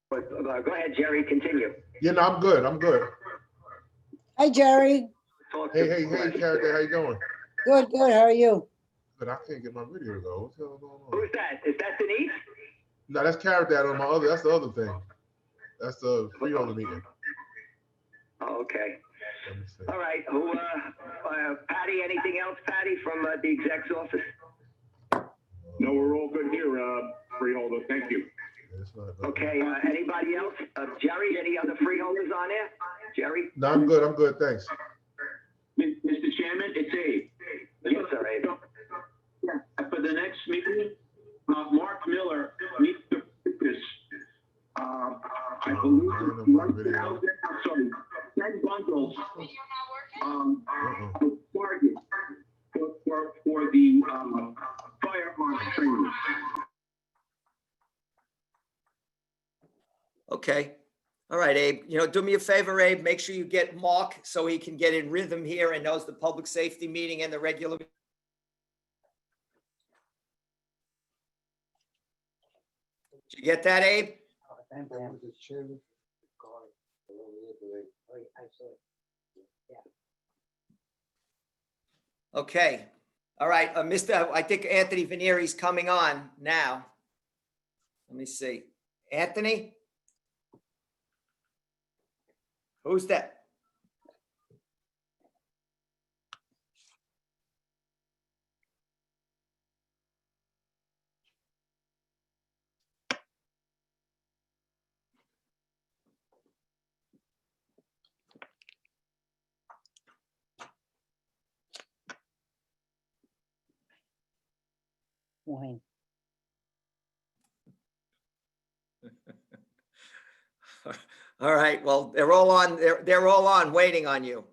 But go ahead, Jerry, continue. Yeah, no, I'm good. I'm good. Hi, Jerry. Hey, character, how you doing? Good, good. How are you? But I can't get my video to go. What's the hell going on? Who's that? Is that Denise? No, that's character on my other. That's the other thing. That's the freeholder meeting. Oh, okay. Let me see. All right. Who? Patty. Anything else, Patty, from the exec's office? No, we're all good here, freeholder. Thank you. Okay. Anybody else? Jerry. Any other freeholders on there? Jerry. No, I'm good. I'm good. Thanks. Mr. Chairman, it's Abe. Yes, sir, Abe. For the next meeting, Mark Miller needs to focus. I believe I'm sorry, 10 bundles target for the firearms training. Okay. All right, Abe. Do me a favor, Abe. Make sure you get Mark so he can get in rhythm here and knows the public safety meeting and the regular. Did you get that, Abe? Okay. All right, I think Anthony Venieri's coming on now. Let me see. Anthony? Who's that? Wayne. All right. Well, they're all on. They're all on, waiting on you.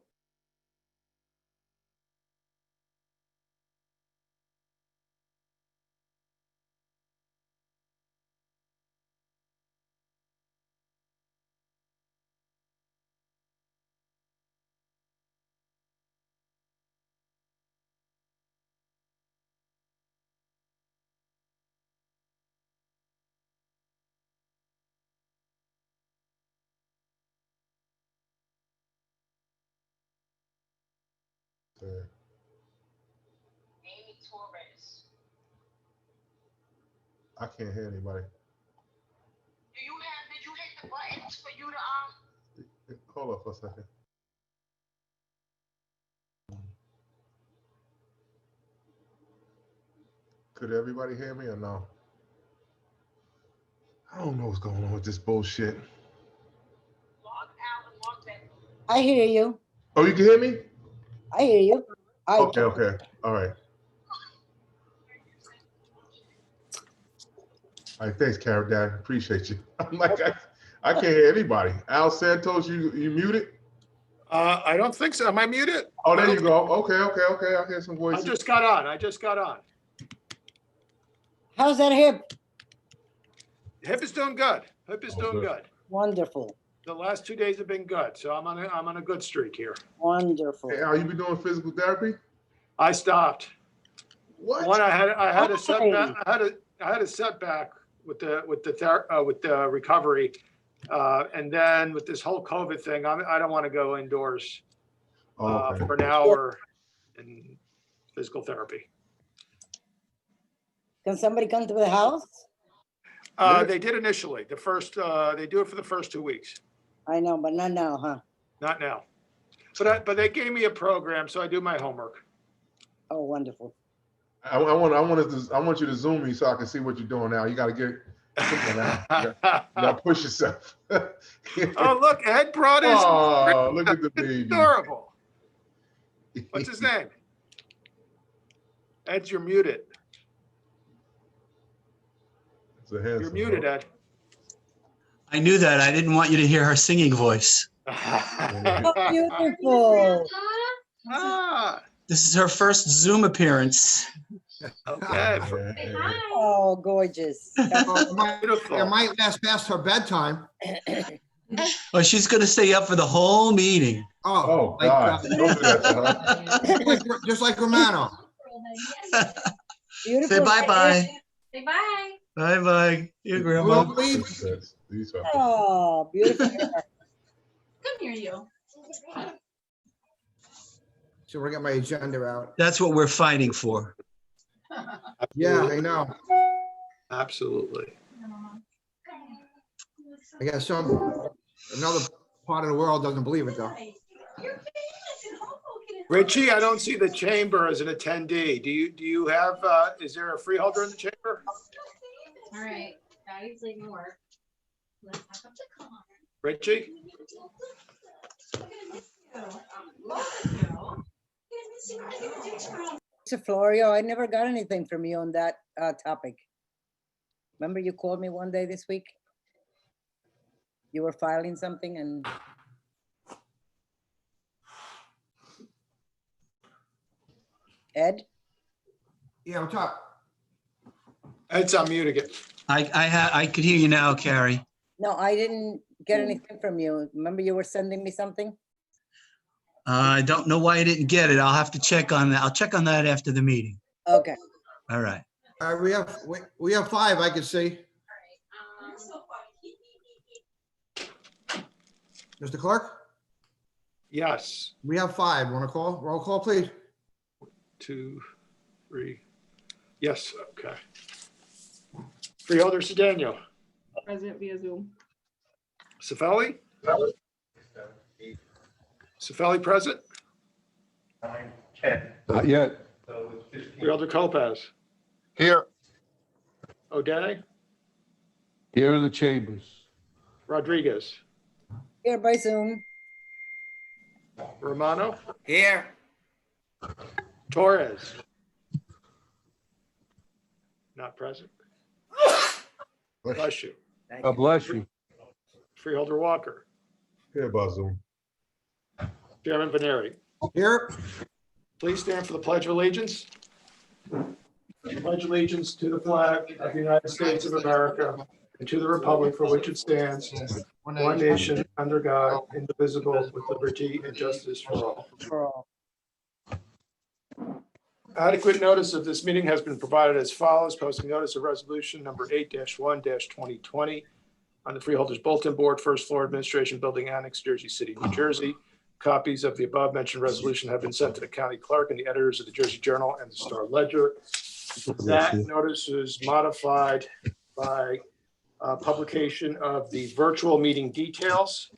I can't hear anybody. Did you hit the buttons for you to Hold up for a second. Could everybody hear me or no? I don't know what's going on with this bullshit. log out and log back? I hear you. Oh, you can hear me? I hear you. Okay. All right. All right, thanks, Carrot Dad. Appreciate you. I'm like, I can't hear anybody. Al Santos, you muted? I don't think so. Am I muted? Oh, there you go. Okay. I hear some voices. I just got on. How's that hip? Hip is doing good. Hip is doing good. Wonderful. The last 2 days have been good, so I'm on a good streak here. Wonderful. Hey, Al, you been doing physical therapy? I stopped. What? One, I had a setback. I had a setback with the recovery, and then with this whole COVID thing, I don't want to go indoors for an hour in physical therapy. Can somebody come to the house? They did initially. They do it for the first 2 weeks. I know, but not now, huh? Not now. But they gave me a program, so I do my homework. Oh, wonderful. I want you to zoom me so I can see what you're doing now. You got to get. You got to push yourself. Oh, look, Ed brought his. Oh, look at the baby. Adorable. What's his name? Ed, you're muted. You're muted, Ed. I knew that. I didn't want you to hear her singing voice. Oh, beautiful. This is her first Zoom appearance. Okay. Oh, gorgeous. It might last past her bedtime. Well, she's going to stay up for the whole meeting. Oh, God. Don't do that to her. Just like Romano. Beautiful. Say bye-bye. Say bye. Bye-bye. You, Grandma. Please. These are. Oh, beautiful hair. Come here, you. So we're gonna get my agenda out. That's what we're fighting for. Yeah, I know. Absolutely. I guess another part of the world doesn't believe it though. Richie, I don't see the chamber as an attendee. Do you have, is there a freeholder in the chamber? All right, Daddy's leaving work. Let's pack up the car. Richie? Mr. Florio, I never got anything from you on that topic. Remember you called me one day this week? You were filing something and Ed? Yeah, what's up? It's on mute again. I could hear you now, Carrie. No, I didn't get anything from you. Remember you were sending me something? I don't know why I didn't get it. I'll have to check on that. I'll check on that after the meeting. Okay. All right. We have 5, I can see. Mr. Clerk, Yes. we have 5. Want to call? Roll call, please. 2, 3. Yes, okay. Freeholder Sedano. Present via Zoom. Sefeli? Sefeli present? Not yet. Freeholder Lopez? Here. O'Day? Here in the chambers. Rodriguez? Here by Zoom. Romano? Here. Torres? Not present. Bless you. Thank God you. bless you. Freeholder Walker? Here, Bazoom. Chairman Veneri? Here. Please stand for the Pledge of Allegiance. Pledge allegiance to the flag of the United States of America and to the republic for which it stands, one nation, under God, indivisible, with liberty and justice for all. For all. Adequate notice of this meeting has been provided as follows: posting notice of resolution number 8-1-2020 on the Freeholders Bulletin Board, First Floor Administration Building Annex, Jersey City, New Jersey. Copies of the above mentioned resolution have been sent to the county clerk and the editors of the Jersey Journal and the Star Ledger. That notice is modified by publication of the virtual meeting details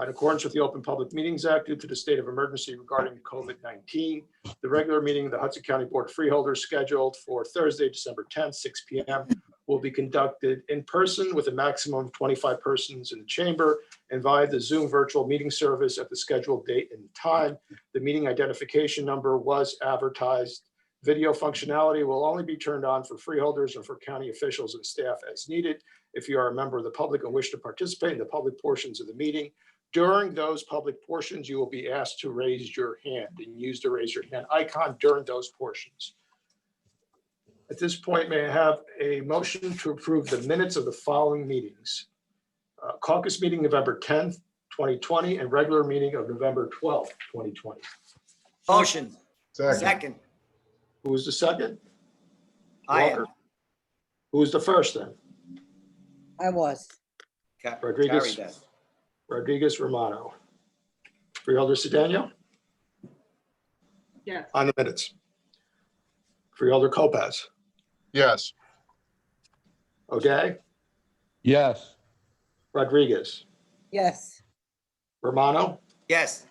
in accordance with the Open Public Meetings Act due to the state of emergency regarding COVID-19. The regular meeting of the Hudson County Board of Freeholders scheduled for Thursday, December 10th, 6 p.m. will be conducted in person with a maximum of 25 persons in the chamber and via the Zoom virtual meeting service at the scheduled date and time. The meeting identification number was advertised. Video functionality will only be turned on for freeholders and for county officials and staff as needed. If you are a member of the public and wish to participate in the public portions of the meeting, during those public portions, you will be asked to raise your hand and use the raise your hand icon during those portions. At this point, may I have a motion to approve the minutes of the following meetings? Caucus meeting November 10th, 2020, and regular meeting of November 12th, 2020. Motion. Second. Second. Who was the second? I am. Walker. Who was the first then? I was. Rodriguez. Carry that. Rodriguez Romano. Freeholder Sedano Yes. on the minutes. Freeholder Lopez. Yes. O'Day. Yes. Rodriguez. Yes. Romano. Yes.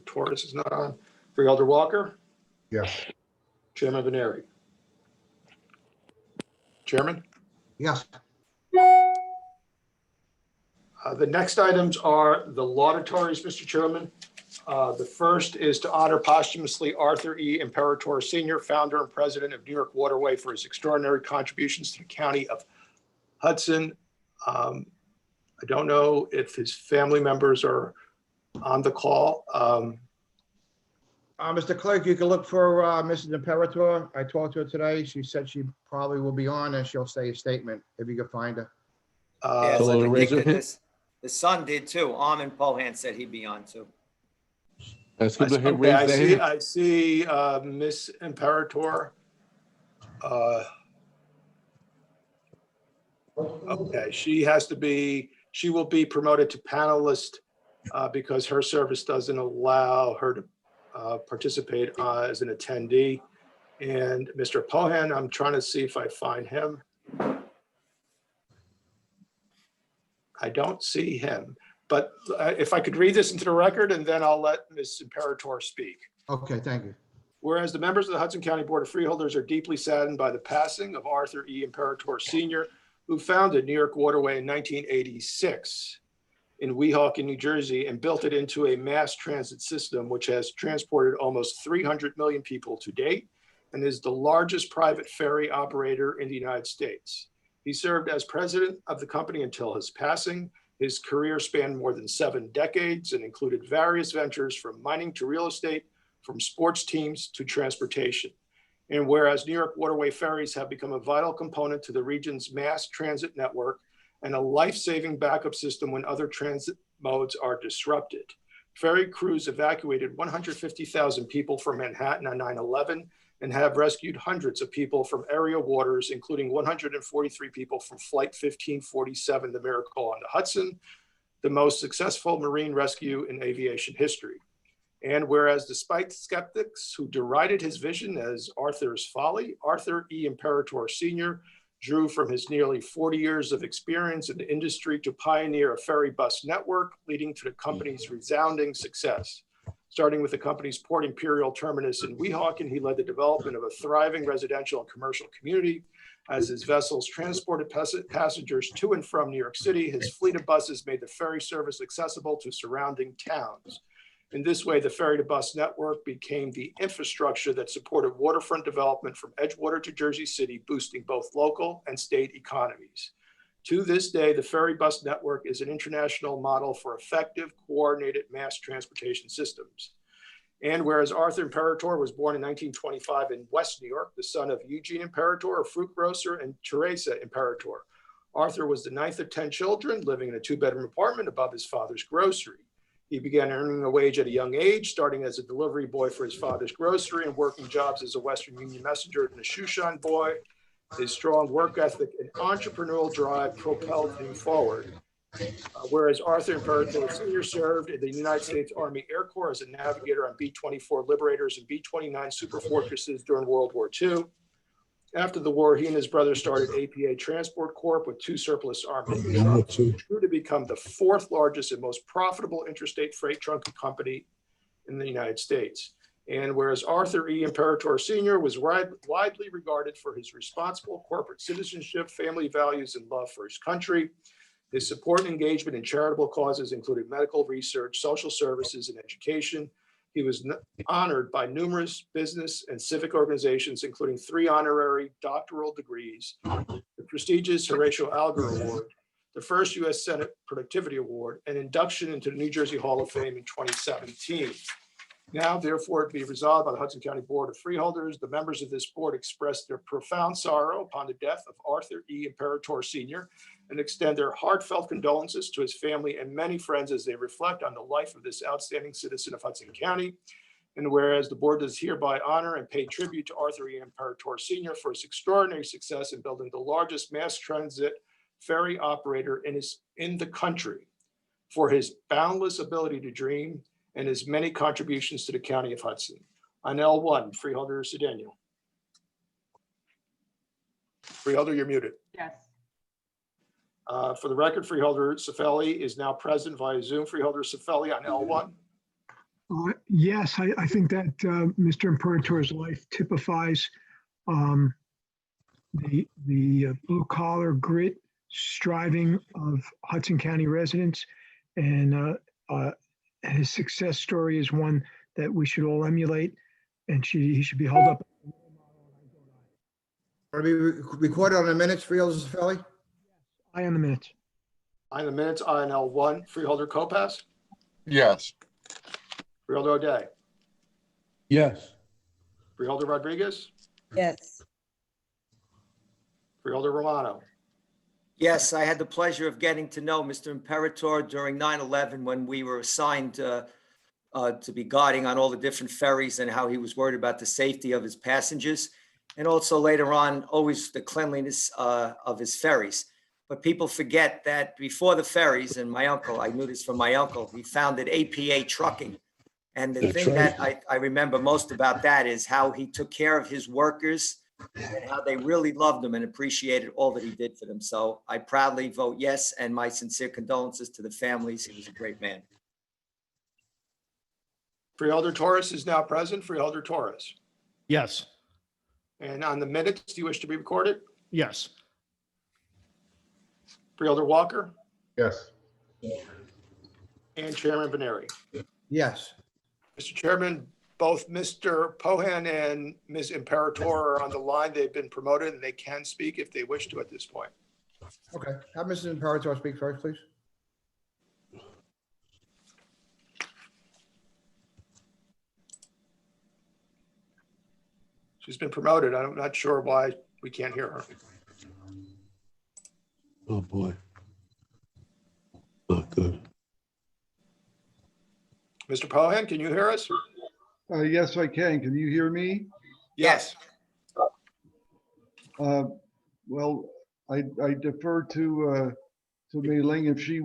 Torres is not on. Freeholder Walker. Yes. Chairman Veneri. Chairman. Yes. The next items are the laudatories, Mr. Chairman. The first is to honor posthumously Arthur E. Imperator Sr., founder and president of New York Waterway, for his extraordinary contributions to the county of Hudson. I don't know if his family members are on the call. Mr. Clerk, you can look for Mrs. Imperator. I talked to her today. She said she probably will be on and she'll say a statement if you can find her. Yes, So I the think razor that hit? the son did too. Armin Pohan said he'd be on too. That's good to hear. Okay, Raise their hand. I see Miss Imperator. Okay, she will be promoted to panelist because her service doesn't allow her to participate as an attendee. And Mr. Pohan, I'm trying to see if I find him. I don't see him, but if I could read this into the record and then I'll let Ms. Imperator speak. Okay, thank you. Whereas the members of the Hudson County Board of Freeholders are deeply saddened by the passing of Arthur E. Imperator Sr., who founded New York Waterway in 1986 in Weehawken, New Jersey, and built it into a mass transit system which has transported almost 300 million people to date and is the largest private ferry operator in the United States. He served as president of the company until his passing. His career spanned more than 7 decades and included various ventures from mining to real estate, from sports teams to transportation. And whereas New York Waterway ferries have become a vital component to the region's mass transit network and a life-saving backup system when other transit modes are disrupted. Ferry crews evacuated 150,000 people from Manhattan on 9/11 and have rescued hundreds of people from area waters, including 143 people from Flight 1547, the Miracle on the Hudson, the most successful marine rescue in aviation history. And whereas despite skeptics who derided his vision as Arthur's folly, Arthur E. Imperator Sr. drew from his nearly 40 years of experience in the industry to pioneer a ferry bus network, leading to the company's resounding success. Starting with the company's Port Imperial terminus in Weehawken, he led the development of a thriving residential and commercial community. As his vessels transported passengers to and from New York City, his fleet of buses made the ferry service accessible to surrounding towns. In this way, the ferry to bus network became the infrastructure that supported waterfront development from Edgewater to Jersey City, boosting both local and state economies. To this day, the ferry bus network is an international model for effective, coordinated mass transportation systems. And whereas Arthur Imperator was born in 1925 in West New York, the son of Eugene Imperator, a fruit grocer, and Teresa Imperator, Arthur was the 9th of 10 children, living in a 2-bedroom apartment above his father's grocery. He began earning a wage at a young age, starting as a delivery boy for his father's grocery and working jobs as a Western Union messenger and a shoe shine boy. His strong work ethic and entrepreneurial drive propelled him forward. Whereas Arthur Imperator Sr. served in the United States Army Air Corps as a navigator on B-24 Liberators and B-29 Super Fortresses during World War II. After the war, he and his brother started APA Transport Corp. With 2 surplus army trucks, which grew to become the 4th largest and most profitable interstate freight trunking company in the United States. And whereas Arthur E. Imperator Sr. was widely regarded for his responsible corporate citizenship, family values, and love for his country, his support and engagement in charitable causes included medical research, social services, and education. He was honored by numerous business and civic organizations, including 3 honorary doctoral degrees, the prestigious Horatio Alger Award, the first U.S. Senate Productivity Award, and induction into the New Jersey Hall of Fame in 2017. Now, therefore, it be resolved by the Hudson County Board of Freeholders, the members of this board express their profound sorrow upon the death of Arthur E. Imperator Sr. and extend their heartfelt condolences to his family and many friends as they reflect on the life of this outstanding citizen of Hudson County. And whereas the board does hereby honor and pay tribute to Arthur E. Imperator Sr. for his extraordinary success in building the largest mass transit ferry operator in the country, for his boundless ability to dream and his many contributions to the County of Hudson. On L1, Freeholder Cedeno. Freeholder, you're muted. Yes. For the record, Freeholder Cifelli is now present via Zoom. Freeholder Cifelli on L1. Yes, I think that Mr. Imperator's life typifies the blue collar grit, striving of Hudson County residents, and his success story is one that we should all emulate, and he should be held up. Are we recorded on the minutes, Freeholder Cifelli? Aye on the minutes. On the minutes, on L1, Freeholder Kopass, Yes. Freeholder O'Day, Yes. Freeholder Rodriguez, Yes. Freeholder Romano. Yes, I had the pleasure of getting to know Mr. Imperator during 9/11 when we were assigned to be guarding on all the different ferries and how he was worried about the safety of his passengers. And also later on, always the cleanliness of his ferries. But people forget that before the ferries, and my uncle, I knew this from my uncle, he founded APA Trucking. And the thing that I remember most about that is how he took care of his workers and how they really loved him and appreciated all that he did for them. So I proudly vote yes, and my sincere condolences to the families. He was a great man. Freeholder Torres is now present. Freeholder Torres. Yes. And on the minutes, do you wish to be recorded? Yes. Freeholder Walker Yes. and Chairman Benary. Yes. Mr. Chairman, both Mr. Pohan and Ms. Imperator are on the line. They've been promoted and they can speak if they wish to at this point. Okay. Have Mrs. Imperator speak first, please. She's been promoted. I'm not sure why we can't hear her. Oh, boy. Not good. Mr. Pohan, can you hear us? Yes, I can. Can you hear me? Yes. Well, I defer to Mei Ling if she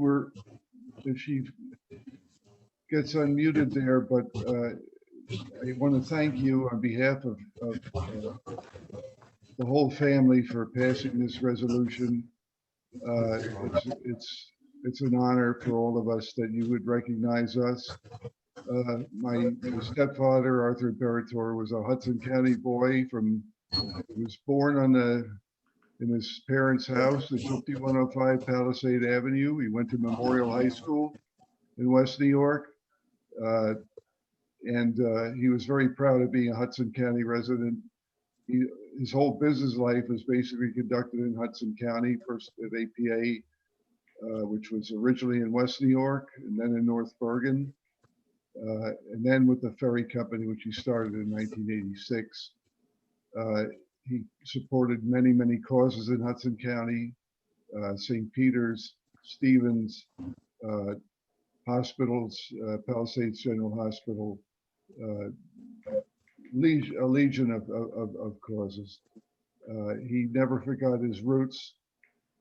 gets unmuted there, but I want to thank you on behalf of the whole family for passing this resolution. It's an honor for all of us that you would recognize us. My stepfather, Arthur Imperator, was a Hudson County boy he was born in his parents' house at 5105 Palisade Avenue. He went to Memorial High School in West New York. And he was very proud of being a Hudson County resident. His whole business life was basically conducted in Hudson County, first at APA, which was originally in West New York, and then in North Bergen, and then with the ferry company, which he started in 1986. He supported many, many causes in Hudson County, St. Peter's, Stevens, hospitals, Palisades General Hospital, a legion of causes. He never forgot his roots.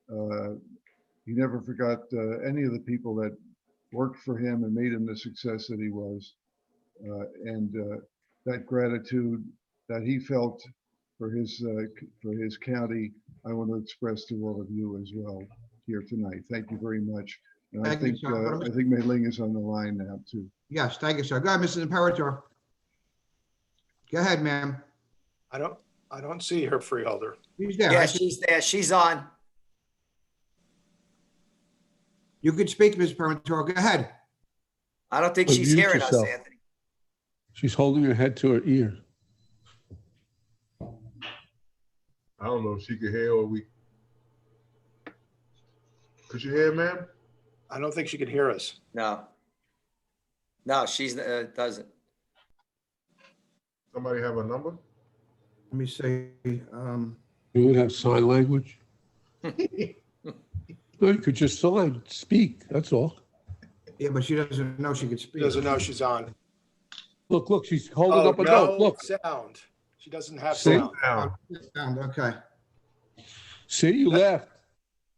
He never forgot any of the people that worked for him and made him the success that he was. And that gratitude that he felt for his county, I want to express to all of you as well here tonight. Thank you very much. And I think Mei Ling is on the line now too. Yes, thank you, sir. Go ahead, Mrs. Imperator. Go ahead, ma'am. I don't see her, Freeholder. She's there. Yeah, she's there. She's on. You could speak, Mrs. Imperator. Go ahead. I don't think Unmute she's hearing us, yourself. Anthony. She's holding her head to her ear. I don't know if she could hear or we. Could you hear, ma'am? I don't think she can hear us. No. No, she's doesn't. Somebody have a number? Let me see. You would have sign language? No, you could just sign, speak, that's all. Yeah, but she doesn't know she could She speak. doesn't know she's on. Look, she's holding up a no note, look. sound. She doesn't have See? sound. Okay. See, you left.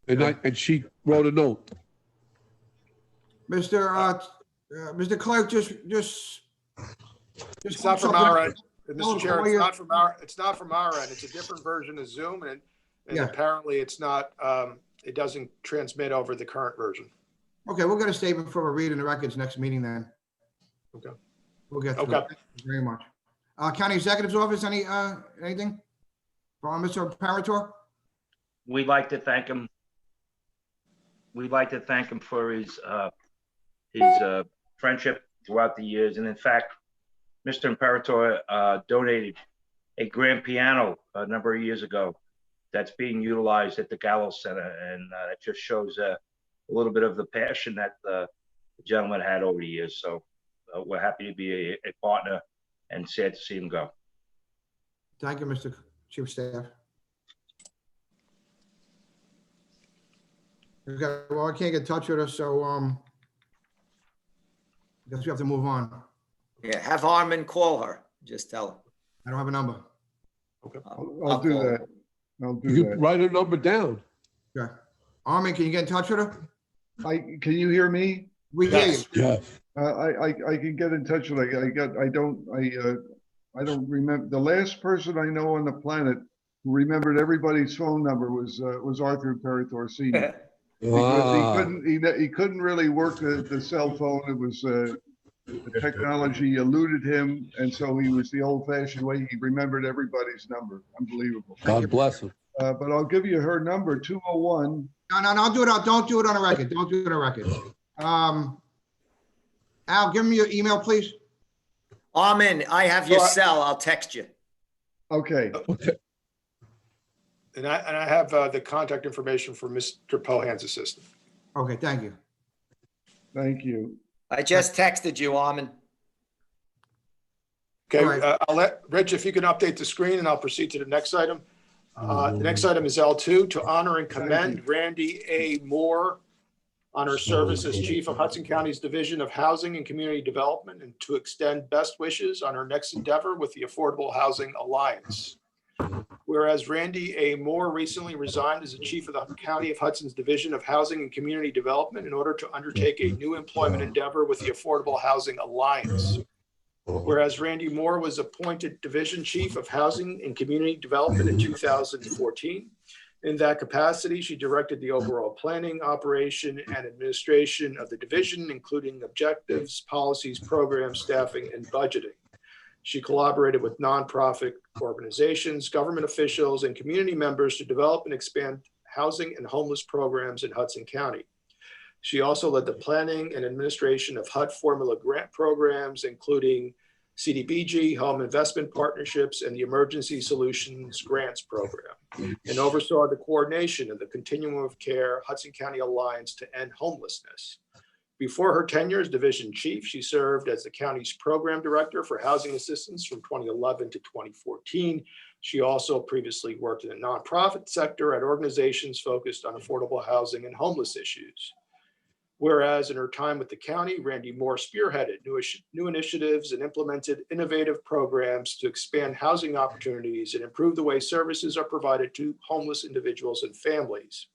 And she wrote a note. Mr. Clerk, just It's not from our end, Mr. Chair. It's not from our end. It's a different version of Zoom, and Yeah. apparently it's not. It doesn't transmit over the current version. Okay, we'll get a statement for a read in the records next meeting then. Okay. We'll get through. Okay. Thank you very much. County Executive's Office, anything from Mr. Imperator? We'd like to thank him. We'd like to thank him for his friendship throughout the years. And in fact, Mr. Imperator donated a grand piano a number of years ago that's being utilized at the Gallows Center. And it just shows a little bit of the passion that the gentleman had over the years. So we're happy to be a partner and sad to see him go. Thank you, Mr. Chief of Staff. Okay, well, I can't get in touch with her, so I guess we have to move on. Yeah, have Harmon call her. Just tell her. I don't have a number. Okay. I'll do that. I'll do You that. could write a number down. Okay. Armin, can you get in touch with her? Can you hear me? We hear you. Yes. Yeah. I can get in touch with I don't remember. The last person I know on the planet who remembered everybody's phone number was Arthur Imperator Senior. Because he couldn't really work the cell phone. It was the technology eluded him, and so he was the old-fashioned way. He remembered everybody's number. Unbelievable. God bless him. But I'll give you her number, 201. No, don't do it on a record. Don't do it on a record. Al, give me your email, please. Armin, I have your cell. I'll text you. Okay. And I have the contact information for Mr. Pohan's assistant. Okay, thank you. Thank you. I just texted you, Armin. Okay, All right. I'll let Rich, if you can update the screen, and I'll proceed to the next item. The next item is L2, to honor and commend Randy A. Moore on her service as Chief of Hudson County's Division of Housing and Community Development, and to extend best wishes on her next endeavor with the Affordable Housing Alliance. Whereas Randy A. Moore recently resigned as the Chief of the County of Hudson's Division of Housing and Community Development in order to undertake a new employment endeavor with the Affordable Housing Alliance. Whereas Randy Moore was appointed Division Chief of Housing and Community Development in 2014. In that capacity, she directed the overall planning, operation, and administration of the division, including objectives, policies, programs, staffing, and budgeting. She collaborated with nonprofit organizations, government officials, and community members to develop and expand housing and homeless programs in Hudson County. She also led the planning and administration of HUD formula grant programs, including CDBG, Home Investment Partnerships, and the Emergency Solutions Grants Program, and oversaw the coordination of the Continuum of Care Hudson County Alliance to End Homelessness. Before her tenure as Division Chief, she served as the county's Program Director for Housing Assistance from 2011 to 2014. She also previously worked in the nonprofit sector at organizations focused on affordable housing and homeless issues. Whereas in her time with the county, Randy Moore spearheaded new initiatives and implemented innovative programs to expand housing opportunities and improve the way services are provided to homeless individuals and families.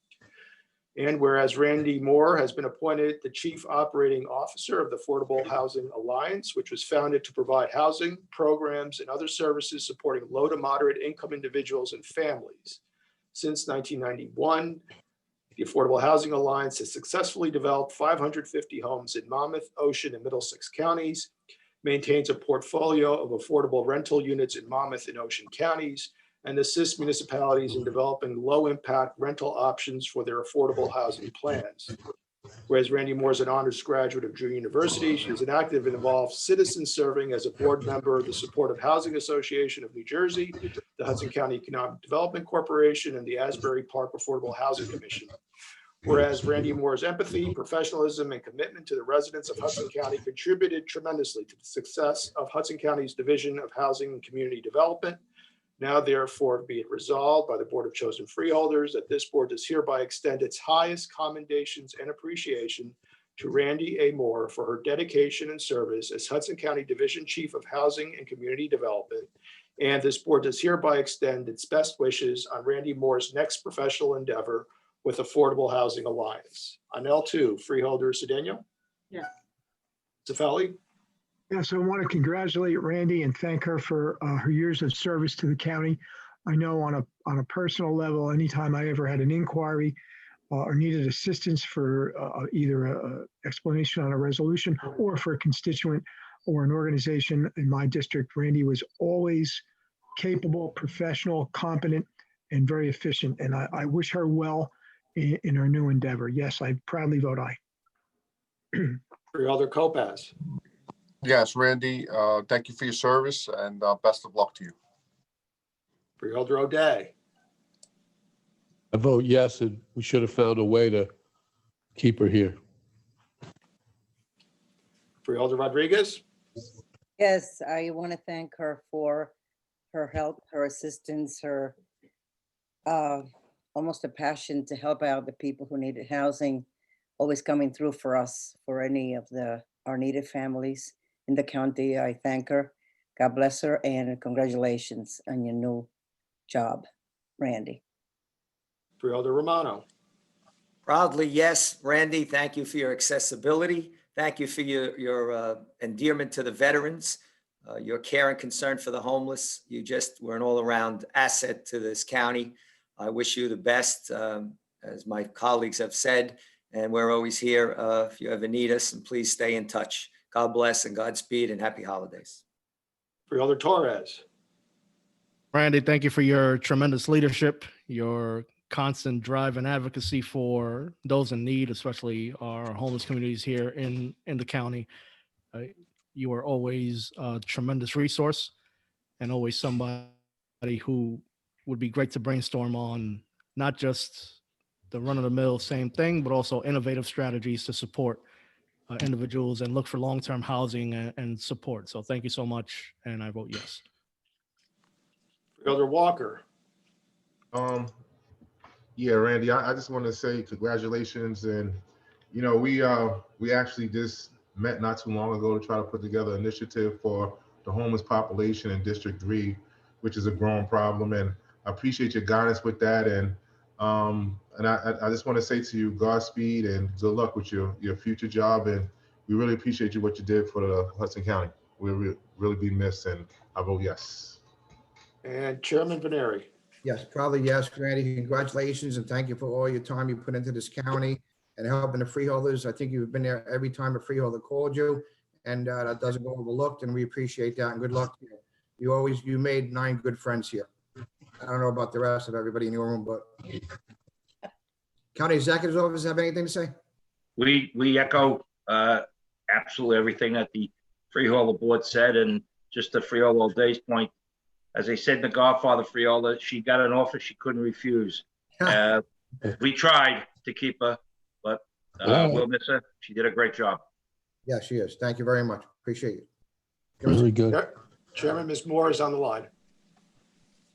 And whereas Randy Moore has been appointed the Chief Operating Officer of the Affordable Housing Alliance, which was founded to provide housing, programs, and other services supporting low to moderate income individuals and families. Since 1991, the Affordable Housing Alliance has successfully developed 550 homes in Monmouth, Ocean, and Middlesex counties, maintains a portfolio of affordable rental units in Monmouth and Ocean counties, and assists municipalities in developing low-impact rental options for their affordable housing plans. Whereas Randy Moore is an honors graduate of Drew University, she is an active and involved citizen serving as a board member of the Supportive Housing Association of New Jersey, the Hudson County Economic Development Corporation, and the Asbury Park Affordable Housing Commission. Whereas Randy Moore's empathy, professionalism, and commitment to the residents of Hudson County contributed tremendously to the success of Hudson County's Division of Housing and Community Development. Now therefore be it resolved by the Board of Chosen Freeholders that this board does hereby extend its highest commendations and appreciation to Randy A. Moore for her dedication and service as Hudson County Division Chief of Housing and Community Development. And this board does hereby extend its best wishes on Randy Moore's next professional endeavor with Affordable Housing Alliance. On L2, Freeholder Cedeno? Yeah. Cefali? Yes, I want to congratulate Randy and thank her for her years of service to the county. I know on a personal level, anytime I ever had an inquiry or needed assistance for either an explanation on a resolution or for a constituent or an organization in my district, Randy was always capable, professional, competent, and very efficient. And I wish her well in her new endeavor. Yes, I proudly vote aye. Freeholder Kopaz? Yes, Randy, thank you for your service and best of luck to you. Freeholder O'Day? I vote yes, and we should have found a way to keep her here. Freeholder Rodriguez? Yes, I want to thank her for her help, her assistance, her almost a passion to help out the people who needed housing, always coming through for us, for any of our needed families in the county. I thank her. God bless her, and congratulations on your new job, Randy. Freeholder Romano? Proudly, yes. Randy, thank you for your accessibility. Thank you for your endearment to the veterans, your care and concern for the homeless. You just were an all-around asset to this county. I wish you the best, as my colleagues have said, and we're always here if you ever need us, and please stay in touch. God bless and Godspeed and happy holidays. Freeholder Torres. Randy, thank you for your tremendous leadership, your constant drive and advocacy for those in need, especially our homeless communities here in the county. You are always a tremendous resource and always somebody who would be great to brainstorm on, not just the run-of-the-mill same thing, but also innovative strategies to support individuals and look for long-term housing and support. So thank you so much, and I vote yes. Freeholder Walker. Yeah, Randy, I just want to say congratulations. And, you know, we actually just met not too long ago to try to put together an initiative for the homeless population in District 3, which is a growing problem. And I appreciate your guidance with that. And I just want to say to you, Godspeed and good luck with your future job. And we really appreciate what you did for the Hudson County. We'll really be missed, and I vote yes. And Chairman Veneri. Yes, probably yes, Randy. Congratulations and thank you for all your time you put into this county and helping the freeholders. I think you've been there every time a freeholder called you, and that doesn't go overlooked, and we appreciate that, and good luck to you. You made 9 good friends here. I don't know about the rest of everybody in your room, but County Executive's Office have anything to say? We echo absolutely everything that the Freeholder Board said, and just to Freeholder All Day's point, as they said in The Godfather, Freeholder, she got an offer she couldn't refuse. We tried to keep her, but we'll miss her. She did a great job. Yeah, she is. Thank you very much. Appreciate it. Very good. Chairman, Ms. Moore is on the line.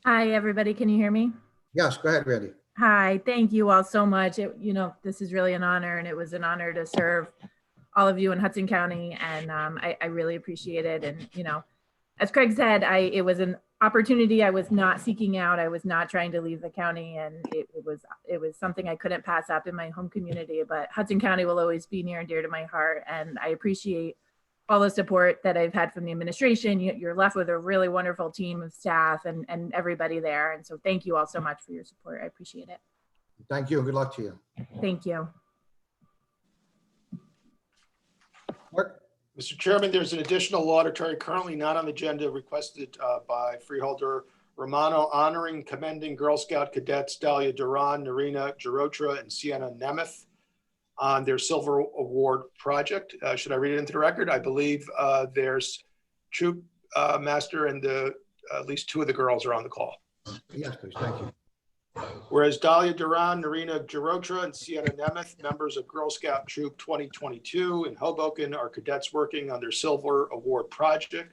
Hi, everybody. Can you hear me? Yes, go ahead, Randy. Hi, thank you all so much. This is really an honor, and it was an honor to serve all of you in Hudson County, and I really appreciate it. And, as Craig said, it was an opportunity I was not seeking out. I was not trying to leave the county, and it was something I couldn't pass up in my home community. But Hudson County will always be near and dear to my heart, and I appreciate all the support that I've had from the administration. You're left with a really wonderful team of staff and everybody there. And so thank you all so much for your support. I appreciate it. Thank you. Good luck to you. Thank you. Mark? Mr. Chairman, there's an additional laudatory currently not on the agenda requested by Freeholder Romano honoring, commending Girl Scout cadets Dahlia Duran, Narina Girotra, and Sienna Nemeth on their Silver Award project. Should I read it into the record? I believe there's Troop Master and at least 2 of the girls are on the call. Yes, please. Thank you. Whereas Dahlia Duran, Narina Girotra, and Sienna Nemeth, members of Girl Scout Troop 2022 in Hoboken, are cadets working on their Silver Award project,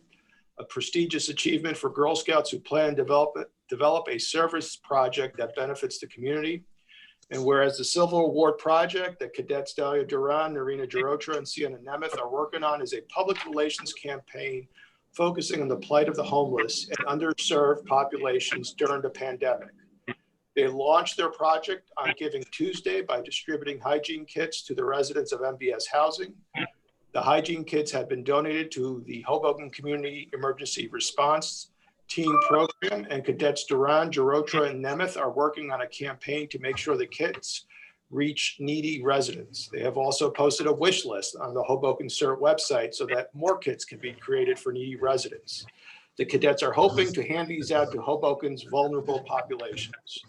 a prestigious achievement for Girl Scouts who plan to develop a service project that benefits the community. And whereas the Silver Award project that cadets Dahlia Duran, Narina Girotra, and Sienna Nemeth are working on is a public relations campaign focusing on the plight of the homeless and underserved populations during the pandemic. They launched their project on Giving Tuesday by distributing hygiene kits to the residents of MBS housing. The hygiene kits have been donated to the Hoboken Community Emergency Response Team program, and cadets Duran, Girotra, and Nemeth are working on a campaign to make sure the kits reach needy residents. They have also posted a wish list on the Hoboken CERT website so that more kits can be created for needy residents. The cadets are hoping to hand these out to Hoboken's vulnerable populations.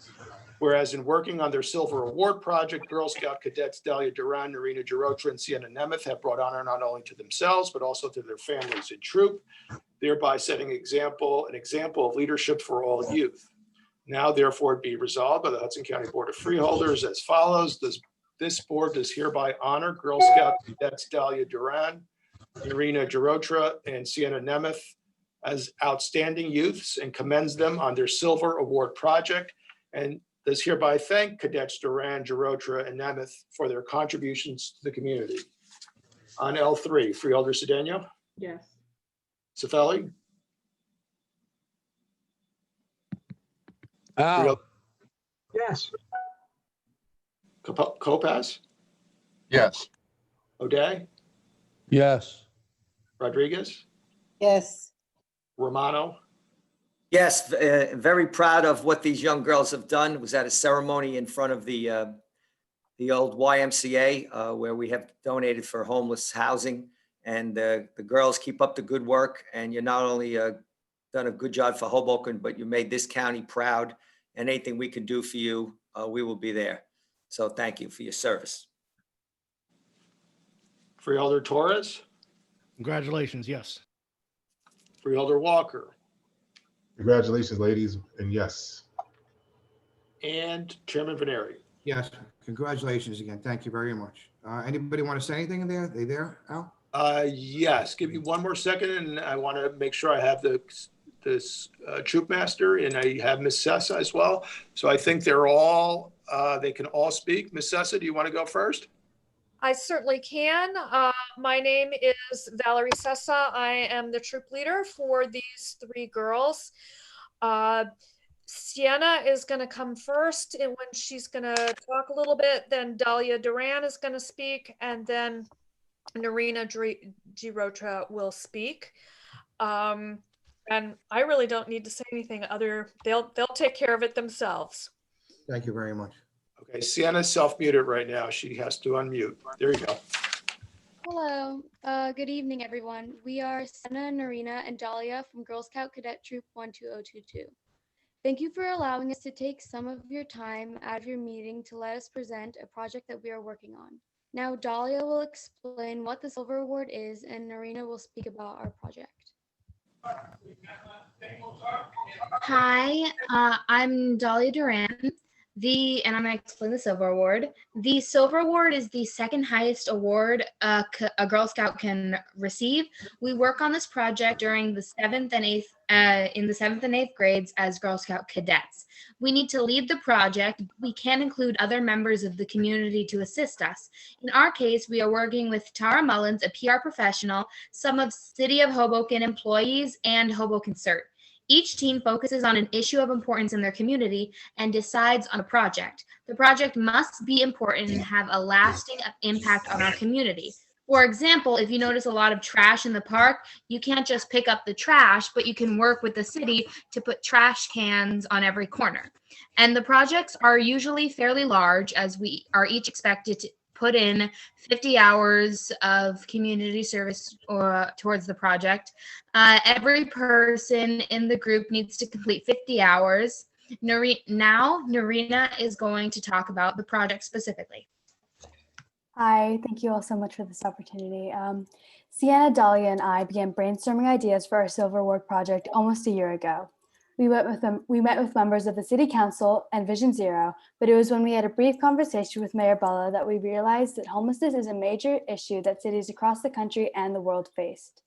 Whereas in working on their Silver Award project, Girl Scout cadets Dahlia Duran, Narina Girotra, and Sienna Nemeth have brought honor not only to themselves, but also to their families in troop, thereby setting an example of leadership for all youth. Now, therefore, be resolved by the Hudson County Board of Freeholders as follows. This board does hereby honor Girl Scout cadets Dahlia Duran, Narina Girotra, and Sienna Nemeth as outstanding youths and commends them on their Silver Award project, and does hereby thank cadets Duran, Girotra, and Nemeth for their contributions to the community. On L3, Freeholder Cedeno? Yes. Cifelli? Al. Yes. Lopez, Yes. O'Day, Yes. Rodriguez, Yes. Romano, Yes, very proud of what these young girls have done. It was at a ceremony in front of the old YMCA where we have donated for homeless housing. And the girls keep up the good work. And you're not only done a good job for Hoboken, but you made this county proud. And anything we can do for you, we will be there. So thank you for your service. Freeholder Torres, Congratulations. Yes. Freeholder Walker, Congratulations, ladies, and yes. and Chairman Veneri. Yes, congratulations again. Thank you very much. Anybody want to say anything in there? They there, Al? Yes, give me one more second, and I want to make sure I have this troop master, and I have Miss Sessa as well. So I think they're all, they can all speak. Miss Sessa, do you want to go first? I certainly can. My name is Valerie Sessa. I am the troop leader for these three girls. Sienna is going to come first, and when she's going to talk a little bit, then Dahlia Duran is going to speak, and then Narina Girotra will speak. And I really don't need to say anything other. They'll take care of it themselves. Thank you very much. Okay, Sienna's self-muted right now. She has to unmute. There you go. Hello, good evening, everyone. We are Senna, Narina, and Dahlia from Girl Scout Cadet Troop 12022. Thank you for allowing us to take some of your time out of your meeting to let us present a project that we are working on. Now, Dahlia will explain what the Silver Award is, and Narina will speak about our project. Hi, I'm Dahlia Duran. And I'm going to explain the Silver Award. The Silver Award is the second highest award a Girl Scout can receive. We work on this project during the 7th and 8th, in the 7th and 8th grades as Girl Scout cadets. We need to lead the project. We can include other members of the community to assist us. In our case, we are working with Tara Mullins, a PR professional, some of City of Hoboken employees, and Hoboken CERT. Each team focuses on an issue of importance in their community and decides on a project. The project must be important and have a lasting impact on our community. For example, if you notice a lot of trash in the park, you can't just pick up the trash, but you can work with the city to put trash cans on every corner. And the projects are usually fairly large, as we are each expected to put in 50 hours of community service towards the project. Every person in the group needs to complete 50 hours. Now, Narina is going to talk about the project specifically. Hi, thank you all so much for this opportunity. Sienna, Dahlia, and I began brainstorming ideas for our Silver Award project almost a year ago. We met with members of the City Council and Vision Zero, but it was when we had a brief conversation with Mayor Bella that we realized that homelessness is a major issue that cities across the country and the world faced.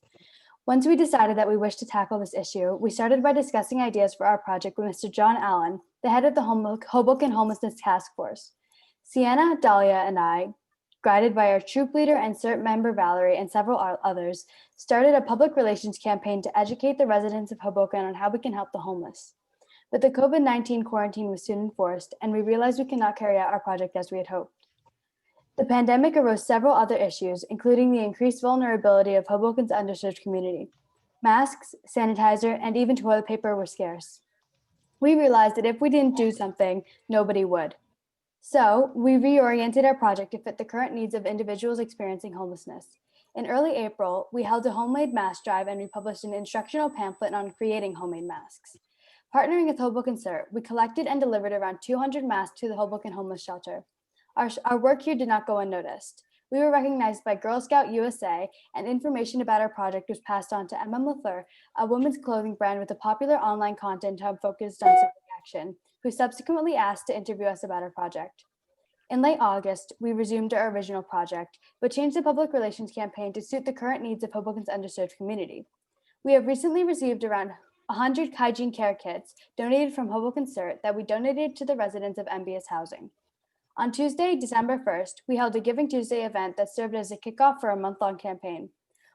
Once we decided that we wished to tackle this issue, we started by discussing ideas for our project with Mr. John Allen, the head of the Hoboken Homelessness Task Force. Sienna, Dahlia, and I, guided by our troop leader and CERT member Valerie and several others, started a public relations campaign to educate the residents of Hoboken on how we can help the homeless. But the COVID-19 quarantine was soon enforced, and we realized we could not carry out our project as we had hoped. The pandemic arose several other issues, including the increased vulnerability of Hoboken's underserved community. Masks, sanitizer, and even toilet paper were scarce. We realized that if we didn't do something, nobody would. So we reoriented our project to fit the current needs of individuals experiencing homelessness. In early April, we held a homemade mask drive and we published an instructional pamphlet on creating homemade masks. Partnering with Hoboken CERT, we collected and delivered around 200 masks to the Hoboken Homeless Shelter. Our work here did not go unnoticed. We were recognized by Girl Scout USA, and information about our project was passed on to MM LaFleur, a women's clothing brand with a popular online content hub focused on civic action, who subsequently asked to interview us about our project. In late August, we resumed our original project, but changed the public relations campaign to suit the current needs of Hoboken's underserved community. We have recently received around 100 hygiene care kits donated from Hoboken CERT that we donated to the residents of MBS housing. On Tuesday, December 1st, we held a Giving Tuesday event that served as a kickoff for a month-long campaign.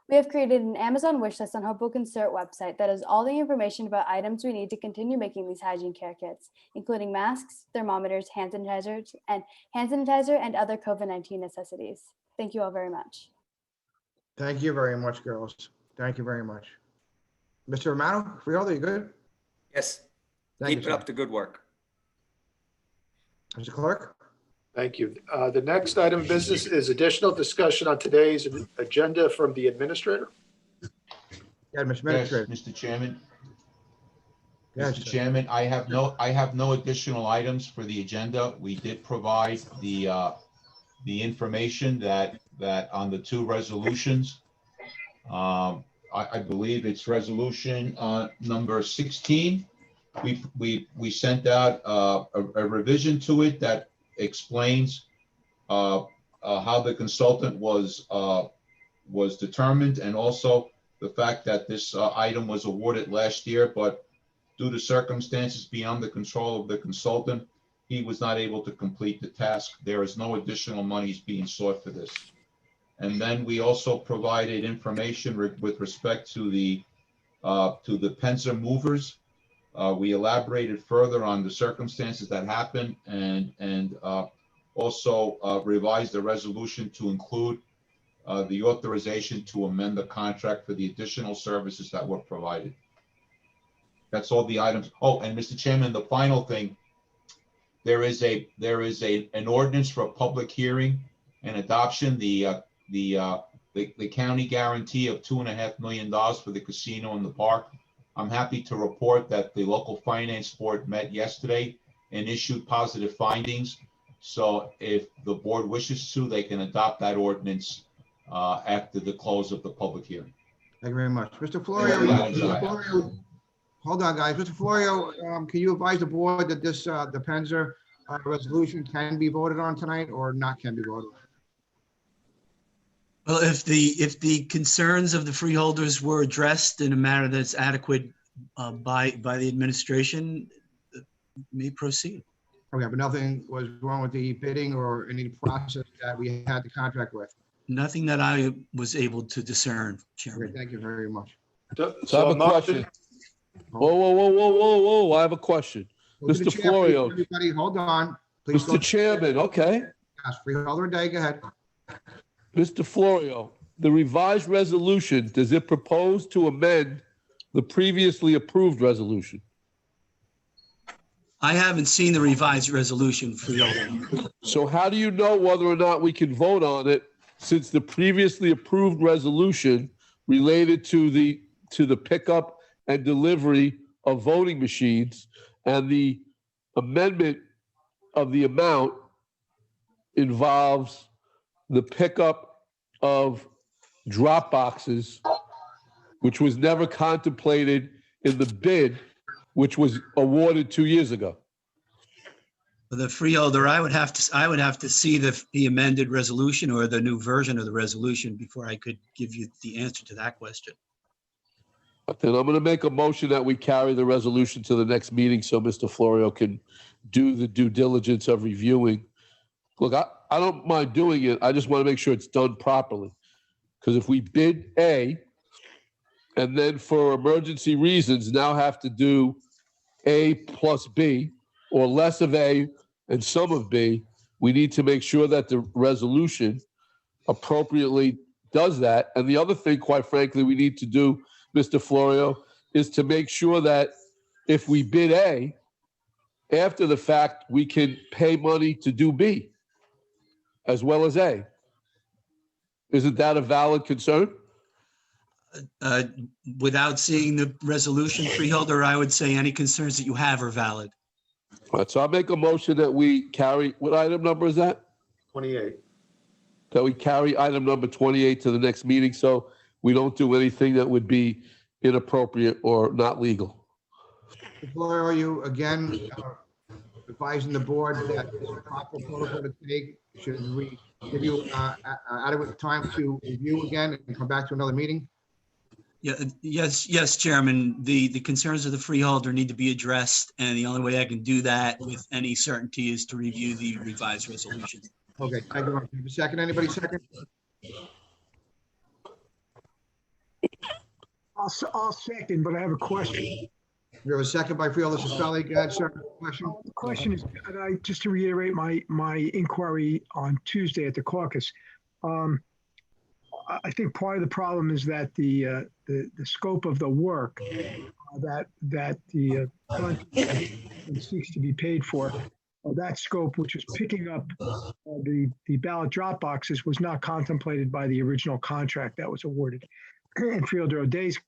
We have created an Amazon wish list on Hopewell Concert website that has all the information about items we need to continue making these hygiene care kits, including masks, thermometers, hand sanitizer, and other COVID-19 necessities. Thank you all very much. Thank you very much, girls. Thank you very much. Mr. Romano, Freeholder, you good? Yes. Thank Keep you, it up the good work. Mr. Clerk? Thank you. The next item of business is additional discussion on today's agenda from the administrator. Yeah, Mr. Yes, Administrator. Mr. Chairman. Yes, Mr. sir. Chairman, I have no additional items for the agenda. We did provide the information that on the two resolutions. I believe it's resolution number 16. We sent out a revision to it that explains how the consultant was determined, and also the fact that this item was awarded last year, but due to circumstances beyond the control of the consultant, he was not able to complete the task. There is no additional monies being sought for this. And then we also provided information with respect to the Penzer movers. We elaborated further on the circumstances that happened, and also revised the resolution to include the authorization to amend the contract for the additional services that were provided. That's all the items. Oh, and Mr. Chairman, the final thing, there is an ordinance for a public hearing and adoption. The county guarantee of $2.5 million for the casino in the park. I'm happy to report that the local finance board met yesterday and issued positive findings. So if the board wishes to, they can adopt that ordinance after the close of the public hearing. Thank you very much. Mr. Florio, hold on, guys. Mr. Florio, can you advise the board that this, the Penzer resolution can be voted on tonight or not can be voted on? Well, if the concerns of the freeholders were addressed in a manner that's adequate by the administration, may proceed. Okay, but nothing was wrong with the bidding or any process that we had the contract with? Nothing that I was able to discern, Chairman. Okay, thank you very much. So I have a question. Whoa. I have a question. Go to the Mr. chair, Florio. please, everybody, hold on. Please go Mr. Chairman, okay. Yes, Freeholder Day, go ahead. Mr. Florio, the revised resolution, does it propose to amend the previously approved resolution? I haven't seen the revised resolution, Freeholder. So how do you know whether or not we can vote on it, since the previously approved resolution related to the pickup and delivery of voting machines, and the amendment of the amount involves the pickup of drop boxes, which was never contemplated in the bid, which was awarded 2 years ago? For the freeholder, I would have to see the amended resolution or the new version of the resolution before I could give you the answer to that question. Then I'm going to make a motion that we carry the resolution to the next meeting so Mr. Florio can do the due diligence of reviewing. Look, I don't mind doing it. I just want to make sure it's done properly. Because if we bid A and then for emergency reasons now have to do A plus B or less of A and some of B, we need to make sure that the resolution appropriately does that. And the other thing, quite frankly, we need to do, Mr. Florio, is to make sure that if we bid A, after the fact, we can pay money to do B as well as A. Isn't that a valid concern? Without seeing the resolution, freeholder, I would say any concerns that you have are valid. All right, so I'll make a motion that we carry, what item number is that? 28. That we carry item number 28 to the next meeting, so we don't do anything that would be inappropriate or not legal. Mr. Florio, are you again advising the board that this is proper protocol to take? Should we give you adequate time to review again and come back to another meeting? Yeah, yes, Chairman. The concerns of the freeholder need to be addressed, and the only way I can do that with any certainty is to review the revised resolution. Okay, thank you very much. Have a second, anybody second? I'll second, but I have a question. We have a second by Freeholder Sefeli. Go ahead, sir. Question? The question is, just to reiterate my inquiry on Tuesday at the caucus. I think part of the problem is that the scope of the work that the contract seeks to be paid for, that scope, which is picking up the ballot drop boxes, was not contemplated by the original contract that was awarded. And Freeholder O'Day's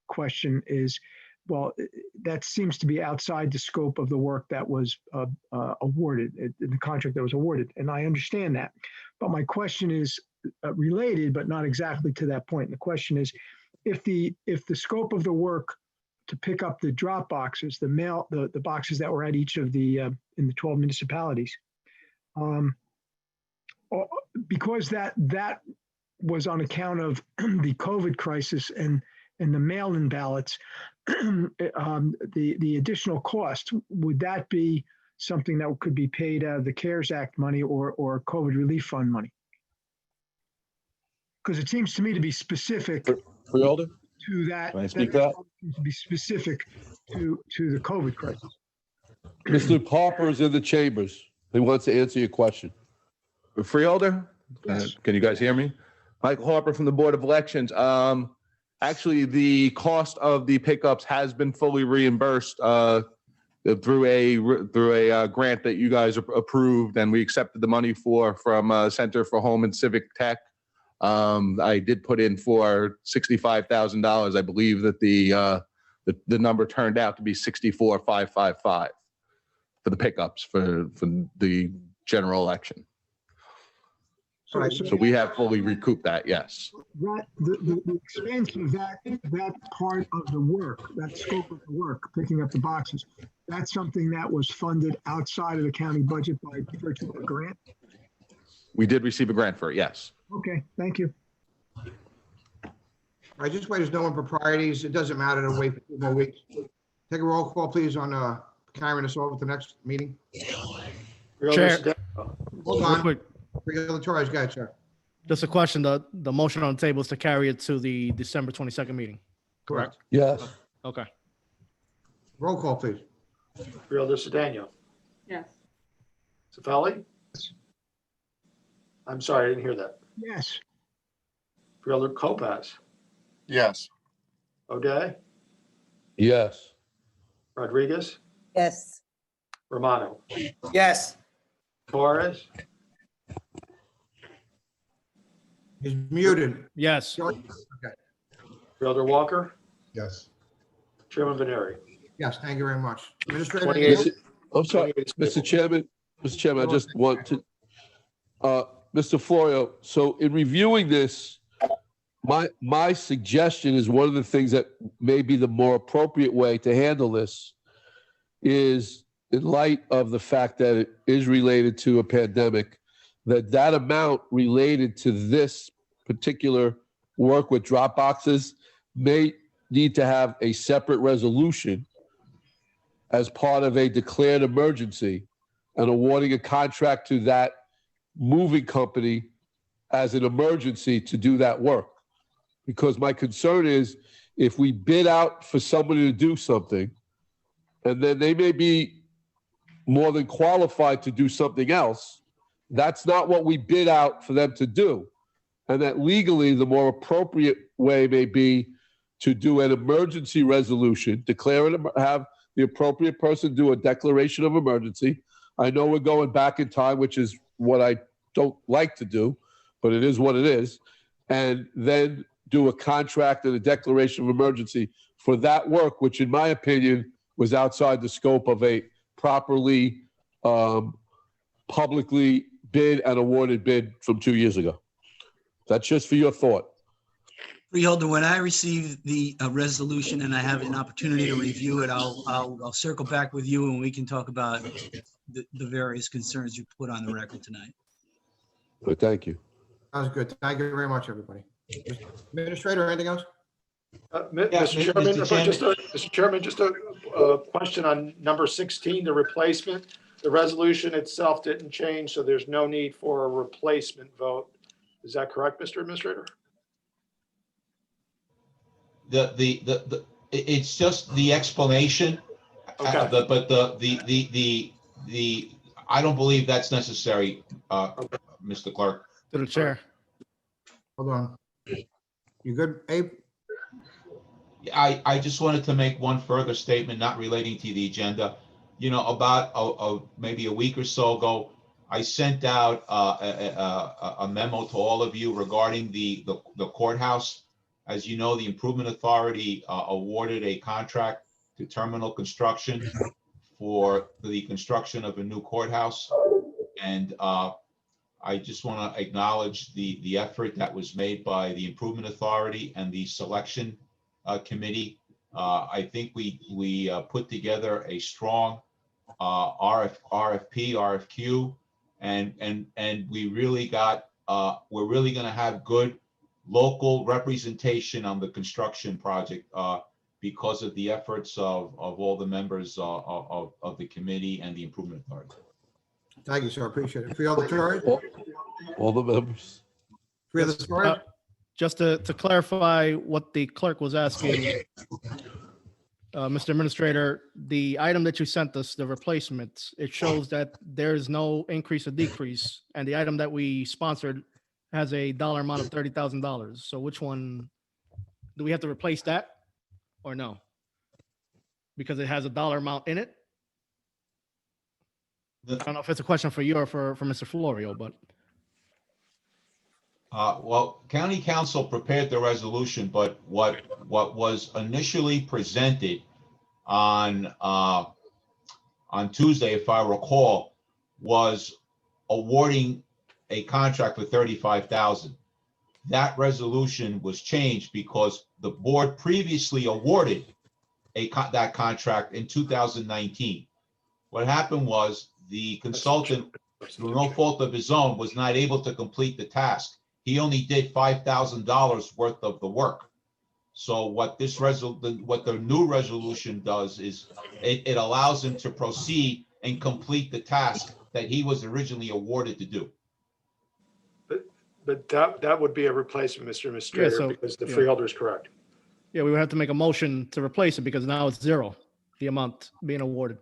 question is, well, that seems to be outside the scope of the work that was awarded, the contract that was awarded. And I understand that. But my question is related, but not exactly to that point. And the question is, if the scope of the work to pick up the drop boxes, the boxes that were at each of the, in the 12 municipalities, because that was on account of the COVID crisis and the mail-in ballots, the additional cost, would that be something that could be paid out of the CARES Act money or COVID relief fund money? Because it seems to me to be specific Freeholder? to that. Can I speak to that? Seems to be specific to the COVID crisis. Mr. Harper is in the chambers. He wants to answer your question. Freeholder? Yes. Can you guys hear me? Michael Harper from the Board of Elections. Actually, the cost of the pickups has been fully reimbursed through a grant that you guys approved, and we accepted the money from Center for Home and Civic Tech. I did put in for $65,000. I believe that the number turned out to be $64,555 for the pickups for the general election. So we have fully recouped that, yes. That the expense of that part of the work, that scope of the work, picking up the boxes, that's something that was funded outside of the county budget by virtue of a grant? We did receive a grant for it, yes. Okay, thank you. I just wait, there's no improprieties. It doesn't matter to wait for 2 more weeks. Take a roll call, please, on carrying us over to the next meeting. Chair. Hold Real on. quick, Freeholder Torres, go ahead, sir. just a question. The motion on the table is to carry it to the December 22nd meeting. Correct. Yes. Okay. Roll call, please. Freeholder Sedano. Yes. Sefeli? I'm sorry, I didn't hear that. Yes. Freeholder Kopaz. Yes. O'Day? Yes. Rodriguez? Yes. Romano? Yes. Torres? He's muted. Yes. Okay. Freeholder Walker? Yes. Chairman Veneri? Yes, thank you very much. Administrator. 28. I'm sorry, Mr. Chairman. Mr. Chairman, I just want to, Mr. Florio, so in reviewing this, my suggestion is one of the things that may be the more appropriate way to handle this is, in light of the fact that it is related to a pandemic, that amount related to this particular work with drop boxes may need to have a separate resolution as part of a declared emergency and awarding a contract to that moving company as an emergency to do that work. Because my concern is if we bid out for somebody to do something, and then they may be more than qualified to do something else, that's not what we bid out for them to do. And that legally, the more appropriate way may be to do an emergency resolution, declare it, have the appropriate person do a declaration of emergency. I know we're going back in time, which is what I don't like to do, but it is what it is. And then do a contract and a declaration of emergency for that work, which in my opinion was outside the scope of a properly publicly bid and awarded bid from 2 years ago. That's just for your thought. Freeholder, when I receive the resolution and I have an opportunity to review it, I'll circle back with you and we can talk about the various concerns you put on the record tonight. But thank you. Sounds good. Thank you very much, everybody. Administrator, anything else? Mr. Chairman, Mr. Chairman, just a question on number 16, the replacement. The resolution itself didn't change, so there's no need for a replacement vote. Is that correct, Mr. Administrator? it's just the explanation. Okay. The I don't believe that's necessary, Mr. Clerk. To the chair. Hold on. You good, Abe? I just wanted to make one further statement, not relating to the agenda. You know, about maybe a week or so ago, I sent out a memo to all of you regarding the courthouse. As you know, the Improvement Authority awarded a contract to Terminal Construction for the construction of a new courthouse. And I just want to acknowledge the effort that was made by the Improvement Authority and the selection committee. I think we put together a strong RFQ, and we really got we're really going to have good local representation on the construction project because of the efforts of all the members of the committee and the Improvement Authority. Thank you, sir. Appreciate it. Freeholder Torres? All the members. Freeholder Torres? Just to clarify what the clerk was asking, Mr. Administrator, the item that you sent us, the replacements, it shows that there is no increase or decrease, and the item that we sponsored has a dollar amount of $30,000. So which one, do we have to replace that or no? Because it has a dollar amount in it? I don't know if it's a question for you or for Mr. Florio, but. Well, County Council prepared the resolution, but what was initially presented on Tuesday, if I recall, was awarding a contract for $35,000. That resolution was changed because the board previously awarded that contract in 2019. What happened was the consultant, through no fault of his own, was not able to complete the task. He only did $5,000 worth of the work. So what the new resolution does is it allows him to proceed and complete the task that he was originally awarded to do. But that would be a replacement, Mr. Administrator, so- because the yeah. freeholder is correct. Yeah, we would have to make a motion to replace it because now it's zero, the amount being awarded.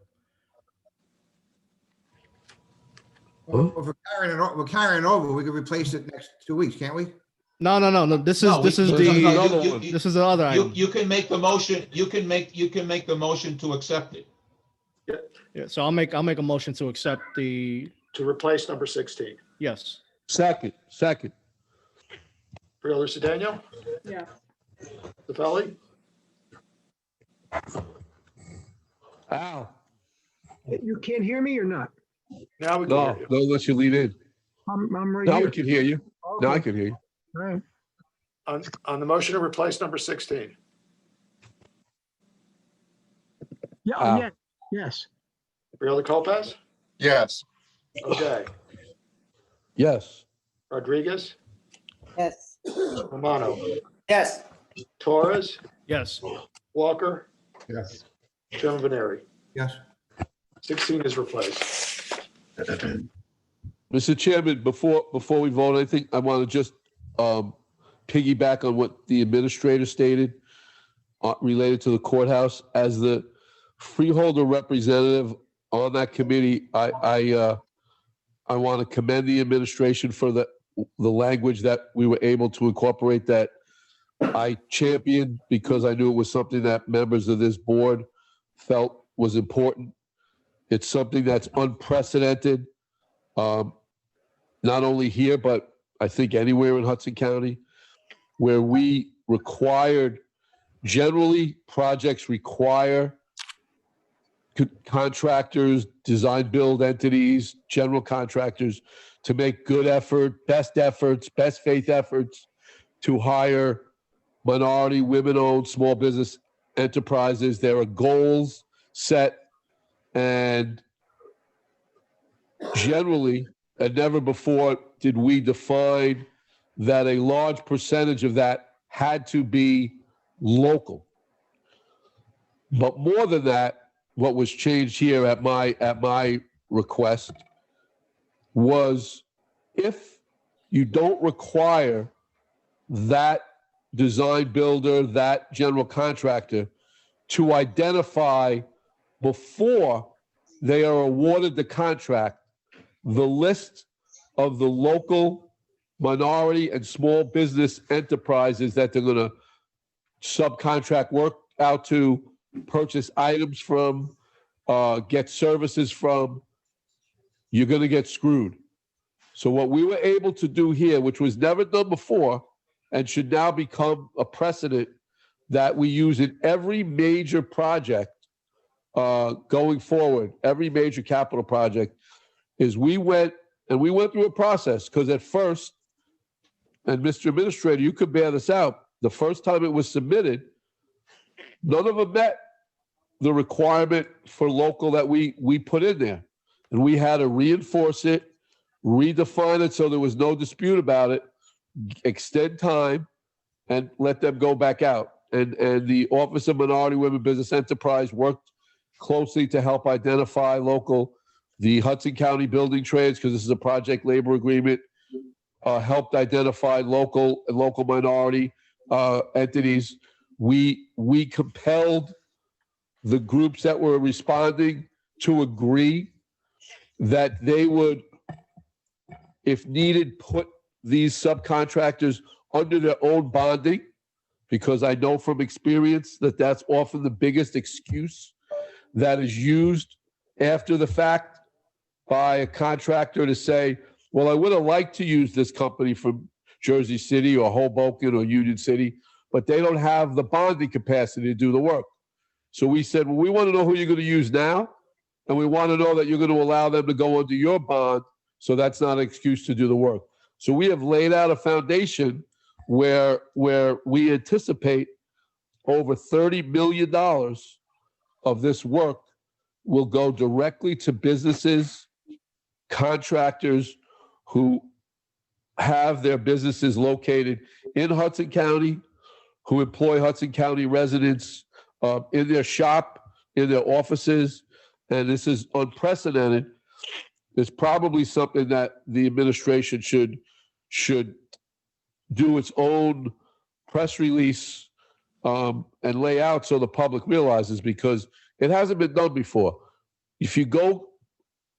Well, if we're carrying it over, we could replace it next 2 weeks, can't we? No. This is the other item. You can make the motion. You can make the motion to accept it. Yeah, so I'll make a motion to accept To replace number 16. yes. Second. Freeholder Sedano? Yeah. Stefani? Ow. You can't hear me or not? Now we can No, hear you. no, unless you lean in. I'm right Now here. we can hear you. Now I Okay. can hear you. All right. On the motion to replace number 16. Yeah, Ah. yeah, yes. Freeholder Colpez? Yes. Okay. Yes. Rodriguez? Yes. Romano? Yes. Torres? Yes. Walker? Yes. Chairman Veneri? Yes. 16 is replaced. Mr. Chairman, before we vote, I think I want to just piggyback on what the administrator stated related to the courthouse. As the freeholder representative on that committee, I want to commend the administration for the language that we were able to incorporate that I championed because I knew it was something that members of this board felt was important. It's something that's unprecedented, not only here, but I think anywhere in Hudson County, where we required, generally projects require contractors, design build entities, general contractors to make good effort, best faith efforts to hire minority, women-owned small business enterprises. There are goals set, and generally, and never before did we define that a large percentage of that had to be local. But more than that, what was changed here at my request was if you don't require that design builder, that general contractor, to identify before they are awarded the contract, the list of the local minority and small business enterprises that they're going to subcontract work out to, purchase items from, get services from. You're going to get screwed. So what we were able to do here, which was never done before and should now become a precedent that we use in every major project going forward, every major capital project, is we went through a process, because at first, and Mr. Administrator, you could bear this out, the first time it was submitted, none of them met the requirement for local that we put in there. And we had to reinforce it, redefine it so there was no dispute about it, extend time, and let them go back out. And the Office of Minority Women Business Enterprise worked closely to help identify local. The Hudson County Building Trades, because this is a project labor agreement, helped identify local and local minority entities. We compelled the groups that were responding to agree that they would, if needed, put these subcontractors under their own bonding, because I know from experience that that's often the biggest excuse that is used after the fact by a contractor to say, well, I would have liked to use this company from Jersey City or Hoboken or Union City, but they don't have the bonding capacity to do the work. So we said, well, we want to know who you're going to use now, and we want to know that you're going to allow them to go under your bond, so that's not an excuse to do the work. So we have laid out a foundation where we anticipate over $30 million of this work will go directly to businesses, contractors who have their businesses located in Hudson County, who employ Hudson County residents in their shop, in their offices, and this is unprecedented. It's probably something that the administration should do its own press release and lay out so the public realizes, because it hasn't been done before. If you go,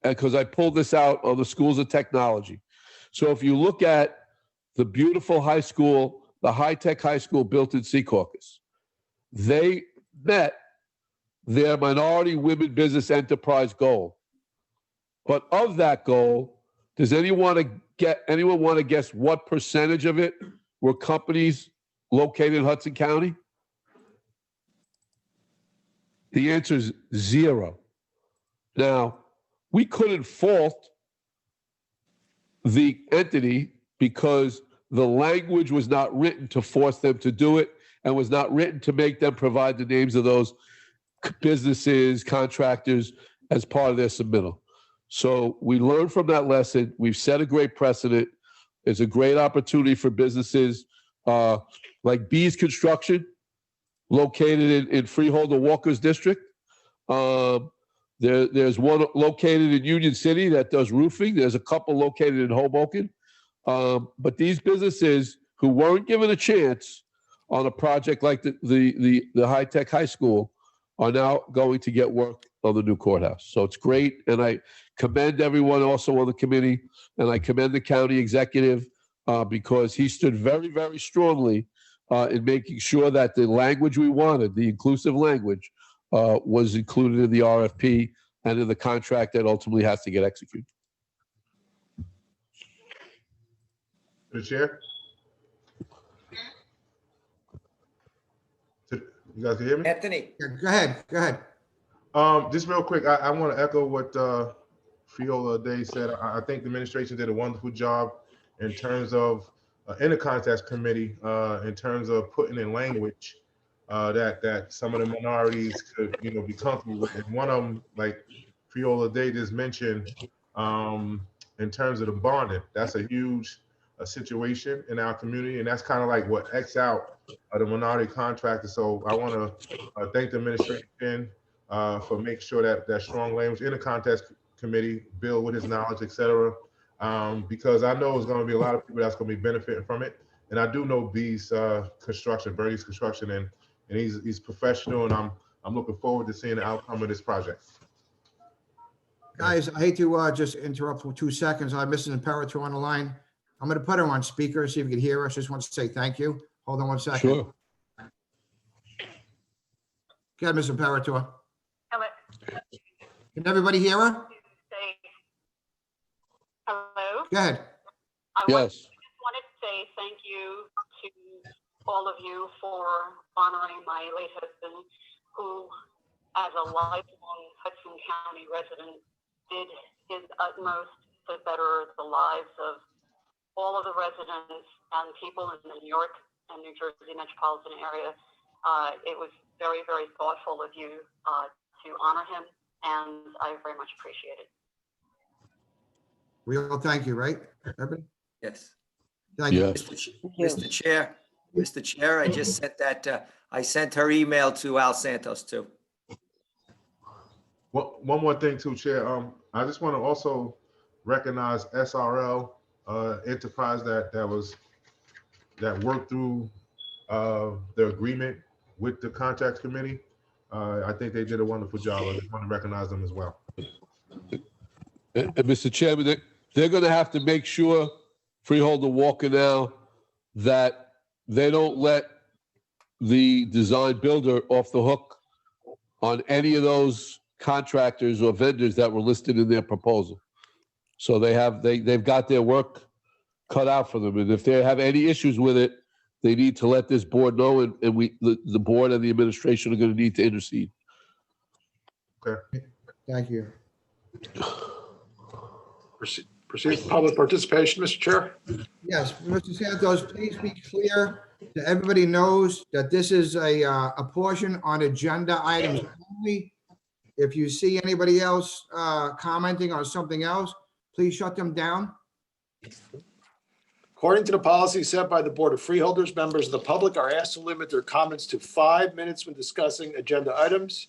because I pulled this out on the schools of technology. So if you look at the beautiful high school, the high-tech high school built in Secaucus, they met their minority women business enterprise goal. But of that goal, does anyone want to guess what percentage of it were companies located in Hudson County? The answer is 0. Now, we couldn't fault the entity because the language was not written to force them to do it and was not written to make them provide the names of those businesses, contractors as part of their submittal. So we learned from that lesson. We've set a great precedent. It's a great opportunity for businesses like Bees Construction, located in Freeholder Walker's district. There's one located in Union City that does roofing. There's a couple located in Hoboken. But these businesses who weren't given a chance on a project like the high-tech high school are now going to get work on the new courthouse. So it's great. And I commend everyone also on the committee, and I commend the county executive because he stood very, very strongly in making sure that the language we wanted, the inclusive language, was included in the RFP and in the contract that ultimately has to get executed. The chair? You guys can hear me? Anthony. Go ahead. Just real quick, I want to echo what Freeholder Day said. I think the administration did a wonderful job in terms of in the contest committee, in terms of putting in language that some of the minorities could, be comfortable with. And one of them, like Freeholder Day just mentioned, in terms of the bonding, that's a huge situation in our community, and that's kind of like what X out the minority contractors. So I want to thank the administration for making sure that strong language in the contest committee, Bill with his knowledge, etc. Because I know there's going to be a lot of people that's going to be benefiting from it. And I do know B's construction, Bernie's construction, and he's professional, and I'm looking forward to seeing the outcome of this project. Guys, I hate to just interrupt for 2 seconds. I have Mrs. Imperator on the line. I'm going to put her on speaker, see if you can hear us. Just want to say thank you. Hold on 1 second. Sure. Go ahead, Mrs. Imperator. Hello. Can everybody hear her? Hello. Go ahead. Yes. Just wanted to say thank you to all of you for honoring my late husband, who, as a lifelong Hudson County resident, did his utmost to better the lives of all of the residents and people in the New York and New Jersey metropolitan area. It was very, very thoughtful of you to honor him, and I very much appreciate it. We all thank you, right? Everybody? Yes. Thank you. Mr. Chair, I just sent that, I sent her email to Al Santos too. Well, one more thing too, Chair. I just want to also recognize SRL Enterprise that worked through the agreement with the contracts committee. I think they did a wonderful job. I just want to recognize them as well. And Mr. Chairman, they're going to have to make sure, Freeholder Walker now, that they don't let the design builder off the hook on any of those contractors or vendors that were listed in their proposal. So they've got their work cut out for them. And if they have any issues with it, they need to let this board know, and the board and the administration are going to need to intercede. Okay. Thank you. Proceed with public participation, Mr. Chair. Yes, Mr. Santos, please be clear that everybody knows that this is a portion on agenda items only. If you see anybody else commenting on something else, please shut them down. According to the policy set by the Board of Freeholders, members of the public are asked to limit their comments to 5 minutes when discussing agenda items.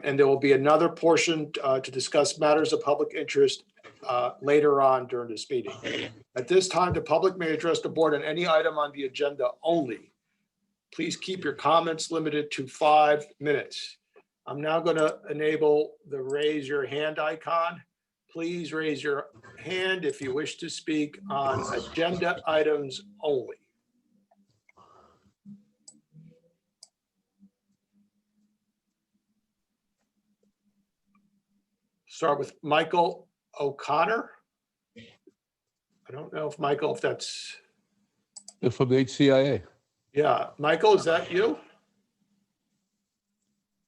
And there will be another portion to discuss matters of public interest later on during this meeting. At this time, the public may address the board on any item on the agenda only. Please keep your comments limited to 5 minutes. I'm now going to enable the raise your hand icon. Please raise your hand if you wish to speak on agenda items only. Start with Michael O'Connor. I don't know if Michael, if that's. They're from the HCIA. Yeah, Michael, is that you?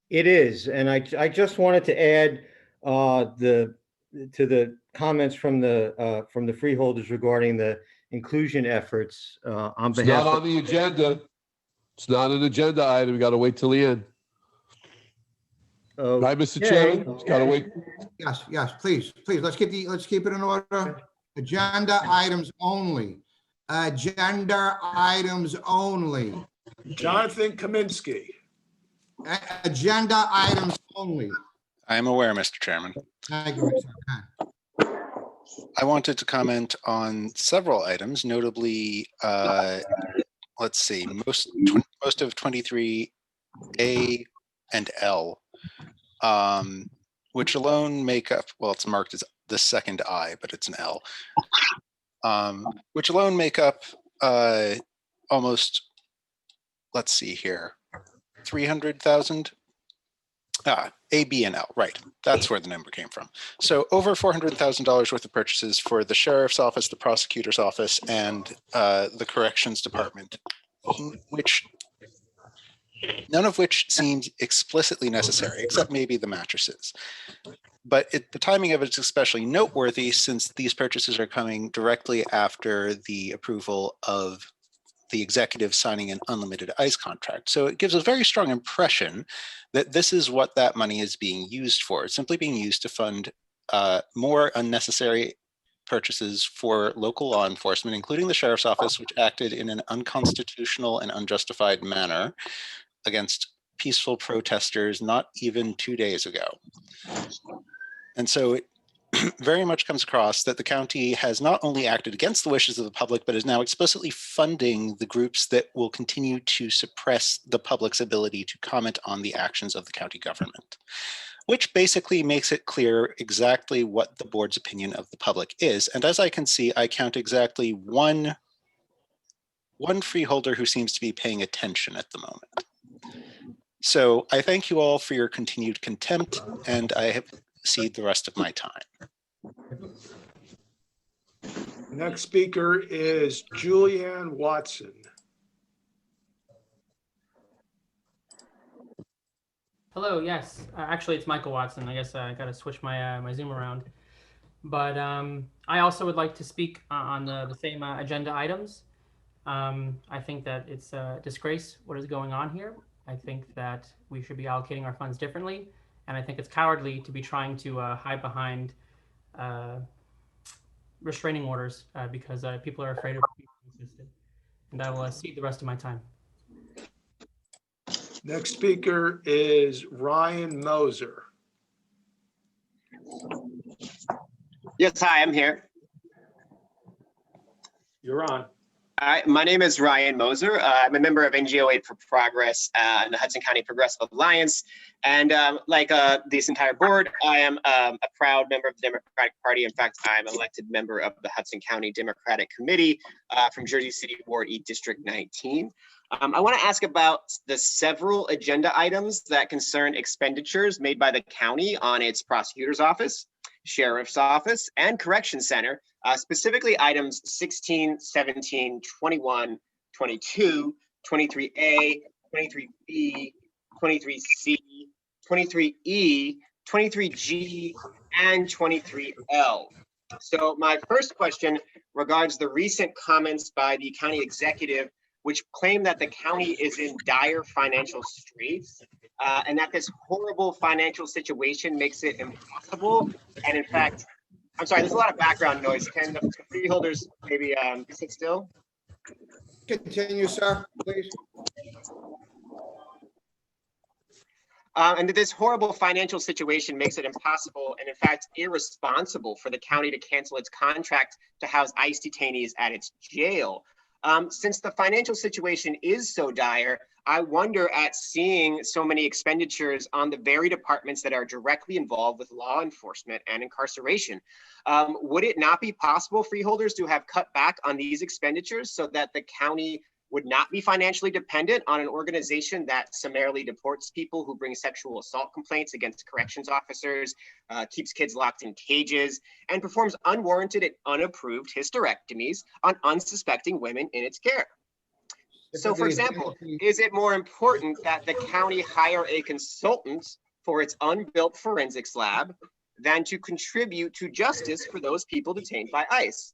It is, and I just wanted to add to the comments from the freeholders regarding the inclusion efforts on It's behalf not on of. the agenda. It's not an agenda item. We got to wait till the end. Right, Mr. Chairman? It's got to wait. Yes, please, let's keep it in order. Agenda items only. Agenda items only. Jonathan Kaminsky. Agenda items only. I am aware, Mr. Chairman. Thank you. I wanted to comment on several items, notably, let's see, most of 23A and L, which alone make up, well, it's marked as the second I, but it's an L, which alone make up almost, let's see here, 300,000. A, B, and L, right. That's where the number came from. So over $400,000 worth of purchases for the sheriff's office, the prosecutor's office, and the corrections department, none of which seems explicitly necessary, except maybe the mattresses. But the timing of it is especially noteworthy since these purchases are coming directly after the approval of the executive signing an unlimited ICE contract. So it gives a very strong impression that this is what that money is being used for. It's simply being used to fund more unnecessary purchases for local law enforcement, including the sheriff's office, which acted in an unconstitutional and unjustified manner against peaceful protesters not even 2 days ago. And so very much comes across that the county has not only acted against the wishes of the public, but is now explicitly funding the groups that will continue to suppress the public's ability to comment on the actions of the county government, which basically makes it clear exactly what the board's opinion of the public is. And as I can see, I count exactly one freeholder who seems to be paying attention at the moment. So I thank you all for your continued contempt, and I have ceded the rest of my time. Next speaker is Julianne Watson. Hello, yes. Actually, it's Michael Watson. I guess I got to switch my my Zoom around. But I also would like to speak on the same agenda items. I think that it's a disgrace what is going on here. I think that we should be allocating our funds differently. And I think it's cowardly to be trying to hide behind restraining orders because people are afraid of being consistent. And I will cede the rest of my time. Next speaker is Ryan Moser. Yes, hi, I'm here. You're on. Hi, my name is Ryan Moser. I'm a member of NGO 8 for Progress and the Hudson County Progressive Alliance. And like this entire board, I am a proud member of the Democratic Party. In fact, I'm an elected member of the Hudson County Democratic Committee from Jersey City Ward E District 19. I want to ask about the several agenda items that concern expenditures made by the county on its prosecutor's office, sheriff's office, and correction center, specifically items 16, 17, 21, 22, 23A, 23B, 23C, 23E, 23G, and 23L. So my first question regards the recent comments by the county executive, which claim that the county is in dire financial straits and that this horrible financial situation makes it impossible. And in fact, I'm sorry, there's a lot of background noise. Can the freeholders maybe sit still? Continue, sir, please. And that this horrible financial situation makes it impossible and in fact irresponsible for the county to cancel its contract to house ICE detainees at its jail. Since the financial situation is so dire, I wonder at seeing so many expenditures on the very departments that are directly involved with law enforcement and incarceration. Would it not be possible, freeholders, to have cut back on these expenditures so that the county would not be financially dependent on an organization that summarily deports people who bring sexual assault complaints against corrections officers, keeps kids locked in cages, and performs unwarranted and unapproved hysterectomies on unsuspecting women in its care? So for example, is it more important that the county hire a consultant for its unbuilt forensics lab than to contribute to justice for those people detained by ICE?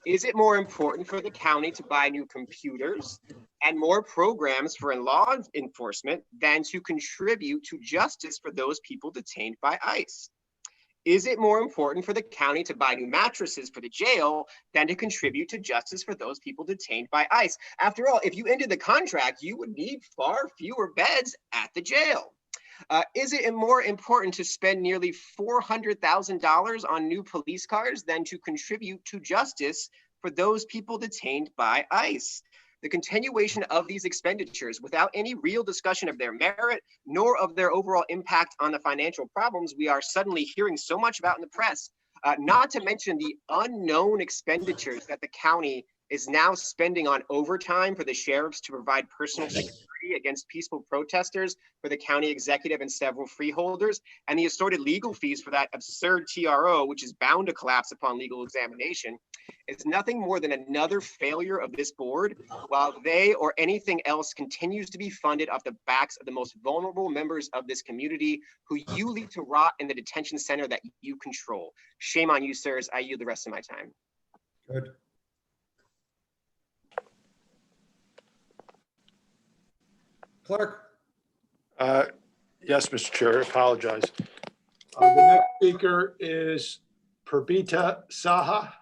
Is it more important for the county to buy new computers and more programs for law enforcement than to contribute to justice for those people detained by ICE? Is it more important for the county to buy new mattresses for the jail than to contribute to justice for those people detained by ICE? After all, if you ended the contract, you would need far fewer beds at the jail. Is it more important to spend nearly $400,000 on new police cars than to contribute to justice for those people detained by ICE? The continuation of these expenditures without any real discussion of their merit, nor of their overall impact on the financial problems we are suddenly hearing so much about in the press, not to mention the unknown expenditures that the county is now spending on overtime for the sheriffs to provide personal security against peaceful protesters for the county executive and several freeholders, and the assorted legal fees for that absurd TRO, which is bound to collapse upon legal examination, is nothing more than another failure of this board, while they or anything else continues to be funded off the backs of the most vulnerable members of this community who you leave to rot in the detention center that you control. Shame on you, sirs. I yield the rest of my time. Good. Clerk. Yes, Mr. Chair, I apologize. The next speaker is Purbita Saha.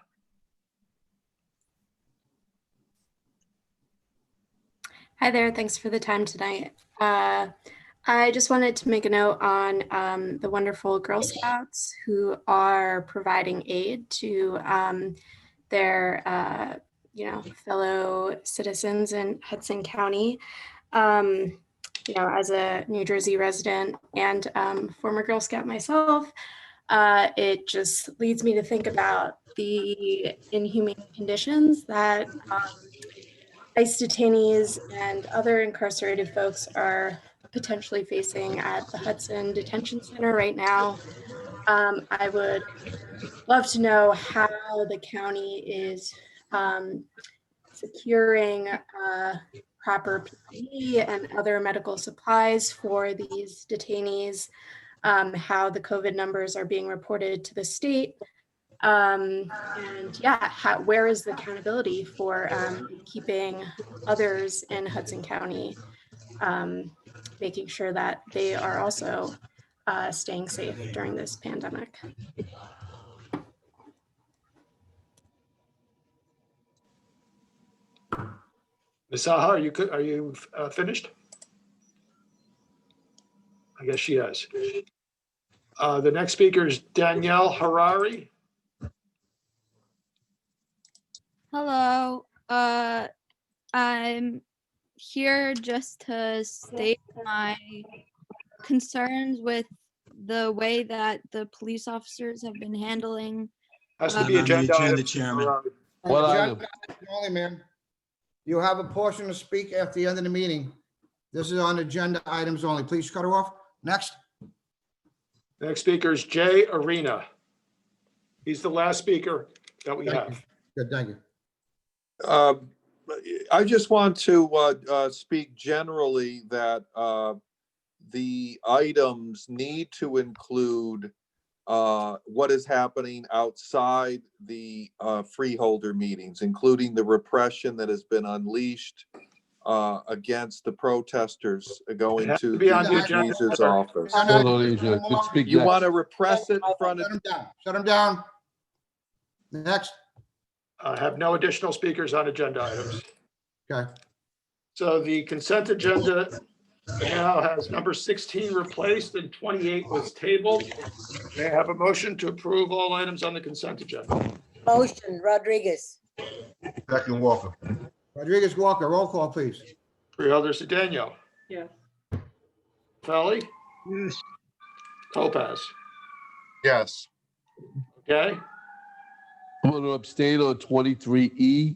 Hi there, thanks for the time tonight. I just wanted to make a note on the wonderful Girl Scouts who are providing aid to their, fellow citizens in Hudson County. As a New Jersey resident and former Girl Scout myself, it just leads me to think about the inhumane conditions that ICE detainees and other incarcerated folks are potentially facing at the Hudson Detention Center right now. I would love to know how the county is securing proper PPE and other medical supplies for these detainees, how the COVID numbers are being reported to the state. Where is the accountability for keeping others in Hudson County, making sure that they are also staying safe during this pandemic? Ms. Saha, are you finished? I guess she has. The next speaker is Danielle Harari. Hello. I'm here just to state my concerns with the way that the police officers have been handling. Has to be agenda item, Chairman. What item? Agenda only, ma'am. You have a portion to speak after the end of the meeting. This is on agenda items only. Please cut her off. Next. Next speaker is Jay Arena. He's the last speaker that we have. Good, thank you. I just want to speak generally that the items need to include what is happening outside the freeholder meetings, including the repression that has been unleashed against the protesters going to Jesus' office. You want to repress it in front of... Shut them down. Next. I have no additional speakers on agenda items. Okay. So the consent agenda now has number 16 replaced and 28 was tabled. May I have a motion to approve all items on the consent agenda? Motion, Rodriguez. Second, Walker. Rodriguez, Walker, roll call, please. Freeholder Sedano. Yes. Felly? Yes. Topaz? Yes. Okay. I'm going to abstain on 23E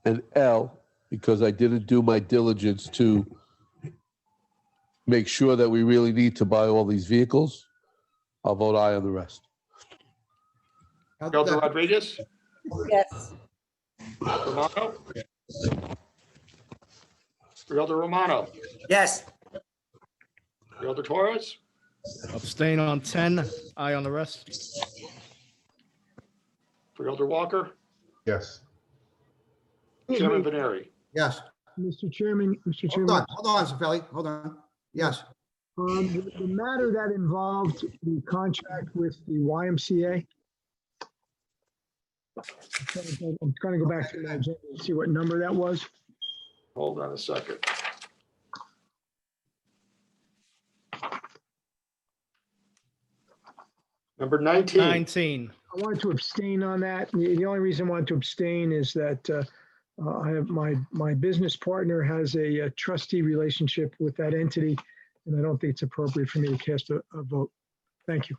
and L because I didn't do my diligence to make sure that we really need to buy all these vehicles. I'll vote aye on the rest. Freeholder Rodriguez? Yes. Romano? Freeholder Romano? Yes. Freeholder Torres? Abstain on 10, aye on the rest. Freeholder Walker? Yes. Chairman Veneri? Yes. Mr. Chairman, Hold on, Zafeli, hold on. Yes. The matter that involved the contract with the YMCA. I'm trying to go back to my agenda and see what number that was. Hold on a second. Number 19. 19. I wanted to abstain on that. The only reason I wanted to abstain is that I have my business partner has a trustee relationship with that entity, and I don't think it's appropriate for me to cast a vote. Thank you.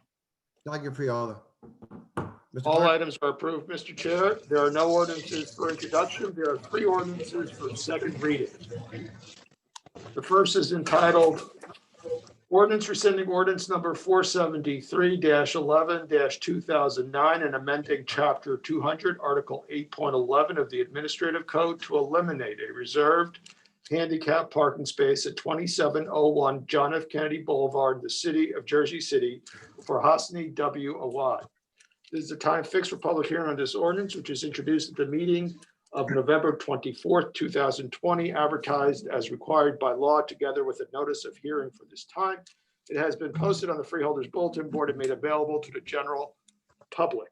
Thank you, Freeholder. All items are approved, Mr. Chair. There are no ordinances for introduction. There are 3 ordinances for second reading. The first is entitled Ordinance Rescinding Ordinance Number 473-11-2009 and amending Chapter 200, Article 8.11 of the Administrative Code to eliminate a reserved handicap parking space at 2701 John F. Kennedy Boulevard in the city of Jersey City for Hosni W. Awad. This is the time fixed for public hearing on this ordinance, which is introduced at the meeting of November 24th, 2020, advertised as required by law, together with a notice of hearing for this time. It has been posted on the Freeholders Bulletin Board and made available to the general public.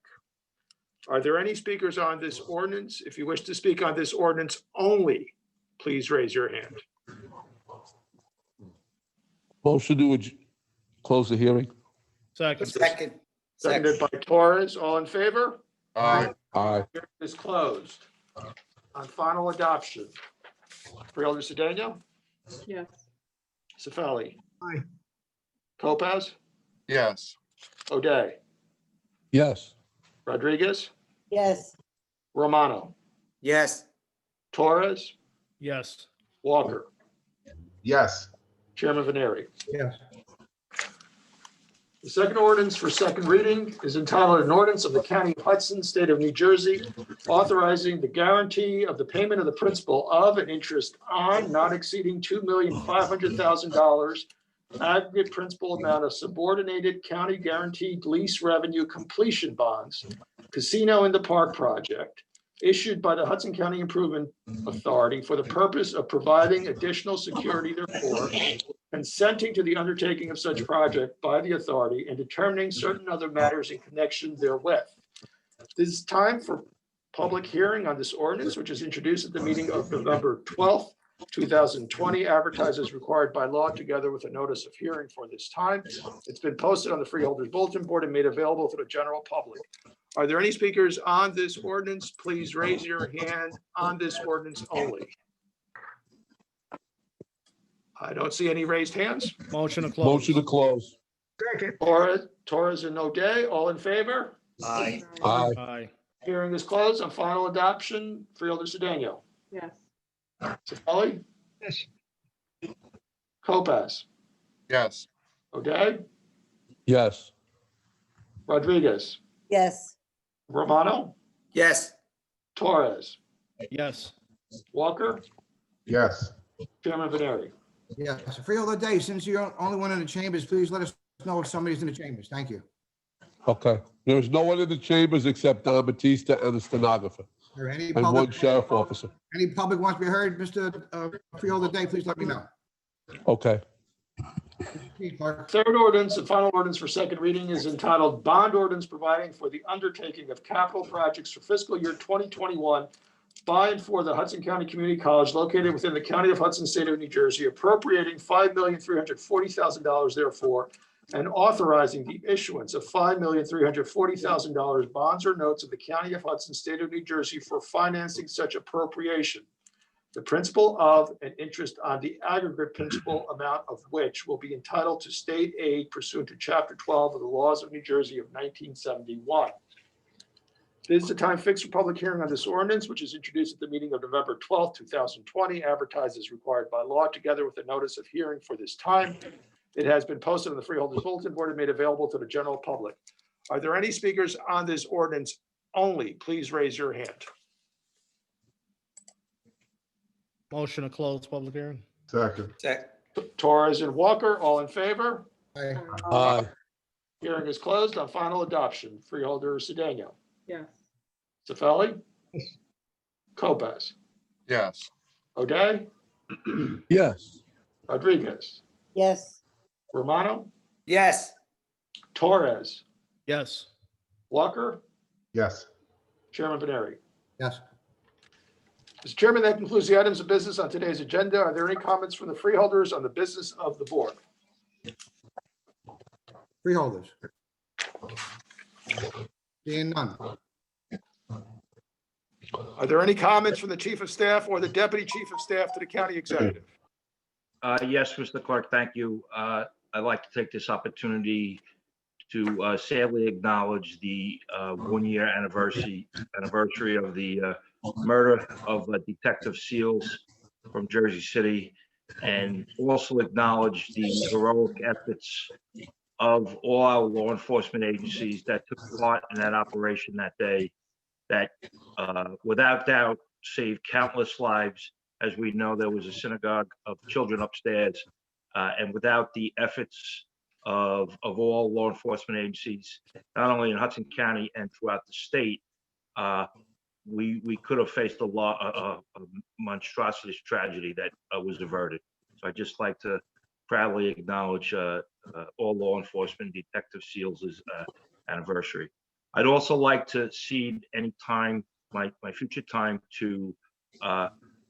Are there any speakers on this ordinance? If you wish to speak on this ordinance only, please raise your hand. Motion to close the hearing. Second. Seconded by Torres. All in favor? Aye. Aye. Hearing is closed. On final adoption, Freeholder Sedano, Yes. Sefali, Aye. Lopez, Yes. O'Day, Yes. Rodriguez, Yes. Romano, Yes. Torres, Yes. Walker, Yes. Chairman Veneri. Yes. The second ordinance for second reading is entitled an ordinance of the County of Hudson, State of New Jersey, authorizing the guarantee of the payment of the principal of and interest on not exceeding $2,500,000 aggregate principal amount of subordinated county guaranteed lease revenue completion bonds, Casino in the Park project, issued by the Hudson County Improvement Authority for the purpose of providing additional security therefore, consenting to the undertaking of such project by the authority and determining certain other matters in connection therewith. This is time for public hearing on this ordinance, which is introduced at the meeting of November 12th, 2020, advertised as required by law, together with a notice of hearing for this time. It's been posted on the Freeholders Bulletin Board and made available to the general public. Are there any speakers on this ordinance? Please raise your hand on this ordinance only. I don't see any raised hands. Motion to close. Motion to close. Second. Torres and O'Day, all in favor? Aye. Aye. Aye. Hearing is closed. On final adoption, Freeholder Sedano, Yes. Sefali, Yes. Lopez, Yes. O'Day, Yes. Rodriguez, Yes. Romano, Yes. Torres, Yes. Walker, Yes. Chairman Veneri. Yes. Freeholder Day, since you're the only one in the chambers, please let us know if somebody's in the chambers. Thank you. Okay. There is no one in the chambers except Don Batista and the stenographer Or any and one public, sheriff officer. any public wants to be heard, Mr. Freeholder Day, please let me know. Okay. Clerk. Third ordinance and final ordinance for second reading is entitled Bond Ordinance Providing for the Undertaking of Capital Projects for Fiscal Year 2021 by and for the Hudson County Community College located within the County of Hudson, State of New Jersey, appropriating $5,340,000 therefore, and authorizing the issuance of $5,340,000 bonds or notes of the County of Hudson, State of New Jersey for financing such appropriation. The principal of and interest on the aggregate principal amount of which will be entitled to state aid pursuant to Chapter 12 of the laws of New Jersey of 1971. This is the time fixed for public hearing on this ordinance, which is introduced at the meeting of November 12th, 2020, advertised as required by law, together with a notice of hearing for this time. It has been posted on the Freeholders Bulletin Board and made available to the general public. Are there any speakers on this ordinance only? Please raise your hand. Motion to close public hearing. Second. Torres and Walker, all in favor? Aye. Aye. Hearing is closed on final adoption. Freeholder Sedano, Yes. Sefali, Lopez, Yes. O'Day, Yes. Rodriguez, Yes. Romano, Yes. Torres, Yes. Walker, Yes. Chairman Veneri. Yes. Mr. Chairman, that concludes the items of business on today's agenda. Are there any comments from the freeholders on the business of the board? Freeholders. Seeing none. Are there any comments from the chief of staff or the deputy chief of staff to the county executive? Yes, Mr. Clerk, thank you. I'd like to take this opportunity to sadly acknowledge the 1-year anniversary of the murder of Detective Seals from Jersey City, and also acknowledge the heroic efforts of all our law enforcement agencies that took part in that operation that day, that without doubt saved countless lives. As we know, there was a synagogue of children upstairs, and without the efforts of all law enforcement agencies, not only in Hudson County and throughout the state, we could have faced a monstrous tragedy that was averted. So I'd just like to proudly acknowledge all law enforcement, Detective Seals' anniversary. I'd also like to cede any time, my future time, to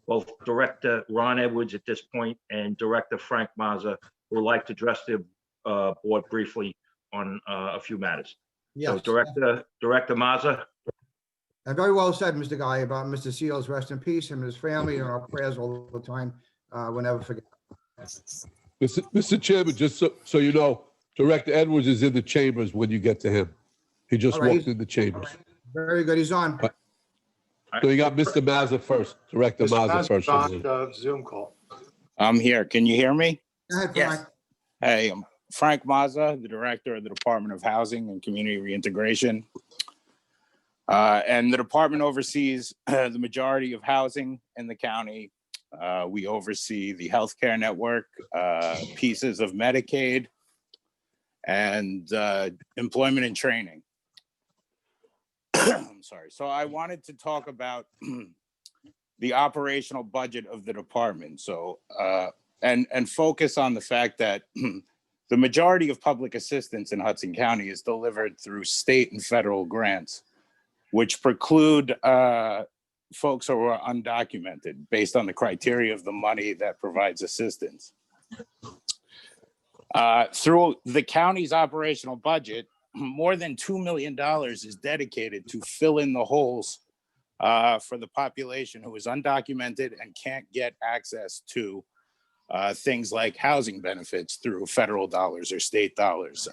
both Director Ron Edwards at this point and Director Frank Mazza who would like to address the board briefly on a few matters. So Yes. Director Mazza. And very well said, Mr. Guy, about Mr. Seals. Rest in peace, him and his family, and our prayers all the time. We'll never forget. Mr. Chairman, just so you know, Director Edwards is in the chambers when you get to him. He just All right, walked in the chambers. Very good. He's on. So you got Mr. Mazza first, Director Mr. Mazza first. on the Zoom call. I'm here. Can you hear me? Go ahead, Yes. Frank. Hey, I'm Frank Mazza, the Director of the Department of Housing and Community Reintegration. And the department oversees the majority of housing in the county. We oversee the healthcare network, pieces of Medicaid, and employment and training. I'm sorry. So I wanted to talk about the operational budget of the department. So and focus on the fact that the majority of public assistance in Hudson County is delivered through state and federal grants, which preclude folks who are undocumented based on the criteria of the money that provides assistance. Through the county's operational budget, more than $2 million is dedicated to fill in the holes for the population who is undocumented and can't get access to things like housing benefits through federal dollars or state dollars,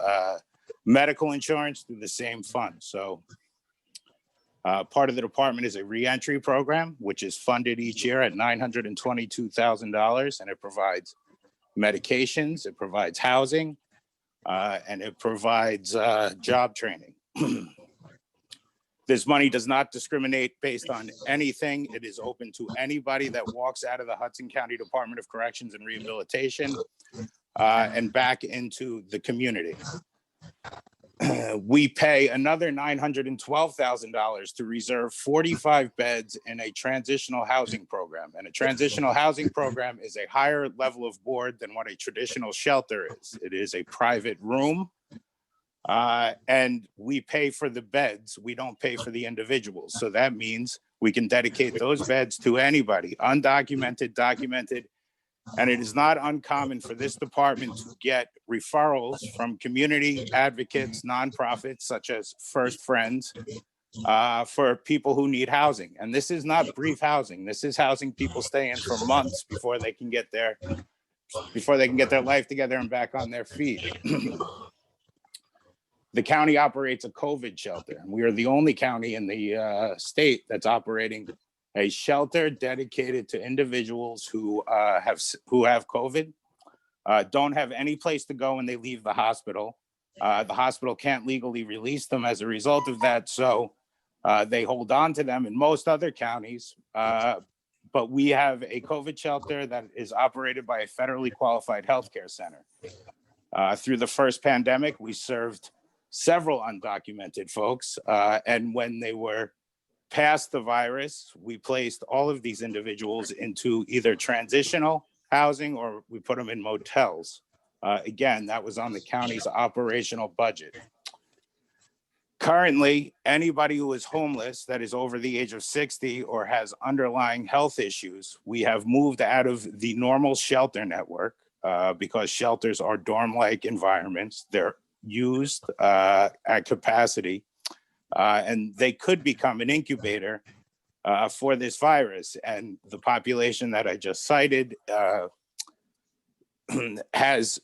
medical insurance through the same fund. So part of the department is a reentry program, which is funded each year at $922,000, and it provides medications, it provides housing, and it provides job training. This money does not discriminate based on anything. It is open to anybody that walks out of the Hudson County Department of Corrections and Rehabilitation and back into the community. We pay another $912,000 to reserve 45 beds in a transitional housing program. And a transitional housing program is a higher level of board than what a traditional shelter is. It is a private room. And we pay for the beds. We don't pay for the individuals. So that means we can dedicate those beds to anybody, undocumented, documented. And it is not uncommon for this department to get referrals from community advocates, nonprofits such as First Friends, for people who need housing. And this is not brief housing. This is housing people stay in for months before they can get their life together and back on their feet. The county operates a COVID shelter, and we are the only county in the state that's operating a shelter dedicated to individuals who have COVID, don't have any place to go when they leave the hospital. The hospital can't legally release them as a result of that, so they hold on to them in most other counties. But we have a COVID shelter that is operated by a federally qualified healthcare center. Through the first pandemic, we served several undocumented folks, and when they were past the virus, we placed all of these individuals into either transitional housing or we put them in motels. Again, that was on the county's operational budget. Currently, anybody who is homeless that is over the age of 60 or has underlying health issues, we have moved out of the normal shelter network because shelters are dorm-like environments. They're used at capacity. And they could become an incubator for this virus. And the population that I just cited has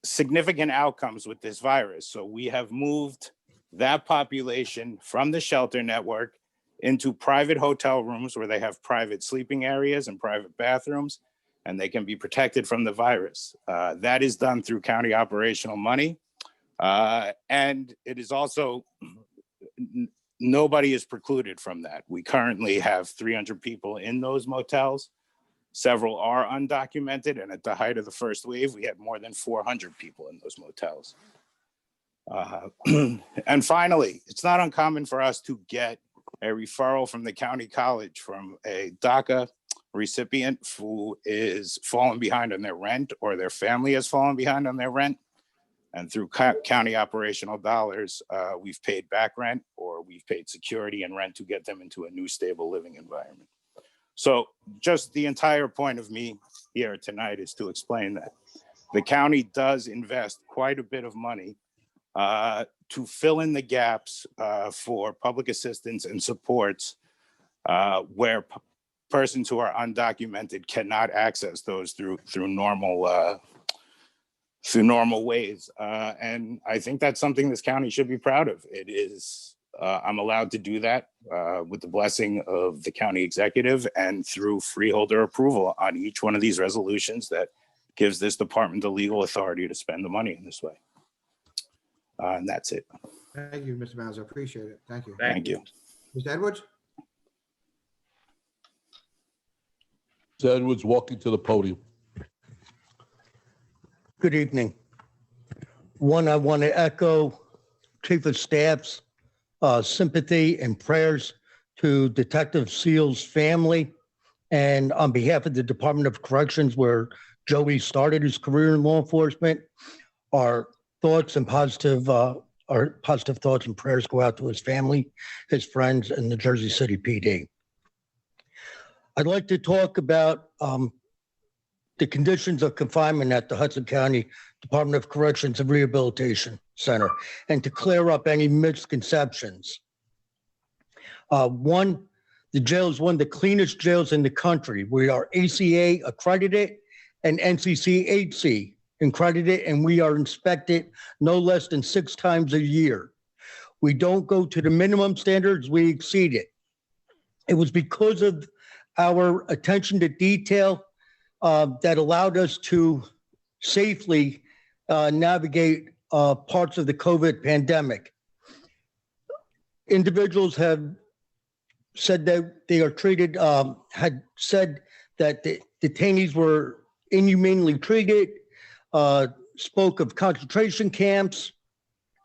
significant outcomes with this virus. So we have moved that population from the shelter network into private hotel rooms where they have private sleeping areas and private bathrooms, and they can be protected from the virus. That is done through county operational money. And it is also, nobody is precluded from that. We currently have 300 people in those motels. Several are undocumented, and at the height of the first wave, we had more than 400 people in those motels. And finally, it's not uncommon for us to get a referral from the county college from a DACA recipient who is falling behind on their rent or their family has fallen behind on their rent. And through county operational dollars, we've paid back rent or we've paid security and rent to get them into a new stable living environment. So just the entire point of me here tonight is to explain that the county does invest quite a bit of money to fill in the gaps for public assistance and supports where persons who are undocumented cannot access those through normal ways. And I think that's something this county should be proud of. It is, I'm allowed to do that with the blessing of the county executive and through freeholder approval on each one of these resolutions that gives this department the legal authority to spend the money in this way. And that's it. Thank you, Mr. Mauser. Appreciate it. Thank you. Thank you. Mr. Edwards? Mr. Edwards walking to the podium. Good evening. One, I want to echo Chief of Staff's sympathy and prayers to Detective Seal's family. And on behalf of the Department of Corrections, where Joey started his career in law enforcement, our thoughts and positive thoughts and prayers go out to his family, his friends, and the Jersey City PD. I'd like to talk about the conditions of confinement at the Hudson County Department of Corrections and Rehabilitation Center, and to clear up any misconceptions. One, the jail is one of the cleanest jails in the country. We are ACA accredited and NCCHC accredited, and we are inspected no less than 6 times a year. We don't go to the minimum standards, we exceed it. It was because of our attention to detail that allowed us to safely navigate parts of the COVID pandemic. Individuals have said that they are treated, had said that the detainees were inhumanely treated, spoke of concentration camps,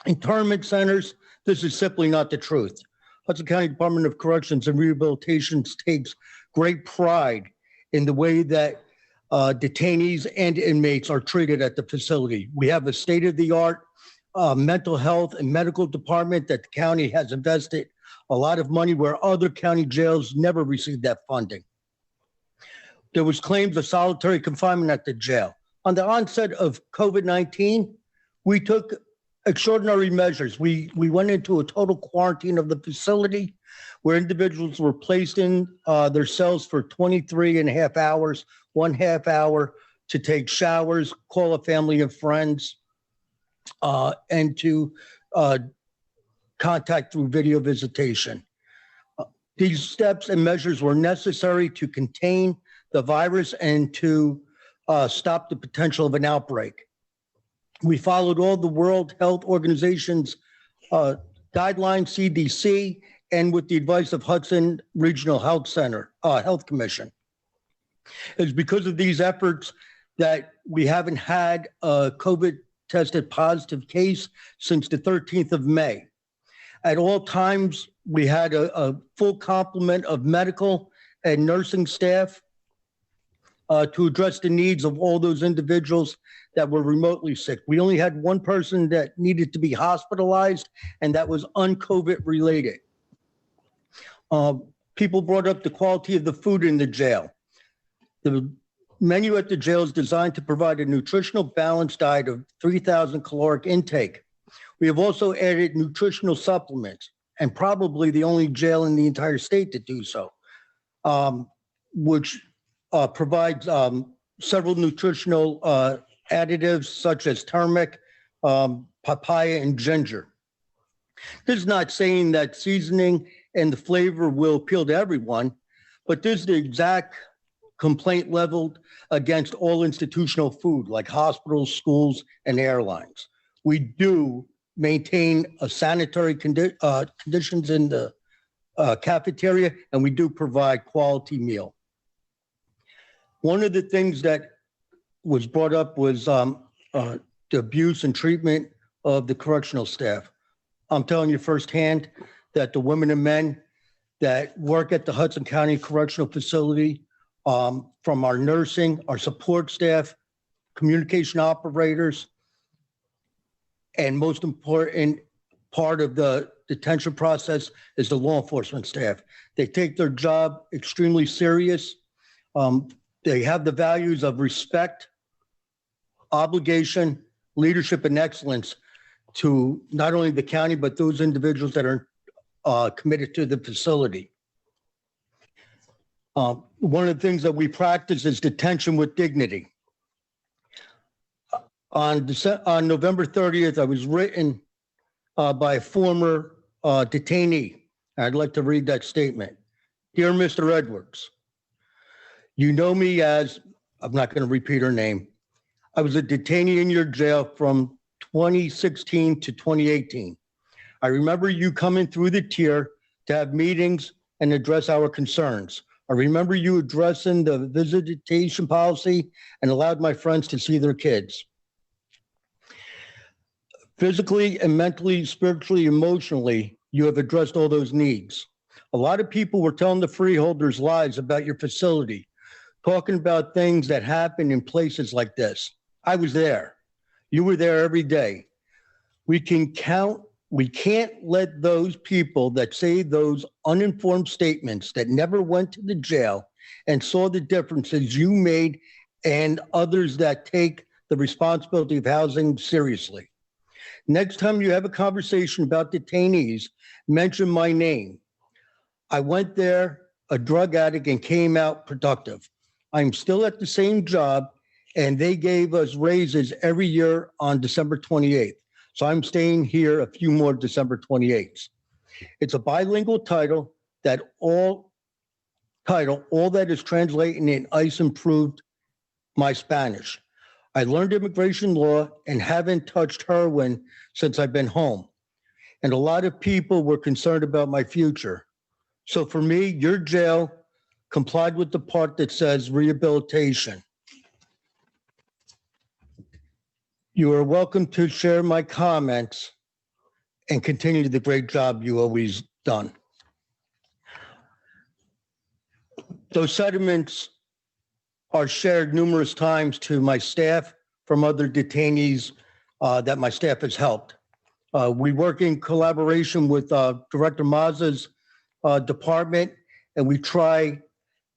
internment centers. This is simply not the truth. Hudson County Department of Corrections and Rehabilitation takes great pride in the way that detainees and inmates are treated at the facility. We have a state-of-the-art mental health and medical department that the county has invested a lot of money where other county jails never received that funding. There was claims of solitary confinement at the jail. On the onset of COVID-19, we took extraordinary measures. We went into a total quarantine of the facility where individuals were placed in their cells for 23 and a half hours, 1/2 hour to take showers, call a family and friends, and to contact through video visitation. These steps and measures were necessary to contain the virus and to stop the potential of an outbreak. We followed all the World Health Organization's guidelines, CDC, and with the advice of Hudson Regional Health Center, Health Commission. It's because of these efforts that we haven't had a COVID tested positive case since the 13th of May. At all times, we had a full complement of medical and nursing staff to address the needs of all those individuals that were remotely sick. We only had one person that needed to be hospitalized, and that was un-COVID related. People brought up the quality of the food in the jail. The menu at the jail is designed to provide a nutritional balanced diet of 3,000 caloric intake. We have also added nutritional supplements, and probably the only jail in the entire state to do so, which provides several nutritional additives such as turmeric, papaya, and ginger. This is not saying that seasoning and the flavor will appeal to everyone, but this is the exact complaint leveled against all institutional food like hospitals, schools, and airlines. We do maintain a sanitary conditions in the cafeteria, and we do provide quality meal. One of the things that was brought up was the abuse and treatment of the correctional staff. I'm telling you firsthand that the women and men that work at the Hudson County Correctional Facility, from our nursing, our support staff, communication operators, and most important part of the detention process is the law enforcement staff. They take their job extremely serious. They have the values of respect, obligation, leadership, and excellence to not only the county, but those individuals that are committed to the facility. One of the things that we practice is detention with dignity. On November 30th, I was written by a former detainee. I'd like to read that statement. Dear Mr. Edwards, you know me as, I'm not going to repeat her name. I was a detainee in your jail from 2016 to 2018. I remember you coming through the tier to have meetings and address our concerns. I remember you addressing the visitation policy and allowed my friends to see their kids. Physically and mentally, spiritually, emotionally, you have addressed all those needs. A lot of people were telling the freeholders lies about your facility, talking about things that happen in places like this. I was there. You were there every day. We can't let those people that say those uninformed statements that never went to the jail and saw the differences you made and others that take the responsibility of housing seriously. Next time you have a conversation about detainees, mention my name. I went there, a drug addict, and came out productive. I'm still at the same job, and they gave us raises every year on December 28th. So I'm staying here a few more December 28th. It's a bilingual title all that is translating in ICE improved my Spanish. I learned immigration law and haven't touched heroin since I've been home. And a lot of people were concerned about my future. So for me, your jail complied with the part that says rehabilitation. You are welcome to share my comments and continue the great job you always done. Those sentiments are shared numerous times to my staff from other detainees that my staff has helped. We work in collaboration with Director Mazza's department, and we try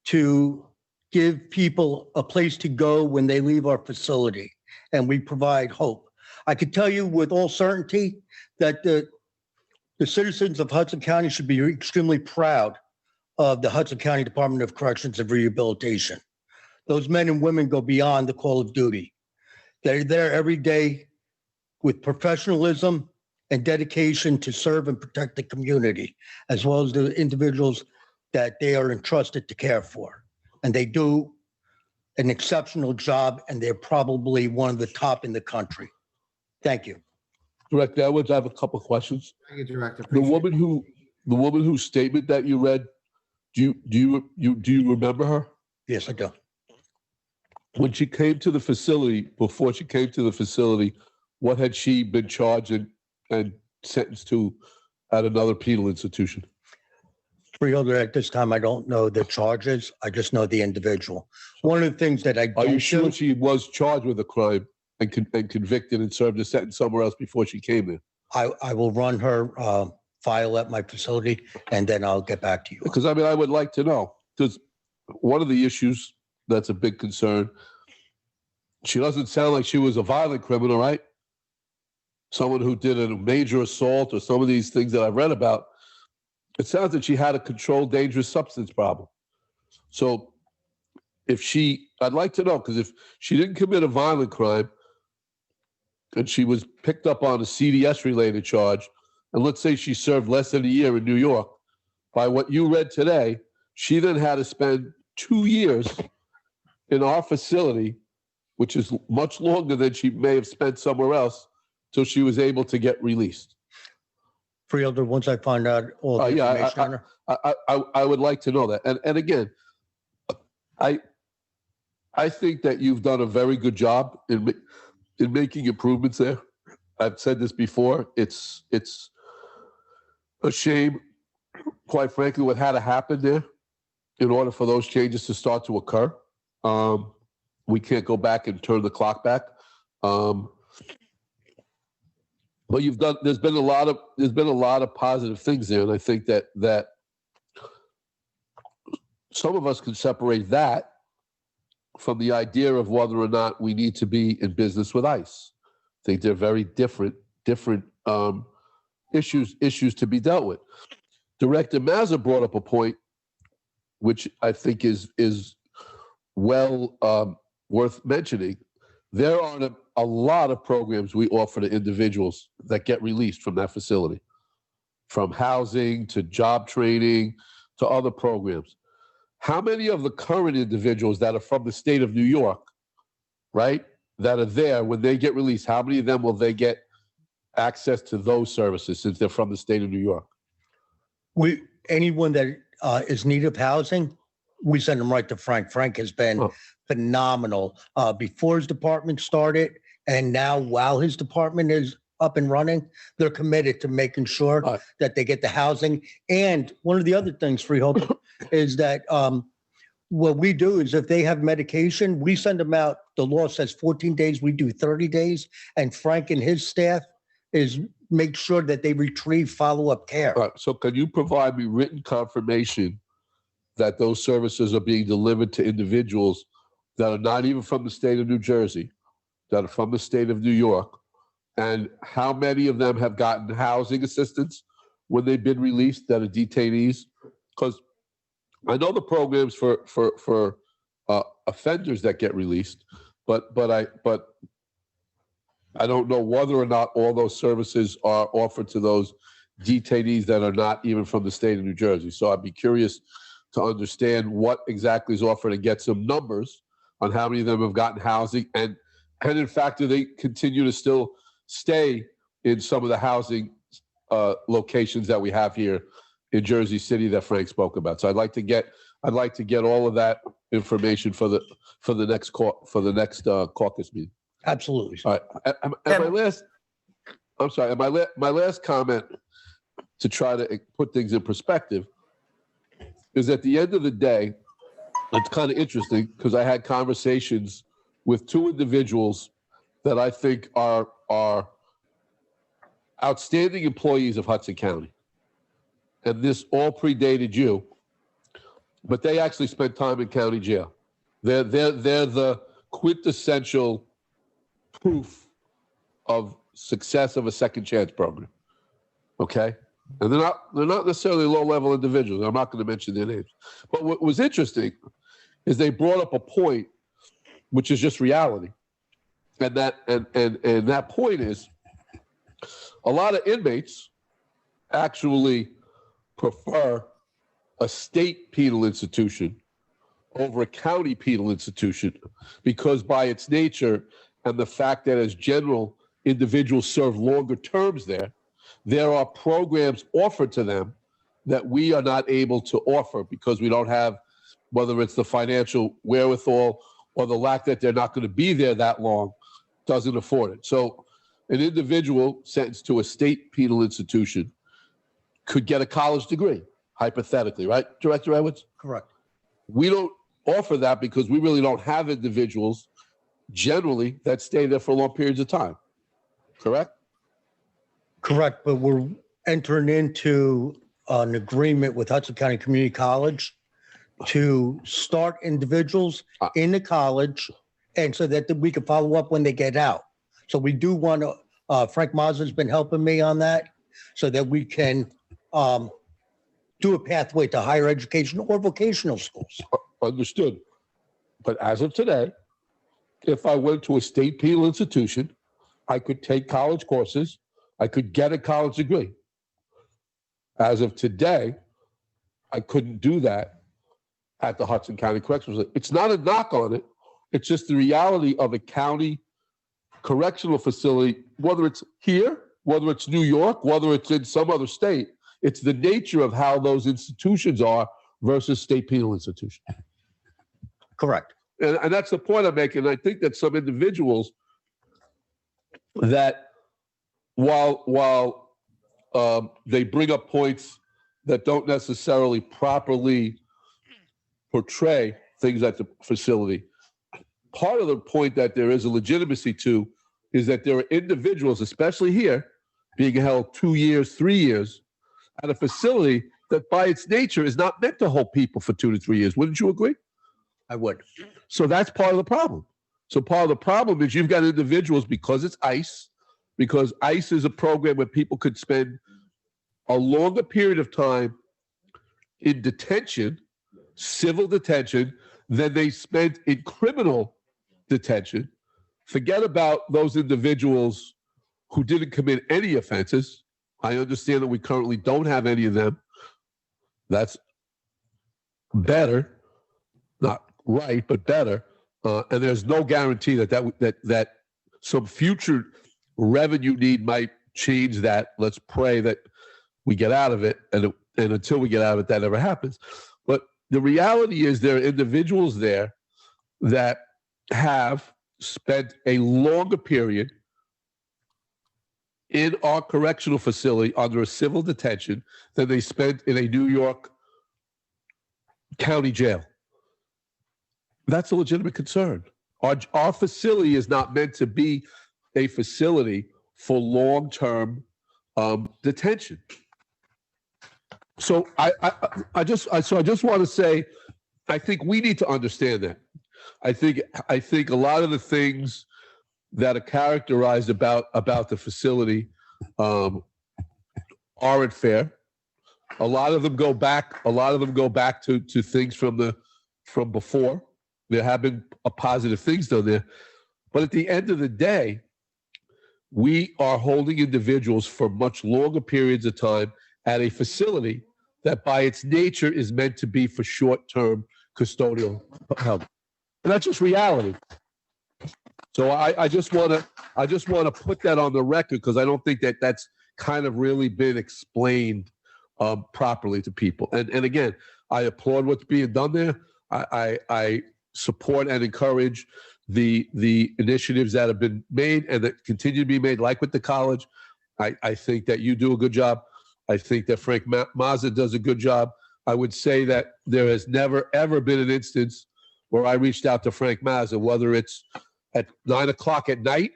to give people a place to go when they leave our facility, and we provide hope. I can tell you with all certainty that the citizens of Hudson County should be extremely proud of the Hudson County Department of Corrections and Rehabilitation. Those men and women go beyond the call of duty. They're there every day with professionalism and dedication to serve and protect the community, as well as the individuals that they are entrusted to care for. And they do an exceptional job, and they're probably one of the top in the country. Thank you. Director Edwards, I have a couple of questions. Thank you, Director. The woman whose statement that you read, do you remember her? Yes, I do. When she came to the facility, before she came to the facility, what had she been charged and sentenced to at another penal institution? Freeholder, at this time, I don't know the charges. I just know the individual. One of the things that I Are you don't sure do, she was charged with a crime and convicted and served a sentence somewhere else before she came there? I will run her file at my facility, and then I'll get back to you. Because I mean, I would like to know, because one of the issues that's a big concern, she doesn't sound like she was a violent criminal, right? Someone who did a major assault or some of these things that I've read about. It sounds like she had a controlled dangerous substance problem. So I'd like to know, because if she didn't commit a violent crime and she was picked up on a CDS related charge, and let's say she served less than a year in New York, by what you read today, she then had to spend 2 years in our facility, which is much longer than she may have spent somewhere else, till she was able to get released. Freeholder, once I find out all the information on her. I would like to know that. And again, I think that you've done a very good job in making improvements there. I've said this before. It's a shame, quite frankly, what had to happen there in order for those changes to start to occur. We can't go back and turn the clock back. But there's been a lot of positive things there, and I think that some of us can separate that from the idea of whether or not we need to be in business with ICE. I think they're very different issues to be dealt with. Director Mazza brought up a point which I think is well worth mentioning. There are a lot of programs we offer to individuals that get released from that facility, from housing to job training to other programs. How many of the current individuals that are from the state of New York, right, that are there when they get released, how many of them will they get access to those services since they're from the state of New York? Anyone that is in need of housing, we send them right to Frank. Frank has been phenomenal before his department started, and now while his department is up and running, they're committed to making sure that they get the housing. And one of the other things, Freeholder, is that what we do is if they have medication, we send them out. The law says 14 days, we do 30 days. And Frank and his staff is make sure that they retrieve follow-up care. All right, so can you provide me written confirmation that those services are being delivered to individuals that are not even from the state of New Jersey, that are from the state of New York? And how many of them have gotten housing assistance when they've been released that are detainees? Because I know the programs for offenders that get released, but I don't know whether or not all those services are offered to those detainees that are not even from the state of New Jersey. So I'd be curious to understand what exactly is offered and get some numbers on how many of them have gotten housing, and in fact, do they continue to still stay in some of the housing locations that we have here in Jersey City that Frank spoke about. So I'd like to get all of that information for the next caucus meeting. Absolutely. All right. My last comment to try to put things in perspective is at the end of the day, it's kind of interesting because I had conversations with two individuals that I think are outstanding employees of Hudson County. And this all predated you, but they actually spent time in county jail. They're the quintessential proof of success of a second chance program. Okay? And they're not necessarily low-level individuals. I'm not going to mention their names. But what was interesting is they brought up a point, which is just reality. And that point is a lot of inmates actually prefer a state penal institution over a county penal institution because by its nature and the fact that as general individuals serve longer terms there are programs offered to them that we are not able to offer because we don't have, whether it's the financial wherewithal or the lack that they're not going to be there that long, doesn't afford it. So an individual sentenced to a state penal institution could get a college degree, hypothetically, right, Director Edwards? Correct. We don't offer that because we really don't have individuals generally that stay there for long periods of time, correct? Correct, but we're entering into an agreement with Hudson County Community College to start individuals in the college and so that we can follow up when they get out. So we do want to, Frank Mazza's been helping me on that so that we can do a pathway to higher education or vocational schools. Understood. But as of today, if I went to a state penal institution, I could take college courses, I could get a college degree. As of today, I couldn't do that at the Hudson County Correctional Facility. It's not a knock on it. It's just the reality of a county correctional facility, whether it's here, whether it's New York, whether it's in some other state. It's the nature of how those institutions are versus state penal institutions. Correct. And that's the point I'm making. I think that some individuals that while they bring up points that don't necessarily properly portray things at the facility, part of the point that there is a legitimacy to is that there are individuals, especially here, being held 2 years, 3 years at a facility that by its nature is not meant to hold people for 2 to 3 years. Wouldn't you agree? I would. So that's part of the problem. So part of the problem is you've got individuals, because it's ICE, because ICE is a program where people could spend a longer period of time in detention, civil detention, than they spent in criminal detention. Forget about those individuals who didn't commit any offenses. I understand that we currently don't have any of them. That's better, not right, but better. And there's no guarantee that some future revenue need might change that. Let's pray that we get out of it, and until we get out of it, that never happens. But the reality is there are individuals there that have spent a longer period in our correctional facility under a civil detention than they spent in a New York county jail. That's a legitimate concern. Our facility is not meant to be a facility for long-term detention. So I just want to say, I think we need to understand that. I think a lot of the things that are characterized about the facility aren't fair. A lot of them go back. To things from before. There have been positive things done there, but at the end of the day, we are holding individuals for much longer periods of time at a facility that, by its nature, is meant to be for short-term custodial help, and that's just reality. So I just want to put that on the record, because I don't think that that's kind of really been explained properly to people. And again, I applaud what's being done there. I support and encourage the initiatives that have been made and that continue to be made, like with the college. I think that you do a good job. I think that Frank Mazza does a good job. I would say that there has never, ever been an instance where I reached out to Frank Mazza, whether it's at 9 o'clock at night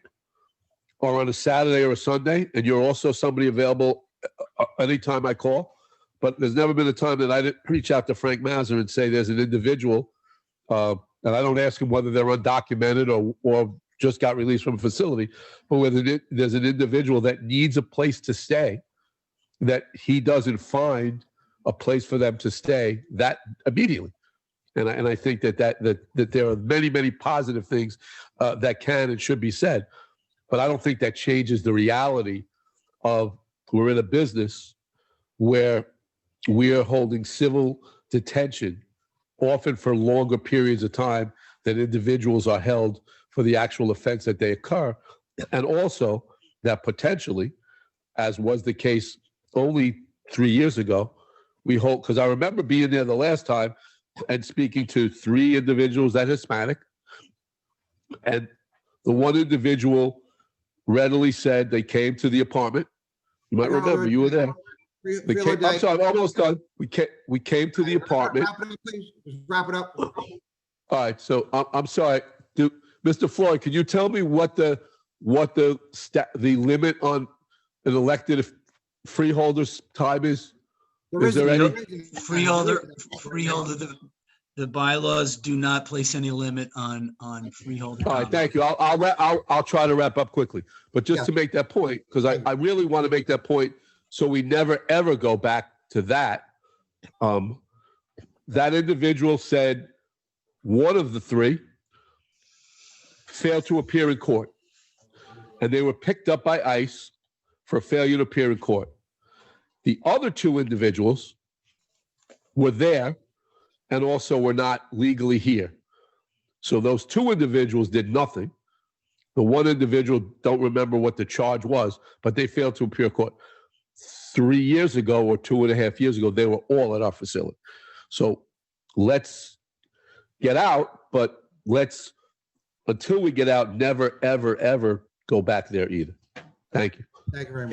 or on a Saturday or a Sunday, and you're also somebody available anytime I call. But there's never been a time that I didn't reach out to Frank Mazza and say there's an individual, and I don't ask them whether they're undocumented or just got released from a facility, but whether there's an individual that needs a place to stay, that he doesn't find a place for them to stay that immediately. And I think that there are many positive things that can and should be said, but I don't think that changes the reality of we're in a business where we are holding civil detention, often for longer periods of time than individuals are held for the actual offense that they occur. And also that potentially, as was the case only 3 years ago, we hold, because I remember being there the last time and speaking to 3 individuals that are Hispanic, and the one individual readily said they came to the apartment. You might remember, you were there. I'm sorry, I'm almost done. We came to the apartment. Wrap it up, please. Just wrap it up. All right, so I'm sorry, Mr. Floyd, could you tell me what the limit on an elected freeholder's time is? Is there any? Freeholder, the bylaws do not place any limit on freeholder. All right, thank you. I'll try to wrap up quickly, but just to make that point, because I really want to make that point, so we never ever go back to that. That individual said one of the 3 failed to appear in court, and they were picked up by ICE for failure to appear in court. The other 2 individuals were there and also were not legally here. So those 2 individuals did nothing. The one individual, don't remember what the charge was, but they failed to appear in court. 3 years ago or 2.5 years ago, they were all at our facility. So let's get out, but let's, until we get out, never, ever, ever go back there either. Thank you. Thank you very much.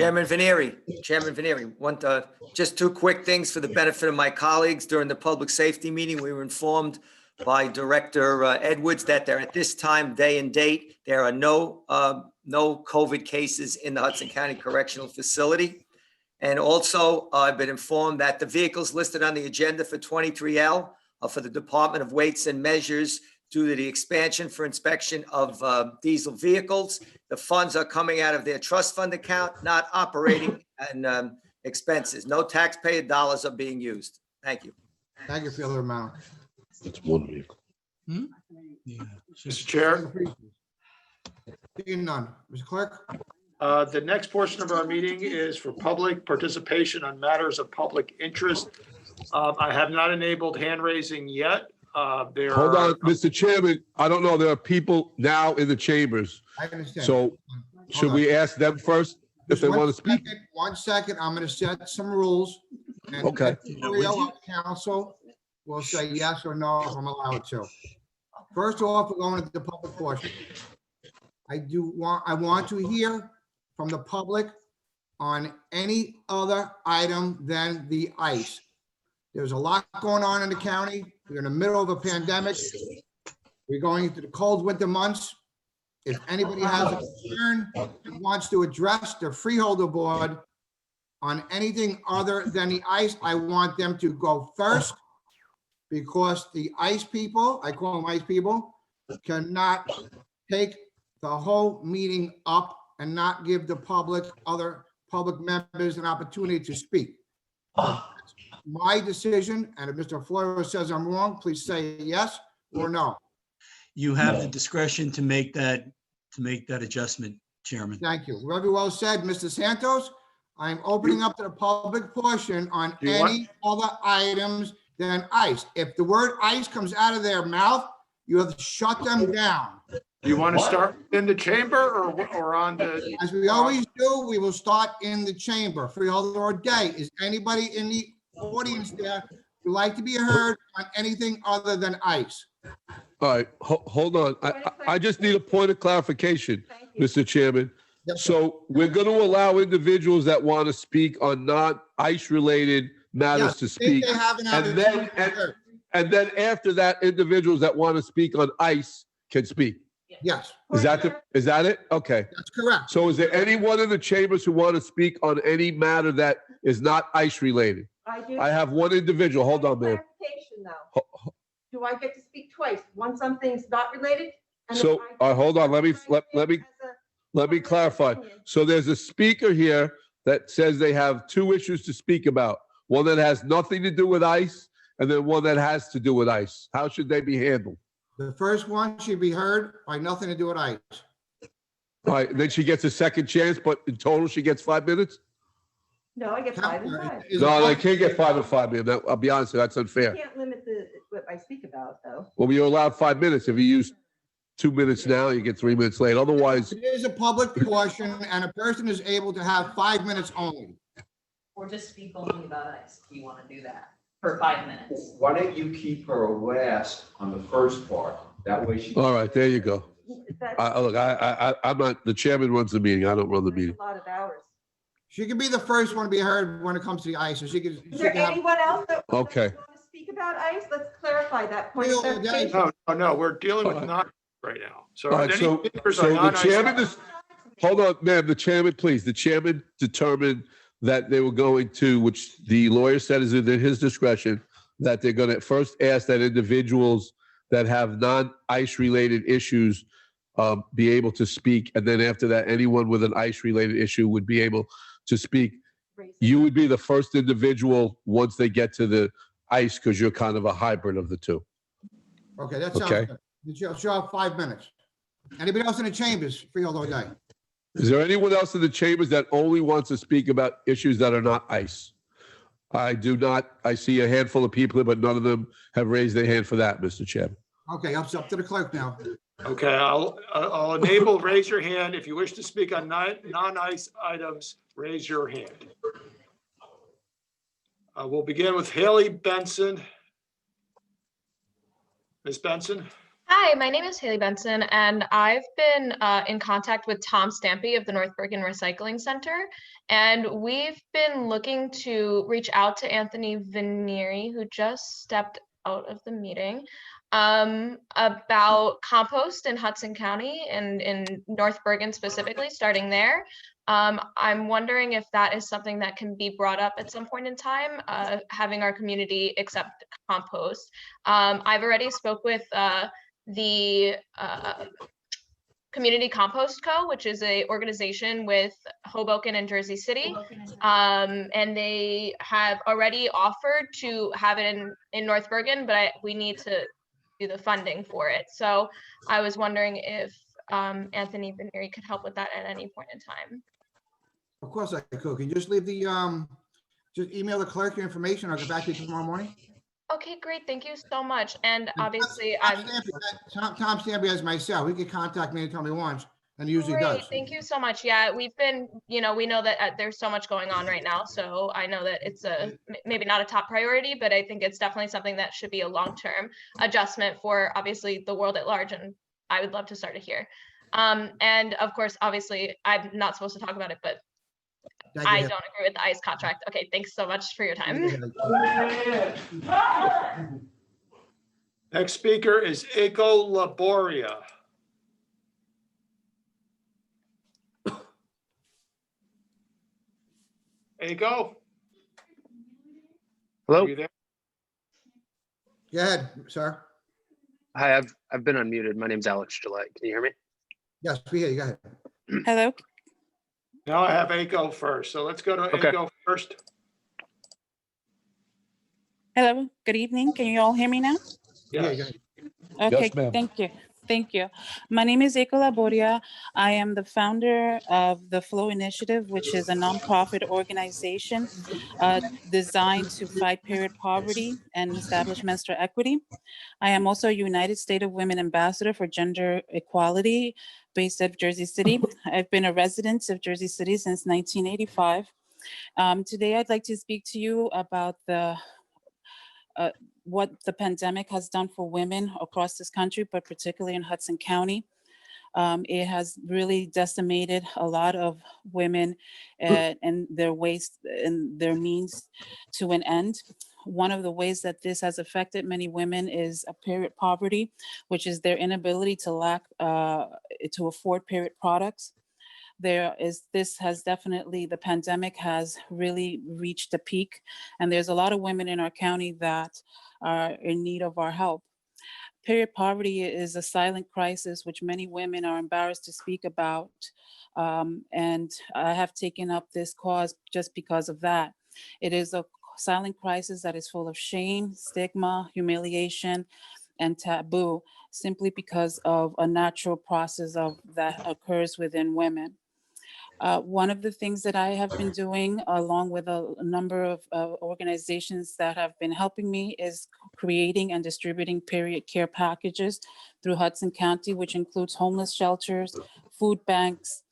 Chairman Venieri, just 2 quick things for the benefit of my colleagues. During the public safety meeting, we were informed by Director Edwards that there, at this time, day and date, there are no COVID cases in the Hudson County Correctional Facility. And also, I've been informed that the vehicles listed on the agenda for 23L for the Department of Weights and Measures due to the expansion for inspection of diesel vehicles. The funds are coming out of their trust fund account, not operating and expenses. No taxpayer dollars are being used. Thank you. Thank you for the other amount. It's one vehicle. Yeah. Mr. Chair, Seeing none. Mr. Clerk? the next portion of our meeting is for public participation on matters of public interest. I have not enabled hand raising yet. There Hold are. on, Mr. Chairman. I don't know. There are people now in the chambers. I understand. So should on. we ask them first if Just they one want to speak? second, 1 second, I'm gonna set some rules. And Okay. Council will say yes or no if I'm allowed to. First off, we're going into the public portion. I want to hear from the public on any other item than the ICE. There's a lot going on in the county. We're in the middle of a pandemic. We're going into the cold winter months. If anybody has a concern and wants to address the freeholder board on anything other than the ICE, I want them to go first, because the ICE people, I call them ICE people, cannot take the whole meeting up and not give the public, other public members an opportunity to speak. My decision, and if Mr. Florio says I'm wrong, please say yes or no. You have the discretion to make that adjustment, Chairman. Thank you. Very well said, Mr. Santos. I'm opening up to the public portion on Do you want- any other items than ICE. If the word ICE comes out of their mouth, you have to shut them down. Do you want to start in the chamber or on the? As we always do, we will start in the chamber. Freeholder or day. Is anybody in the audience there who'd like to be heard on anything other than ICE? All right, hold on. I just need a point of clarification, Mr. Chairman. Yes, sir. So we're going to allow individuals that want to speak on non-ICE related matters Yes, to if speak. they have an And opportunity then, to hear. and then after that, individuals that want to speak on ICE can speak. Yes, Is that it? Okay. that's correct. So is there anyone in the chambers who want to speak on any matter that is not ICE related? I do. I have one individual. Hold on, man. Clarification, though. Do I get to speak twice? Once something's not related? and So, if I hold on, let me public clarify. opinion. So there's a speaker here that says they have two issues to speak about. One that has nothing to do with ICE, and then one that has to do with ICE. How should they be handled? The first one should be heard by nothing to do with ICE. All right, then she gets a second chance, but in total, she gets 5 minutes? No, I get 5 and 5. No, they can't get 5 and 5, man. I'll be honest, with you, that's You unfair. can't limit what I speak about, though. Well, you're allowed 5 minutes. If you use 2 minutes now, you get 3 minutes later. Otherwise, It is a public portion, and a person is able to have 5 minutes only. Or just speak only about ICE, if you want to do that, for 5 minutes. Why don't you keep her last on the first part? That way she. all right, there you go. Look, I'm not, the chairman runs the meeting. I don't run the meeting. A lot of hours. She can be the first one to be heard when it comes to the ICE, so she can. Is there anyone else that Okay. want to speak about ICE? Let's clarify that point. Real of clarification. No, we're dealing with non right now. So All right, any so speakers are the non-ICE. chairman is, hold on, ma'am, the chairman, please. The chairman determined that they were going to, which the lawyer said is within his discretion, that they're going to first ask that individuals that have non-ICE related issues be able to speak. And then after that, anyone with an ICE related issue would be able to speak. You would be the first individual once they get to the ICE, because you're kind of a hybrid of the two. Okay, that sounds Okay. good. She'll have 5 minutes. Anybody else in the chambers, freeholder or day? Is there anyone else in the chambers that only wants to speak about issues that are not ICE? I do not. I see a handful of people, but none of them have raised their hand for that, Mr. Chairman. Okay, it's up to the clerk now. Okay, I'll enable raise your hand. If you wish to speak on non-ICE items, raise your hand. We'll begin with Haley Benson. Ms. Benson? Hi, my name is Haley Benson, and I've been in contact with Tom Stampy of the North Bergen Recycling Center, and we've been looking to reach out to Anthony Vinieri, who just stepped out of the meeting, about compost in Hudson County and in North Bergen specifically, starting there. I'm wondering if that is something that can be brought up at some point in time, having our community accept compost. I've already spoke with the Community Compost Co., which is a organization with Hoboken and Jersey City. And they have already offered to have it in North Bergen, but we need to do the funding for it. So I was wondering if Anthony Veneri could help with that at any point in time. Of course I could. Can you just leave the, just email the clerk your information. I'll get back to you tomorrow morning. Okay, great. Thank you so much. And obviously, Tom Stampy as myself. He can contact me anytime he wants, and he usually great. does. Thank you so much. Yeah, we've been, we know that there's so much going on right now. So I know that it's maybe not a top priority, but I think it's definitely something that should be a long-term adjustment for obviously the world at large. And I would love to start it here. And of course, obviously, I'm not supposed to talk about it, but I don't agree with the ICE contract. Okay, thanks so much for your time. Next speaker is Eiko Laboria. Eiko? Hello? Are you there? Go ahead, sir. Hi, I've been unmuted. My name's Alex Gillette. Can you hear me? Yes, we hear you. Go ahead. Hello. Now I have Eiko first, so let's go to Okay. Eiko first. Hello. Good evening. Can you all hear me now? Yes. Okay. Yes, ma'am. Thank you. Thank you. My name is Eiko Laboria. I am the founder of the Flow Initiative, which is a nonprofit organization designed to fight period poverty and establish menstrual equity. I am also a United States of Women Ambassador for Gender Equality based at Jersey City. I've been a resident of Jersey City since 1985. Today, I'd like to speak to you about what the pandemic has done for women across this country, but particularly in Hudson County. It has really decimated a lot of women and their ways and their means to an end. One of the ways that this has affected many women is a period poverty, which is their inability to afford period products. The pandemic has really reached a peak, and there's a lot of women in our county that are in need of our help. Period poverty is a silent crisis which many women are embarrassed to speak about, and I have taken up this cause just because of that. It is a silent crisis that is full of shame, stigma, humiliation, and taboo, simply because of a natural process that occurs within women. One of the things that I have been doing, along with a number of organizations that have been helping me, is creating and distributing period care packages through Hudson County, which includes homeless shelters, food banks,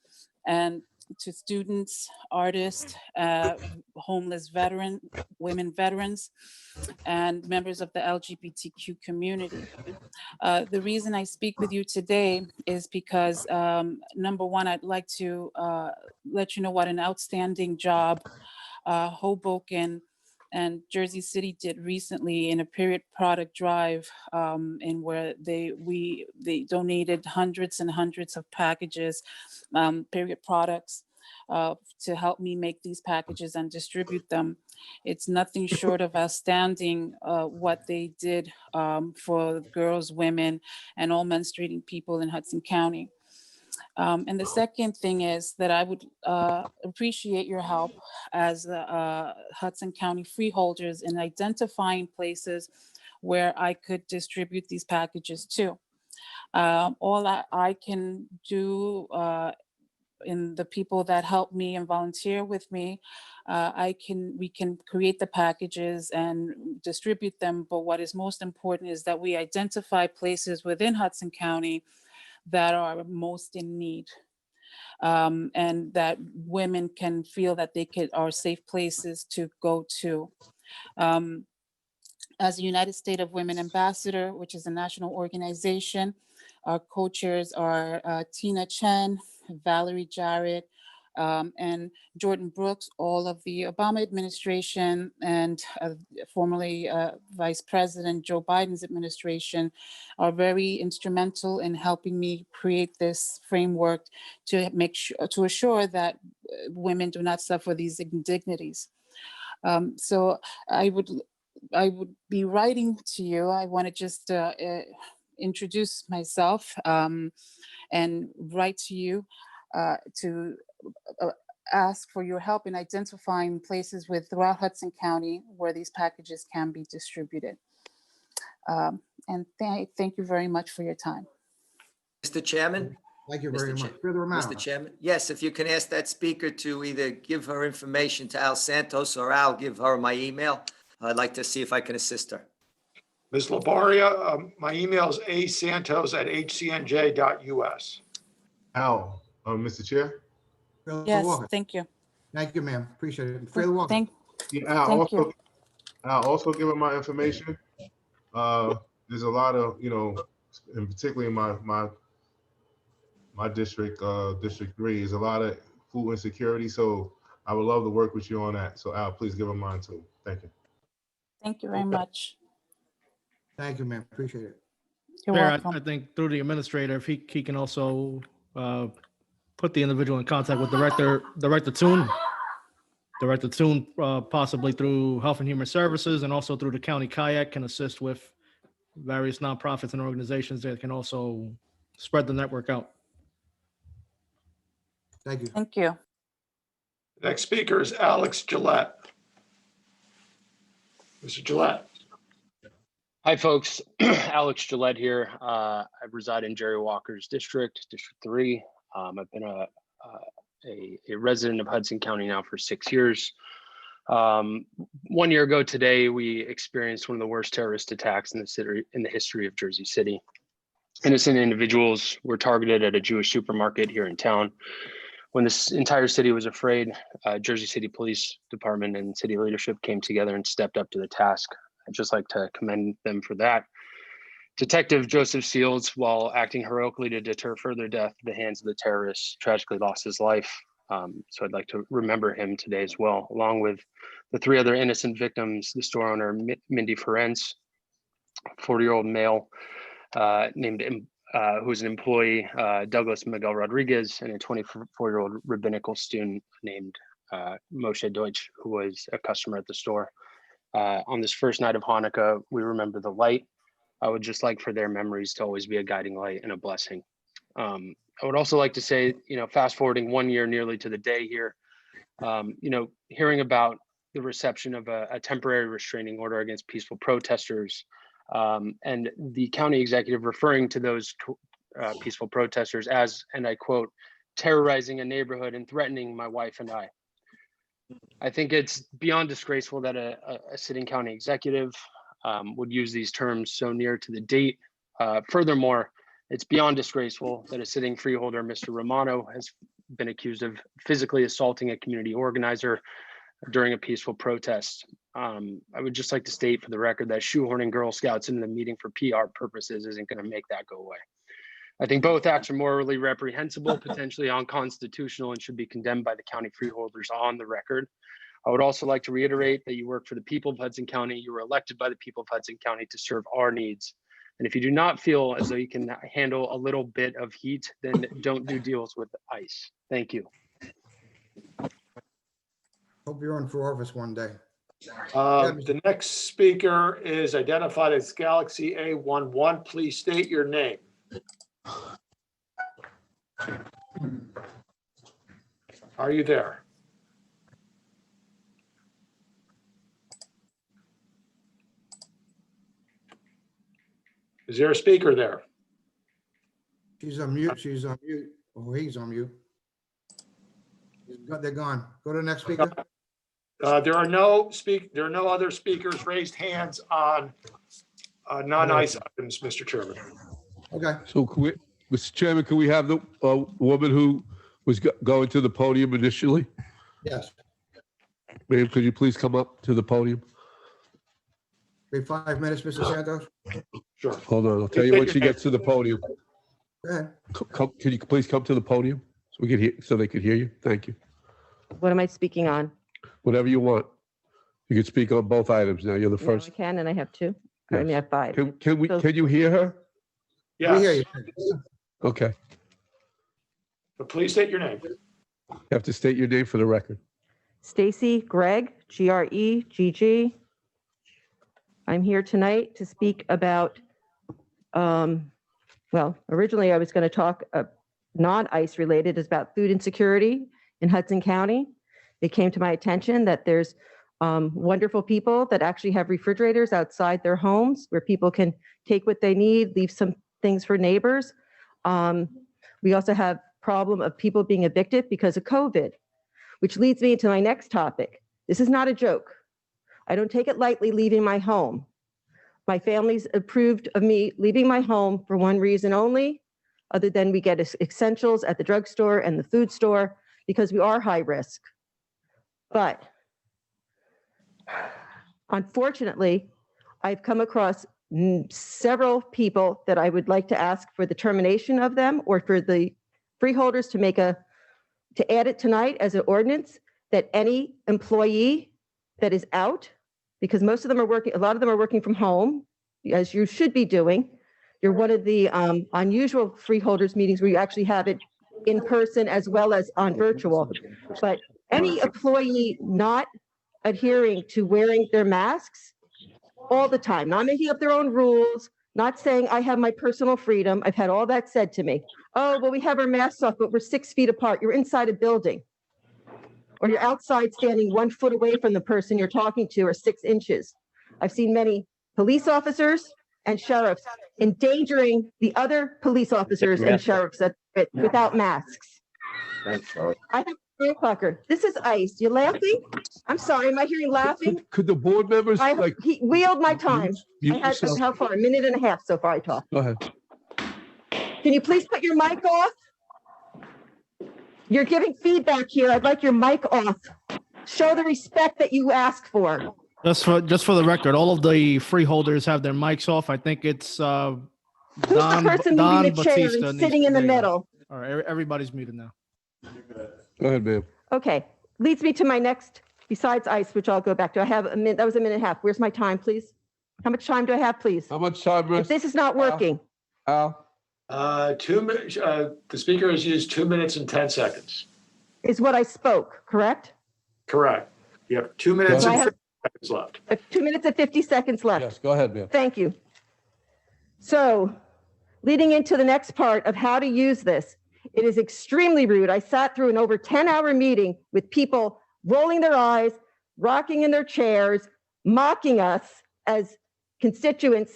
and to students, artists, homeless women veterans, and members of the LGBTQ community. The reason I speak with you today is because, number one, I'd like to let you know what an outstanding job Hoboken and Jersey City did recently in a period product drive, in where they donated hundreds and hundreds of packages, period products, to help me make these packages and distribute them. It's nothing short of outstanding what they did for girls, women, and all menstruating people in Hudson County. And the second thing is that I would appreciate your help as Hudson County Freeholders in identifying places where I could distribute these packages to. All that I can do in the people that help me and volunteer with me, we can create the packages and distribute them. But what is most important is that we identify places within Hudson County that are most in need, and that women can feel that are safe places to go to. As a United States of Women Ambassador, which is a national organization, our co-chairs are Tina Chen, Valerie Jarrett, and Jordan Brooks, all of the Obama administration, and formerly Vice President Joe Biden's administration are very instrumental in helping me create this framework to to assure that women do not suffer these indignities. So I would be writing to you. I want to just introduce myself and write to you to ask for your help in identifying places throughout Hudson County where these packages can be distributed. And thank you very much for your time. Mr. Chairman? Thank you very much. Mr. Chairman, yes, if you can ask that speaker to either give her information to Al Santos or I'll give her my email. I'd like to see if I can assist her. Ms. Labaria, my email is asantos@hcnj.us. Al, Mr. Chair? Yes, thank you. Thank you, ma'am. Appreciate it. Fairly welcome. Yeah, I'll also give her my information. There's a lot of, and particularly in my district, District 3, is a lot of food insecurity. So I would love to work with you on that. So Al, please give her mine too. Thank you. Thank you very much. Thank you, ma'am. Appreciate it. You're Mayor, welcome. I think through the administrator, if he can also put the individual in contact with Director Toon. Director Toon, possibly through Health and Human Services and also through the county kayak, can assist with various nonprofits and organizations that can also spread the network out. Thank you. Thank you. Next speaker is Alex Gillette. Mr. Gillette. Hi, folks. Alex Gillette here. I reside in Jerry Walker's district, District 3. I've been a resident of Hudson County now for 6 years. 1 year ago today, we experienced one of the worst terrorist attacks in the history of Jersey City. Innocent individuals were targeted at a Jewish supermarket here in town. When this entire city was afraid, Jersey City Police Department and city leadership came together and stepped up to the task. I'd just like to commend them for that. Detective Joseph Seals, while acting heroically to deter further death at the hands of the terrorists, tragically lost his life. So I'd like to remember him today as well, along with the 3 other innocent victims, the store owner, Mindy Ferenc, 40-year-old male who was an employee, Douglas Miguel Rodriguez, and a 24-year-old rabbinical student named Moshe Deutsch, who was a customer at the store. On this first night of Hanukkah, we remember the light. I would just like for their memories to always be a guiding light and a blessing. I would also like to say, fast forwarding 1 year nearly to the day here, hearing about the reception of a temporary restraining order against peaceful protesters, and the county executive referring to those peaceful protesters as, and I quote, terrorizing a neighborhood and threatening my wife and I. I think it's beyond disgraceful that a sitting county executive would use these terms so near to the date. Furthermore, it's beyond disgraceful that a sitting freeholder, Mr. Romano, has been accused of physically assaulting a community organizer during a peaceful protest. I would just like to state for the record that shoehorning Girl Scouts into the meeting for PR purposes isn't going to make that go away. I think both acts are morally reprehensible, potentially unconstitutional, and should be condemned by the county freeholders on the record. I would also like to reiterate that you work for the people of Hudson County. You were elected by the people of Hudson County to serve our needs. And if you do not feel as though you can handle a little bit of heat, then don't do deals with ice. Thank you. Hope you're on for office one day. The next speaker is identified as Galaxy A11. Please state your name. Are you there? Is there a speaker there? She's on mute. She's on mute. Oh, he's on mute. They're gone. Go to the next speaker. There are no other speakers raised hands on non-ice items, Mr. Chairman. Okay. So can we, Mr. Chairman, can we have the woman who was going to the podium initially? Yes. Ma'am, could you please come up to the podium? Wait 5 minutes, Mr. Santos. Sure. Hold on, I'll tell you when she gets to the podium. Go ahead. Can you please come to the podium so we can hear, so they could hear you? Thank you. What am I speaking on? Whatever you want. You can speak on both items now. You're the No, I first. can, and I have two. I mean, I Yes. have five. Can you hear her? We hear Yes, you. Okay. but please state your name. You have to state your name for the record. Stacy Gregg, Gregg. I'm here tonight to speak about, well, originally I was going to talk non-ICE related, is about food insecurity in Hudson County. It came to my attention that there's wonderful people that actually have refrigerators outside their homes where people can take what they need, leave some things for neighbors. We also have problem of people being evicted because of COVID, which leads me to my next topic. This is not a joke. I don't take it lightly leaving my home. My family's approved of me leaving my home for one reason only, other than we get essentials at the drugstore and the food store, because we are high risk. But unfortunately, I've come across several people that I would like to ask for the termination of them, or for the freeholders to add it tonight as an ordinance that any employee that is out, because most of them are working, a lot of them are working from home, as you should be doing. You're one of the unusual freeholders meetings where you actually have it in person as well as on virtual. But any employee not adhering to wearing their masks all the time, not making up their own rules, not saying I have my personal freedom. I've had all that said to me. Oh, well, we have our masks off, but we're 6 feet apart. You're inside a building. Or you're outside standing 1 foot away from the person you're talking to, or 6 inches. I've seen many police officers and sheriffs endangering the other police officers and sheriffs without masks. I have a firecracker. This is ICE. You laughing? I'm sorry. Am I hearing laughing? Could the board members He wheeled my time. mute I had, yourself? how far? A minute and a half so far I talked. Go ahead. Can you please put your mic off? You're giving feedback here. I'd like your mic off. Show the respect that you asked for. Just for the record, all of the freeholders have their mics off. I think it's Who's the person moving the chair and sitting in the middle? All right, everybody's muted now. Go ahead, ma'am. Okay, leads me to my next, besides ICE, which I'll go back to. I have a minute, that was a minute and a half. Where's my time, please? How much time do I have, please? How much time? If this is not working. Al? 2 minutes, the speaker has used 2 minutes and 10 seconds. Is what I spoke, correct? Correct. You have 2 minutes So I and have 50 seconds left. 2 minutes and 50 seconds left. Yes, go ahead, ma'am. Thank you. So leading into the next part of how to use this, it is extremely rude. I sat through an over 10-hour meeting with people rolling their eyes, rocking in their chairs, mocking us as constituents,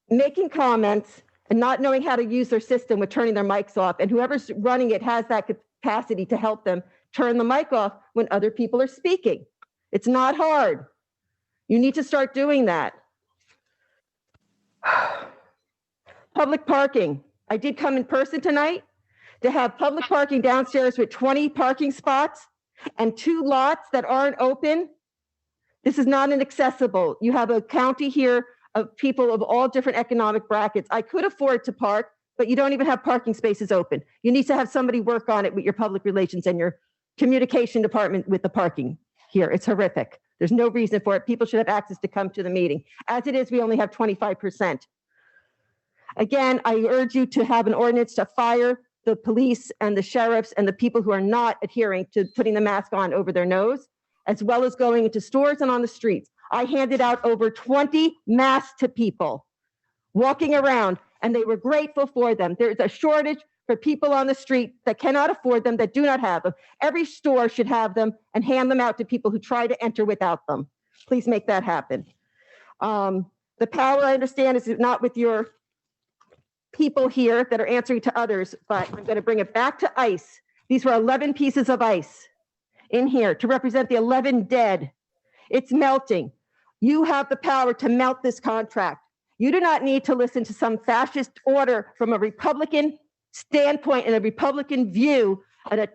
making comments and not knowing how to use their system with turning their mics off. And whoever's running it has that capacity to help them turn the mic off when other people are speaking. It's not hard. You need to start doing that. Public parking. I did come in person tonight to have public parking downstairs with 20 parking spots and 2 lots that aren't open. This is not inaccessible. You have a county here of people of all different economic brackets. I could afford to park, but you don't even have parking spaces open. You need to have somebody work on it with your public relations and your communication department with the parking here. It's horrific. There's no reason for it. People should have access to come to the meeting. As it is, we only have 25%. Again, I urge you to have an ordinance to fire the police and the sheriffs and the people who are not adhering to putting the mask on over their nose, as well as going into stores and on the streets. I handed out over 20 masks to people walking around, and they were grateful for them. There's a shortage for people on the street that cannot afford them, that do not have them. Every store should have them and hand them out to people who try to enter without them. Please make that happen. The power, I understand, is not with your people here that are answering to others, but I'm going to bring it back to ICE. These were 11 pieces of ice in here to represent the 11 dead. It's melting. You have the power to melt this contract. You do not need to listen to some fascist order from a Republican standpoint and a Republican view and a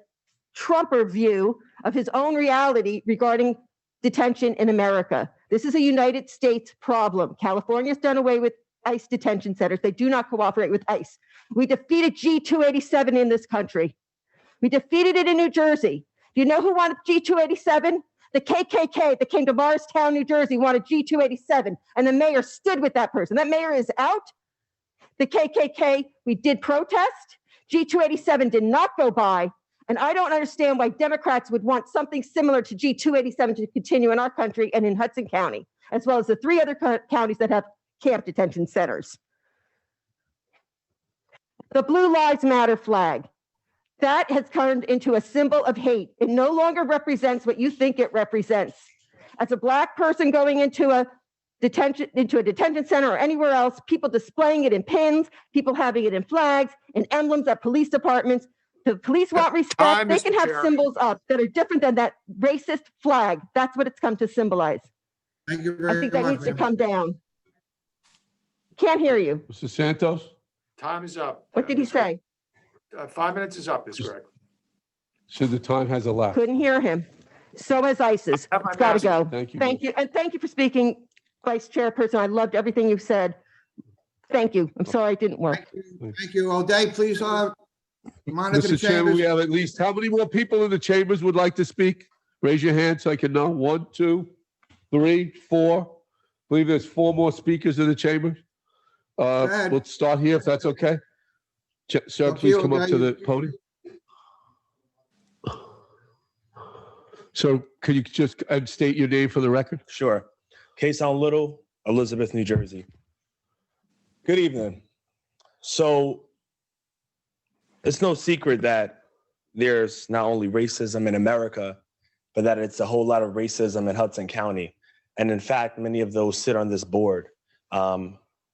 Trumper view of his own reality regarding detention in America. This is a United States problem. California's done away with ICE detention centers. They do not cooperate with ICE. We defeated G287 in this country. We defeated it in New Jersey. Do you know who wanted G287? The KKK that came to Morristown, New Jersey, wanted G287, and the mayor stood with that person. That mayor is out. The KKK, we did protest. G287 did not go by. And I don't understand why Democrats would want something similar to G287 to continue in our country and in Hudson County, as well as the 3 other counties that have camp detention centers. The Blue Lives Matter flag. That has turned into a symbol of hate. It no longer represents what you think it represents. As a Black person going into a detention center or anywhere else, people displaying it in pins, people having it in flags, in emblems at police departments. The police want respect. They can have symbols up that are different than that racist flag. That's what it's come to symbolize. Thank you very much. I think that needs to come down. Can't hear you. Mr. Santos? Time is up. What did he say? 5 minutes is up, is correct. So the time has elapsed. Couldn't hear him. So has ISIS. Have my It's got to go. Thank you. Thank you. And thank you for speaking, Vice Chairperson. I loved everything you said. Thank you. I'm sorry it didn't work. Thank you. O'Day, please monitor the Mr. Chairman, we chambers. have at least, how many more people in the chambers would like to speak? Raise your hand so I can know. 1, 2, 3, 4. I believe there's 4 more speakers in the chamber. ahead. Let's start here if that's okay. Sir, Up to please you, come up O'Day. to the podium. So could you just state your name for the record? Sure. Kason Little, Elizabeth, New Jersey. Good evening. So it's no secret that there's not only racism in America, but that it's a whole lot of racism in Hudson County. And in fact, many of those sit on this board.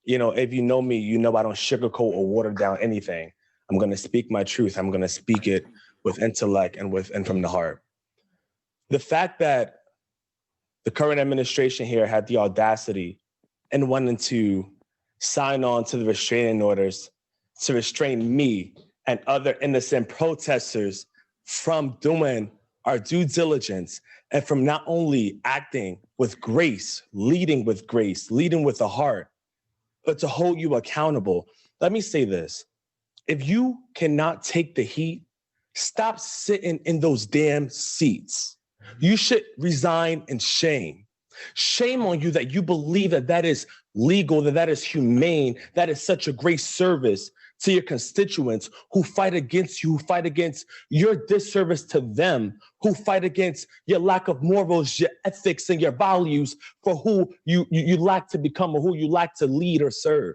You know, if you know me, you know I don't sugarcoat or water down anything. I'm going to speak my truth. I'm going to speak it with intellect and from the heart. The fact that the current administration here had the audacity and wanted to sign on to the restraining orders to restrain me and other innocent protesters from doing our due diligence and from not only acting with grace, leading with a heart, but to hold you accountable. Let me say this. If you cannot take the heat, stop sitting in those damn seats. You should resign in shame. Shame on you that you believe that that is legal, that is humane, that is such a great service to your constituents who fight against you, who fight against your disservice to them, who fight against your lack of morals, your ethics, and your values for who you lack to become or who you lack to lead or serve.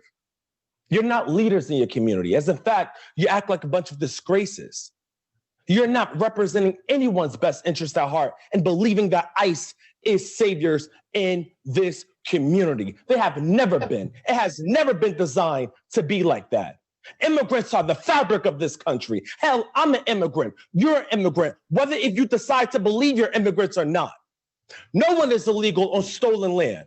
You're not leaders in your community. As in fact, you act like a bunch of disgraces. You're not representing anyone's best interest at heart and believing that ICE is saviors in this community. They have never been. It has never been designed to be like that. Immigrants are the fabric of this country. Hell, I'm an immigrant. You're an immigrant, whether if you decide to believe you're immigrants or not. No one is illegal on stolen land.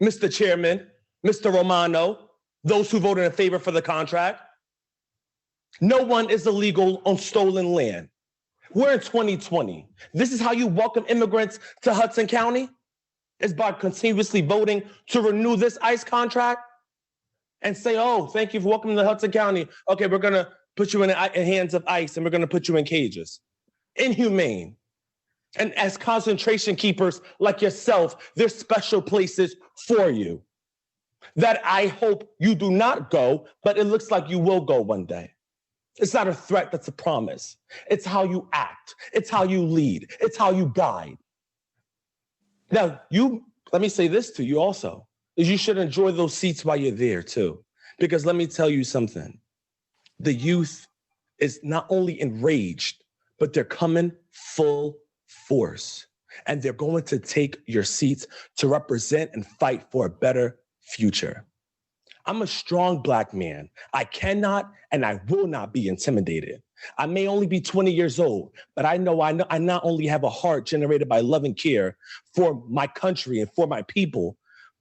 Mr. Chairman, Mr. Romano, those who voted in favor for the contract, no one is illegal on stolen land. We're in 2020. This is how you welcome immigrants to Hudson County? Is by continuously voting to renew this ICE contract and say, oh, thank you for welcoming to Hudson County. Okay, we're gonna put you in hands of ICE and we're gonna put you in cages. Inhumane. And as concentration keepers like yourself, there's special places for you that I hope you do not go, but it looks like you will go one day. It's not a threat, that's a promise. It's how you act. It's how you lead. It's how you guide. Now, let me say this to you also, is you should enjoy those seats while you're there too. Because let me tell you something. The youth is not only enraged, but they're coming full force. And they're going to take your seats to represent and fight for a better future. I'm a strong Black man. I cannot and I will not be intimidated. I may only be 20 years old, but I know I not only have a heart generated by love and care for my country and for my people,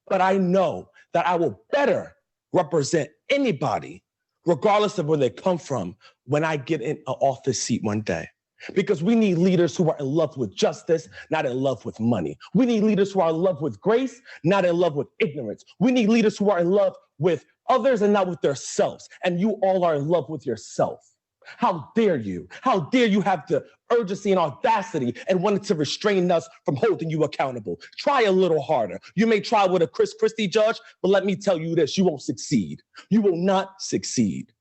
but I know that I will better represent anybody, regardless of where they come from, when I get in an office seat one day. Because we need leaders who are in love with justice, not in love with money. We need leaders who are in love with grace, not in love with ignorance. We need leaders who are in love with others and not with themselves. And you all are in love with yourself. How dare you? How dare you have the urgency and audacity and wanted to restrain us from holding you accountable? Try a little harder. You may try with a Chris Christie judge, but let me tell you this, you won't succeed. You will not succeed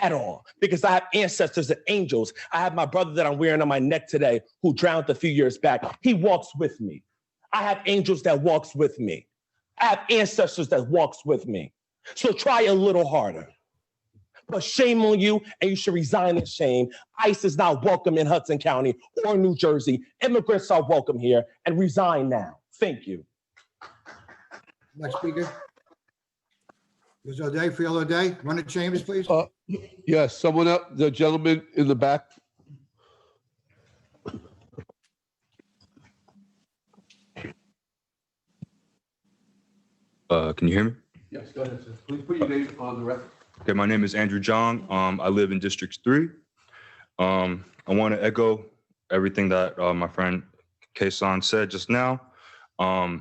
at all, because I have ancestors and angels. I have my brother that I'm wearing on my neck today who drowned a few years back. He walks with me. I have angels that walks with me. I have ancestors that walks with me. So try a little harder. But shame on you, and you should resign in shame. ICE is not welcome in Hudson County or New Jersey. Immigrants are welcome here, and resign now. Thank you. Next speaker. Ms. O'Day, Freeholder O'Day, run the chambers, please. Yes, someone else, the gentleman in the back. Can you hear me? Yes, go ahead, sir. Please put your name on the record. Okay, my name is Andrew Jong. I live in District 3. I want to echo everything that my friend Kason said just now. I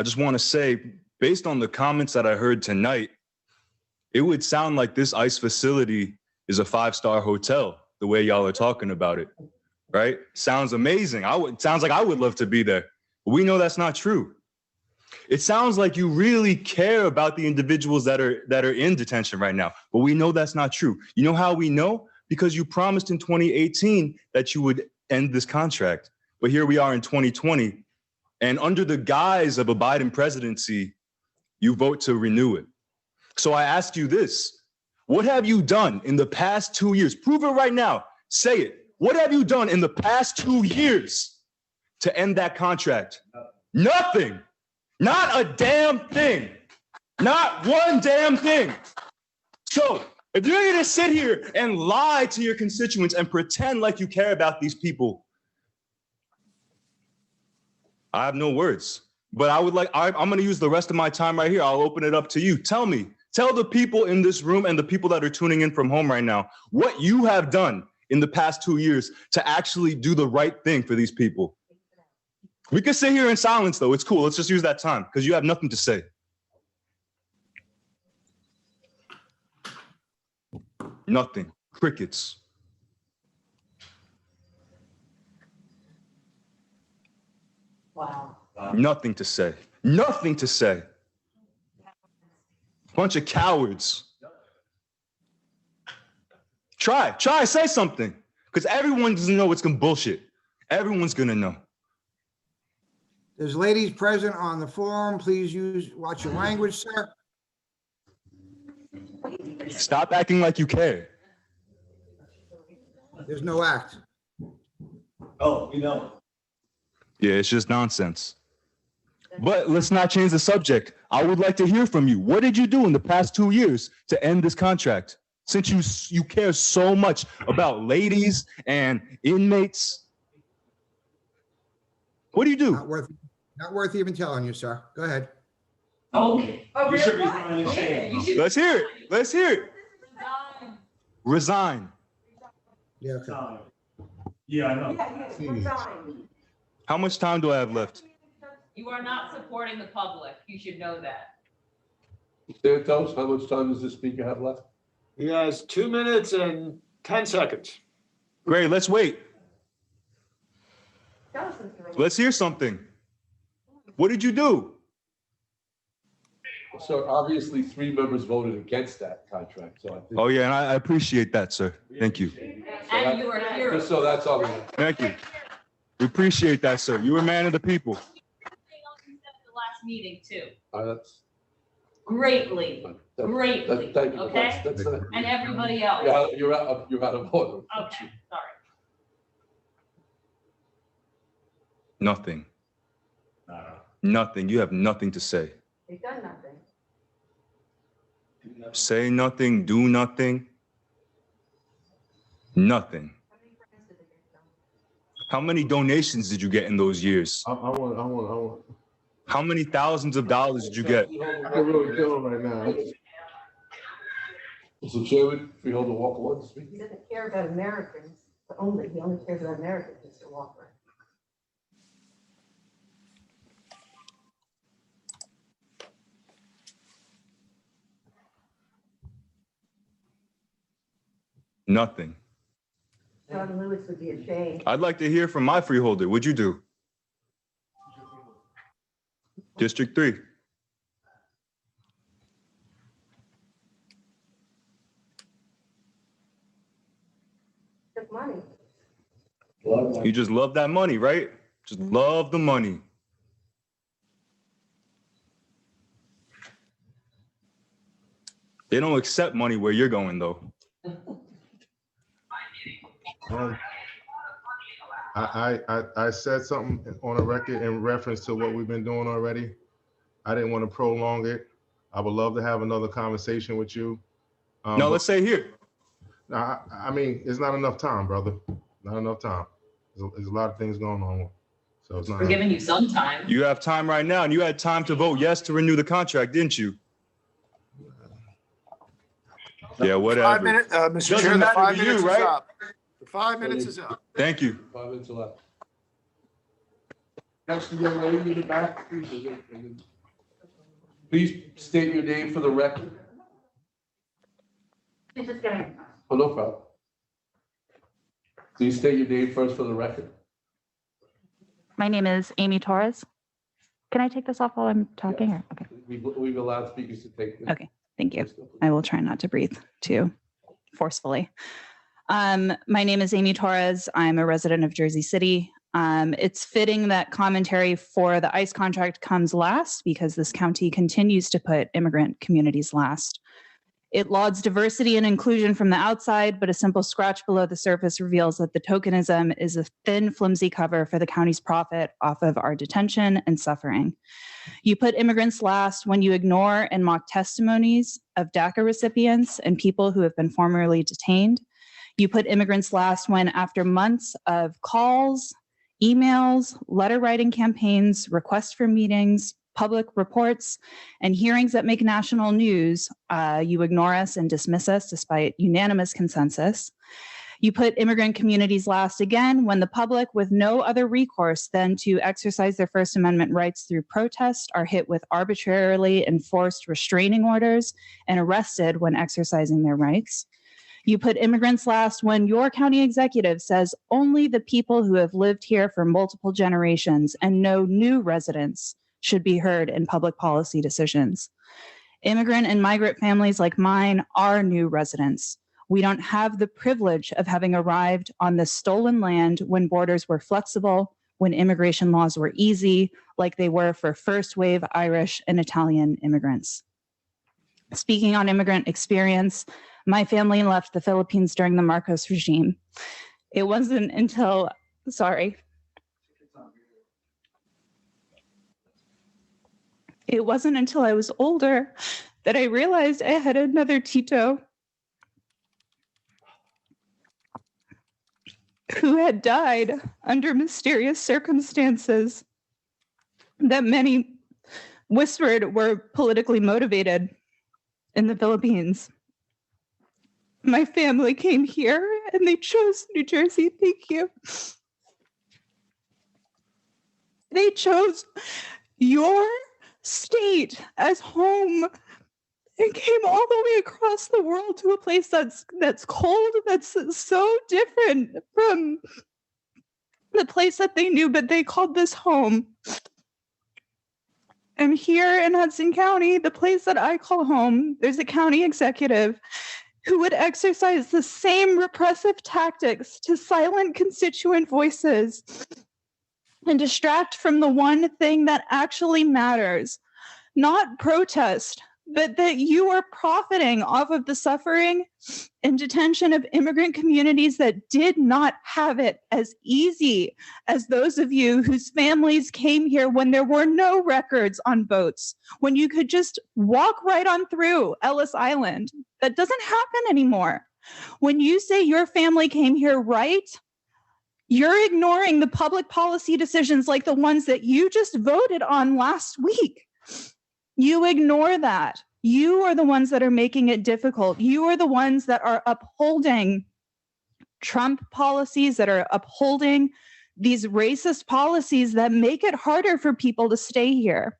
just want to say, based on the comments that I heard tonight, it would sound like this ICE facility is a 5-star hotel, the way y'all are talking about it, right? Sounds amazing. Sounds like I would love to be there. But we know that's not true. It sounds like you really care about the individuals that are in detention right now, but we know that's not true. You know how we know? Because you promised in 2018 that you would end this contract. But here we are in 2020, and under the guise of a Biden presidency, you vote to renew it. So I ask you this, what have you done in the past 2 years? Prove it right now. Say it. What have you done in the past 2 years to end that contract? Nothing. Not a damn thing. Not one damn thing. So if you're going to sit here and lie to your constituents and pretend like you care about these people, I have no words. But I'm going to use the rest of my time right here. I'll open it up to you. Tell the people in this room and the people that are tuning in from home right now, what you have done in the past 2 years to actually do the right thing for these people. We can sit here in silence, though. It's cool. Let's just use that time because you have nothing to say. Nothing. Crickets. Wow. Nothing to say. Nothing to say. Bunch of cowards. Try, say something. Because everyone doesn't know it's gonna bullshit. Everyone's gonna know. There's ladies present on the forum. Please watch your language, sir. Stop acting like you care. There's no act. Oh, we know. Yeah, it's just nonsense. But let's not change the subject. I would like to hear from you. What did you do in the past 2 years to end this contract? Since you care so much about ladies and inmates. What do you do? Not worth even telling you, sir. Go ahead. Okay. You should resign in shame. Let's hear it. Let's hear it. Resign. Yeah. Okay. Yeah, I know. How much time do I have left? You are not supporting the public. You should know that. Santos, how much time does the speaker have left? He has 2 minutes and 10 seconds. Great, let's wait. Let's hear something. What did you do? So obviously 3 members voted against that contract, so I think. Oh yeah, and I appreciate that, sir. Thank you. And you are here. Just so that's all. Thank you. We appreciate that, sir. You were a man of the people. The last meeting too. That's. Greatly. Greatly. Thank you. Okay? That's And everybody else. You're out of order. Okay, sorry. Nothing. Nothing. You have nothing to say. They've done nothing. Say nothing, do nothing. Nothing. How many donations did you get in those years? I want. How many thousands of dollars did you get? I really feel right now. Mr. Chairman, Freeholder Walker wants to speak. He doesn't care about Americans only. He only cares about Americans, Mr. Walker. Nothing. John Lewis would be ashamed. I'd like to hear from my freeholder. What'd you do? District 3. Took money. You just love that money, right? Just love the money. They don't accept money where you're going, though. I said something on a record in reference to what we've been doing already. I didn't want to prolong it. I would love to have another conversation with you. No, let's say here. I mean, it's not enough time, brother. Not enough time. There's a lot of things going on. So it's not. We're giving you some time. You have time right now, and you had time to vote yes to renew the contract, didn't you? Yeah, whatever. 5 minutes, Mr. Chair, the 5 minutes is up. The 5 minutes is up. Thank you. 5 minutes left. Next young lady in the back, please state your name for the record. She's just getting. Oh, no problem. Please state your name first for the record. My name is Amy Torres. Can I take this off while I'm talking? Or? Okay. We've allowed speakers to take this. Okay, thank you. I will try not to breathe too forcefully. My name is Amy Torres. I'm a resident of Jersey City. It's fitting that commentary for the ICE contract comes last because this county continues to put immigrant communities last. It lauds diversity and inclusion from the outside, but a simple scratch below the surface reveals that the tokenism is a thin, flimsy cover for the county's profit off of our detention and suffering. You put immigrants last when you ignore and mock testimonies of DACA recipients and people who have been formerly detained. You put immigrants last when, after months of calls, emails, letter writing campaigns, requests for meetings, public reports, and hearings that make national news, you ignore us and dismiss us despite unanimous consensus. You put immigrant communities last again when the public, with no other recourse than to exercise their First Amendment rights through protest, are hit with arbitrarily enforced restraining orders and arrested when exercising their rights. You put immigrants last when your county executive says only the people who have lived here for multiple generations and no new residents should be heard in public policy decisions. Immigrant and migrant families like mine are new residents. We don't have the privilege of having arrived on this stolen land when borders were flexible, when immigration laws were easy, like they were for first wave Irish and Italian immigrants. Speaking on immigrant experience, my family left the Philippines during the Marcos regime. It wasn't until, It wasn't until I was older that I realized I had another Tito who had died under mysterious circumstances that many whispered were politically motivated in the Philippines. My family came here and they chose New Jersey. Thank you. They chose your state as home and came all the way across the world to a place that's cold, that's so different from the place that they knew, but they called this home. And here in Hudson County, the place that I call home, there's a county executive who would exercise the same repressive tactics to silence constituent voices and distract from the one thing that actually matters, not protest, but that you are profiting off of the suffering and detention of immigrant communities that did not have it as easy as those of you whose families came here when there were no records on boats, when you could just walk right on through Ellis Island. That doesn't happen anymore. When you say your family came here right, you're ignoring the public policy decisions like the ones that you just voted on last week. You ignore that. You are the ones that are making it difficult. You are the ones that are upholding Trump policies, that are upholding these racist policies that make it harder for people to stay here.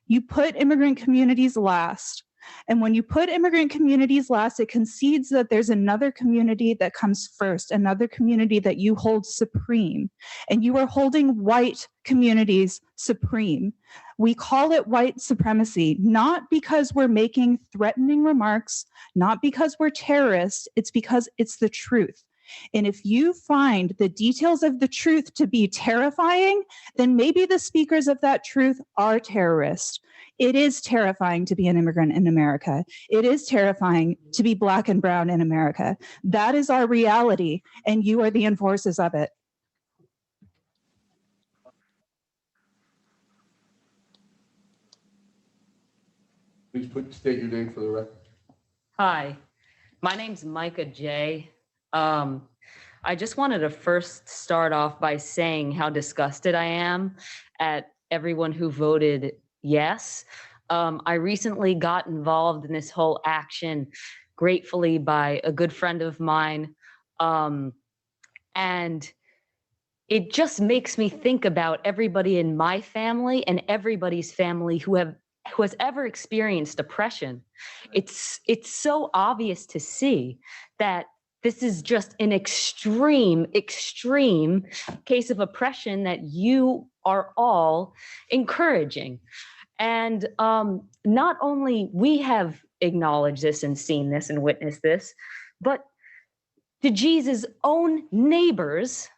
You put immigrant communities last. And when you put immigrant communities last, it concedes that there's another community that comes first, another community that you hold supreme. And you are holding white communities supreme. We call it white supremacy, not because we're making threatening remarks, not because we're terrorists, it's because it's the truth. And if you find the details of the truth to be terrifying, then maybe the speakers of that truth are terrorists. It is terrifying to be an immigrant in America. It is terrifying to be Black and brown in America. That is our reality, and you are the enforcers of it. Please state your name for the record. Hi, my name's Micah J. I just wanted to first start off by saying how disgusted I am at everyone who voted yes. I recently got involved in this whole action, gratefully by a good friend of mine. And it just makes me think about everybody in my family and everybody's family who has ever experienced oppression. It's so obvious to see that this is just an extreme case of oppression that you are all encouraging. And not only we have acknowledged this and seen this and witnessed this, but DeGee's own neighbors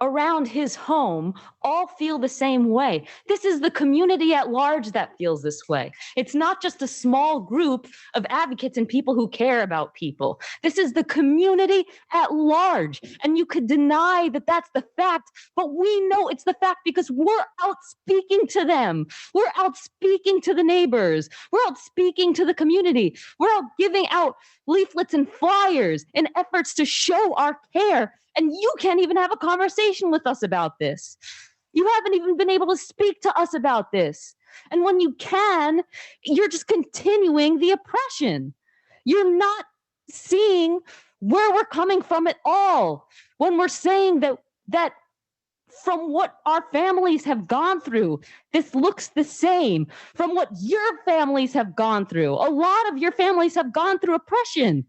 around his home all feel the same way. This is the community at large that feels this way. It's not just a small group of advocates and people who care about people. This is the community at large. And you could deny that that's the fact, but we know it's the fact because we're out speaking to them. We're out speaking to the neighbors. We're out speaking to the community. We're out giving out leaflets and flyers in efforts to show our care. And you can't even have a conversation with us about this. You haven't even been able to speak to us about this. And when you can, you're just continuing the oppression. You're not seeing where we're coming from at all. When we're saying that from what our families have gone through, this looks the same. From what your families have gone through, a lot of your families have gone through oppression.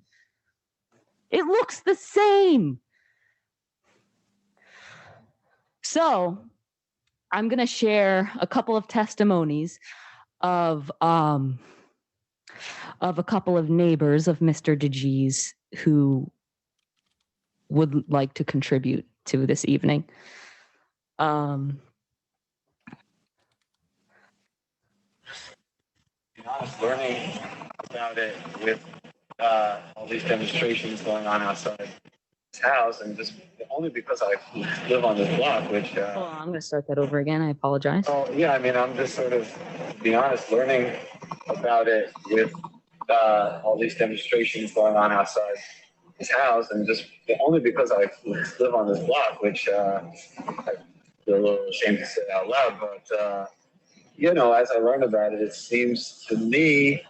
It looks the same. So I'm going to share a couple of testimonies of a couple of neighbors of Mr. DeGee's who would like to contribute to this evening. Learning about it with all these demonstrations going on outside house, and just only because I live on this block, which Hold on, I'm going to start that over again. I apologize. oh yeah, I mean, I'm just sort of, to be honest, learning about it with all these demonstrations going on outside his house, and just only because I live on this block, which I feel a little ashamed to say out loud, but you know, as I learned about it, it seems to me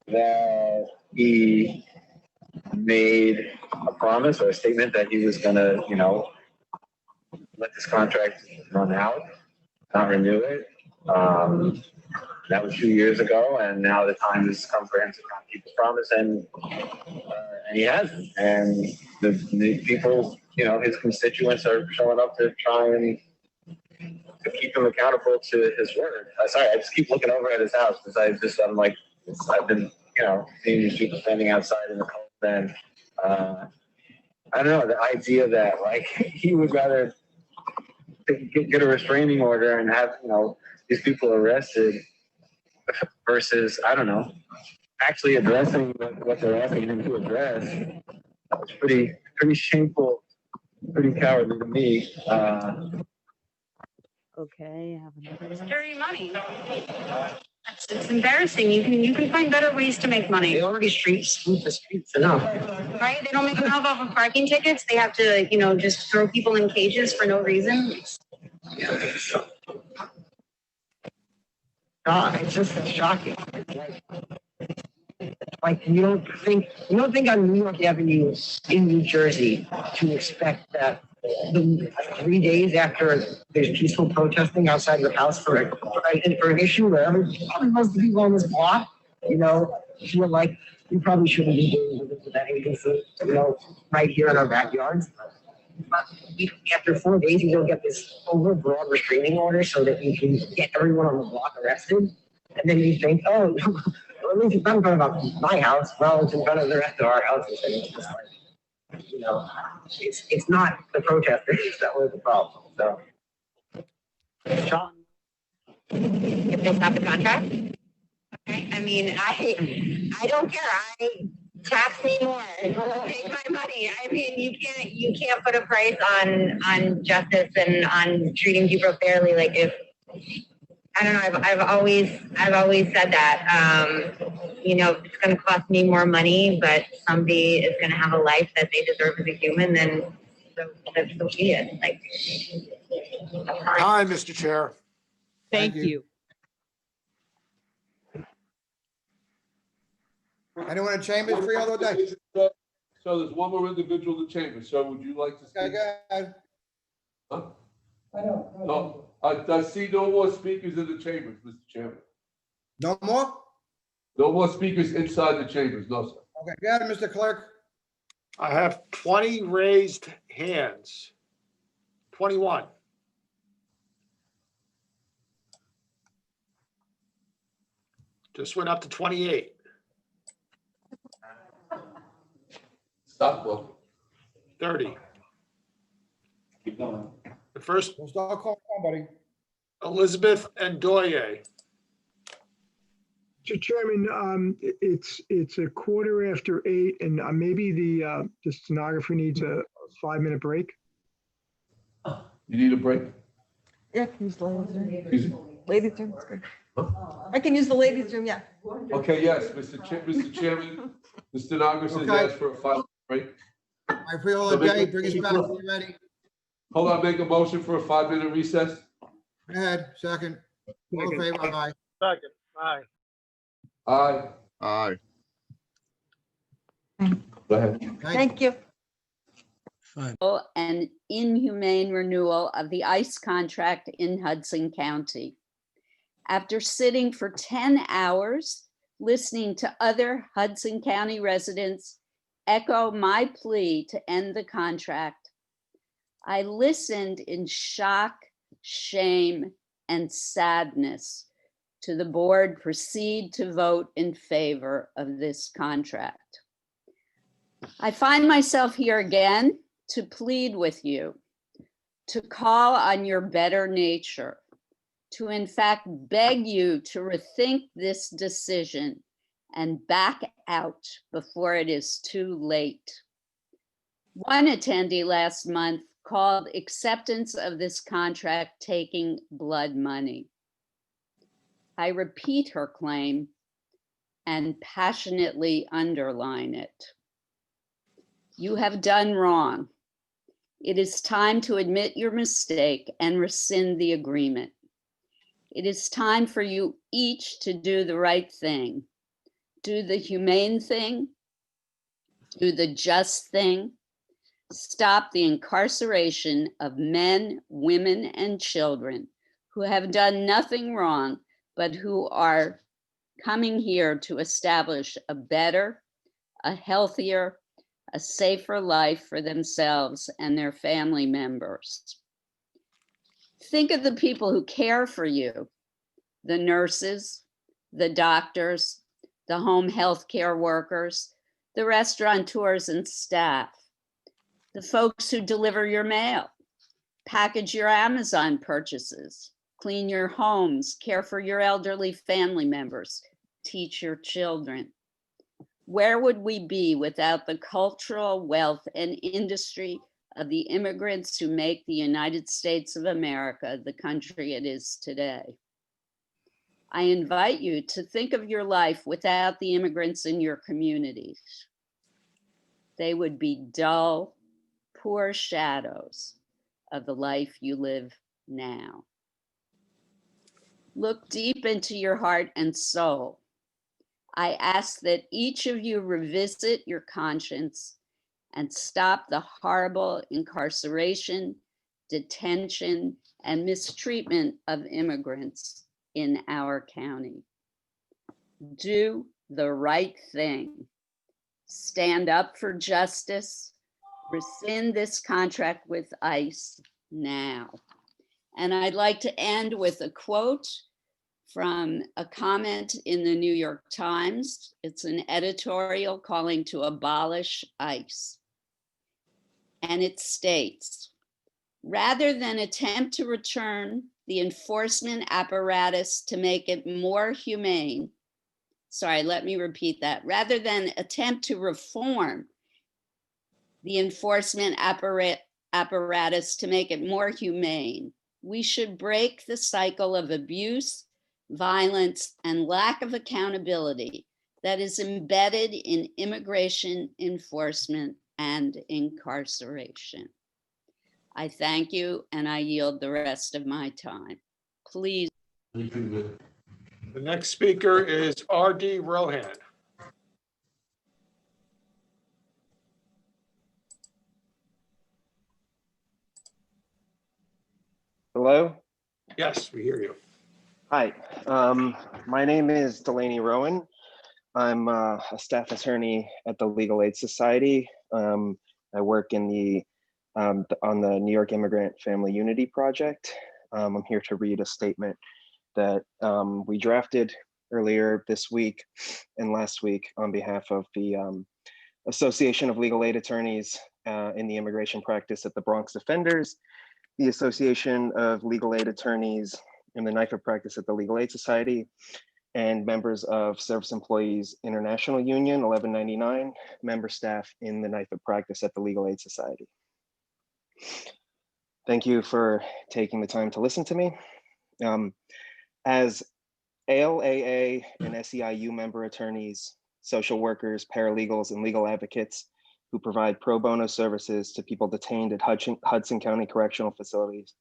that he made a promise or a statement that he was going to, you know, let this contract run out, not renew it. That was 2 years ago, and now the time has come for him to not keep his promise, and he hasn't. And the people, you know, his constituents are showing up to try and to keep him accountable to his word. Sorry, I just keep looking over at his house because I'm like, I've been, you know, seeing these people standing outside in the cold, and I don't know, the idea that like he would rather get a restraining order and have, you know, these people arrested versus, I don't know, actually addressing what they're asking him to address. That was pretty shameful, pretty cowardly to me. Okay, I have another It's dirty money. It's embarrassing. You can find better ways to make money. They already sweep the streets enough. Right? They don't make enough off of parking tickets. They have to, you know, just throw people in cages for no reason. It's just shocking. Like you don't think on New York Avenue in New Jersey to expect that 3 days after there's peaceful protesting outside your house for an issue where probably most of the people on this block, you know, feel like we probably shouldn't be doing this with that agency, right here in our backyards. But after 4 days, you don't get this overbroad restraining order so that you can get everyone on the block arrested. And then you think, oh, well, at least it's not in front of my house. Well, it's in front of the rest of our houses. And it's just like, it's not the protesters that were the problem. So, Sean, if they stop the contract, okay. I mean, I don't care. Tax me more. Take my money. I mean, you can't put a price on justice and on treating people fairly. Like if I don't know, I've always said that. It's going to cost me more money, but somebody is going to have a life that they deserve as a human. Then that's so be it. Like, Hi, Mr. Chair. Thank you. Anyone in chambers, freeholder day? So there's one more individual in the chamber. So would you like to speak? Okay, go ahead. Huh? No, I see no more speakers in the chambers, Mr. Chairman. No more? No more speakers inside the chambers, no, sir. Okay, go ahead, Mr. Clerk. I have 20 raised hands. 21. Just went up to 28. Stop, well. 30. Keep going. The first. We'll start calling somebody. Elizabeth and Doye. Mr. Chairman, it's 8:15, and maybe the stenographer needs a 5-minute break. You need a break? Yeah, I can use the ladies' room. Excuse me? Ladies' room, it's good. Huh? I can use the ladies' room, yeah. Okay, yes, Mr. Chairman, the stenographer has asked for a 5-minute break. All right, freeholder day, bring us back when you're ready. Hold on, make a motion for a 5-minute recess. Go ahead, second. All in favor, aye. Second, aye. Aye. Aye. Go ahead. Thank you. An inhumane renewal of the ICE contract in Hudson County. After sitting for 10 hours, listening to other Hudson County residents echo my plea to end the contract, I listened in shock, shame, and sadness to the board proceed to vote in favor of this contract. I find myself here again to plead with you, to call on your better nature, to in fact beg you to rethink this decision and back out before it is too late. One attendee last month called acceptance of this contract taking blood money. I repeat her claim and passionately underline it. You have done wrong. It is time to admit your mistake and rescind the agreement. It is time for you each to do the right thing. Do the humane thing, do the just thing, stop the incarceration of men, women, and children who have done nothing wrong, but who are coming here to establish a better, a healthier, a safer life for themselves and their family members. Think of the people who care for you, the nurses, the doctors, the home health care workers, the restaurateurs and staff, the folks who deliver your mail, package your Amazon purchases, clean your homes, care for your elderly family members, teach your children. Where would we be without the cultural wealth and industry of the immigrants who make the United States of America the country it is today? I invite you to think of your life without the immigrants in your communities. They would be dull, poor shadows of the life you live now. Look deep into your heart and soul. I ask that each of you revisit your conscience and stop the horrible incarceration, detention, and mistreatment of immigrants in our county. Do the right thing. Stand up for justice, rescind this contract with ICE now. And I'd like to end with a quote from a comment in the New York Times. It's an editorial calling to abolish ICE. And it states, rather than attempt to return the enforcement apparatus to make it more humane, sorry, let me repeat that. Rather than attempt to reform the enforcement apparatus to make it more humane, we should break the cycle of abuse, violence, and lack of accountability that is embedded in immigration enforcement and incarceration. I thank you, and I yield the rest of my time. Please. The next speaker is R.D. Rohan. Hello? Yes, we hear you. Hi, my name is Delaney Rowan. I'm a staff attorney at the Legal Aid Society. I work in on the New York Immigrant Family Unity Project. I'm here to read a statement that we drafted earlier this week and last week on behalf of the Association of Legal Aid Attorneys in the Immigration Practice at the Bronx Defenders, the Association of Legal Aid Attorneys in the NYFA Practice at the Legal Aid Society, and members of Service Employees International Union 1199, member staff in the NYFA Practice at the Legal Aid Society. Thank you for taking the time to listen to me. As ALAA and SEIU member attorneys, social workers, paralegals, and legal advocates who provide pro bono services to people detained at Hudson County Correctional Facilities,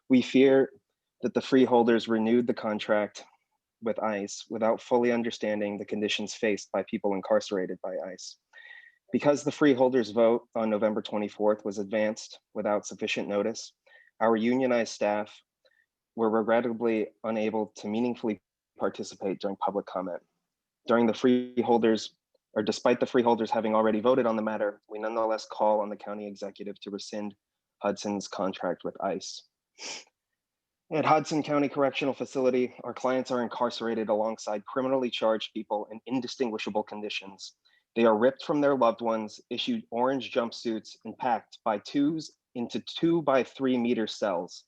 we fear that the freeholders renewed the contract with ICE without fully understanding the conditions faced by people incarcerated by ICE. Because the freeholders' vote on November 24th was advanced without sufficient notice, our unionized staff were regrettably unable to meaningfully participate during public comment. Despite the freeholders having already voted on the matter, we nonetheless call on the county executive to rescind Hudson's contract with ICE. At Hudson County Correctional Facility, our clients are incarcerated alongside criminally charged people in indistinguishable conditions. They are ripped from their loved ones, issued orange jumpsuits, and packed by twos into 2 by 3 meter cells.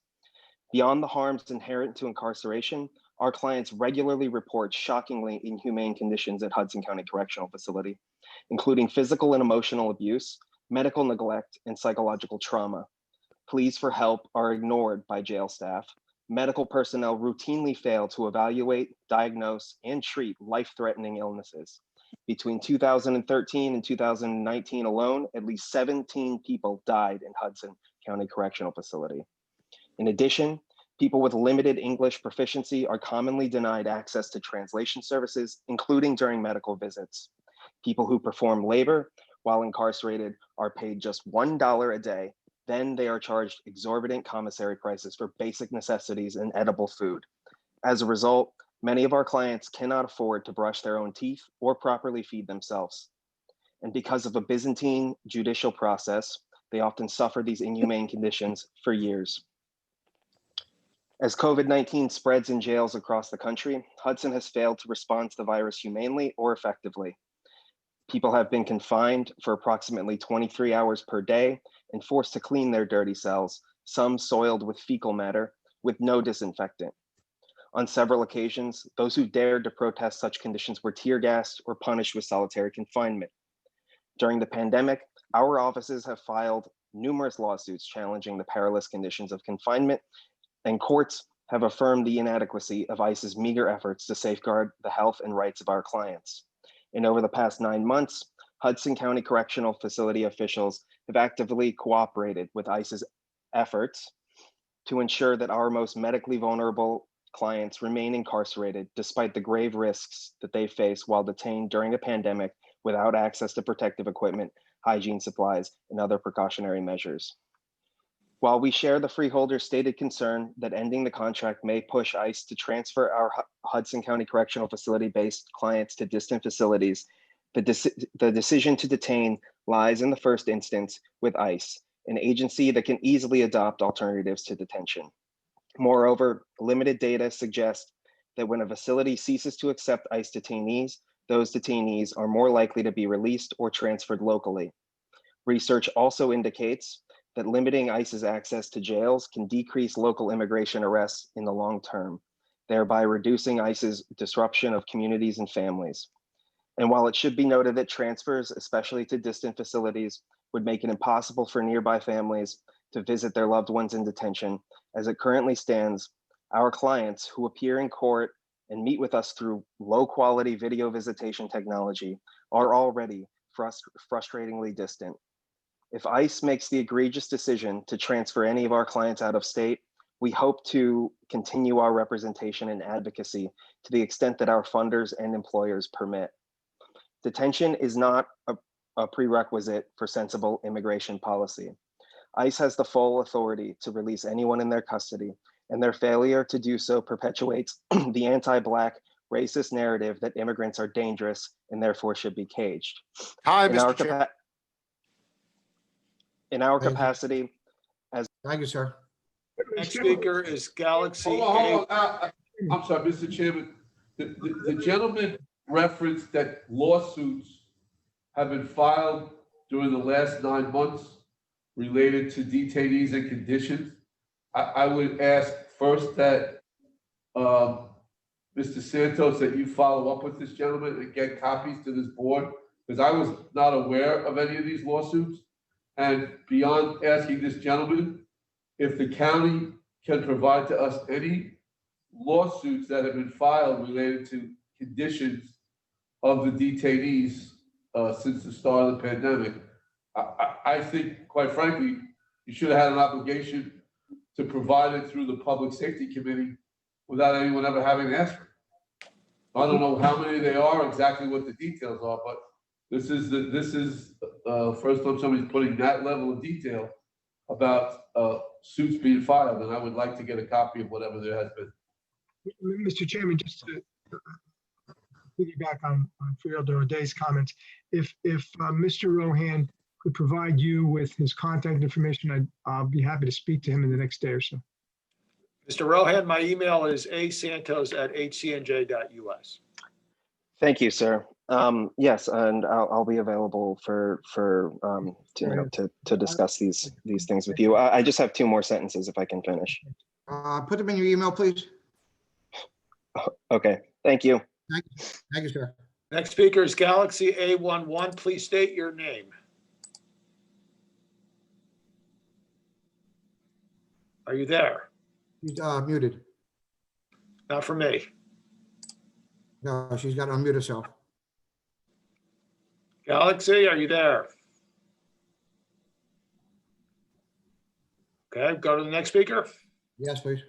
Beyond the harms inherent to incarceration, our clients regularly report shockingly inhumane conditions at Hudson County Correctional Facility, including physical and emotional abuse, medical neglect, and psychological trauma. Pleas for help are ignored by jail staff. Medical personnel routinely fail to evaluate, diagnose, and treat life-threatening illnesses. Between 2013 and 2019 alone, at least 17 people died in Hudson County Correctional Facility. In addition, people with limited English proficiency are commonly denied access to translation services, including during medical visits. People who perform labor while incarcerated are paid just $1 a day. Then they are charged exorbitant commissary prices for basic necessities and edible food. As a result, many of our clients cannot afford to brush their own teeth or properly feed themselves. And because of a Byzantine judicial process, they often suffer these inhumane conditions for years. As COVID-19 spreads in jails across the country, Hudson has failed to respond to the virus humanely or effectively. People have been confined for approximately 23 hours per day and forced to clean their dirty cells, some soiled with fecal matter, with no disinfectant. On several occasions, those who dared to protest such conditions were tear gassed or punished with solitary confinement. During the pandemic, our offices have filed numerous lawsuits challenging the perilous conditions of confinement, and courts have affirmed the inadequacy of ICE's meager efforts to safeguard the health and rights of our clients. And over the past 9 months, Hudson County Correctional Facility officials have actively cooperated with ICE's efforts to ensure that our most medically vulnerable clients remain incarcerated despite the grave risks that they face while detained during a pandemic without access to protective equipment, hygiene supplies, and other precautionary measures. While we share the freeholder's stated concern that ending the contract may push ICE to transfer our Hudson County Correctional Facility-based clients to distant facilities, the decision to detain lies in the first instance with ICE, an agency that can easily adopt alternatives to detention. Moreover, limited data suggest that when a facility ceases to accept ICE detainees, those detainees are more likely to be released or transferred locally. Research also indicates that limiting ICE's access to jails can decrease local immigration arrests in the long term, thereby reducing ICE's disruption of communities and families. And while it should be noted that transfers, especially to distant facilities, would make it impossible for nearby families to visit their loved ones in detention, as it currently stands, our clients who appear in court and meet with us through low-quality video visitation technology are already frustratingly distant. If ICE makes the egregious decision to transfer any of our clients out of state, we hope to continue our representation and advocacy to the extent that our funders and employers permit. Detention is not a prerequisite for sensible immigration policy. ICE has the full authority to release anyone in their custody, and their failure to do so perpetuates the anti-Black racist narrative that immigrants are dangerous and therefore should be caged. Hi, In Mr. Chair. In our capacity as— Thank you, sir. Next speaker is Galaxy. Hold on. I'm sorry, Mr. Chairman. The gentleman referenced that lawsuits have been filed during the last 9 months related to detainees and conditions. I would ask first that Mr. Santos, that you follow up with this gentleman and get copies to this board, because I was not aware of any of these lawsuits. And beyond asking this gentleman, if the county can provide to us any lawsuits that have been filed related to conditions of the detainees since the start of the pandemic, I think, quite frankly, you should have had an obligation to provide it through the Public Safety Committee without anyone ever having asked for it. I don't know how many they are, exactly what the details are, but this is the first time somebody's putting that level of detail about suits being filed, and I would like to get a copy of whatever there has been. Mr. Chairman, just to piggyback on Freeholder O'Day's comments, if Mr. Rohan could provide you with his contact information, I'll be happy to speak to him in the next day or so. Mr. Rohan, my email is asantos@hcnj.us. Thank you, sir. Yes, and I'll be available to discuss these things with you. I just have 2 more sentences if I can finish. Put them in your email, please. Okay, thank you. Thank you, sir. Next speaker is Galaxy A11. Please state your name. Are you there? She's muted. Not for me. No, she's got to unmute herself. Galaxy, are you there? Okay, go to the next speaker. Yes, please.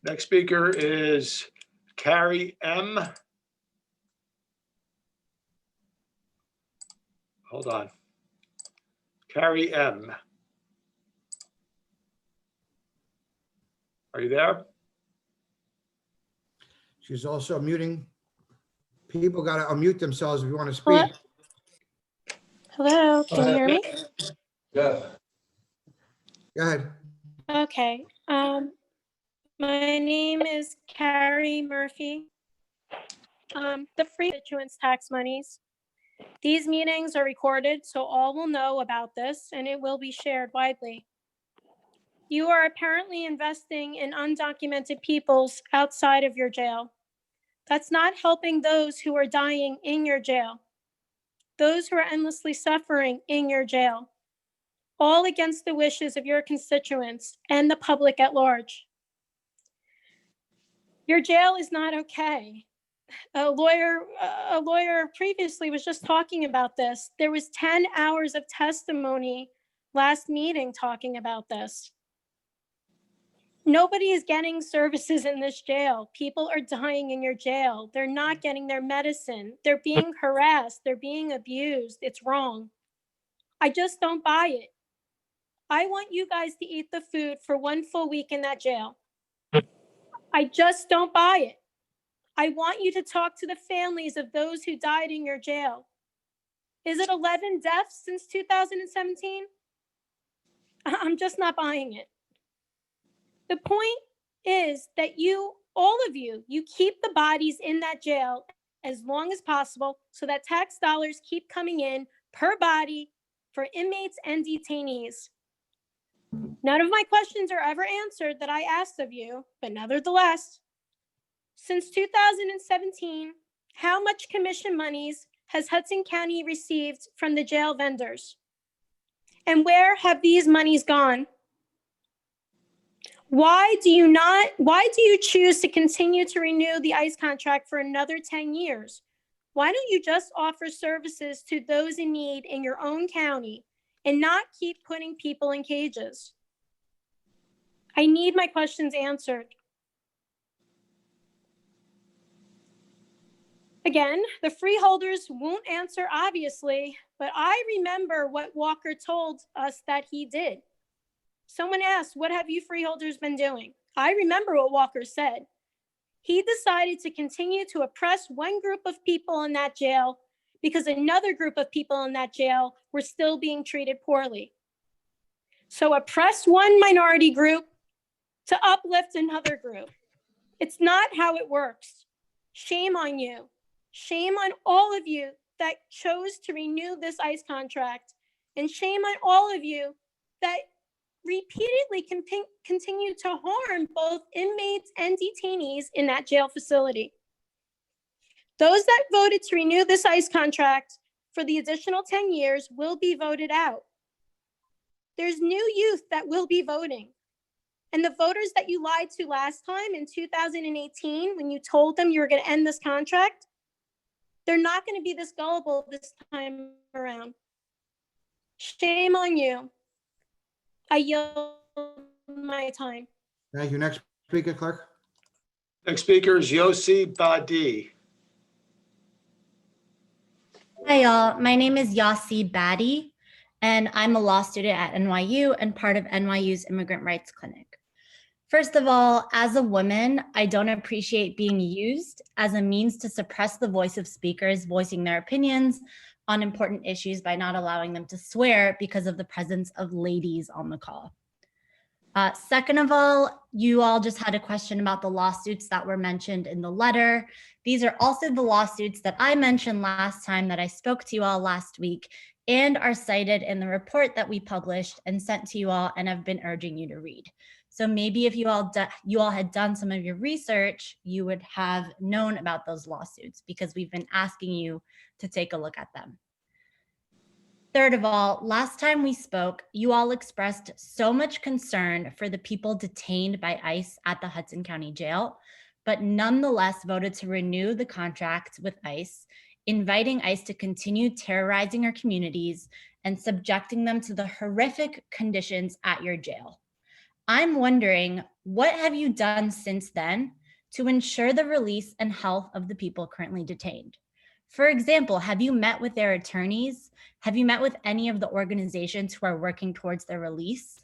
Next speaker is Carrie M. Hold on. Carrie M. Are you there? She's also muting. People got to unmute themselves if you want to speak. Hello, can you hear me? Yeah. Go ahead. Okay. My name is Carrie Murphy. The free constituents tax monies. These meetings are recorded, so all will know about this, and it will be shared widely. You are apparently investing in undocumented peoples outside of your jail. That's not helping those who are dying in your jail, those who are endlessly suffering in your jail, all against the wishes of your constituents and the public at large. Your jail is not okay. A lawyer previously was just talking about this. There was 10 hours of testimony last meeting talking about this. Nobody is getting services in this jail. People are dying in your jail. They're not getting their medicine. They're being harassed. They're being abused. It's wrong. I just don't buy it. I want you guys to eat the food for 1 full week in that jail. I just don't buy it. I want you to talk to the families of those who died in your jail. Is it 11 deaths since 2017? I'm just not buying it. The point is that all of you keep the bodies in that jail as long as possible so that tax dollars keep coming in per body for inmates and detainees. None of my questions are ever answered that I asked of you, but nevertheless, since 2017, how much commission monies has Hudson County received from the jail vendors? And where have these monies gone? Why do you choose to continue to renew the ICE contract for another 10 years? Why don't you just offer services to those in need in your own county and not keep putting people in cages? I need my questions answered. Again, the freeholders won't answer, obviously, but I remember what Walker told us that he did. Someone asked, what have you freeholders been doing? I remember what Walker said. He decided to continue to oppress one group of people in that jail because another group of people in that jail were still being treated poorly. So oppress one minority group to uplift another group. It's not how it works. Shame on you. Shame on all of you that chose to renew this ICE contract, and shame on all of you that repeatedly continue to harm both inmates and detainees in that jail facility. Those that voted to renew this ICE contract for the additional 10 years will be voted out. There's new youth that will be voting. And the voters that you lied to last time in 2018, when you told them you were going to end this contract, they're not going to be this gullible this time around. Shame on you. I yield my time. Thank you. Next speaker, clerk. Next speaker is Yossi Badi. Hi, y'all. My name is Yossi Badi, and I'm a law student at NYU and part of NYU's Immigrant Rights Clinic. First of all, as a woman, I don't appreciate being used as a means to suppress the voice of speakers voicing their opinions on important issues by not allowing them to swear because of the presence of ladies on the call. Second of all, you all just had a question about the lawsuits that were mentioned in the letter. These are also the lawsuits that I mentioned last time that I spoke to you all last week and are cited in the report that we published and sent to you all and have been urging you to read. So maybe if you all had done some of your research, you would have known about those lawsuits because we've been asking you to take a look at them. Third of all, last time we spoke, you all expressed so much concern for the people detained by ICE at the Hudson County Jail, but nonetheless voted to renew the contract with ICE, inviting ICE to continue terrorizing our communities and subjecting them to the horrific conditions at your jail. I'm wondering, what have you done since then to ensure the release and health of the people currently detained? For example, have you met with their attorneys? Have you met with any of the organizations who are working towards their release?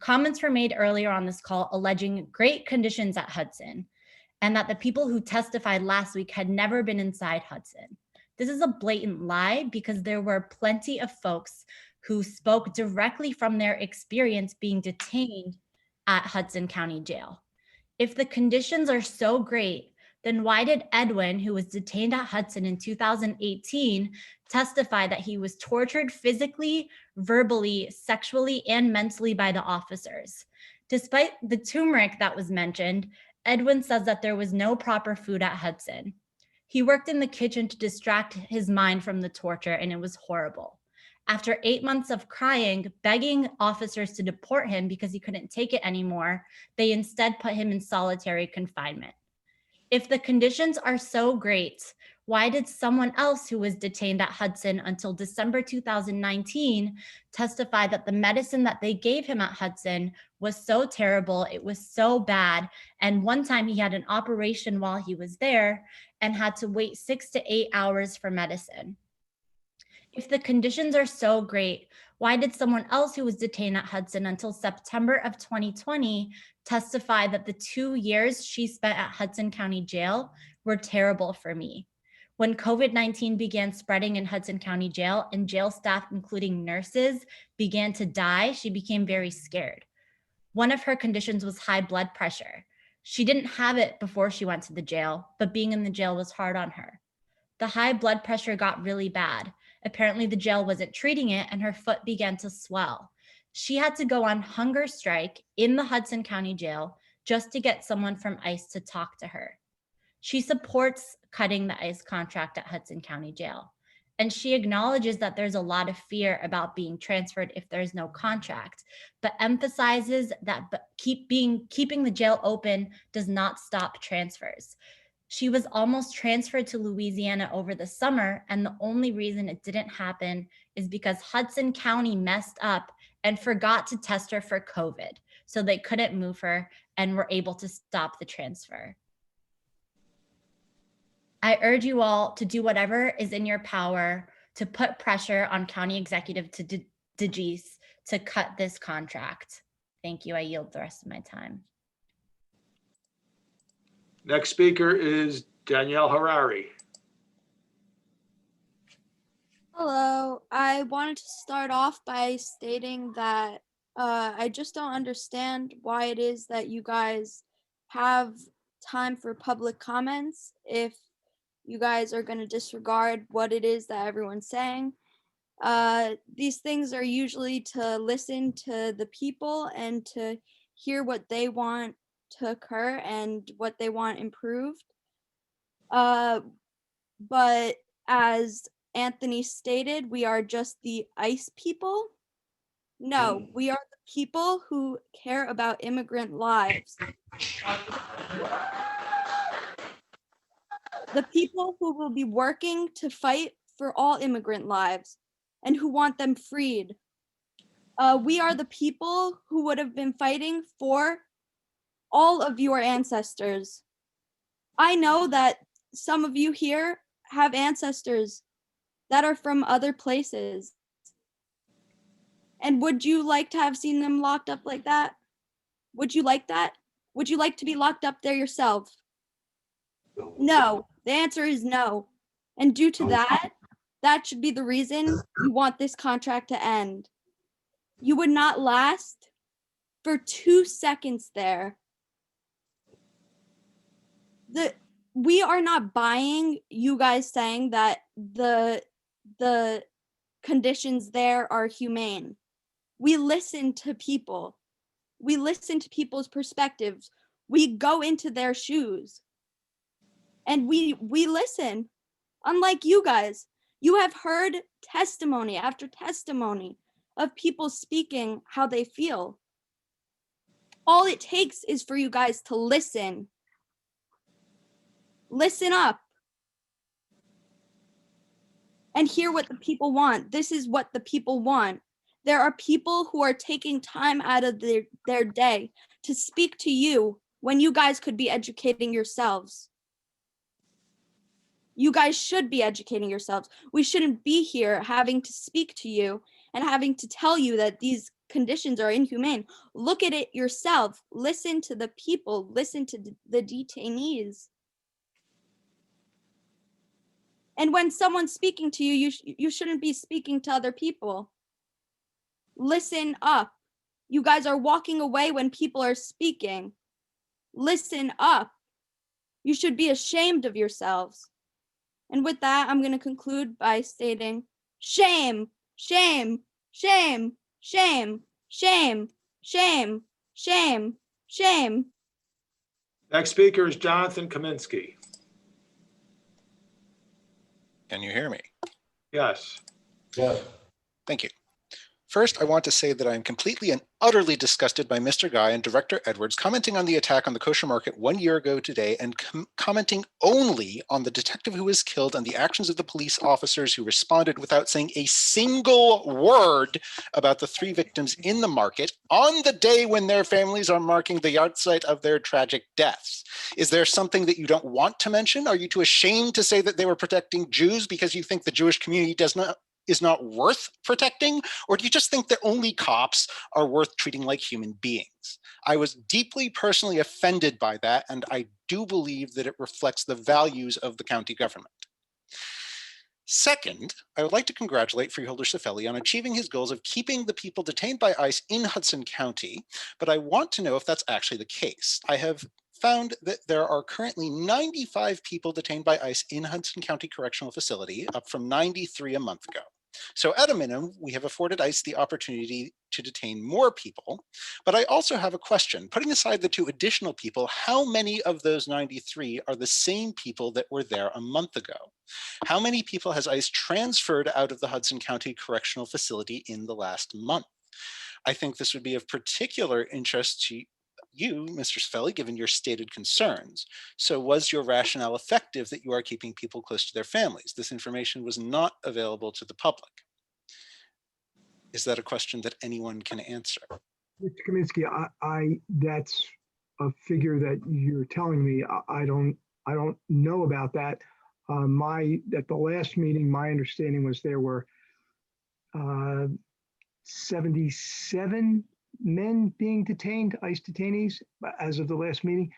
Comments were made earlier on this call alleging great conditions at Hudson and that the people who testified last week had never been inside Hudson. This is a blatant lie because there were plenty of folks who spoke directly from their experience being detained at Hudson County Jail. If the conditions are so great, then why did Edwin, who was detained at Hudson in 2018, testify that he was tortured physically, verbally, sexually, and mentally by the officers? Despite the turmeric that was mentioned, Edwin says that there was no proper food at Hudson. He worked in the kitchen to distract his mind from the torture, and it was horrible. After 8 months of crying, begging officers to deport him because he couldn't take it anymore, they instead put him in solitary confinement. If the conditions are so great, why did someone else who was detained at Hudson until December 2019 testify that the medicine that they gave him at Hudson was so terrible, it was so bad, and one time he had an operation while he was there and had to wait 6 to 8 hours for medicine? If the conditions are so great, why did someone else who was detained at Hudson until September of 2020 testify that the 2 years she spent at Hudson County Jail were terrible for me? When COVID-19 began spreading in Hudson County Jail and jail staff, including nurses, began to die, she became very scared. One of her conditions was high blood pressure. She didn't have it before she went to the jail, but being in the jail was hard on her. The high blood pressure got really bad. Apparently the jail wasn't treating it and her foot began to swell. She had to go on hunger strike in the Hudson County Jail just to get someone from ICE to talk to her. She supports cutting the ICE contract at Hudson County Jail. And she acknowledges that there's a lot of fear about being transferred if there's no contract, but emphasizes that keeping the jail open does not stop transfers. She was almost transferred to Louisiana over the summer, and the only reason it didn't happen is because Hudson County messed up and forgot to test her for COVID. So they couldn't move her and were able to stop the transfer. I urge you all to do whatever is in your power to put pressure on County Executive DeGise to cut this contract. Thank you. I yield the rest of my time. Next speaker is Danielle Harari. Hello, I wanted to start off by stating that I just don't understand why it is that you guys have time for public comments if you guys are going to disregard what it is that everyone's saying. These things are usually to listen to the people and to hear what they want to occur and what they want improved. But as Anthony stated, we are just the ICE people. No, we are the people who care about immigrant lives. The people who will be working to fight for all immigrant lives and who want them freed. We are the people who would have been fighting for all of your ancestors. I know that some of you here have ancestors that are from other places. And would you like to have seen them locked up like that? Would you like that? Would you like to be locked up there yourself? No, the answer is no. And due to that, that should be the reason you want this contract to end. You would not last for 2 seconds there. We are not buying you guys saying that the conditions there are humane. We listen to people. We listen to people's perspectives. We go into their shoes. And we listen. Unlike you guys, you have heard testimony after testimony of people speaking how they feel. All it takes is for you guys to listen. Listen up and hear what the people want. This is what the people want. There are people who are taking time out of their day to speak to you when you guys could be educating yourselves. You guys should be educating yourselves. We shouldn't be here having to speak to you and having to tell you that these conditions are inhumane. Look at it yourself. Listen to the people. Listen to the detainees. And when someone's speaking to you, you shouldn't be speaking to other people. Listen up. You guys are walking away when people are speaking. Listen up. You should be ashamed of yourselves. And with that, I'm going to conclude by stating, shame, shame, shame, shame, shame, shame, shame, shame. Next speaker is Jonathan Kaminsky. Can you hear me? Yes. Yes. Thank you. First, I want to say that I am completely and utterly disgusted by Mr. Guy and Director Edwards commenting on the attack on the kosher market 1 year ago today and commenting only on the detective who was killed and the actions of the police officers who responded without saying a single word about the 3 victims in the market on the day when their families are marking the yahrzeit of their tragic deaths. Is there something that you don't want to mention? Are you too ashamed to say that they were protecting Jews because you think the Jewish community is not worth protecting? Or do you just think that only cops are worth treating like human beings? I was deeply personally offended by that, and I do believe that it reflects the values of the county government. Second, I would like to congratulate Freeholder Cifelli on achieving his goals of keeping the people detained by ICE in Hudson County, but I want to know if that's actually the case. I have found that there are currently 95 people detained by ICE in Hudson County Correctional Facility, up from 93 a month ago. So at a minimum, we have afforded ICE the opportunity to detain more people, but I also have a question. Putting aside the 2 additional people, how many of those 93 are the same people that were there a month ago? How many people has ICE transferred out of the Hudson County Correctional Facility in the last month? I think this would be of particular interest to you, Mr. Cifelli, given your stated concerns. So was your rationale effective that you are keeping people close to their families? This information was not available to the public. Is that a question that anyone can answer? Mr. Kaminsky, that's a figure that you're telling me. I don't know about that. At the last meeting, my understanding was there were 77 men being detained, ICE detainees, as of the last meeting.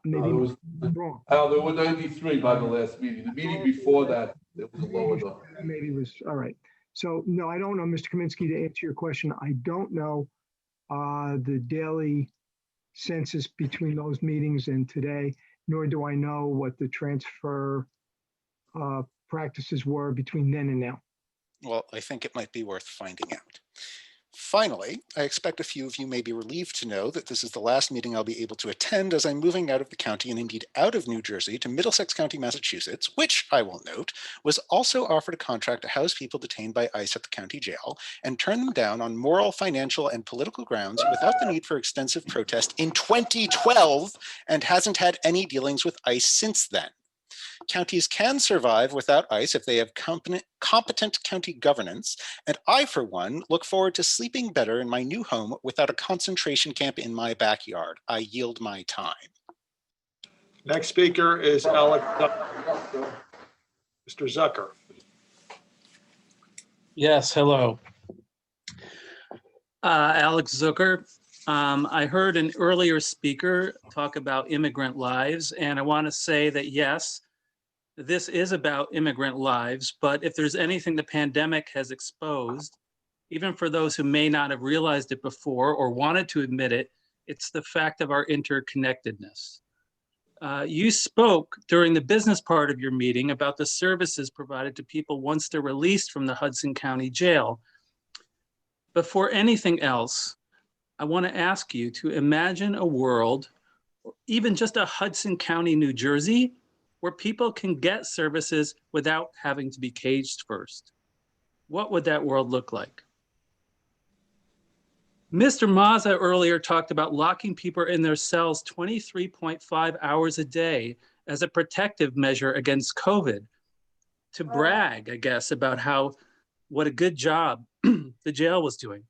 Maybe I'm wrong. There were 93 by the last meeting. The meeting before that, it was a lower number. Maybe it was, all right. So no, I don't know, Mr. Kaminsky, to answer your question. I don't know the daily census between those meetings and today, nor do I know what the transfer practices were between then and now. Well, I think it might be worth finding out. Finally, I expect a few of you may be relieved to know that this is the last meeting I'll be able to attend, as I'm moving out of the county and indeed out of New Jersey to Middlesex County, Massachusetts, which, I will note, was also offered a contract to house people detained by ICE at the county jail and turn them down on moral, financial, and political grounds without the need for extensive protest in 2012, and hasn't had any dealings with ICE since then. Counties can survive without ICE if they have competent county governance, and I, for one, look forward to sleeping better in my new home without a concentration camp in my backyard. I yield my time. Next speaker is Alex Zucker. Mr. Zucker. Yes, hello. Alex Zucker. I heard an earlier speaker talk about immigrant lives, and I want to say that yes, this is about immigrant lives, but if there's anything the pandemic has exposed, even for those who may not have realized it before or wanted to admit it, it's the fact of our interconnectedness. You spoke during the business part of your meeting about the services provided to people once they're released from the Hudson County Jail. Before anything else, I want to ask you to imagine a world, or even just a Hudson County, New Jersey, where people can get services without having to be caged first. What would that world look like? Mr. Mazza earlier talked about locking people in their cells 23.5 hours a day as a protective measure against COVID, to brag, I guess, about what a good job the jail was doing.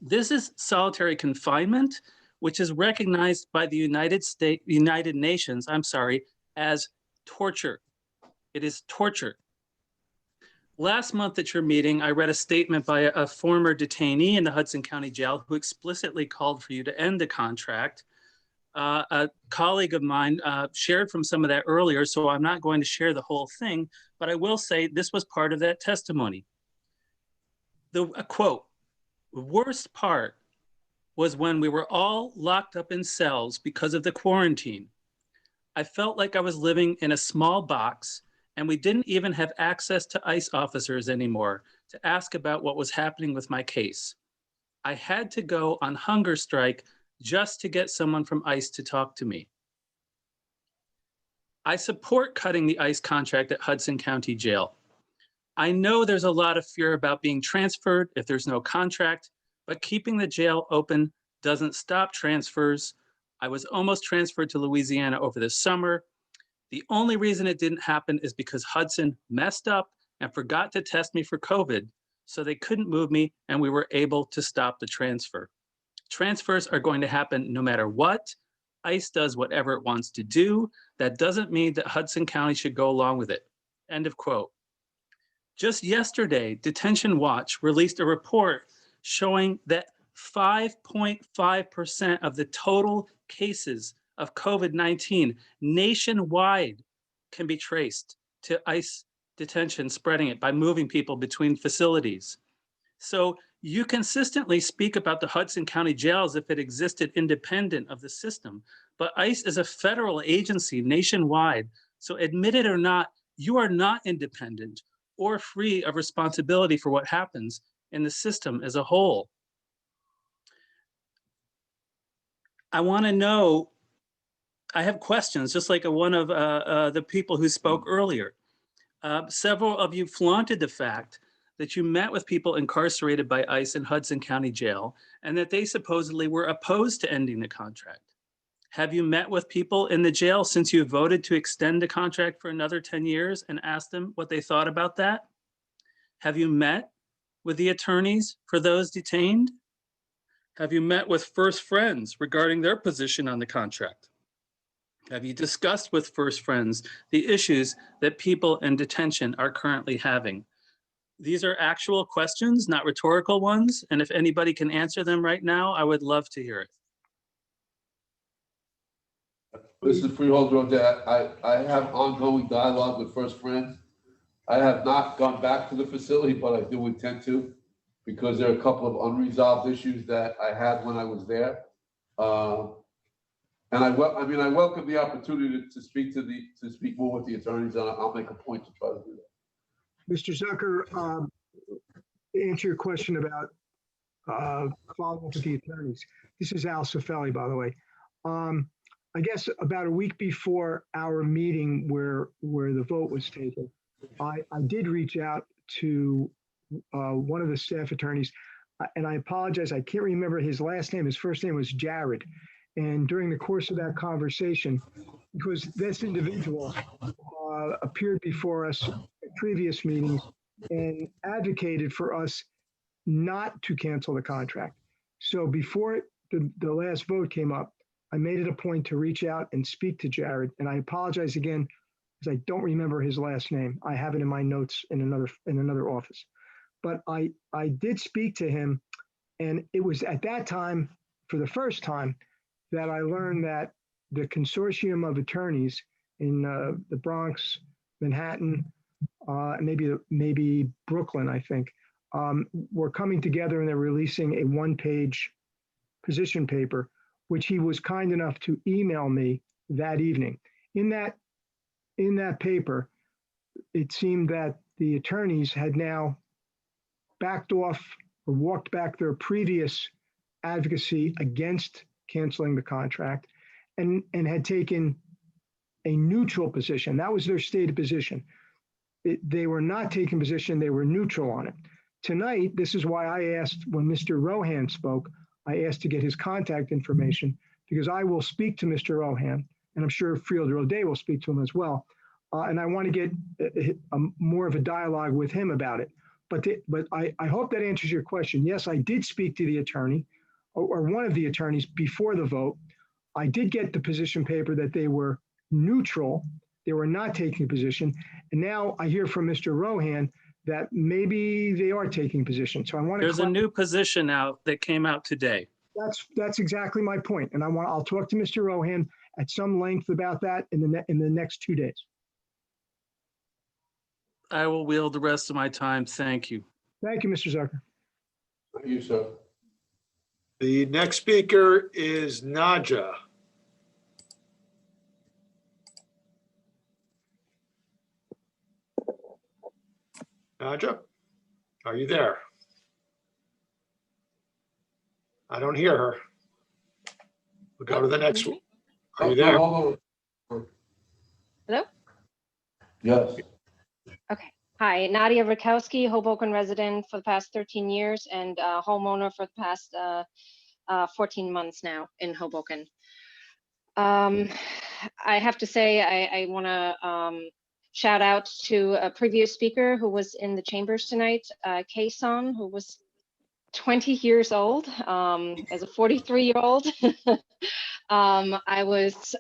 This is solitary confinement, which is recognized by the United Nations, as torture. It is torture. Last month at your meeting, I read a statement by a former detainee in the Hudson County Jail who explicitly called for you to end the contract. A colleague of mine shared from some of that earlier, so I'm not going to share the whole thing, but I will say this was part of that testimony. A quote, "The worst part was when we were all locked up in cells because of the quarantine. I felt like I was living in a small box, and we didn't even have access to ICE officers anymore to ask about what was happening with my case. I had to go on hunger strike just to get someone from ICE to talk to me." I support cutting the ICE contract at Hudson County Jail. I know there's a lot of fear about being transferred if there's no contract, but keeping the jail open doesn't stop transfers. I was almost transferred to Louisiana over the summer. The only reason it didn't happen is because Hudson messed up and forgot to test me for COVID, so they couldn't move me and we were able to stop the transfer. Transfers are going to happen no matter what. ICE does whatever it wants to do. That doesn't mean that Hudson County should go along with it. End of quote. Just yesterday, Detention Watch released a report showing that 5.5% of the total cases of COVID-19 nationwide can be traced to ICE detention spreading it by moving people between facilities. So you consistently speak about the Hudson County Jail as if it existed independent of the system, but ICE is a federal agency nationwide. So admit it or not, you are not independent or free of responsibility for what happens in the system as a whole. I want to know, I have questions, just like one of the people who spoke earlier. Several of you flaunted the fact that you met with people incarcerated by ICE in Hudson County Jail and that they supposedly were opposed to ending the contract. Have you met with people in the jail since you voted to extend the contract for another 10 years and asked them what they thought about that? Have you met with the attorneys for those detained? Have you met with First Friends regarding their position on the contract? Have you discussed with First Friends the issues that people in detention are currently having? These are actual questions, not rhetorical ones. And if anybody can answer them right now, I would love to hear it. Mr. Freeholder, I have ongoing dialogue with First Friends. I have not gone back to the facility, but I do intend to, because there are a couple of unresolved issues that I had when I was there. And I welcome the opportunity to speak more with the attorneys, and I'll make a point to try to do that. Mr. Zucker, to answer your question about follow up with the attorneys. This is Al Cifelli, by the way. I guess about a week before our meeting where the vote was taken, I did reach out to one of the staff attorneys, and I apologize, I can't remember his last name. His first name was Jared. And during the course of that conversation, because this individual appeared before us at previous meetings and advocated for us not to cancel the contract. So before the last vote came up, I made it a point to reach out and speak to Jared. And I apologize again, because I don't remember his last name. I have it in my notes in another office. But I did speak to him, and it was at that time, for the first time, that I learned that the consortium of attorneys in the Bronx, Manhattan, maybe Brooklyn, I think, were coming together, and they're releasing a one-page position paper, which he was kind enough to email me that evening. In that paper, it seemed that the attorneys had now backed off or walked back their previous advocacy against canceling the contract and had taken a neutral position. That was their stated position. They were not taking position, they were neutral on it. Tonight, this is why I asked, when Mr. Rohan spoke, I asked to get his contact information, because I will speak to Mr. Rohan, and I'm sure Freeholder O'Day will speak to him as well. And I want to get more of a dialogue with him about it. But I hope that answers your question. Yes, I did speak to the attorney or one of the attorneys before the vote. I did get the position paper that they were neutral. They were not taking a position. And now I hear from Mr. Rohan that maybe they are taking position. So I want to— There's a new position out that came out today. That's exactly my point. And I'll talk to Mr. Rohan at some length about that in the next 2 days. I will wield the rest of my time. Thank you. Thank you, Mr. Zucker. Thank you, sir. The next speaker is Naja. Naja, are you there? I don't hear her. We'll go to the next one. Are you there? Hello? Yes. Okay. Hi, Nadia Rakowski, Hoboken resident for the past 13 years and homeowner for the past 14 months now in Hoboken. I have to say, I want to shout out to a previous speaker who was in the chambers tonight, Kay-san, who was 20 years old. As a 43-year-old, I was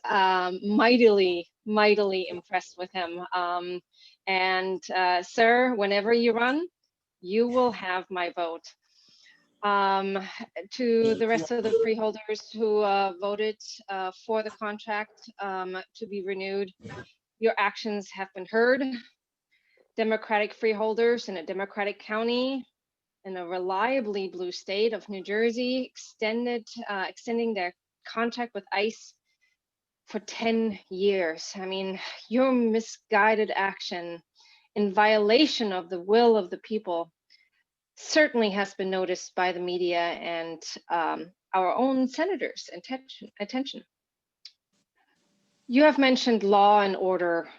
mightily impressed with him. And sir, whenever you run, you will have my vote. To the rest of the freeholders who voted for the contract to be renewed, your actions have been heard. Democratic freeholders in a Democratic county in a reliably blue state of New Jersey extending their contract with ICE for 10 years. I mean, your misguided action in violation of the will of the people certainly has been noticed by the media and our own senators' attention. You have mentioned law and order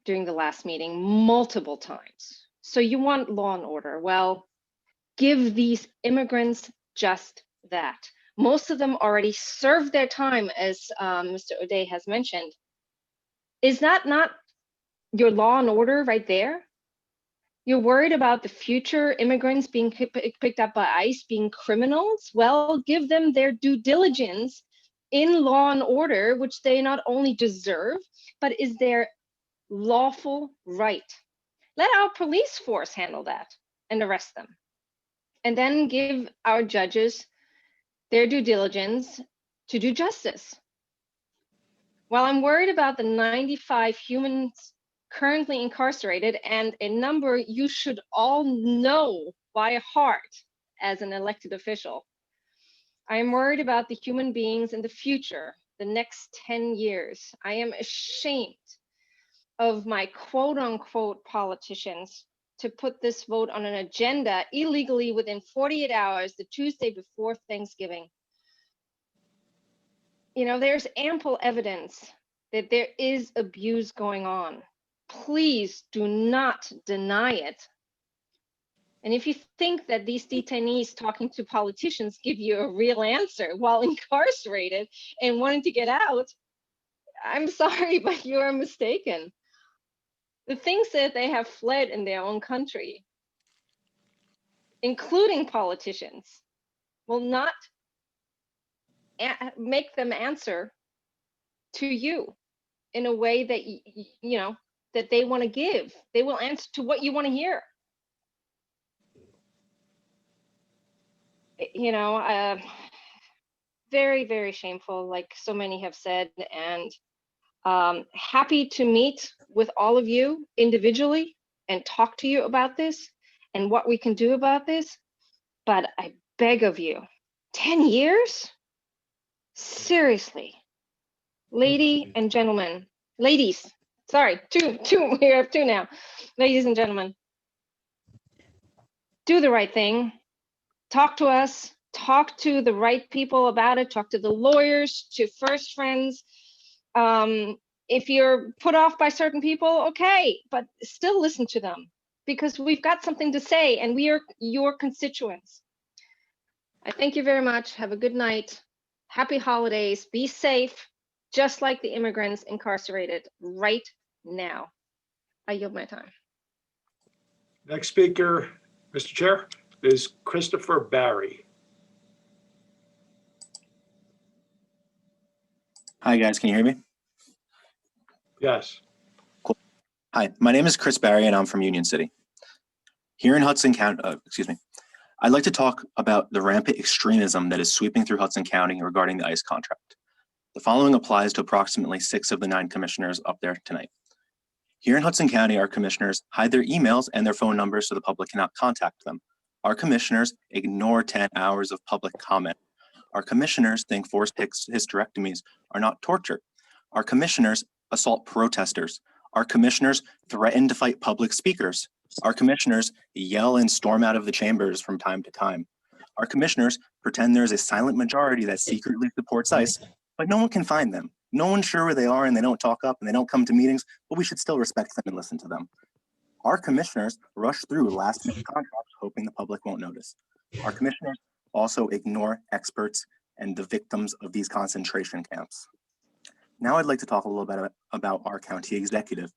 during the last meeting multiple times. So you want law and order. Well, give these immigrants just that. Most of them already served their time, as Mr. O'Day has mentioned. Is that not your law and order right there? You're worried about the future immigrants being picked up by ICE being criminals? Well, give them their due diligence in law and order, which they not only deserve, but is their lawful right. Let our police force handle that and arrest them. And then give our judges their due diligence to do justice. While I'm worried about the 95 humans currently incarcerated and a number you should all know by heart as an elected official, I am worried about the human beings in the future, the next 10 years. I am ashamed of my quote unquote politicians to put this vote on an agenda illegally within 48 hours, the Tuesday before Thanksgiving. You know, there's ample evidence that there is abuse going on. Please do not deny it. And if you think that these detainees talking to politicians give you a real answer while incarcerated and wanting to get out, I'm sorry, but you are mistaken. The things that they have fled in their own country, including politicians, will not make them answer to you in a way that you know that they want to give. They will answer to what you want to hear. You know, very, very shameful, like so many have said, and happy to meet with all of you individually and talk to you about this and what we can do about this. But I beg of you, 10 years? Seriously, lady and gentlemen, ladies, sorry, two, we have two now. Ladies and gentlemen, do the right thing. Talk to us, talk to the right people about it, talk to the lawyers, to first friends. If you're put off by certain people, okay, but still listen to them because we've got something to say and we are your constituents. I thank you very much. Have a good night. Happy holidays. Be safe, just like the immigrants incarcerated right now. I yield my time. Next speaker, Mr. Chair, is Christopher Barry. Hi, guys. Can you hear me? Yes. Cool. Hi, my name is Chris Barry, and I'm from Union City. Here in Hudson County, I'd like to talk about the rampant extremism that is sweeping through Hudson County regarding the ICE contract. The following applies to approximately 6 of the 9 commissioners up there tonight. Here in Hudson County, our commissioners hide their emails and their phone numbers so the public cannot contact them. Our commissioners ignore 10 hours of public comment. Our commissioners think forced hysterectomies are not torture. Our commissioners assault protesters. Our commissioners threaten to fight public speakers. Our commissioners yell and storm out of the chambers from time to time. Our commissioners pretend there's a silent majority that secretly supports ICE, but no one can find them. No one's sure where they are and they don't talk up and they don't come to meetings, but we should still respect them and listen to them. Our commissioners rush through last-minute contracts hoping the public won't notice. Our commissioners also ignore experts and the victims of these concentration camps. Now I'd like to talk a little bit about our county executive.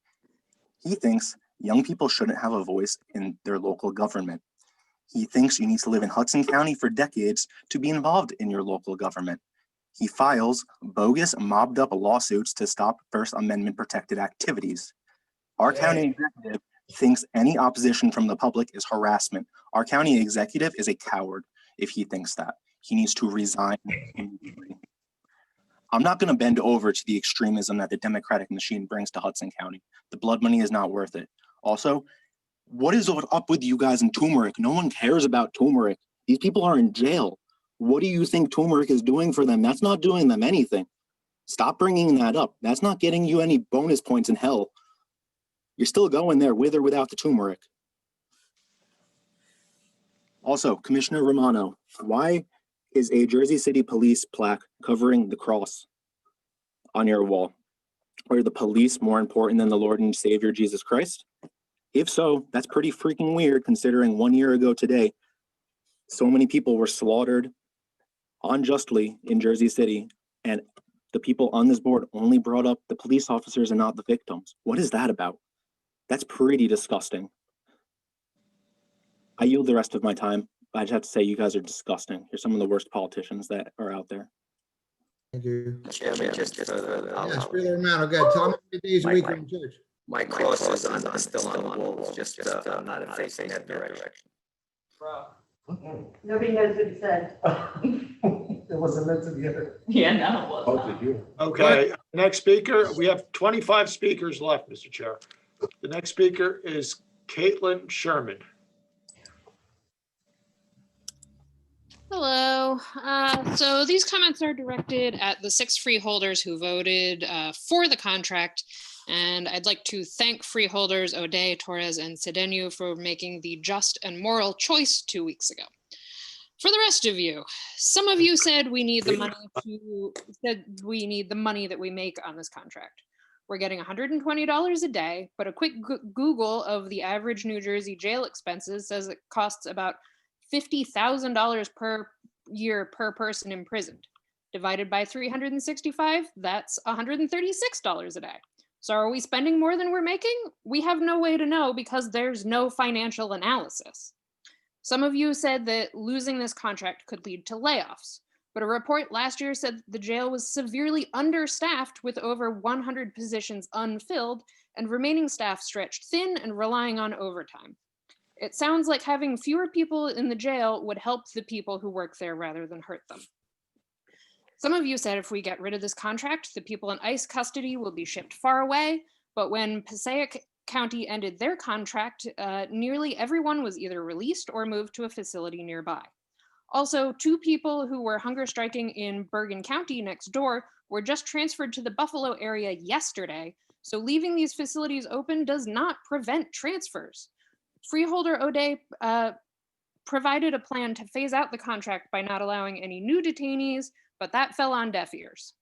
He thinks young people shouldn't have a voice in their local government. He thinks you need to live in Hudson County for decades to be involved in your local government. He files bogus, mobbed up lawsuits to stop First Amendment protected activities. Our county executive thinks any opposition from the public is harassment. Our county executive is a coward if he thinks that. He needs to resign immediately. I'm not going to bend over to the extremism that the Democratic machine brings to Hudson County. The blood money is not worth it. Also, what is up with you guys in Turmeric? No one cares about Turmeric. These people are in jail. What do you think Turmeric is doing for them? That's not doing them anything. Stop bringing that up. That's not getting you any bonus points in hell. You're still going there with or without the turmeric. Also, Commissioner Romano, why is a Jersey City police plaque covering the cross on your wall? Are the police more important than the Lord and Savior Jesus Christ? If so, that's pretty freaking weird considering 1 year ago today, so many people were slaughtered unjustly in Jersey City, and the people on this board only brought up the police officers and not the victims. What is that about? That's pretty disgusting. I yield the rest of my time. I just have to say you guys are disgusting. You're some of the worst politicians that are out there. Thank you. Chairman, just for the, Yes, Freeholder Romano, go ahead. Tell me how many days a week you're in church. my cross is still on the walls, just not facing that direction. Nobody knows what he said. It wasn't meant to be here. Yeah, no, it wasn't. Oh, did you? Okay, next speaker, we have 25 speakers left, Mr. Chair. The next speaker is Caitlin Sherman. Hello. So these comments are directed at the 6 freeholders who voted for the contract. And I'd like to thank freeholders O'Day, Torres, and Cedeno for making the just and moral choice 2 weeks ago. For the rest of you, some of you said we need the money that we make on this contract. We're getting $120 a day, but a quick Google of the average New Jersey jail expenses says it costs about $50,000 per year per person imprisoned. Divided by 365, that's $136 a day. So are we spending more than we're making? We have no way to know because there's no financial analysis. Some of you said that losing this contract could lead to layoffs, but a report last year said the jail was severely understaffed with over 100 positions unfilled and remaining staff stretched thin and relying on overtime. It sounds like having fewer people in the jail would help the people who work there rather than hurt them. Some of you said if we get rid of this contract, the people in ICE custody will be shipped far away, but when Passaic County ended their contract, nearly everyone was either released or moved to a facility nearby. Also, 2 people who were hunger striking in Bergen County next door were just transferred to the Buffalo area yesterday, so leaving these facilities open does not prevent transfers. Freeholder O'Day provided a plan to phase out the contract by not allowing any new detainees, but that fell on deaf ears.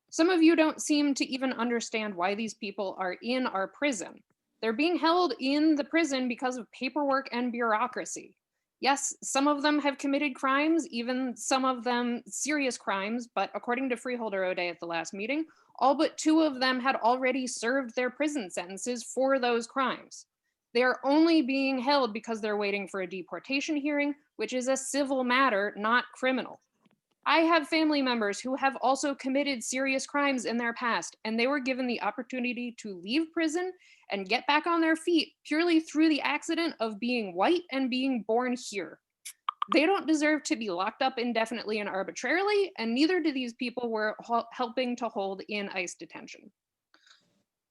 Some of you don't seem to even understand why these people are in our prison. They're being held in the prison because of paperwork and bureaucracy. Yes, some of them have committed crimes, even some of them serious crimes, but according to Freeholder O'Day at the last meeting, all but 2 of them had already served their prison sentences for those crimes. They are only being held because they're waiting for a deportation hearing, which is a civil matter, not criminal. I have family members who have also committed serious crimes in their past, and they were given the opportunity to leave prison and get back on their feet purely through the accident of being white and being born here. They don't deserve to be locked up indefinitely and arbitrarily, and neither do these people we're helping to hold in ICE detention.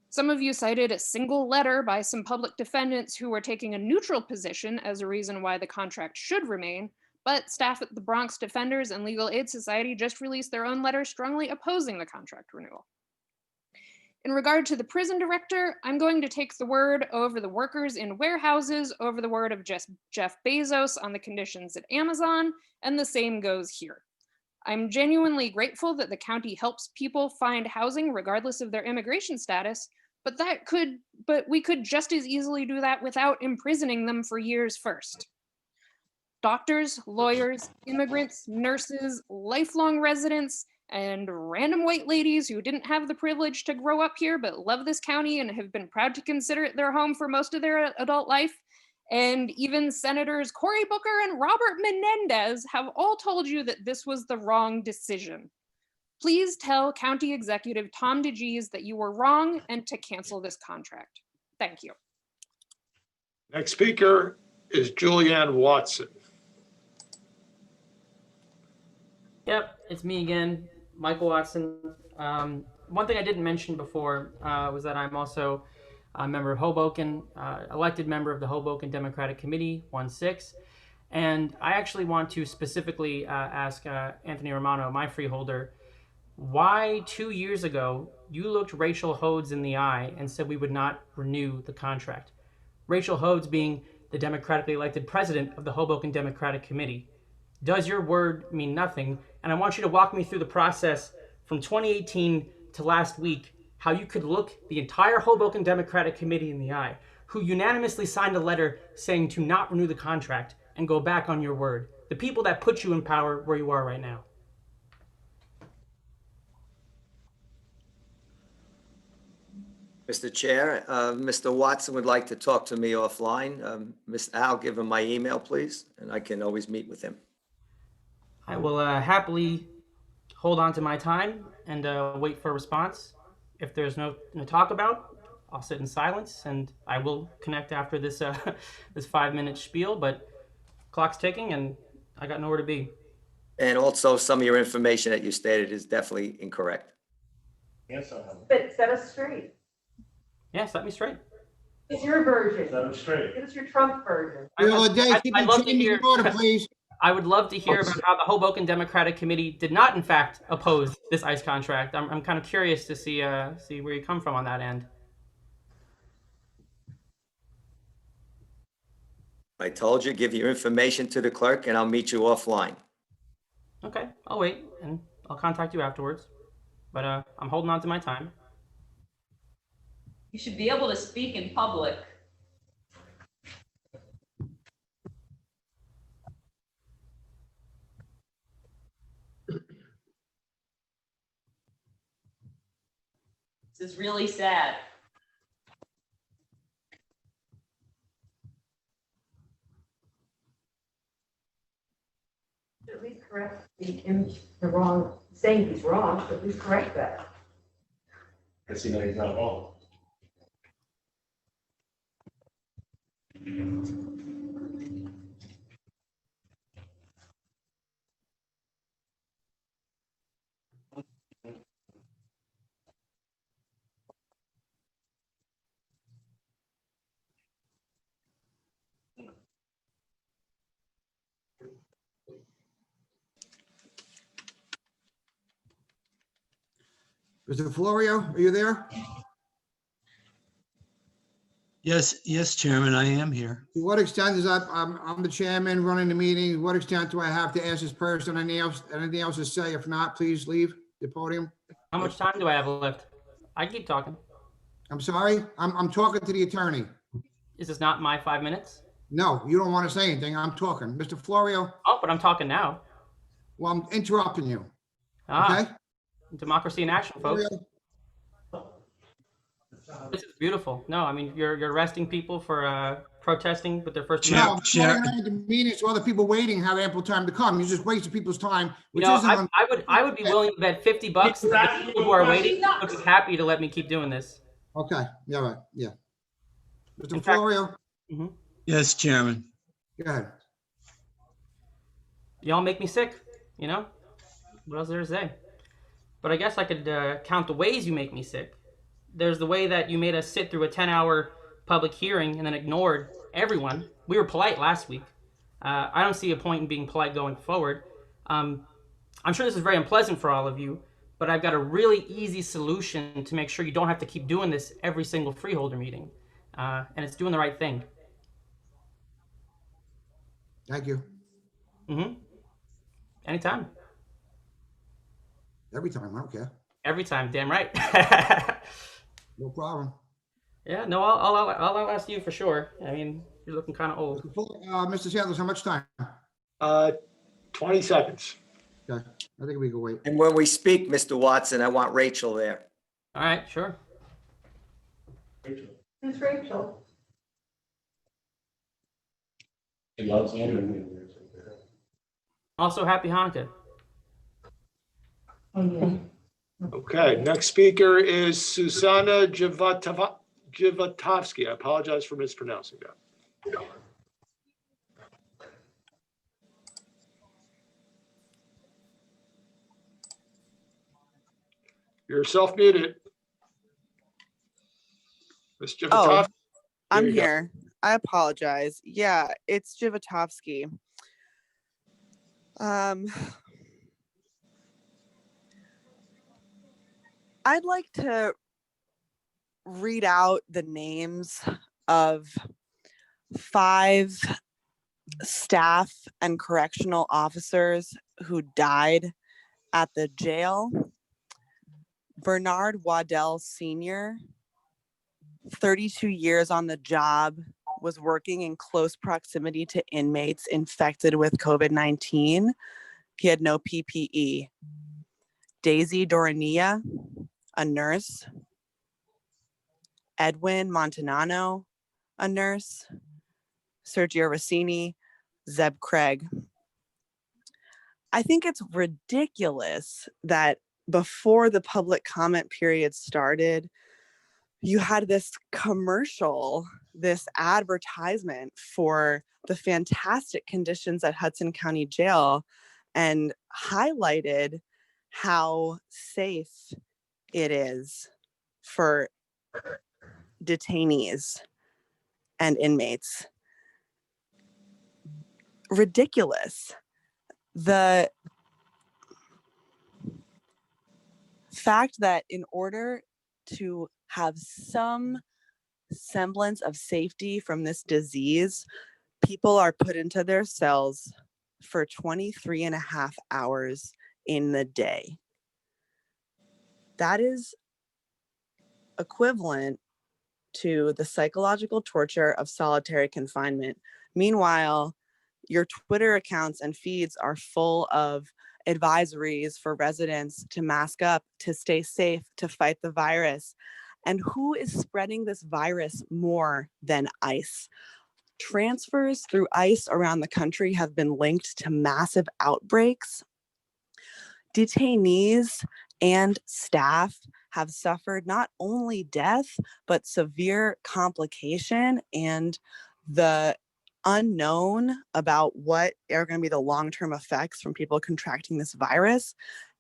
Some of you cited a single letter by some public defendants who were taking a neutral position as a reason why the contract should remain, but staff at the Bronx Defenders and Legal Aid Society just released their own letter strongly opposing the contract renewal. In regard to the prison director, I'm going to take the word over the workers in warehouses, over the word of Jeff Bezos on the conditions at Amazon, and the same goes here. I'm genuinely grateful that the county helps people find housing regardless of their immigration status, but we could just as easily do that without imprisoning them for years first. Doctors, lawyers, immigrants, nurses, lifelong residents, and random white ladies who didn't have the privilege to grow up here but love this county and have been proud to consider it their home for most of their adult life, and even Senators Cory Booker and Robert Menendez have all told you that this was the wrong decision. Please tell County Executive Tom DeGees that you were wrong and to cancel this contract. Thank you. Next speaker is Julianne Watson. Yep, it's me again, Michael Watson. One thing I didn't mention before was that I'm also a member of Hoboken, elected member of the Hoboken Democratic Committee, 1-6. And I actually want to specifically ask Anthony Romano, my freeholder, why 2 years ago you looked Rachel Hodes in the eye and said we would not renew the contract. Rachel Hodes being the democratically elected president of the Hoboken Democratic Committee. Does your word mean nothing? And I want you to walk me through the process from 2018 to last week, how you could look the entire Hoboken Democratic Committee in the eye, who unanimously signed a letter saying to not renew the contract and go back on your word. The people that put you in power where you are right now. Mr. Chair, Mr. Watson would like to talk to me offline. I'll give him my email, please, and I can always meet with him. I will happily hold on to my time and wait for a response. If there's no to talk about, I'll sit in silence and I will connect after this this 5-minute spiel, but clock's ticking and I got nowhere to be. And also, some of your information that you stated is definitely incorrect. Yes, but set us straight. Yeah, set me straight. It's your version. Set us straight. Give us your Trump version. I'd love to hear. I would love to hear about how the Hoboken Democratic Committee did not, in fact, oppose this ICE contract. I'm kind of curious to see where you come from on that end. I told you, give your information to the clerk and I'll meet you offline. Okay, I'll wait and I'll contact you afterwards. But I'm holding on to my time. You should be able to speak in public. This is really sad. At least correct the wrong, saying he's wrong, at least correct that. Because you know he's not wrong. Mr. Florio, are you there? Yes, Chairman, I am here. To what extent is that, I'm the chairman running the meeting. To what extent do I have to ask this person anything else to say? If not, please leave the podium. How much time do I have left? I keep talking. I'm sorry, I'm talking to the attorney. Is this not my 5 minutes? No, you don't want to say anything. I'm talking. Mr. Florio. Oh, but I'm talking now. Well, I'm interrupting you. Ah, Okay? democracy in action, folks. This is beautiful. No, I mean, you're arresting people for protesting with their First Amendment. No, I'm trying to mean so other people waiting have ample time to come. You just wasted people's time, which isn't. I would be willing to bet $50 that the people who are waiting would be happy to let me keep doing this. Okay, yeah, right, yeah. Mr. Florio. Yes, Chairman. Go ahead. Y'all make me sick, you know? What else is there to say? But I guess I could count the ways you make me sick. There's the way that you made us sit through a 10-hour public hearing and then ignored everyone. We were polite last week. I don't see a point in being polite going forward. I'm sure this is very unpleasant for all of you, but I've got a really easy solution to make sure you don't have to keep doing this every single freeholder meeting. And it's doing the right thing. Thank you. Anytime. Every time, I don't care. Every time, damn right. No problem. Yeah, no, I'll ask you for sure. I mean, you're looking kind of old. Mr. Sanders, how much time? 20 seconds. Okay, I think we can wait. And when we speak, Mr. Watson, I want Rachel there. All right, sure. Who's Rachel? He loves Andrew. Also, happy Hanukkah. Okay, next speaker is Susanna Zhivatovsky. I apologize for mispronouncing that. You're self-muted. Ms. Oh, Zhivatovsky. I'm you go. here. I apologize. Yeah, it's Zhivatovsky. I'd like to read out the names of 5 staff and correctional officers who died at the jail. Bernard Waddell Sr., 32 years on the job, was working in close proximity to inmates infected with COVID-19. He had no PPE. Daisy Doranilla, a nurse. Edwin Montanano, a nurse. Sergio Rossini, Zeb Craig. I think it's ridiculous that before the public comment period started, you had this commercial, this advertisement for the fantastic conditions at Hudson County Jail, and highlighted how safe it is for detainees and inmates. Ridiculous. The fact that in order to have some semblance of safety from this disease, people are put into their cells for 23 and a half hours in the day. That is equivalent to the psychological torture of solitary confinement. Meanwhile, your Twitter accounts and feeds are full of advisories for residents to mask up, to stay safe, to fight the virus. And who is spreading this virus more than ICE? Transfers through ICE around the country have been linked to massive outbreaks. Detainees and staff have suffered not only death, but severe complication and the unknown about what are going to be the long-term effects from people contracting this virus.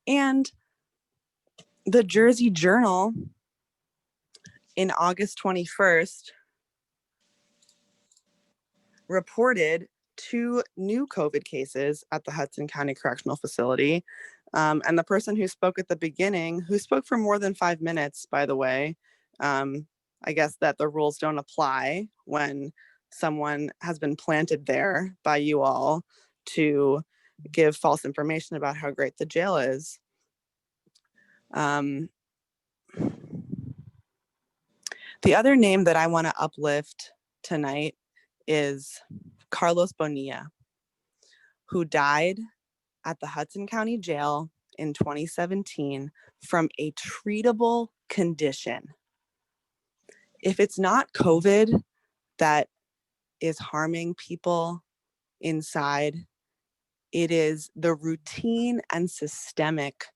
And the Jersey Journal in August 21st reported 2 new COVID cases at the Hudson County Correctional Facility. And the person who spoke at the beginning, who spoke for more than 5 minutes, by the way, I guess that the rules don't apply when someone has been planted there by you all to give false information about how great the jail is. The other name that I want to uplift tonight is Carlos Bonilla, who died at the Hudson County Jail in 2017 from a treatable condition. If it's not COVID that is harming people inside, it is the routine and systemic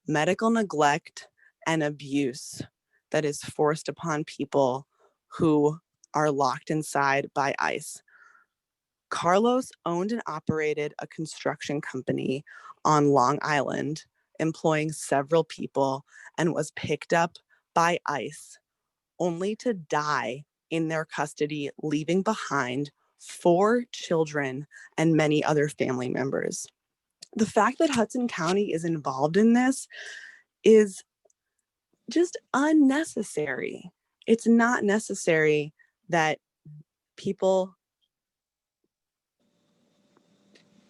medical neglect and abuse that is forced upon people who are locked inside by ICE. Carlos owned and operated a construction company on Long Island, employing several people, and was picked up by ICE only to die in their custody, leaving behind 4 children and many other family members. The fact that Hudson County is involved in this is just unnecessary. It's not necessary that people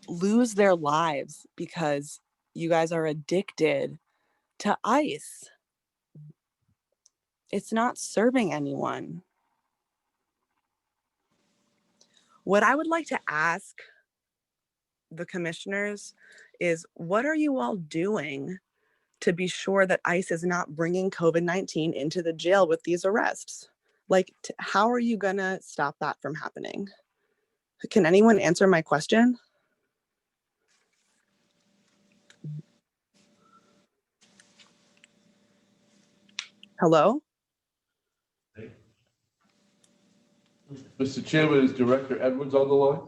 lose their lives because you guys are addicted to ICE. It's not serving anyone. What I would like to ask the commissioners is, what are you all doing to be sure that ICE is not bringing COVID-19 into the jail with these arrests? Like, how are you gonna stop that from happening? Can anyone answer my question? Hello? Mr. Chairman, is Director Edwards on the line?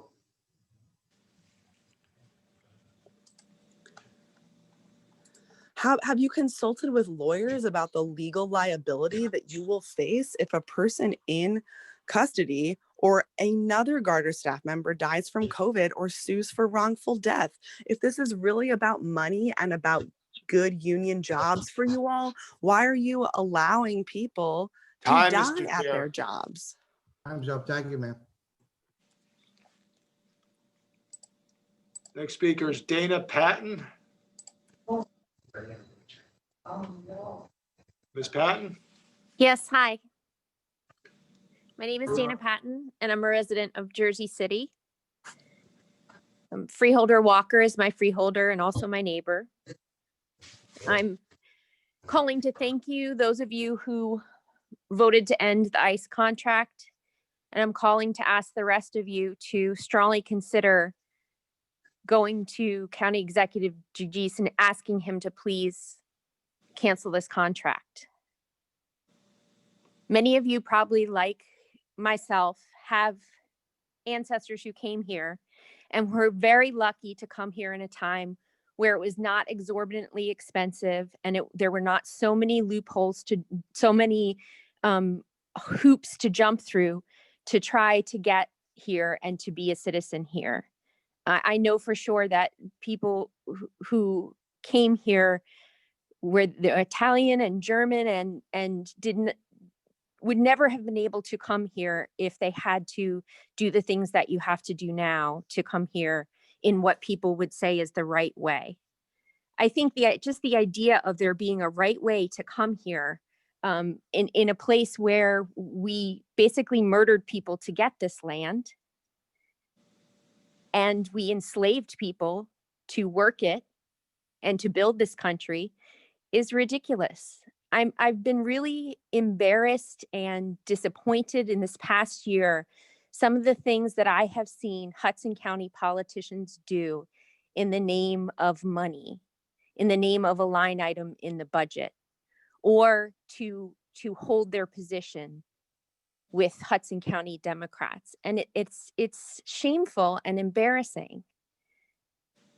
Have you consulted with lawyers about the legal liability that you will face if a person in custody or another Garter staff member dies from COVID or sues for wrongful death? If this is really about money and about good union jobs for you all, why are you allowing people to Time, die Mr. at Chair. their jobs? Time's up. Thank you, ma'am. Next speaker is Dana Patton. Ms. Patton? Yes, hi. My name is Dana Patton, and I'm a resident of Jersey City. Freeholder Walker is my freeholder and also my neighbor. I'm calling to thank you, those of you who voted to end the ICE contract, and I'm calling to ask the rest of you to strongly consider going to County Executive Giudice and asking him to please cancel this contract. Many of you probably, like myself, have ancestors who came here and were very lucky to come here in a time where it was not exorbitantly expensive and there were not so many loopholes so many hoops to jump through to try to get here and to be a citizen here. I know for sure that people who came here were the Italian and German and would never have been able to come here if they had to do the things that you have to do now to come here in what people would say is the right way. I think just the idea of there being a right way to come here in a place where we basically murdered people to get this land, and we enslaved people to work it and to build this country is ridiculous. I've been really embarrassed and disappointed in this past year, some of the things that I have seen Hudson County politicians do in the name of money, in the name of a line item in the budget, or to hold their position with Hudson County Democrats. And it's shameful and embarrassing.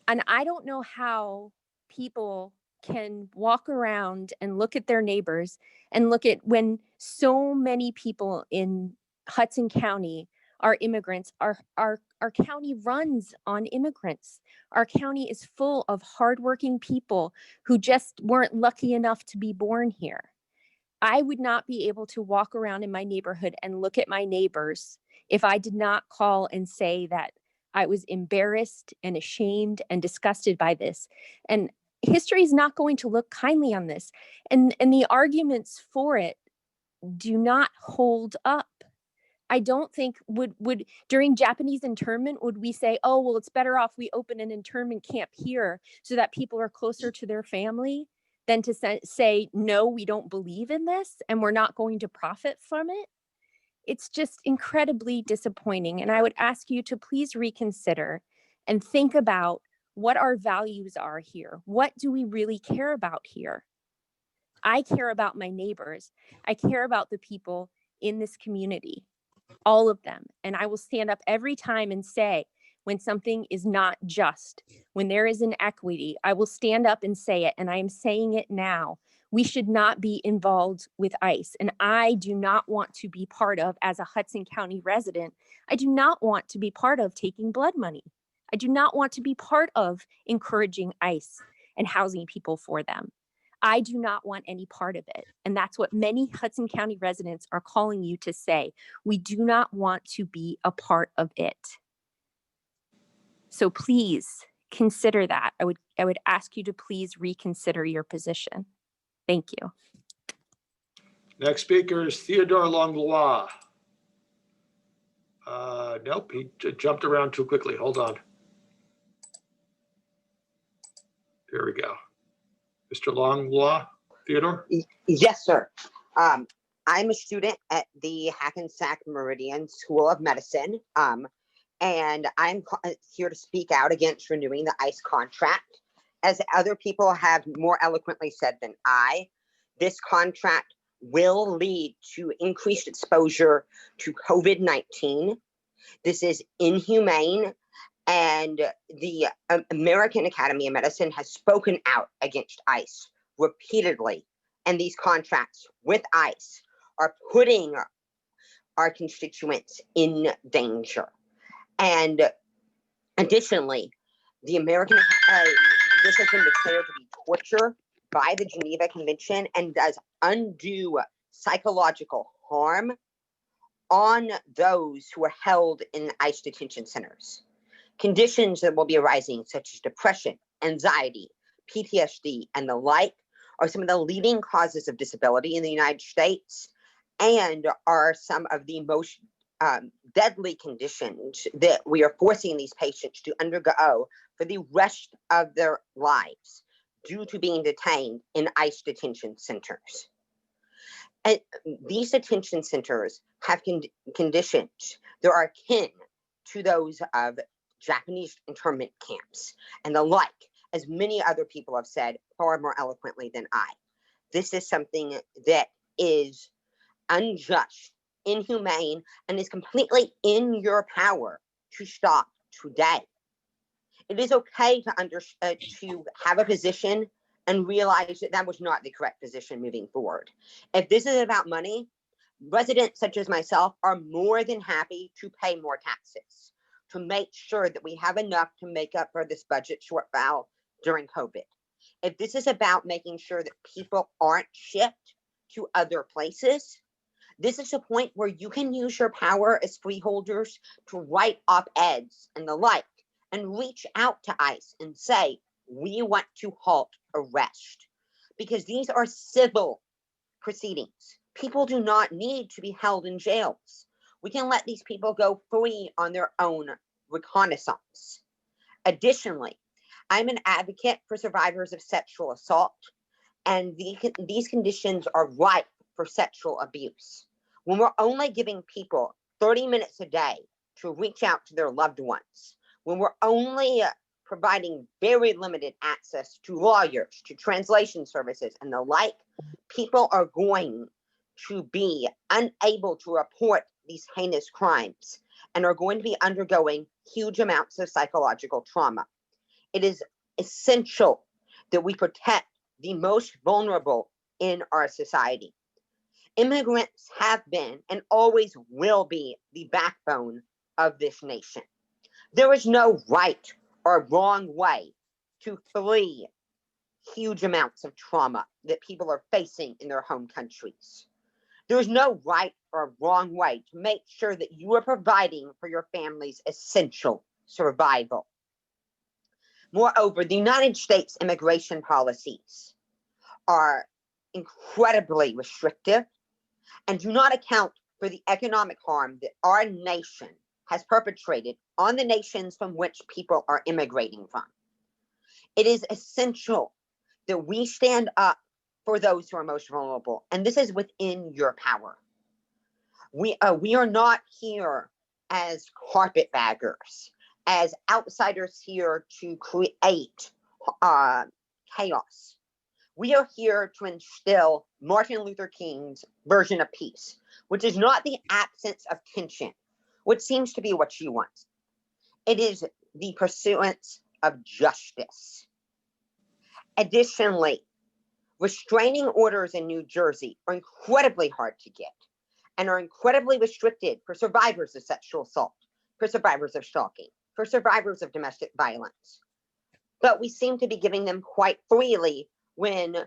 And I don't know how people can walk around and look at their neighbors and look at when so many people in Hudson County are immigrants. Our county runs on immigrants. Our county is full of hardworking people who just weren't lucky enough to be born here. I would not be able to walk around in my neighborhood and look at my neighbors if I did not call and say that I was embarrassed and ashamed and disgusted by this. And history is not going to look kindly on this. And the arguments for it do not hold up. I don't think would during Japanese internment, would we say, oh, well, it's better off we open an internment camp here so that people are closer to their family than to say, no, we don't believe in this and we're not going to profit from it? It's just incredibly disappointing. And I would ask you to please reconsider and think about what our values are here. What do we really care about here? I care about my neighbors. I care about the people in this community, all of them. And I will stand up every time and say, when something is not just, when there is inequity, I will stand up and say it. And I am saying it now. We should not be involved with ICE. And I do not want to be part of, as a Hudson County resident, I do not want to be part of taking blood money. I do not want to be part of encouraging ICE and housing people for them. I do not want any part of it. And that's what many Hudson County residents are calling you to say. We do not want to be a part of it. So please consider that. I would ask you to please reconsider your position. Thank you. Next speaker is Theodore Langlois. Nope, he jumped around too quickly. Hold on. Here we go. Mr. Langlois, Theodore? Yes, sir. I'm a student at the Hackensack Meridian School of Medicine. And I'm here to speak out against renewing the ICE contract. As other people have more eloquently said than I, this contract will lead to increased exposure to COVID-19. This is inhumane, and the American Academy of Medicine has spoken out against ICE repeatedly, and these contracts with ICE are putting our constituents in danger. And additionally, the American, this has been declared to be torture by the Geneva Convention and does undue psychological harm on those who are held in ICE detention centers. Conditions that will be arising, such as depression, anxiety, PTSD, and the like, are some of the leading causes of disability in the United States and are some of the most deadly conditions that we are forcing these patients to undergo for the rest of their lives due to being detained in ICE detention centers. And these detention centers have conditions that are akin to those of Japanese internment camps and the like, as many other people have said far more eloquently than I. This is something that is unjust, inhumane, and is completely in your power to stop today. It is okay to have a position and realize that that was not the correct position moving forward. If this is about money, residents such as myself are more than happy to pay more taxes to make sure that we have enough to make up for this budget shortfall during COVID. If this is about making sure that people aren't shipped to other places, this is a point where you can use your power as freeholders to write op-eds and the like and reach out to ICE and say, we want to halt arrest, because these are civil proceedings. People do not need to be held in jails. We can let these people go free on their own reconnaissance. Additionally, I'm an advocate for survivors of sexual assault, and these conditions are ripe for sexual abuse. When we're only giving people 30 minutes a day to reach out to their loved ones, when we're only providing very limited access to lawyers, to translation services, and the like, people are going to be unable to report these heinous crimes and are going to be undergoing huge amounts of psychological trauma. It is essential that we protect the most vulnerable in our society. Immigrants have been and always will be the backbone of this nation. There is no right or wrong way to flee huge amounts of trauma that people are facing in their home countries. There is no right or wrong way to make sure that you are providing for your family's essential survival. Moreover, the United States immigration policies are incredibly restrictive and do not account for the economic harm that our nation has perpetrated on the nations from which people are immigrating from. It is essential that we stand up for those who are most vulnerable, and this is within your power. We are not here as carpetbaggers, as outsiders here to create chaos. We are here to instill Martin Luther King's version of peace, which is not the absence of tension, which seems to be what you want. It is the pursuance of justice. Additionally, restraining orders in New Jersey are incredibly hard to get and are incredibly restricted for survivors of sexual assault, for survivors of stalking, for survivors of domestic violence. But we seem to be giving them quite freely when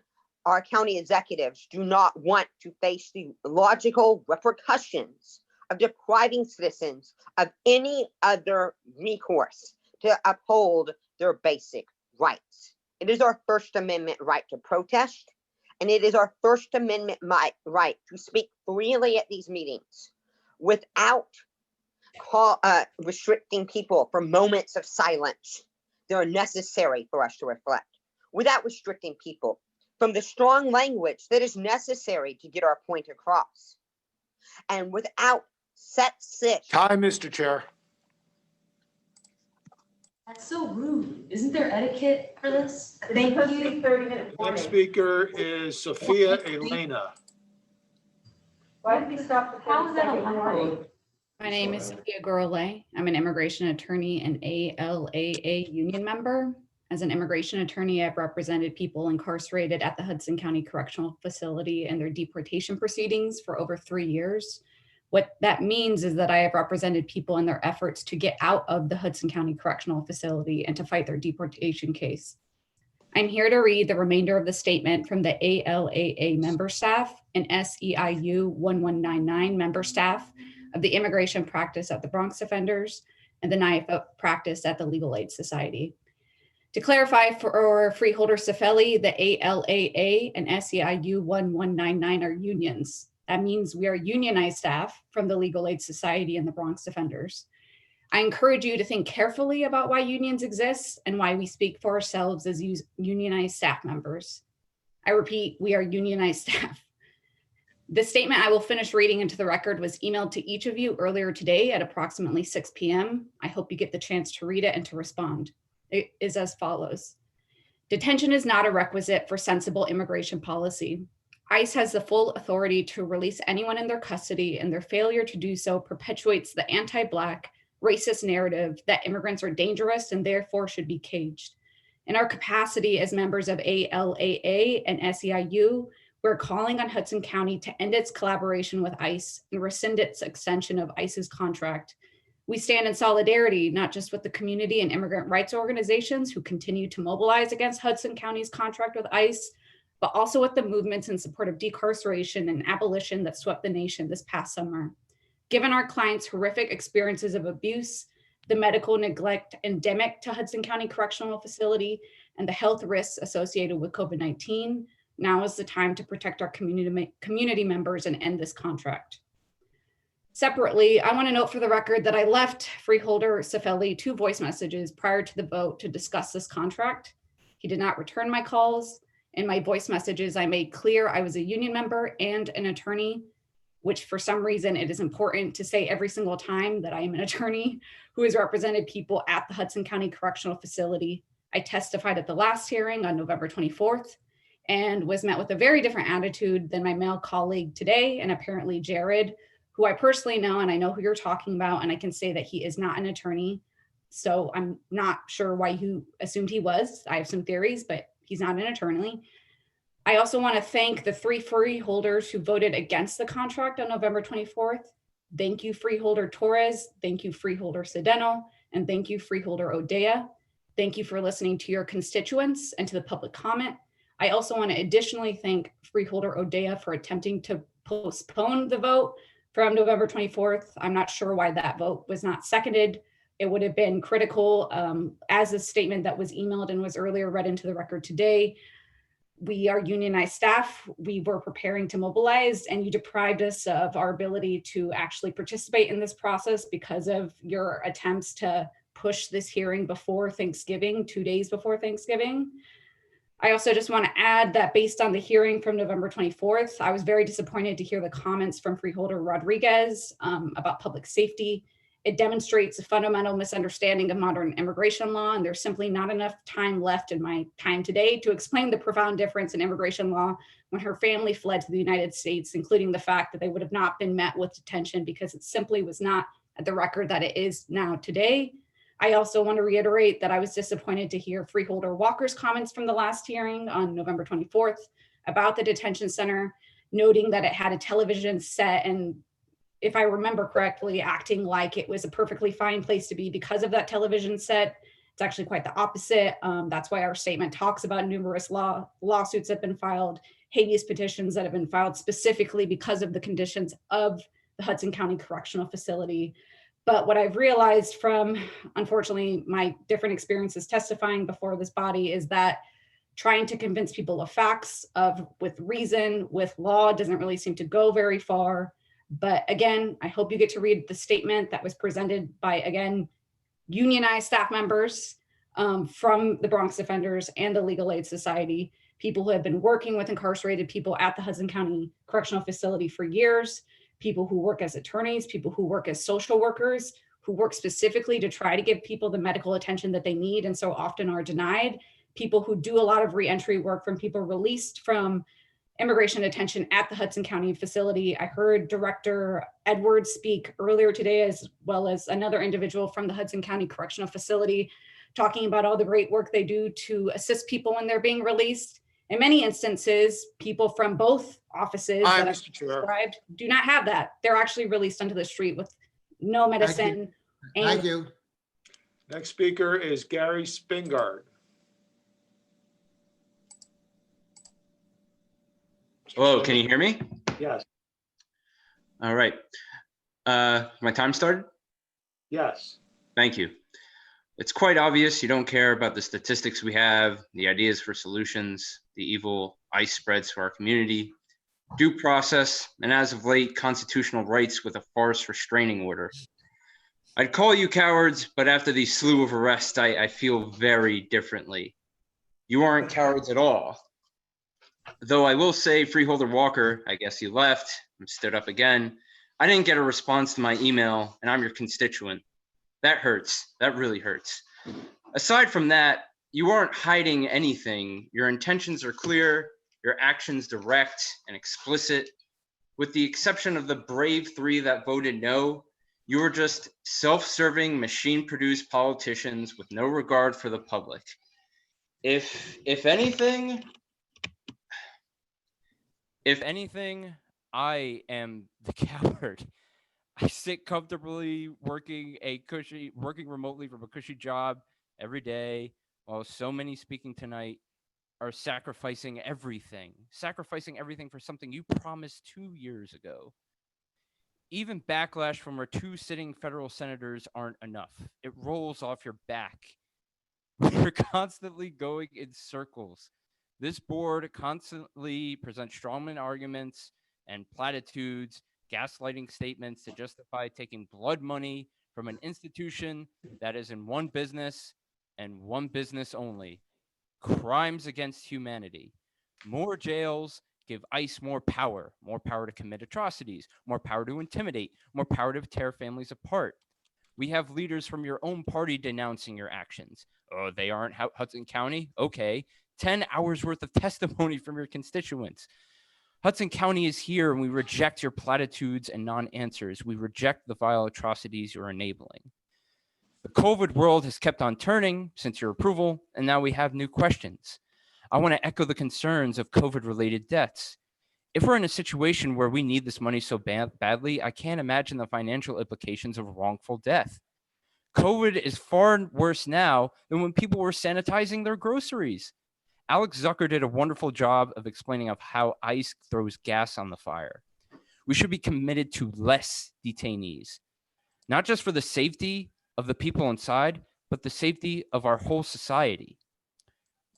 our county executives do not want to face the logical repercussions of depriving citizens of any other recourse to uphold their basic rights. It is our First Amendment right to protest, and it is our First Amendment right to speak freely at these meetings without restricting people for moments of silence that are necessary for us to reflect, without restricting people from the strong language that is necessary to get our point across, and without Time, Mr. Chair. That's so rude. Isn't there etiquette for this? Thank you. 30-minute Next warning. speaker is Sophia Elena. Why did we stop the How is that 30-second warning? allowed? My name is Sophia Gorley. I'm an immigration attorney and ALAA union member. As an immigration attorney, I've represented people incarcerated at the Hudson County Correctional Facility and their deportation proceedings for over 3 years. What that means is that I have represented people in their efforts to get out of the Hudson County Correctional Facility and to fight their deportation case. I'm here to read the remainder of the statement from the ALAA member staff and SEIU 1199 member staff of the immigration practice at the Bronx Offenders and the NIFA practice at the Legal Aid Society. To clarify for Freeholder Cifelli, the ALAA and SEIU 1199 are unions. That means we are unionized staff from the Legal Aid Society and the Bronx Offenders. I encourage you to think carefully about why unions exist and why we speak for ourselves as unionized staff members. I repeat, we are unionized staff. The statement I will finish reading into the record was emailed to each of you earlier today at approximately 6 p.m. I hope you get the chance to read it and to respond. It is as follows. Detention is not a requisite for sensible immigration policy. ICE has the full authority to release anyone in their custody, and their failure to do so perpetuates the anti-Black, racist narrative that immigrants are dangerous and therefore should be caged. In our capacity as members of ALAA and SEIU, we're calling on Hudson County to end its collaboration with ICE and rescind its extension of ICE's contract. We stand in solidarity, not just with the community and immigrant rights organizations who continue to mobilize against Hudson County's contract with ICE, but also with the movements in support of decarceration and abolition that swept the nation this past summer. Given our clients' horrific experiences of abuse, the medical neglect endemic to Hudson County Correctional Facility, and the health risks associated with COVID-19, now is the time to protect our community members and end this contract. Separately, I want to note for the record that I left Freeholder Cifelli 2 voice messages prior to the vote to discuss this contract. He did not return my calls. In my voice messages, I made clear I was a union member and an attorney, which for some reason it is important to say every single time that I am an attorney who has represented people at the Hudson County Correctional Facility. I testified at the last hearing on November 24th and was met with a very different attitude than my male colleague today, and apparently Jared, who I personally know, and I know who you're talking about, and I can say that he is not an attorney. So I'm not sure why you assumed he was. I have some theories, but he's not an attorney. I also want to thank the 3 freeholders who voted against the contract on November 24th. Thank you, Freeholder Torres. Thank you, Freeholder Sedeno. And thank you, Freeholder Odea. Thank you for listening to your constituents and to the public comment. I also want to additionally thank Freeholder Odea for attempting to postpone the vote from November 24th. I'm not sure why that vote was not seconded. It would have been critical as a statement that was emailed and was earlier read into the record today. We are unionized staff. We were preparing to mobilize, and you deprived us of our ability to actually participate in this process because of your attempts to push this hearing before Thanksgiving, 2 days before Thanksgiving. I also just want to add that based on the hearing from November 24th, I was very disappointed to hear the comments from Freeholder Rodriguez about public safety. It demonstrates a fundamental misunderstanding of modern immigration law, and there's simply not enough time left in my time today to explain the profound difference in immigration law when her family fled to the United States, including the fact that they would have not been met with detention because it simply was not at the record that it is now today. I also want to reiterate that I was disappointed to hear Freeholder Walker's comments from the last hearing on November 24th about the detention center, noting that it had a television set and, if I remember correctly, acting like it was a perfectly fine place to be because of that television set. It's actually quite the opposite. That's why our statement talks about numerous lawsuits that have been filed, habeas petitions that have been filed specifically because of the conditions of the Hudson County Correctional Facility. But what I've realized from, unfortunately, my different experiences testifying before this body is that trying to convince people of facts, with reason, with law, doesn't really seem to go very far. But again, I hope you get to read the statement that was presented by, again, unionized staff members from the Bronx Offenders and the Legal Aid Society, people who have been working with incarcerated people at the Hudson County Correctional Facility for years, people who work as attorneys, people who work as social workers, who work specifically to try to give people the medical attention that they need and so often are denied, people who do a lot of reentry work from people released from immigration detention at the Hudson County facility. I heard Director Edwards speak earlier today, as well as another individual from the Hudson County Correctional Facility, talking about all the great work they do to assist people when they're being released. In many instances, people from both offices that I've described do not have that. They're actually released onto the street with no medicine. Thank you. Next speaker is Gary Spingard. Hello, can you hear me? Yes. All right. My time started? Yes. Thank you. It's quite obvious you don't care about the statistics we have, the ideas for solutions, the evil ICE spreads to our community, due process, and as of late, constitutional rights with a farce restraining order. I'd call you cowards, but after the slew of arrests, I feel very differently. You aren't cowards at all. Though I will say, Freeholder Walker, I guess you left and stood up again. I didn't get a response to my email, and I'm your constituent. That hurts. That really hurts. Aside from that, you aren't hiding anything. Your intentions are clear, your actions direct and explicit. With the exception of the brave 3 that voted no, you are just self-serving, machine-produced politicians with no regard for the public. If anything, I am the coward. I sit comfortably working remotely from a cushy job every day, while so many speaking tonight are sacrificing everything for something you promised 2 years ago. Even backlash from our 2 sitting federal senators aren't enough. It rolls off your back. We're constantly going in circles. This board constantly presents strongman arguments and platitudes, gaslighting statements to justify taking blood money from an institution that is in one business and one business only: crimes against humanity. More jails give ICE more power to commit atrocities, more power to intimidate, more power to tear families apart. We have leaders from your own party denouncing your actions. Oh, they aren't Hudson County? Okay. 10 hours worth of testimony from your constituents. Hudson County is here, and we reject your platitudes and non-answers. We reject the vile atrocities you're enabling. The COVID world has kept on turning since your approval, and now we have new questions. I want to echo the concerns of COVID-related deaths. If we're in a situation where we need this money so badly, I can't imagine the financial implications of wrongful death. COVID is far worse now than when people were sanitizing their groceries. Alex Zucker did a wonderful job of explaining of how ICE throws gas on the fire. We should be committed to less detainees, not just for the safety of the people inside, but the safety of our whole society.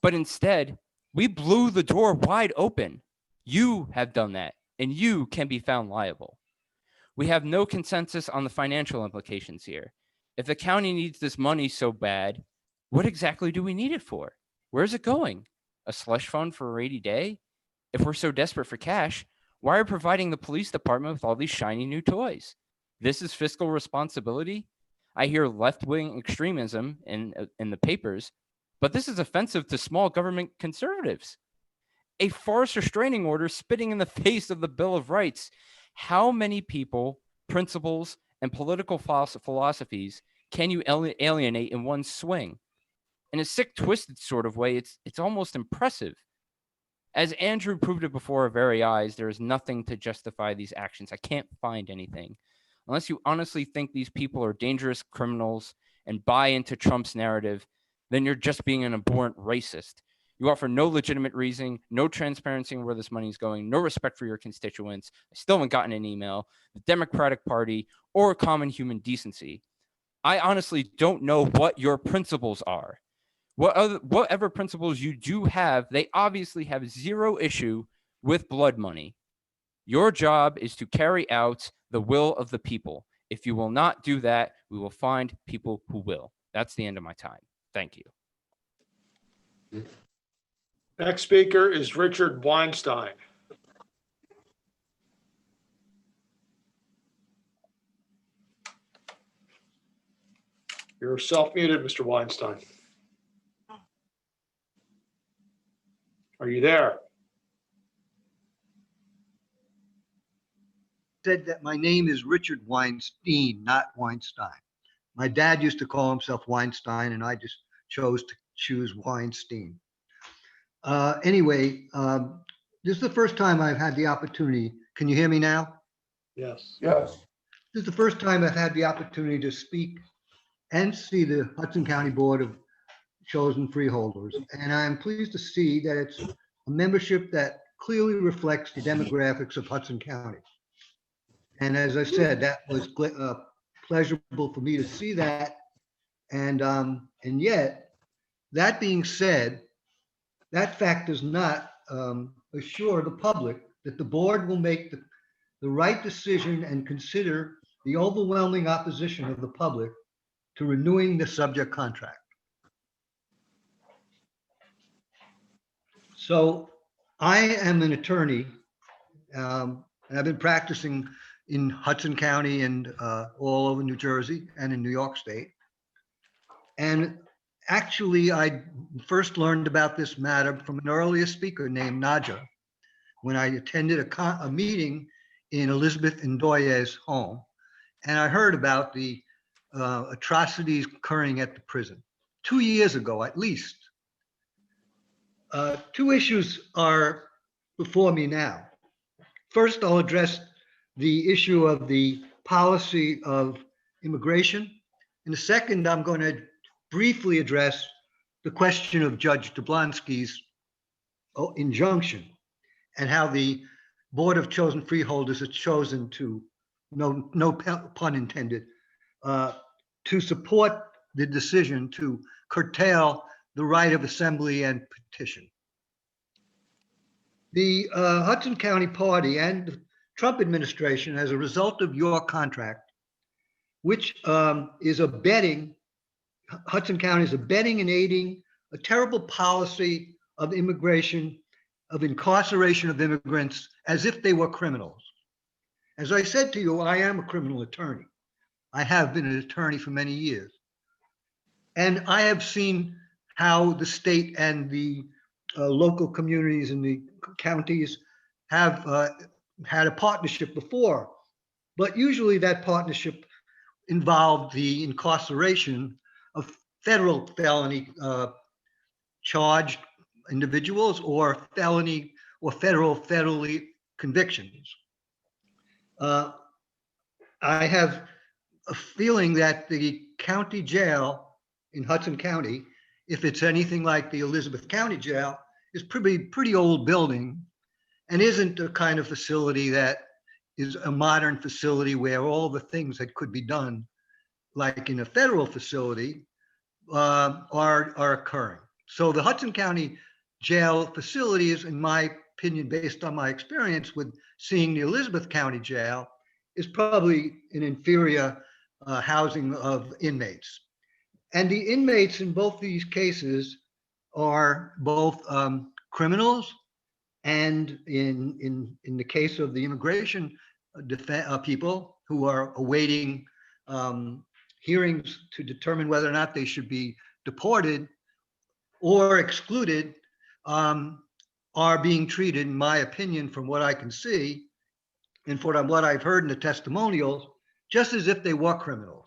But instead, we blew the door wide open. You have done that, and you can be found liable. We have no consensus on the financial implications here. If the county needs this money so bad, what exactly do we need it for? Where's it going? A slush fund for a rainy day? If we're so desperate for cash, why are we providing the police department with all these shiny new toys? This is fiscal responsibility? I hear left-wing extremism in the papers, but this is offensive to small government conservatives. A farce restraining order spitting in the face of the Bill of Rights. How many people, principles, and political philosophies can you alienate in one swing? In a sick, twisted sort of way, it's almost impressive. As Andrew proved it before our very eyes, there is nothing to justify these actions. I can't find anything. Unless you honestly think these people are dangerous criminals and buy into Trump's narrative, then you're just being an abhorrent racist. You offer no legitimate reason, no transparency in where this money is going, no respect for your constituents. I still haven't gotten an email, the Democratic Party, or common human decency. I honestly don't know what your principles are. Whatever principles you do have, they obviously have zero issue with blood money. Your job is to carry out the will of the people. If you will not do that, we will find people who will. That's the end of my time. Thank you. Next speaker is Richard Weinstein. You're self-muted, Mr. Weinstein. Are you there? said that my name is Richard Weinstein, not Weinstein. My dad used to call himself Weinstein, and I just chose to choose Weinstein. Anyway, this is the first time I've had the opportunity. Can you hear me now? Yes. Yes. This is the first time I've had the opportunity to speak and see the Hudson County Board of Chosen Freeholders. And I'm pleased to see that it's a membership that clearly reflects the demographics of Hudson County. And as I said, that was pleasurable for me to see that. And yet, that being said, that fact does not assure the public that the board will make the right decision and consider the overwhelming opposition of the public to renewing the subject contract. So I am an attorney, and I've been practicing in Hudson County and all over New Jersey and in New York State. And actually, I first learned about this matter from an earlier speaker named Naja when I attended a meeting in Elizabeth Ndoye's home. And I heard about the atrocities occurring at the prison 2 years ago, at least. Two issues are before me now. First, I'll address the issue of the policy of immigration. And the second, I'm going to briefly address the question of Judge Jablonski's injunction and how the Board of Chosen Freeholders has chosen to, no pun intended, to support the decision to curtail the right of assembly and petition. The Hudson County Party and the Trump administration, as a result of your contract, which is abetting, Hudson County is abetting and aiding a terrible policy of immigration, of incarceration of immigrants as if they were criminals. As I said to you, I am a criminal attorney. I have been an attorney for many years. And I have seen how the state and the local communities and the counties have had a partnership before, but usually that partnership involved the incarceration of federal felony charged individuals or felony or federally convictions. I have a feeling that the county jail in Hudson County, if it's anything like the Elizabeth County Jail, is pretty old building and isn't the kind of facility that is a modern facility where all the things that could be done, like in a federal facility, are occurring. So the Hudson County Jail facilities, in my opinion, based on my experience with seeing the Elizabeth County Jail, is probably an inferior housing of inmates. And the inmates in both these cases are both criminals, and in the case of the immigration people who are awaiting hearings to determine whether or not they should be deported or excluded, are being treated, in my opinion, from what I can see, and from what I've heard in the testimonials, just as if they were criminals.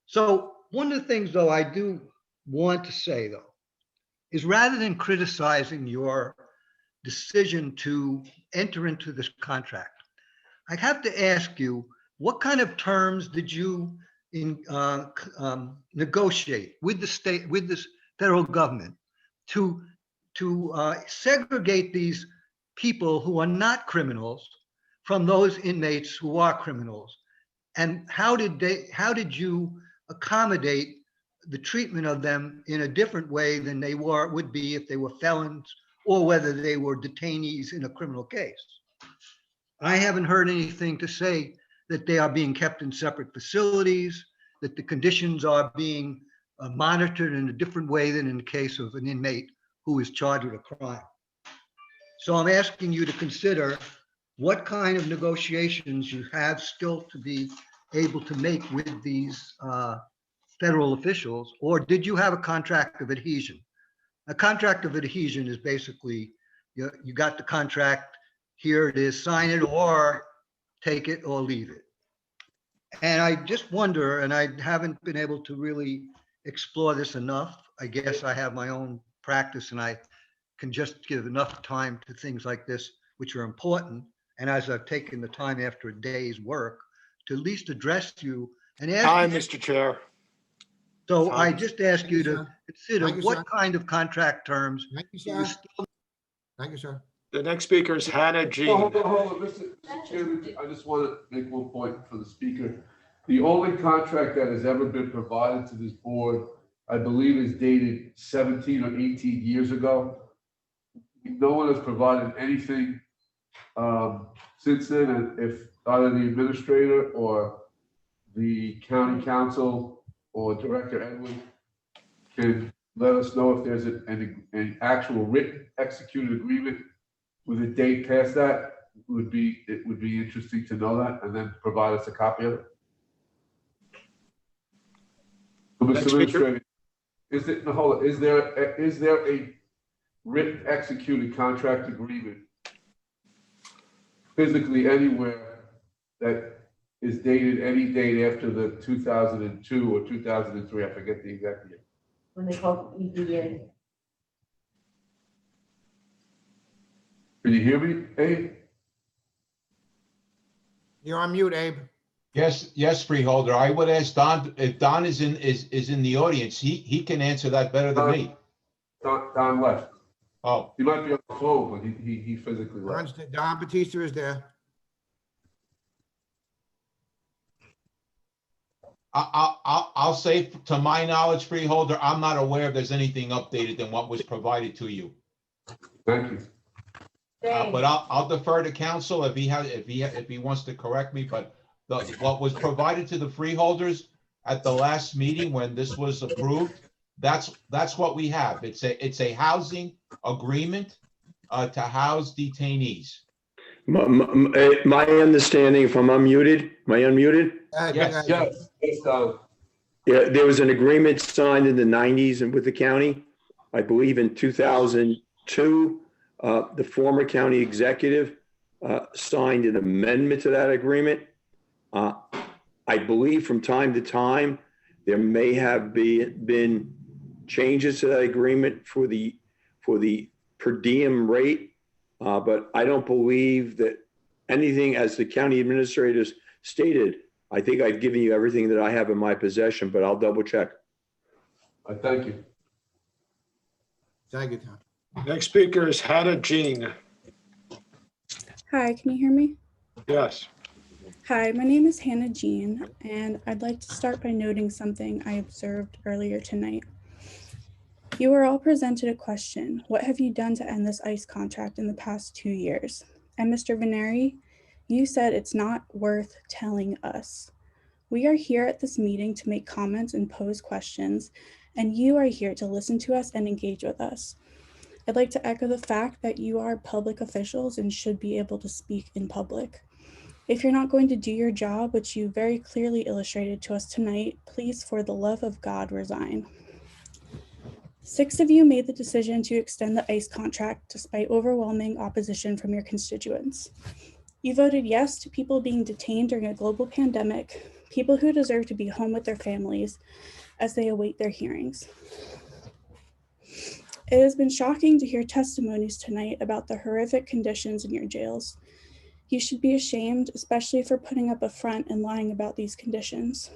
So one of the things, though, I do want to say, though, is rather than criticizing your decision to enter into this contract, I have to ask you, what kind of terms did you negotiate with the state, with this federal government, to segregate these people who are not criminals from those inmates who are criminals? And how did you accommodate the treatment of them in a different way than they would be if they were felons or whether they were detainees in a criminal case? I haven't heard anything to say that they are being kept in separate facilities, that the conditions are being monitored in a different way than in the case of an inmate who is charged with a crime. So I'm asking you to consider what kind of negotiations you have still to be able to make with these federal officials, or did you have a contract of adhesion? A contract of adhesion is basically, you got the contract, here it is, sign it or take it or leave it. And I just wonder, and I haven't been able to really explore this enough. I guess I have my own practice and I can just give enough time to things like this, which are important. And as I've taken the time after a day's work to at least address you and ask. Time, Mr. Chair. So I Time. just ask you to consider Thank you, what sir. kind of contract terms. Thank you, do you sir. still Thank you, sir. The next speaker is Hannah Oh, Jean. hold on, Mr. Chairman, I just want to make one point for the speaker. The only contract that has ever been provided to this board, I believe, is dated 17 or 18 years ago. No one has provided anything since then, and if either the administrator or the county council or Director Edwin can let us know if there's an actual written executed agreement with a date past that, it would be interesting to know that, and then provide us a copy of it. So, Mr. Administrator, is there a written executed contract agreement physically anywhere that is dated any date after the 2002 or 2003? I forget the exact year. When they call EDA. Can you hear me, Abe? You're on mute, Abe. Yes, Freeholder. I would ask Don, if Don is in the audience, he can answer that better than me. Don left. Oh. He might be on the phone, but he physically left. Don Batista is there. I'll say, to my knowledge, Freeholder, I'm not aware if there's anything updated than what was provided to you. Thank you. But I'll defer to council if he wants to correct me, but what was provided to the freeholders at the last meeting when this was approved, that's what we have. It's a housing agreement to house detainees. My understanding, if I'm unmuted, am I unmuted? Yes. Yeah, there was an agreement signed in the 90s and with the county. I believe in 2002, the former county executive signed an amendment to that agreement. I believe from time to time, there may have been changes to that agreement for the per diem rate. But I don't believe that anything, as the county administrators stated. I think I've given you everything that I have in my possession, but I'll double check. Thank you. Thank you, Tom. Next speaker is Hannah Jean. Hi, can you hear me? Yes. Hi, my name is Hannah Jean, and I'd like to start by noting something I observed earlier tonight. You were all presented a question: what have you done to end this ICE contract in the past 2 years? And Mr. Veneri, you said it's not worth telling us. We are here at this meeting to make comments and pose questions, and you are here to listen to us and engage with us. I'd like to echo the fact that you are public officials and should be able to speak in public. If you're not going to do your job, which you very clearly illustrated to us tonight, please, for the love of God, resign. 6 of you made the decision to extend the ICE contract despite overwhelming opposition from your constituents. You voted yes to people being detained during a global pandemic, people who deserve to be home with their families as they await their hearings. It has been shocking to hear testimonies tonight about the horrific conditions in your jails. You should be ashamed, especially for putting up a front and lying about these conditions.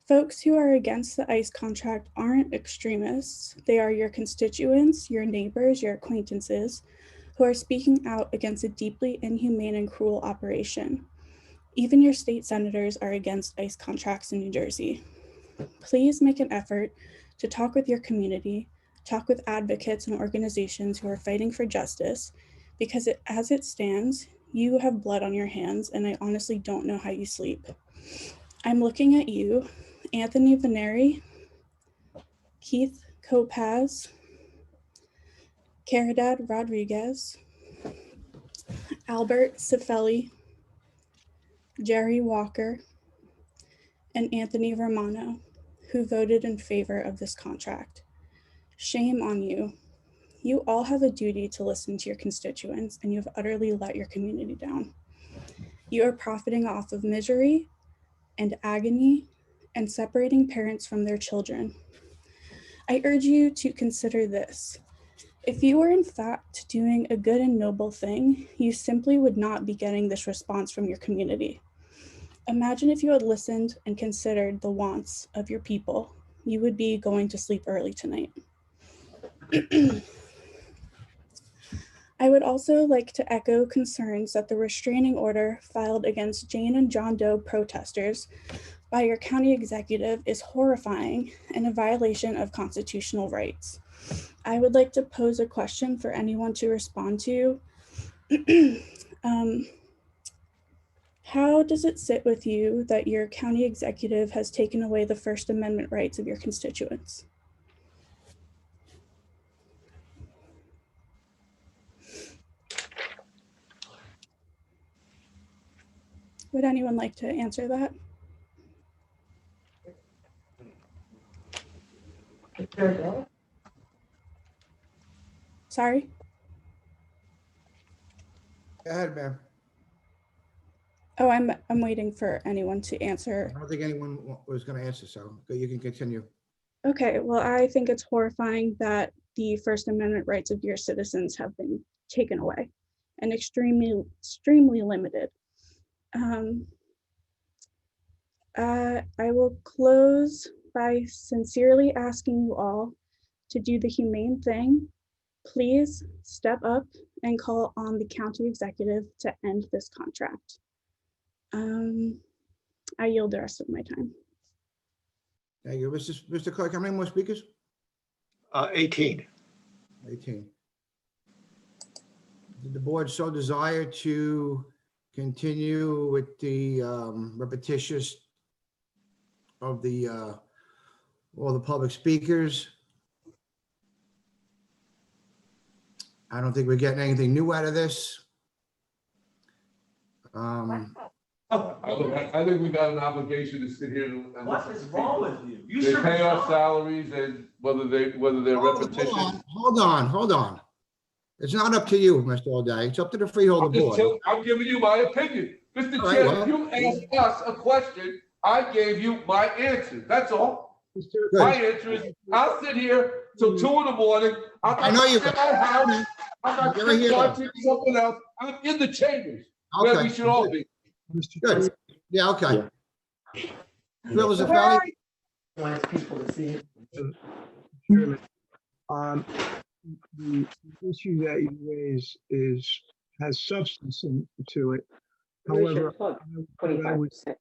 Folks who are against the ICE contract aren't extremists. They are your constituents, your neighbors, your acquaintances, who are speaking out against a deeply inhumane and cruel operation. Even your state senators are against ICE contracts in New Jersey. Please make an effort to talk with your community, talk with advocates and organizations who are fighting for justice, because as it stands, you have blood on your hands, and I honestly don't know how you sleep. I'm looking at you, Anthony Veneri, Keith Kopaz, Caridad Rodriguez, Albert Cifelli, Jerry Walker, and Anthony Romano, who voted in favor of this contract. Shame on you. You all have a duty to listen to your constituents, and you have utterly let your community down. You are profiting off of misery and agony and separating parents from their children. I urge you to consider this. If you were in fact doing a good and noble thing, you simply would not be getting this response from your community. Imagine if you had listened and considered the wants of your people, you would be going to sleep early tonight. I would also like to echo concerns that the restraining order filed against Jane and John Doe protesters by your county executive is horrifying and a violation of constitutional rights. I would like to pose a question for anyone to respond to. How does it sit with you that your county executive has taken away the First Amendment rights of your constituents? Would anyone like to answer that? Sorry? Go ahead, ma'am. Oh, I'm waiting for anyone to answer. I don't think anyone was going to answer, so you can continue. Okay, well, I think it's horrifying that the First Amendment rights of your citizens have been taken away and extremely limited. I will close by sincerely asking you all to do the humane thing. Please step up and call on the county executive to end this contract. I yield the rest of my time. Thank you. Mr. Clerk, how many more speakers? 18. 18. Did the board so desire to continue with the repetitious of the all the public speakers? I don't think we're getting anything new out of this. I think we got an obligation to sit here and. What is wrong with you? You They should pay our resign. salaries and whether they're repetitious. Hold on. It's not up to you, Mr. O'Day. It's up to the freeholder board. I'm giving you my opinion. Mr. All right, Chair, well- if you asked us a question, I gave you my answer. That's all. Good. My answer is, I'll sit here till 2 in the morning. I know you- I'm not You're here. watching something else. I'm in the chambers where we Okay. should all be. Good. Yeah, okay. Freeholders of Valley? People to see it. Chairman, the issue that you raise has substance to it. However, I would suggest.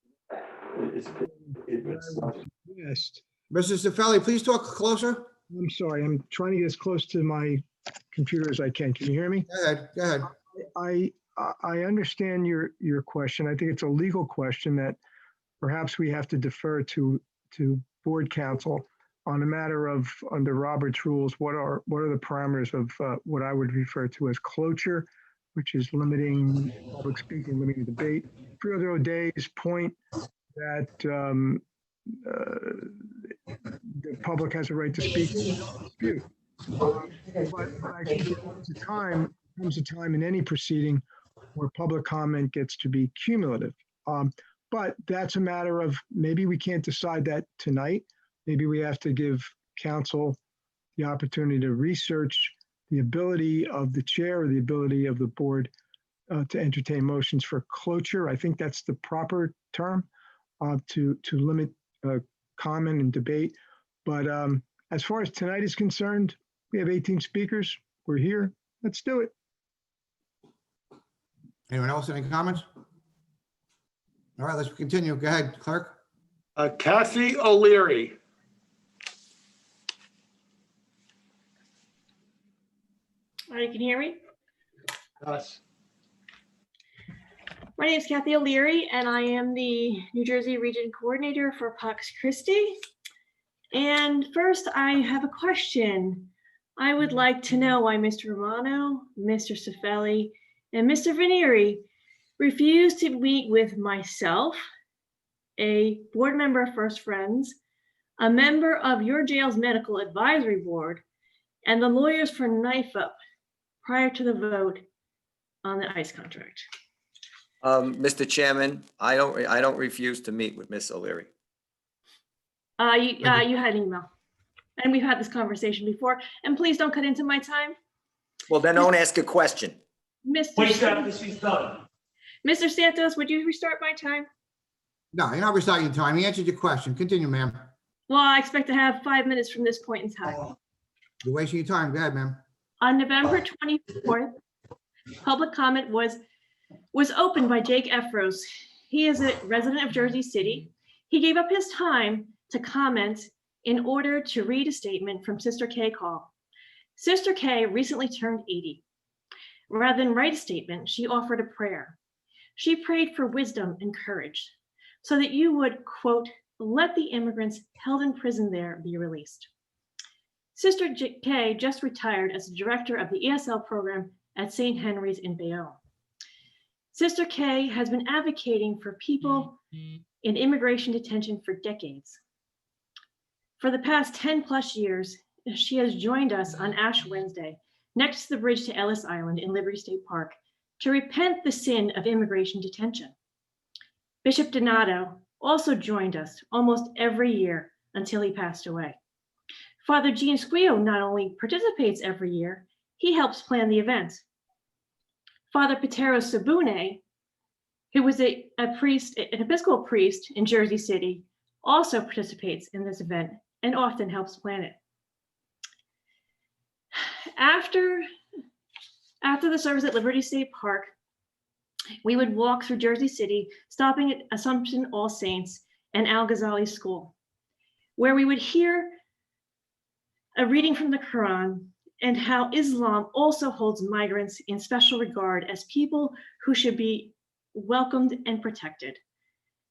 Mr. Cifelli, please talk closer. I'm sorry, I'm trying to get as close to my computer as I can. Can you hear me? Go ahead. I understand your question. I think it's a legal question that perhaps we have to defer to board counsel on a matter of, under Robert's rules, what are the parameters of what I would refer to as cloture, which is limiting public speaking, limiting debate. Freeholder O'Day's point that the public has a right to speak. But I think there comes a time in any proceeding where public comment gets to be cumulative. But that's a matter of, maybe we can't decide that tonight. Maybe we have to give council the opportunity to research the ability of the chair or the ability of the board to entertain motions for cloture. I think that's the proper term to limit comment and debate. But as far as tonight is concerned, we have 18 speakers. We're here. Let's do it. Anyone else, any comments? All right, let's continue. Go ahead, clerk. Kathy O'Leary. All right, you can hear me? Yes. My name is Kathy O'Leary, and I am the New Jersey Region Coordinator for Pax Christi. And first, I have a question. I would like to know why Mr. Romano, Mr. Cifelli, and Mr. Venieri refused to meet with myself, a board member of First Friends, a member of your jail's medical advisory board, and the lawyers for Knife Up prior to the vote on the ICE contract? Mr. Chairman, I don't refuse to meet with Miss O'Leary. You had an email, and we've had this conversation before, and please don't cut into my time. Well, then don't ask a question. Mr. Santos, would you restart my time? No, you're not restarting your time. He answered your question. Continue, ma'am. Well, I expect to have 5 minutes from this point in time. You're wasting your time. Go ahead, ma'am. On November 24th, public comment was opened by Jake Efros. He is a resident of Jersey City. He gave up his time to comment in order to read a statement from Sister Kay Call. Sister Kay recently turned 80. Rather than write a statement, she offered a prayer. She prayed for wisdom and courage so that you would, quote, let the immigrants held in prison there be released. Sister Kay just retired as the director of the ESL program at St. Henry's in Bayonne. Sister Kay has been advocating for people in immigration detention for decades. For the past 10 plus years, she has joined us on Ash Wednesday next to the bridge to Ellis Island in Liberty State Park to repent the sin of immigration detention. Bishop Donato also joined us almost every year until he passed away. Father Gene Squio not only participates every year, he helps plan the event. Father Patero Sabune, who was an Episcopal priest in Jersey City, also participates in this event and often helps plan it. After the service at Liberty State Park, we would walk through Jersey City, stopping at Assumption All Saints and Al Ghazali School, where we would hear a reading from the Quran and how Islam also holds migrants in special regard as people who should be welcomed and protected.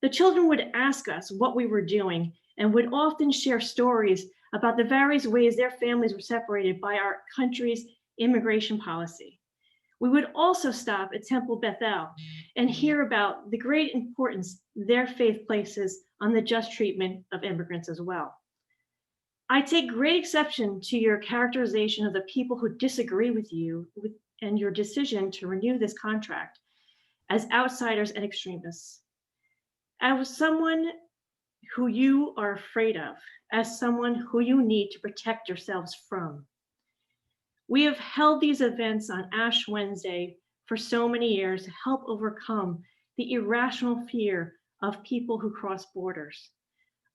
The children would ask us what we were doing and would often share stories about the various ways their families were separated by our country's immigration policy. We would also stop at Temple Bethel and hear about the great importance their faith places on the just treatment of immigrants as well. I take great exception to your characterization of the people who disagree with you and your decision to renew this contract as outsiders and extremists. As someone who you are afraid of, as someone who you need to protect yourselves from. We have held these events on Ash Wednesday for so many years to help overcome the irrational fear of people who cross borders.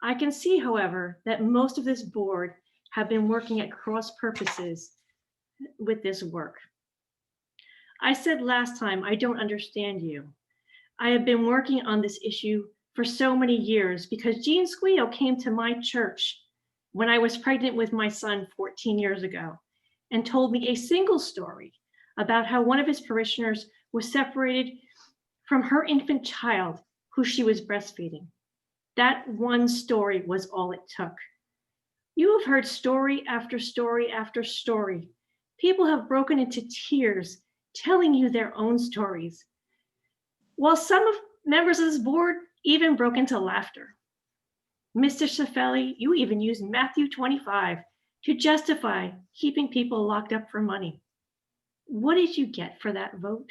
I can see, however, that most of this board have been working at cross purposes with this work. I said last time, I don't understand you. I have been working on this issue for so many years because Gene Squio came to my church when I was pregnant with my son 14 years ago and told me a single story about how one of his parishioners was separated from her infant child who she was breastfeeding. That one story was all it took. You have heard story after story after story. People have broken into tears telling you their own stories. While some of members of this board even broke into laughter. Mr. Cifelli, you even used Matthew 25 to justify keeping people locked up for money. What did you get for that vote?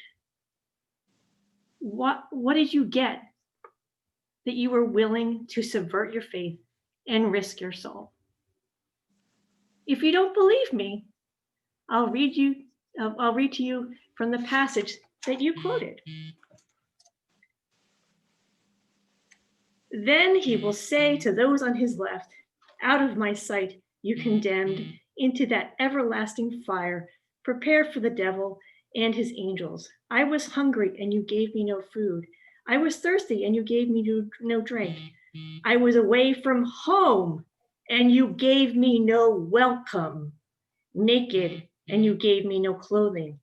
What did you get that you were willing to subvert your faith and risk your soul? If you don't believe me, I'll read to you from the passage that you quoted. Then he will say to those on his left, out of my sight, you condemned into that everlasting fire, prepared for the devil and his angels. I was hungry and you gave me no food. I was thirsty and you gave me no drink. I was away from home and you gave me no welcome. Naked and you gave me no clothing.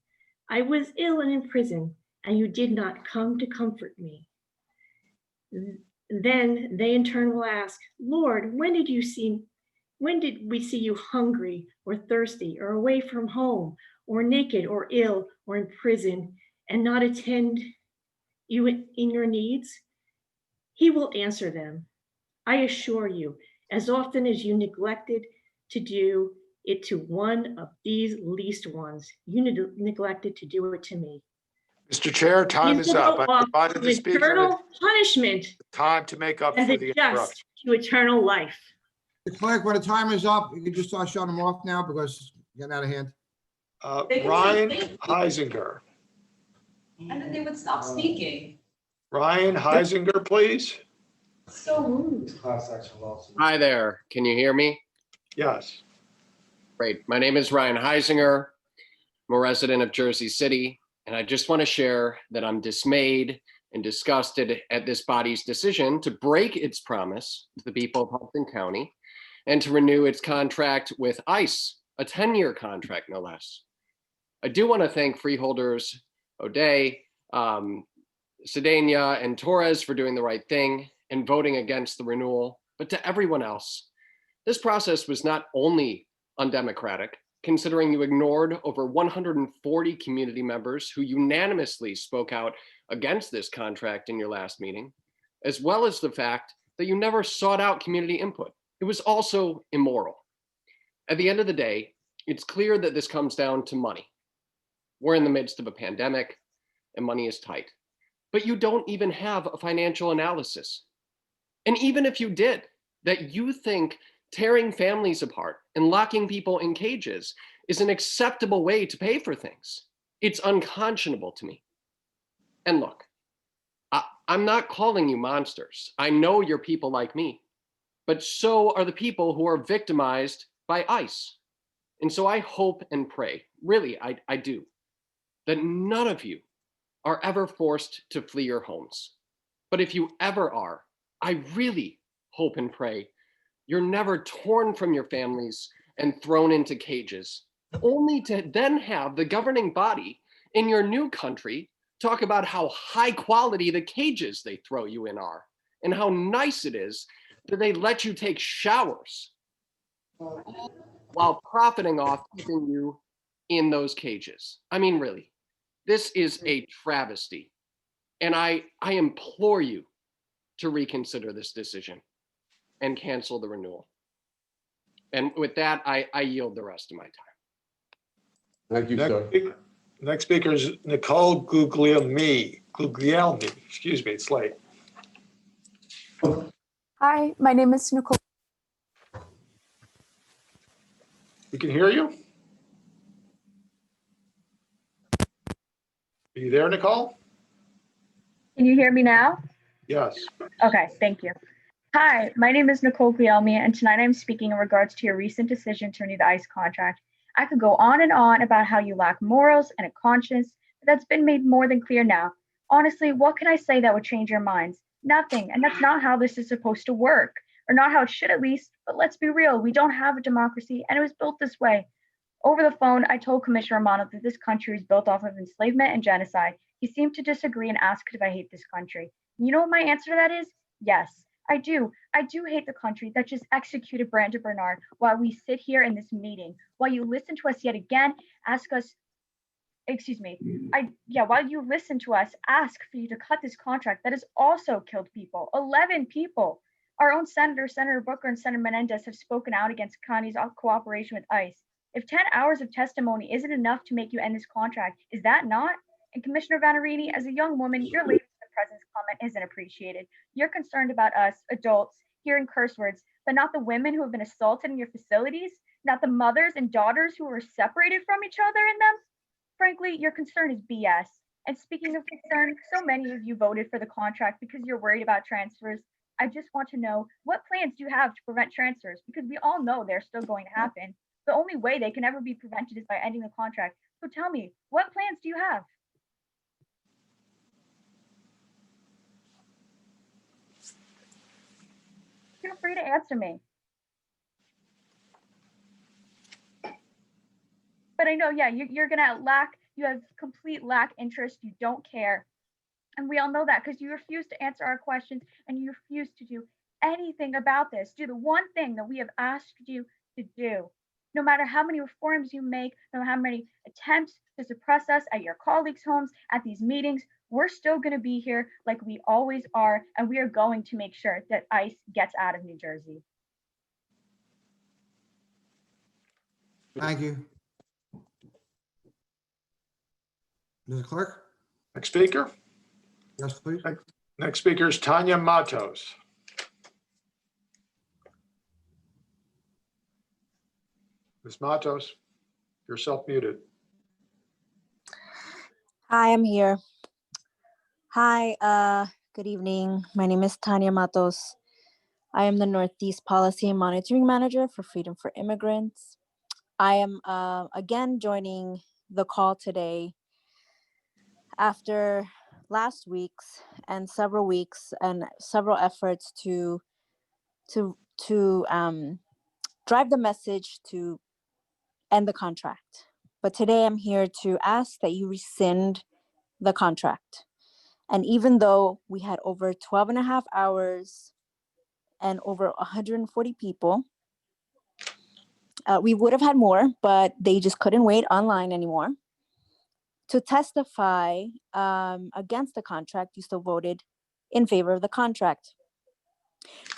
I was ill and in prison and you did not come to comfort me. Then they in turn will ask, Lord, when did we see you hungry or thirsty or away from home or naked or ill or in prison and not attend you in your needs? He will answer them, I assure you, as often as you neglected to do it to one of these least ones. You neglected to do it to me. Mr. Chair, time You is should up. go I off provided the to speaker eternal punishment time to make up as for a the just interruption. to eternal life. The clerk, when the timer is up, you can just start shutting them off now because it's getting out of hand. Ryan Heisinger. And then they would stop speaking. Ryan Heisinger, please. So rude. Hi there. Can you hear me? Yes. Great. My name is Ryan Heisinger. I'm a resident of Jersey City, and I just want to share that I'm dismayed and disgusted at this body's decision to break its promise to the people of Hudson County and to renew its contract with ICE, a 10-year contract, no less. I do want to thank freeholders O'Day, Cedena, and Torres for doing the right thing and voting against the renewal, but to everyone else, this process was not only undemocratic, considering you ignored over 140 community members who unanimously spoke out against this contract in your last meeting, as well as the fact that you never sought out community input. It was also immoral. At the end of the day, it's clear that this comes down to money. We're in the midst of a pandemic and money is tight, but you don't even have a financial analysis. And even if you did, that you think tearing families apart and locking people in cages is an acceptable way to pay for things. It's unconscionable to me. And look, I'm not calling you monsters. I know you're people like me, but so are the people who are victimized by ICE. And so I hope and pray, really, I do, that none of you are ever forced to flee your homes. But if you ever are, I really hope and pray you're never torn from your families and thrown into cages, only to then have the governing body in your new country talk about how high quality the cages they throw you in are, and how nice it is that they let you take showers while profiting off keeping you in those cages. I mean, really, this is a travesty. And I implore you to reconsider this decision and cancel the renewal. And with that, I yield the rest of my time. Thank you, sir. Next speaker is Nicole Guglielmi. Excuse me, it's late. Hi, my name is Nicole. We can hear you. Are you there, Nicole? Can you hear me now? Yes. Okay, thank you. Hi, my name is Nicole Guglielmi, and tonight I'm speaking in regards to your recent decision to renew the ICE contract. I could go on and on about how you lack morals and a conscience, but that's been made more than clear now. Honestly, what can I say that would change your minds? Nothing, and that's not how this is supposed to work, or not how it should at least, but let's be real, we don't have a democracy, and it was built this way. Over the phone, I told Commissioner Romano that this country is built off of enslavement and genocide. He seemed to disagree and asked if I hate this country. You know what my answer to that is? Yes, I do. I do hate the country that just executed Brandon Bernard while we sit here in this meeting, while you listen to us yet again, ask us, while you listen to us, ask for you to cut this contract that has also killed people, 11 people. Our own Senator Booker and Senator Menendez have spoken out against Connie's cooperation with ICE. If 10 hours of testimony isn't enough to make you end this contract, is that not? And Commissioner Vanarini, as a young woman, your lady in the president's comment isn't appreciated. You're concerned about us, adults, hearing curse words, but not the women who have been assaulted in your facilities, not the mothers and daughters who were separated from each other in them. Frankly, your concern is BS. And speaking of concern, so many of you voted for the contract because you're worried about transfers. I just want to know, what plans do you have to prevent transfers? Because we all know they're still going to happen. The only way they can ever be prevented is by ending the contract. So tell me, what plans do you have? Feel free to answer me. But I know, yeah, you're gonna you have complete lack interest, you don't care. And we all know that because you refuse to answer our questions and you refuse to do anything about this. Do the one thing that we have asked you to do. No matter how many reforms you make, no matter how many attempts to suppress us at your colleagues' homes, at these meetings, we're still going to be here like we always are, and we are going to make sure that ICE gets out of New Jersey. Thank you. Mr. Clerk? Next speaker? Yes, please. Next speaker is Tanya Matos. Ms. Matos, you're self-muted. Hi, I'm here. Hi, good evening. My name is Tanya Matos. I am the Northeast Policy and Monitoring Manager for Freedom for Immigrants. I am again joining the call today after last week's and several weeks and several efforts to drive the message to end the contract. But today I'm here to ask that you rescind the contract. And even though we had over 12 and a half hours and over 140 people, we would have had more, but they just couldn't wait online anymore. To testify against the contract, you still voted in favor of the contract.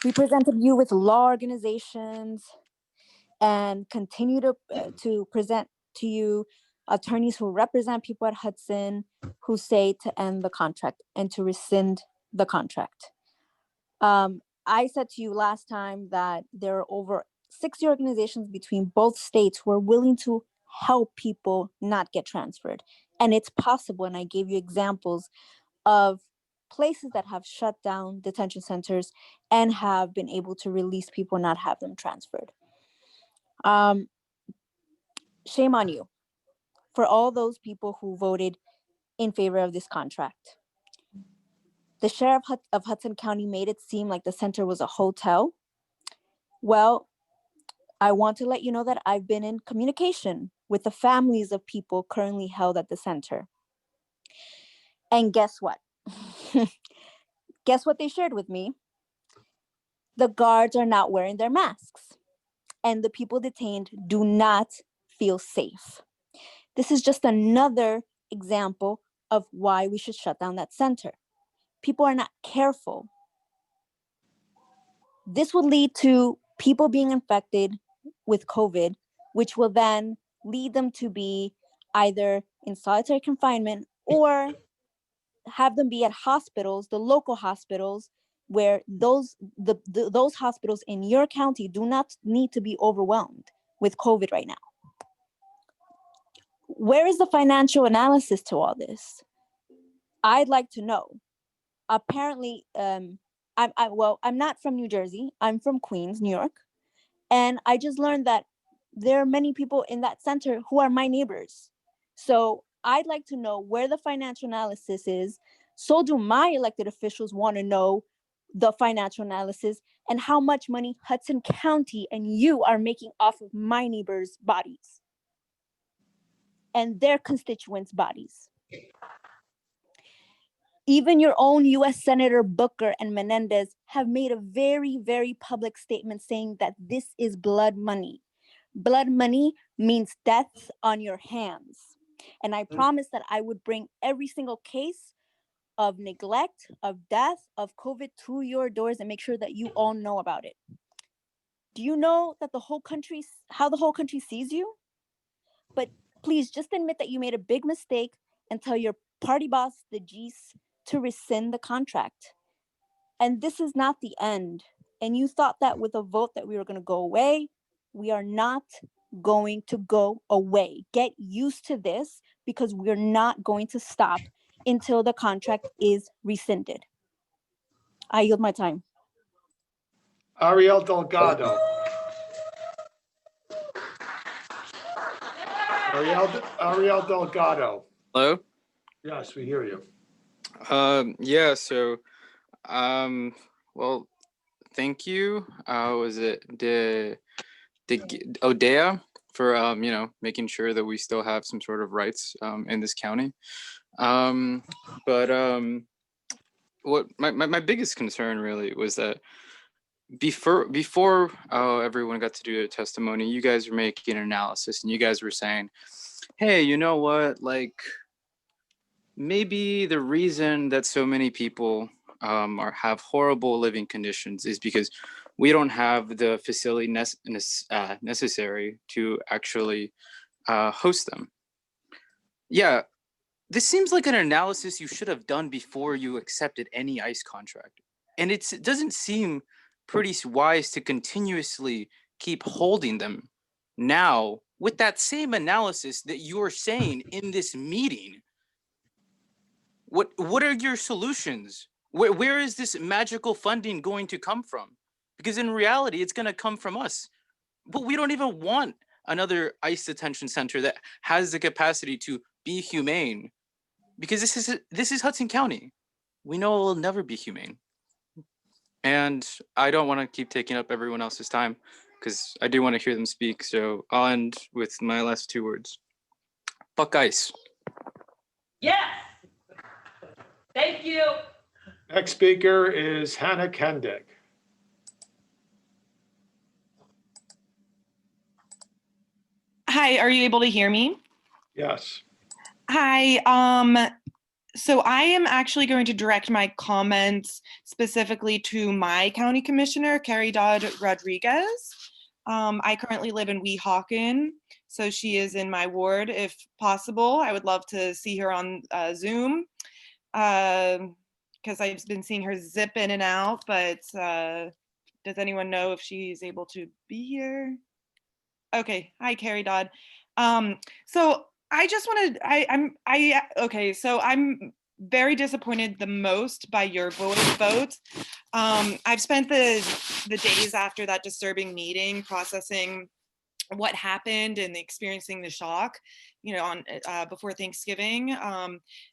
We presented you with law organizations and continue to present to you attorneys who represent people at Hudson who say to end the contract and to rescind the contract. I said to you last time that there are over 60 organizations between both states who are willing to help people not get transferred. And it's possible, and I gave you examples of places that have shut down detention centers and have been able to release people, not have them transferred. Shame on you for all those people who voted in favor of this contract. The sheriff of Hudson County made it seem like the center was a hotel. Well, I want to let you know that I've been in communication with the families of people currently held at the center. And guess what? Guess what they shared with me? The guards are not wearing their masks, and the people detained do not feel safe. This is just another example of why we should shut down that center. People are not careful. This will lead to people being infected with COVID, which will then lead them to be either in solitary confinement or have them be at hospitals, the local hospitals, where those hospitals in your county do not need to be overwhelmed with COVID right now. Where is the financial analysis to all this? I'd like to know. Apparently, I'm not from New Jersey. I'm from Queens, New York. And I just learned that there are many people in that center who are my neighbors. So I'd like to know where the financial analysis is. So do my elected officials want to know the financial analysis and how much money Hudson County and you are making off of my neighbors' bodies and their constituents' bodies. Even your own US Senator Booker and Menendez have made a very, very public statement saying that this is blood money. Blood money means deaths on your hands. And I promised that I would bring every single case of neglect, of death, of COVID to your doors and make sure that you all know about it. Do you know that how the whole country sees you? But please just admit that you made a big mistake and tell your party boss, the G's, to rescind the contract. And this is not the end. And you thought that with a vote that we were going to go away. We are not going to go away. Get used to this because we're not going to stop until the contract is rescinded. I yield my time. Ariel Delgado. Ariel Delgado. Hello? Yes, we hear you. Yeah, so, well, thank you. Was it the Odea for, making sure that we still have some sort of rights, in this county. What my biggest concern really was that before everyone got to do their testimony, you guys were making an analysis and you guys were saying, hey, you know what, like, maybe the reason that so many people have horrible living conditions is because we don't have the facility necessary to actually host them. Yeah, this seems like an analysis you should have done before you accepted any ICE contract. And it doesn't seem pretty wise to continuously keep holding them now with that same analysis that you're saying in this meeting. What are your solutions? Where is this magical funding going to come from? Because in reality, it's going to come from us. But we don't even want another ICE detention center that has the capacity to be humane. Because this is Hudson County. We know it will never be humane. And I don't want to keep taking up everyone else's time because I do want to hear them speak. So I'll end with my last 2 words. Fuck ICE. Yes. Thank you. Next speaker is Hannah Kendick. Hi, are you able to hear me? Yes. Hi, so I am actually going to direct my comments specifically to my county commissioner, Carrie Dodd Rodriguez. I currently live in Weehawken, so she is in my ward. If possible, I would love to see her on Zoom because I've been seeing her zip in and out, but does anyone know if she's able to be here? Okay, hi Carrie Dodd. So I just wanted, okay, so I'm very disappointed the most by your vote. I've spent the days after that disturbing meeting processing what happened and experiencing the shock, you know, on before Thanksgiving.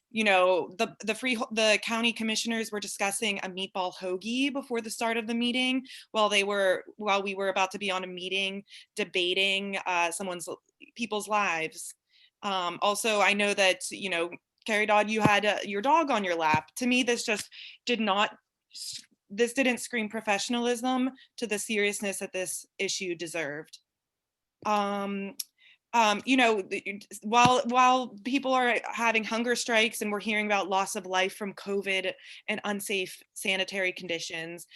You know, the county commissioners were discussing a meatball hoagie before the start of the meeting while we were about to be on a meeting debating people's lives. Also, I know that, you know, Carrie Dodd, you had your dog on your lap. To me, this didn't scream professionalism to the seriousness that this issue deserved. You know, while people are having hunger strikes and we're hearing about loss of life from COVID and unsafe sanitary conditions,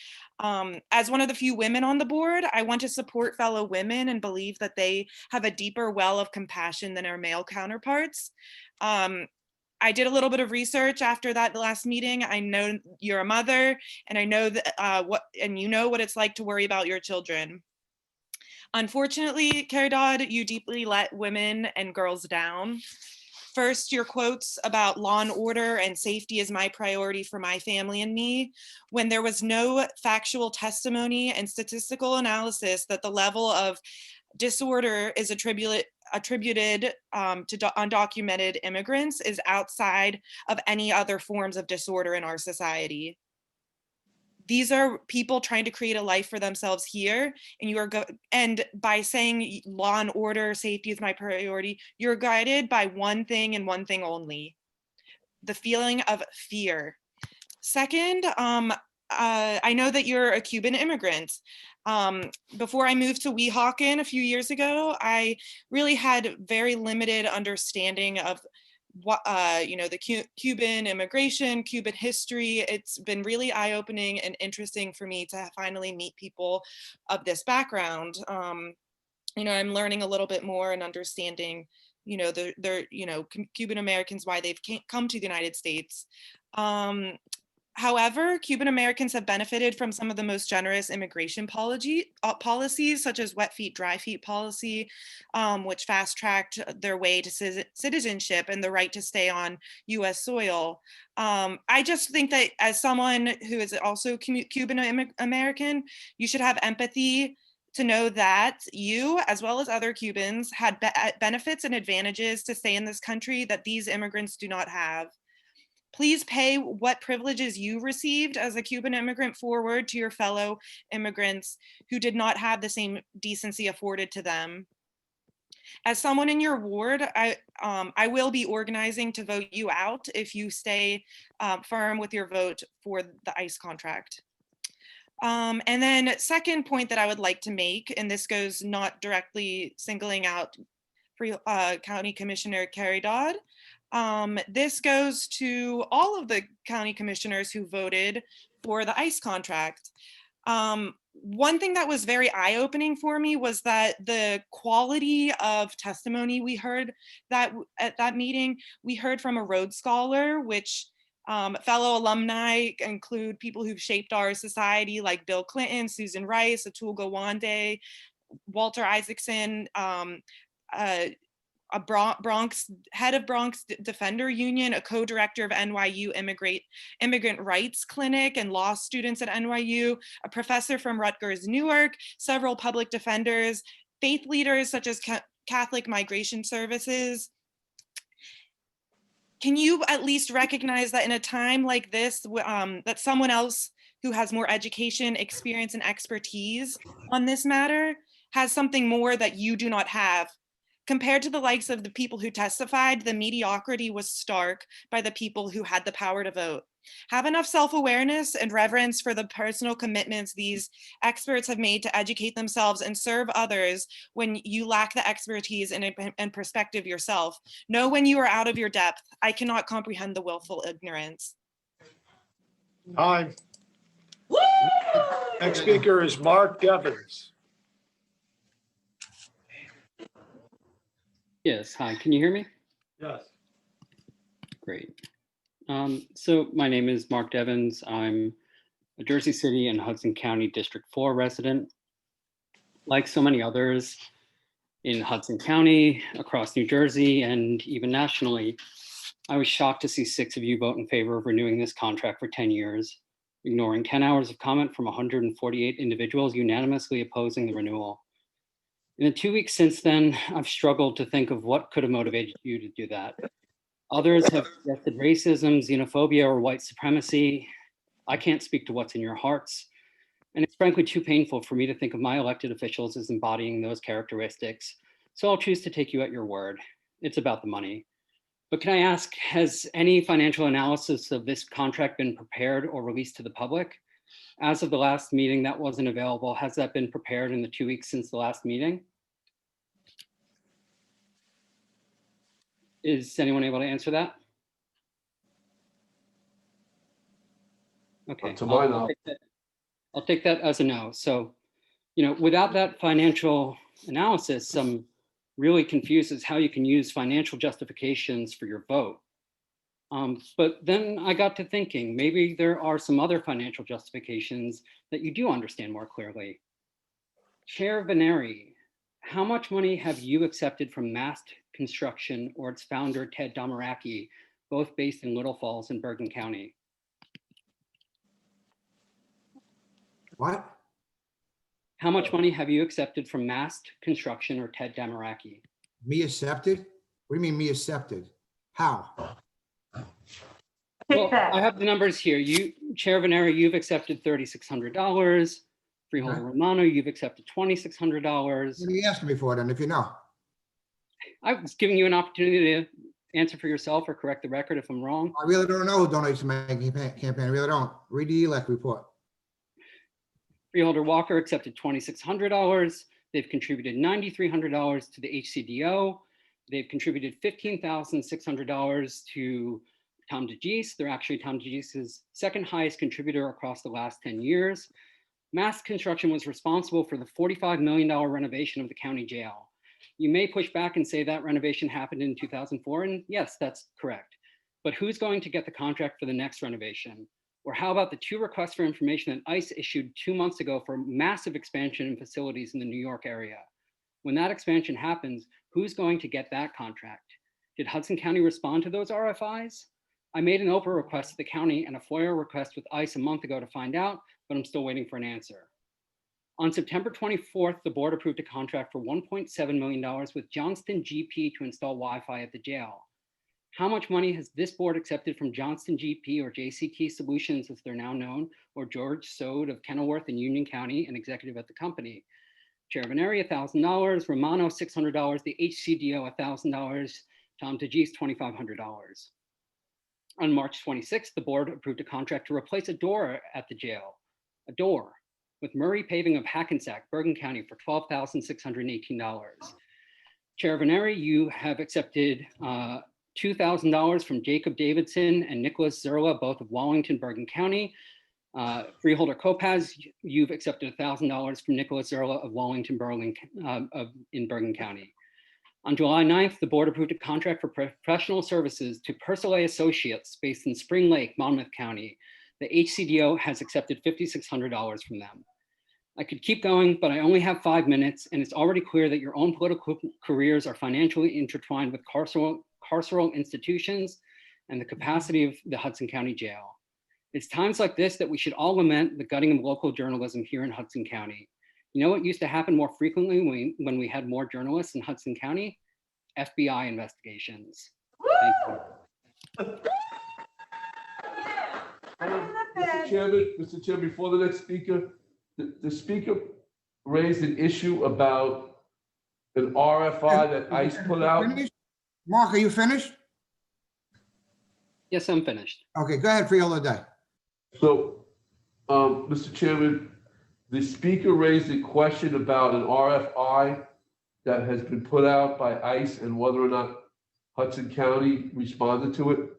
as one of the few women on the board, I want to support fellow women and believe that they have a deeper well of compassion than our male counterparts. I did a little bit of research after that last meeting. I know you're a mother, and I know that you know what it's like to worry about your children. Unfortunately, Carrie Dodd, you deeply let women and girls down. First, your quotes about law and order and safety is my priority for my family and me, when there was no factual testimony and statistical analysis that the level of disorder is attributed to undocumented immigrants is outside of any other forms of disorder in our society. These are people trying to create a life for themselves here, and and by saying law and order, safety is my priority, you're guided by one thing and one thing only: the feeling of fear. Second, I know that you're a Cuban immigrant. Before I moved to Weehawken a few years ago, I really had very limited understanding of what you know, the Cuban immigration, Cuban history. It's been really eye-opening and interesting for me to finally meet people of this background. You know, I'm learning a little bit more and understanding, you know, Cuban Americans, why they've come to the United States. However, Cuban Americans have benefited from some of the most generous immigration policies, such as wet feet, dry feet policy, which fast-tracked their way to citizenship and the right to stay on US soil. I just think that as someone who is also Cuban American, you should have empathy to know that you, as well as other Cubans, had benefits and advantages to stay in this country that these immigrants do not have. Please pay what privileges you received as a Cuban immigrant forward to your fellow immigrants who did not have the same decency afforded to them. As someone in your ward, I will be organizing to vote you out if you stay firm with your vote for the ICE contract. And then second point that I would like to make, and this goes not directly singling out County Commissioner Carrie Dodd, this goes to all of the county commissioners who voted for the ICE contract. One thing that was very eye-opening for me was that the quality of testimony we heard at that meeting, we heard from a Rhodes Scholar, which fellow alumni include people who've shaped our society like Bill Clinton, Susan Rice, Atul Gawande, Walter Isaacson, a Bronx head of Bronx Defender Union, a co-director of NYU Immigrant Rights Clinic and law students at NYU, a professor from Rutgers Newark, several public defenders, faith leaders such as Catholic Migration Services. Can you at least recognize that in a time like this, that someone else who has more education, experience, and expertise on this matter has something more that you do not have? Compared to the likes of the people who testified, the mediocrity was stark by the people who had the power to vote. Have enough self-awareness and reverence for the personal commitments these experts have made to educate themselves and serve others when you lack the expertise and perspective yourself. Know when you are out of your depth. I cannot comprehend the willful ignorance. Time. Next speaker is Mark Devens. Yes, hi, can you hear me? Yes. Great. So my name is Mark Devens. I'm a Jersey City and Hudson County District 4 resident. Like so many others in Hudson County, across New Jersey, and even nationally, I was shocked to see 6 of you vote in favor of renewing this contract for 10 years, ignoring 10 hours of comment from 148 individuals unanimously opposing the renewal. In the 2 weeks since then, I've struggled to think of what could have motivated you to do that. Others have suggested racism, xenophobia, or white supremacy. I can't speak to what's in your hearts. And it's frankly too painful for me to think of my elected officials as embodying those characteristics. So I'll choose to take you at your word. It's about the money. But can I ask, has any financial analysis of this contract been prepared or released to the public? As of the last meeting, that wasn't available. Has that been prepared in the 2 weeks since the last meeting? Is anyone able to answer that? Okay, To my knowledge. I'll take that as a no. So, without that financial analysis, I'm really confused as how you can use financial justifications for your vote. But then I got to thinking, maybe there are some other financial justifications that you do understand more clearly. Chair Veneri, how much money have you accepted from Mast Construction or its founder, Ted Domaraki, both based in Little Falls and Bergen County? What? How much money have you accepted from Mast Construction or Ted Domaraki? Me accepted? What do you mean me accepted? How? Well, I have the numbers here. Chair Veneri, you've accepted $3,600. Freeholder Romano, you've accepted $2,600. What are you asking me for then, if you know? I was giving you an opportunity to answer for yourself or correct the record if I'm wrong. I really don't know who donates to my campaign. I really don't. Read the elect report. Freeholder Walker accepted $2,600. They've contributed $9,300 to the HCDO. They've contributed $15,600 to Tom DeGeese. They're actually Tom DeGeese's second highest contributor across the last 10 years. Mast Construction was responsible for the $45 million renovation of the county jail. You may push back and say that renovation happened in 2004, and yes, that's correct. But who's going to get the contract for the next renovation? Or how about the 2 requests for information that ICE issued 2 months ago for massive expansion in facilities in the New York area? When that expansion happens, who's going to get that contract? Did Hudson County respond to those RFIs? I made an Oprah request to the county and a FOIA request with ICE a month ago to find out, but I'm still waiting for an answer. On September 24th, the board approved a contract for $1.7 million with Johnston GP to install Wi-Fi at the jail. How much money has this board accepted from Johnston GP or JCT Solutions, as they're now known, or George Sode of Kenilworth in Union County, an executive at the company? Chair Veneri, $1,000, Romano, $600, the HCDO, $1,000, Tom DeGeese, $2,500. On March 26th, the board approved a contract to replace a door at the jail, a door, with Murray Paving of Hackensack, Bergen County for $12,618. Chair Veneri, you have accepted $2,000 from Jacob Davidson and Nicholas Zerla, both of Wallington, Bergen County, Freeholder Kopaz, you've accepted $1,000 from Nicholas Zerla of Wallington, in Bergen County. On July 9th, the board approved a contract for professional services to Persolet Associates based in Spring Lake, Monmouth County. The HCDO has accepted $5,600 from them. I could keep going, but I only have 5 minutes, and it's already clear that your own political careers are financially intertwined with carceral institutions and the capacity of the Hudson County Jail. It's times like this that we should all lament the gutting of local journalism here in Hudson County. You know what used to happen more frequently when we had more journalists in Hudson County? FBI investigations. Thank you. Mr. Chairman, before the next speaker, the speaker raised an issue about an RFI that ICE put out. Mark, are you finished? Yes, I'm finished. Okay, go ahead, Freeholder Day. So, Mr. Chairman, the speaker raised a question about an RFI that has been put out by ICE and whether or not Hudson County responded to it.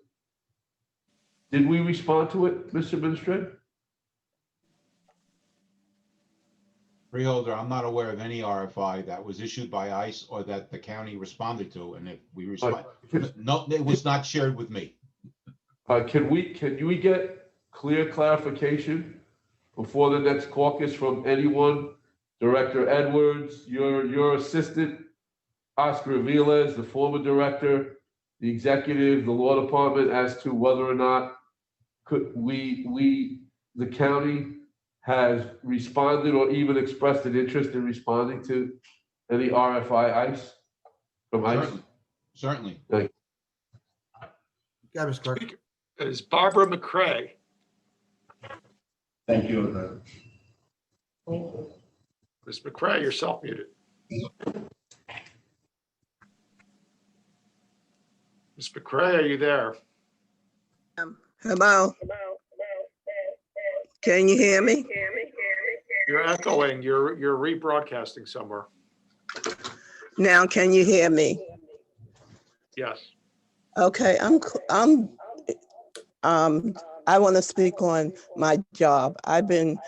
Did we respond to it, Mr. Administrator? Freeholder, I'm not aware of any RFI that was issued by ICE or that the county responded to, and if we respond, no, it was not shared with me. Can we get clear clarification before the next caucus from anyone? Director Edwards, your assistant, Oscar Aviles, the former director, the executive, the law department, as to whether or not the county has responded or even expressed an interest in responding to any RFI ICE from ICE? Certainly. Thank you. Yeah, Mr. Clerk. Is Barbara McCray. Thank you. Ms. McCray, you're self-muted. Ms. McCray, are you there? Hello. Can you hear me? You're echoing. You're rebroadcasting somewhere. Now, can you hear me? Yes. Okay, I want to speak on my job. I've been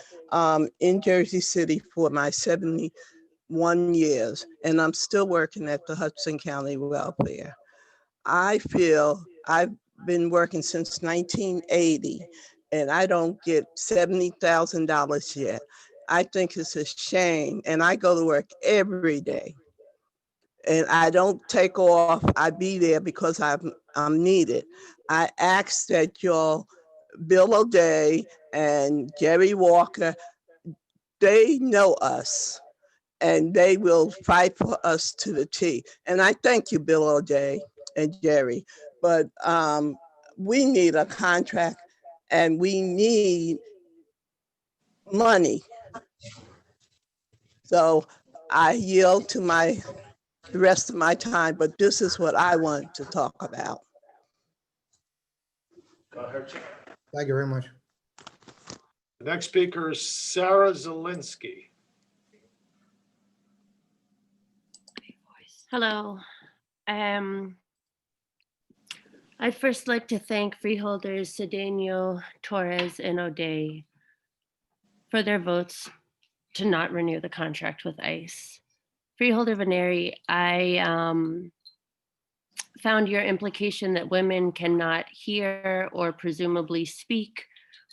in Jersey City for my 71 years, and I'm still working at the Hudson County Welfare. I feel I've been working since 1980, and I don't get $70,000 yet. I think it's a shame, and I go to work every day. And I don't take off. I be there because I'm needed. I ask that y'all, Bill O'Day and Jerry Walker, they know us and they will fight for us to the T. And I thank you, Bill O'Day and Jerry, but we need a contract and we need money. So I yield to the rest of my time, but this is what I want to talk about. Thank you very much. The next speaker is Sarah Zielinski. Hello. I'd first like to thank freeholders Cedeno, Torres, and O'Day for their votes to not renew the contract with ICE. Freeholder Veneri, I found your implication that women cannot hear or presumably speak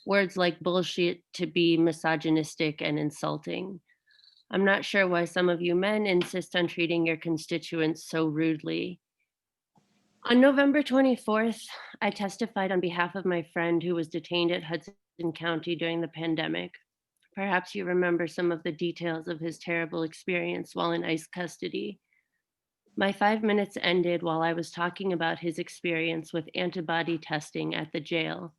words like bullshit to be misogynistic and insulting. I'm not sure why some of you men insist on treating your constituents so rudely. On November 24th, I testified on behalf of my friend who was detained at Hudson County during the pandemic. Perhaps you remember some of the details of his terrible experience while in ICE custody. My 5 minutes ended while I was talking about his experience with antibody testing at the jail.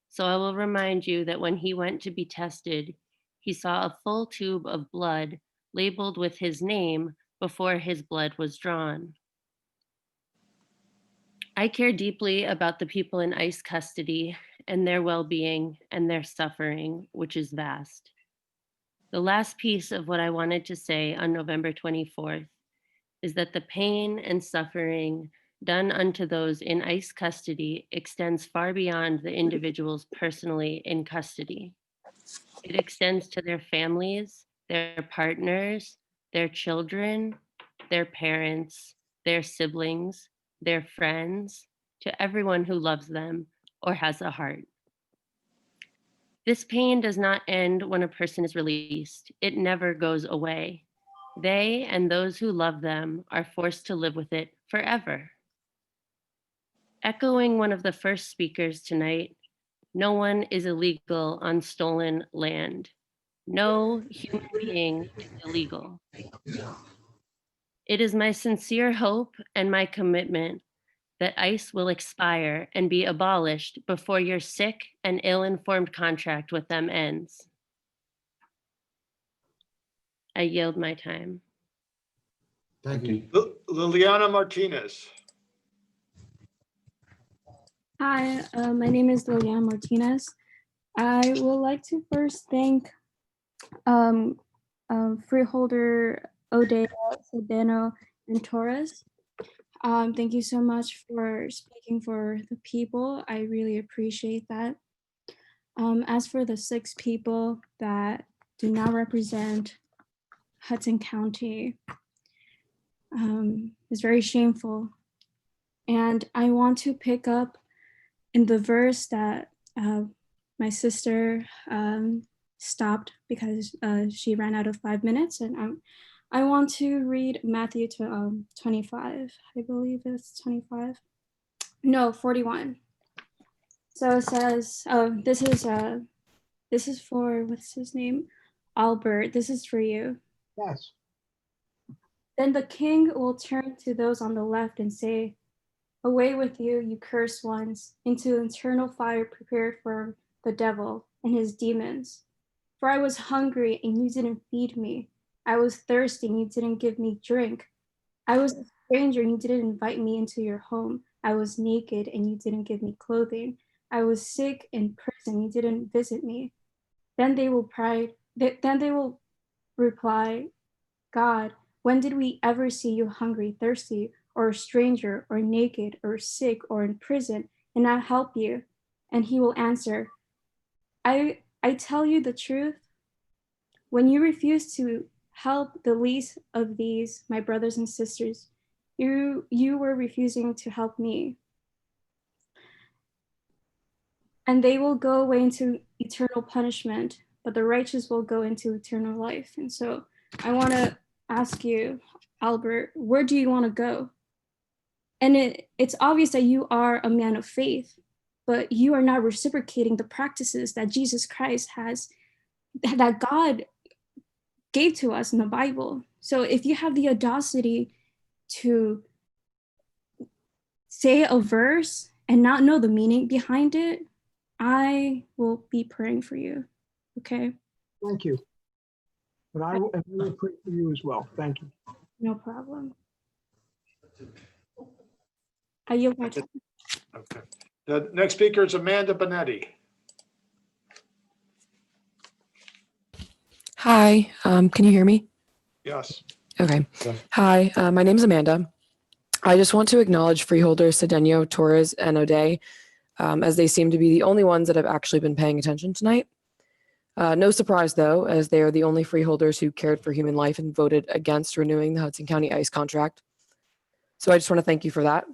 So I will remind you that when he went to be tested, he saw a full tube of blood labeled with his name before his blood was drawn. I care deeply about the people in ICE custody and their well-being and their suffering, which is vast. The last piece of what I wanted to say on November 24th is that the pain and suffering done unto those in ICE custody extends far beyond the individuals personally in custody. It extends to their families, their partners, their children, their parents, their siblings, their friends, to everyone who loves them or has a heart. This pain does not end when a person is released. It never goes away. They and those who love them are forced to live with it forever. Echoing one of the first speakers tonight, no one is illegal on stolen land. No human being is illegal. It is my sincere hope and my commitment that ICE will expire and be abolished before your sick and ill-informed contract with them ends. I yield my time. Thank you. Liliana Martinez. Hi, my name is Liliana Martinez. I would like to first thank Freeholder Odea, Sedano, and Torres. Thank you so much for speaking for the people. I really appreciate that. As for the 6 people that do not represent Hudson County, it's very shameful. And I want to pick up in the verse that my sister stopped because she ran out of 5 minutes, and I want to read Matthew 25. I believe it's 25. No, 41. So it says, this is for, what's his name? Albert, this is for you. Yes. Then the king will turn to those on the left and say, away with you, you cursed ones, into eternal fire prepared for the devil and his demons. For I was hungry and you didn't feed me. I was thirsty and you didn't give me drink. I was a stranger and you didn't invite me into your home. I was naked and you didn't give me clothing. I was sick in prison, you didn't visit me. Then they will reply, God, when did we ever see you hungry, thirsty, or a stranger, or naked, or sick, or in prison, and not help you? And he will answer, I tell you the truth, when you refuse to help the least of these, my brothers and sisters, you were refusing to help me. And they will go away into eternal punishment, but the righteous will go into eternal life. And so I want to ask you, Albert, where do you want to go? And it's obvious that you are a man of faith, but you are not reciprocating the practices that Jesus Christ has, that God gave to us in the Bible. So if you have the audacity to say a verse and not know the meaning behind it, I will be praying for you. Okay? Thank you. And I will pray for you as well. Thank you. No problem. I yield my time. Okay. The next speaker is Amanda Benetti. Hi, can you hear me? Yes. Okay. Hi, my name is Amanda. I just want to acknowledge freeholders Cedeno, Torres, and O'Day, as they seem to be the only ones that have actually been paying attention tonight. No surprise, though, as they are the only freeholders who cared for human life and voted against renewing the Hudson County ICE contract. So I just want to thank you for that.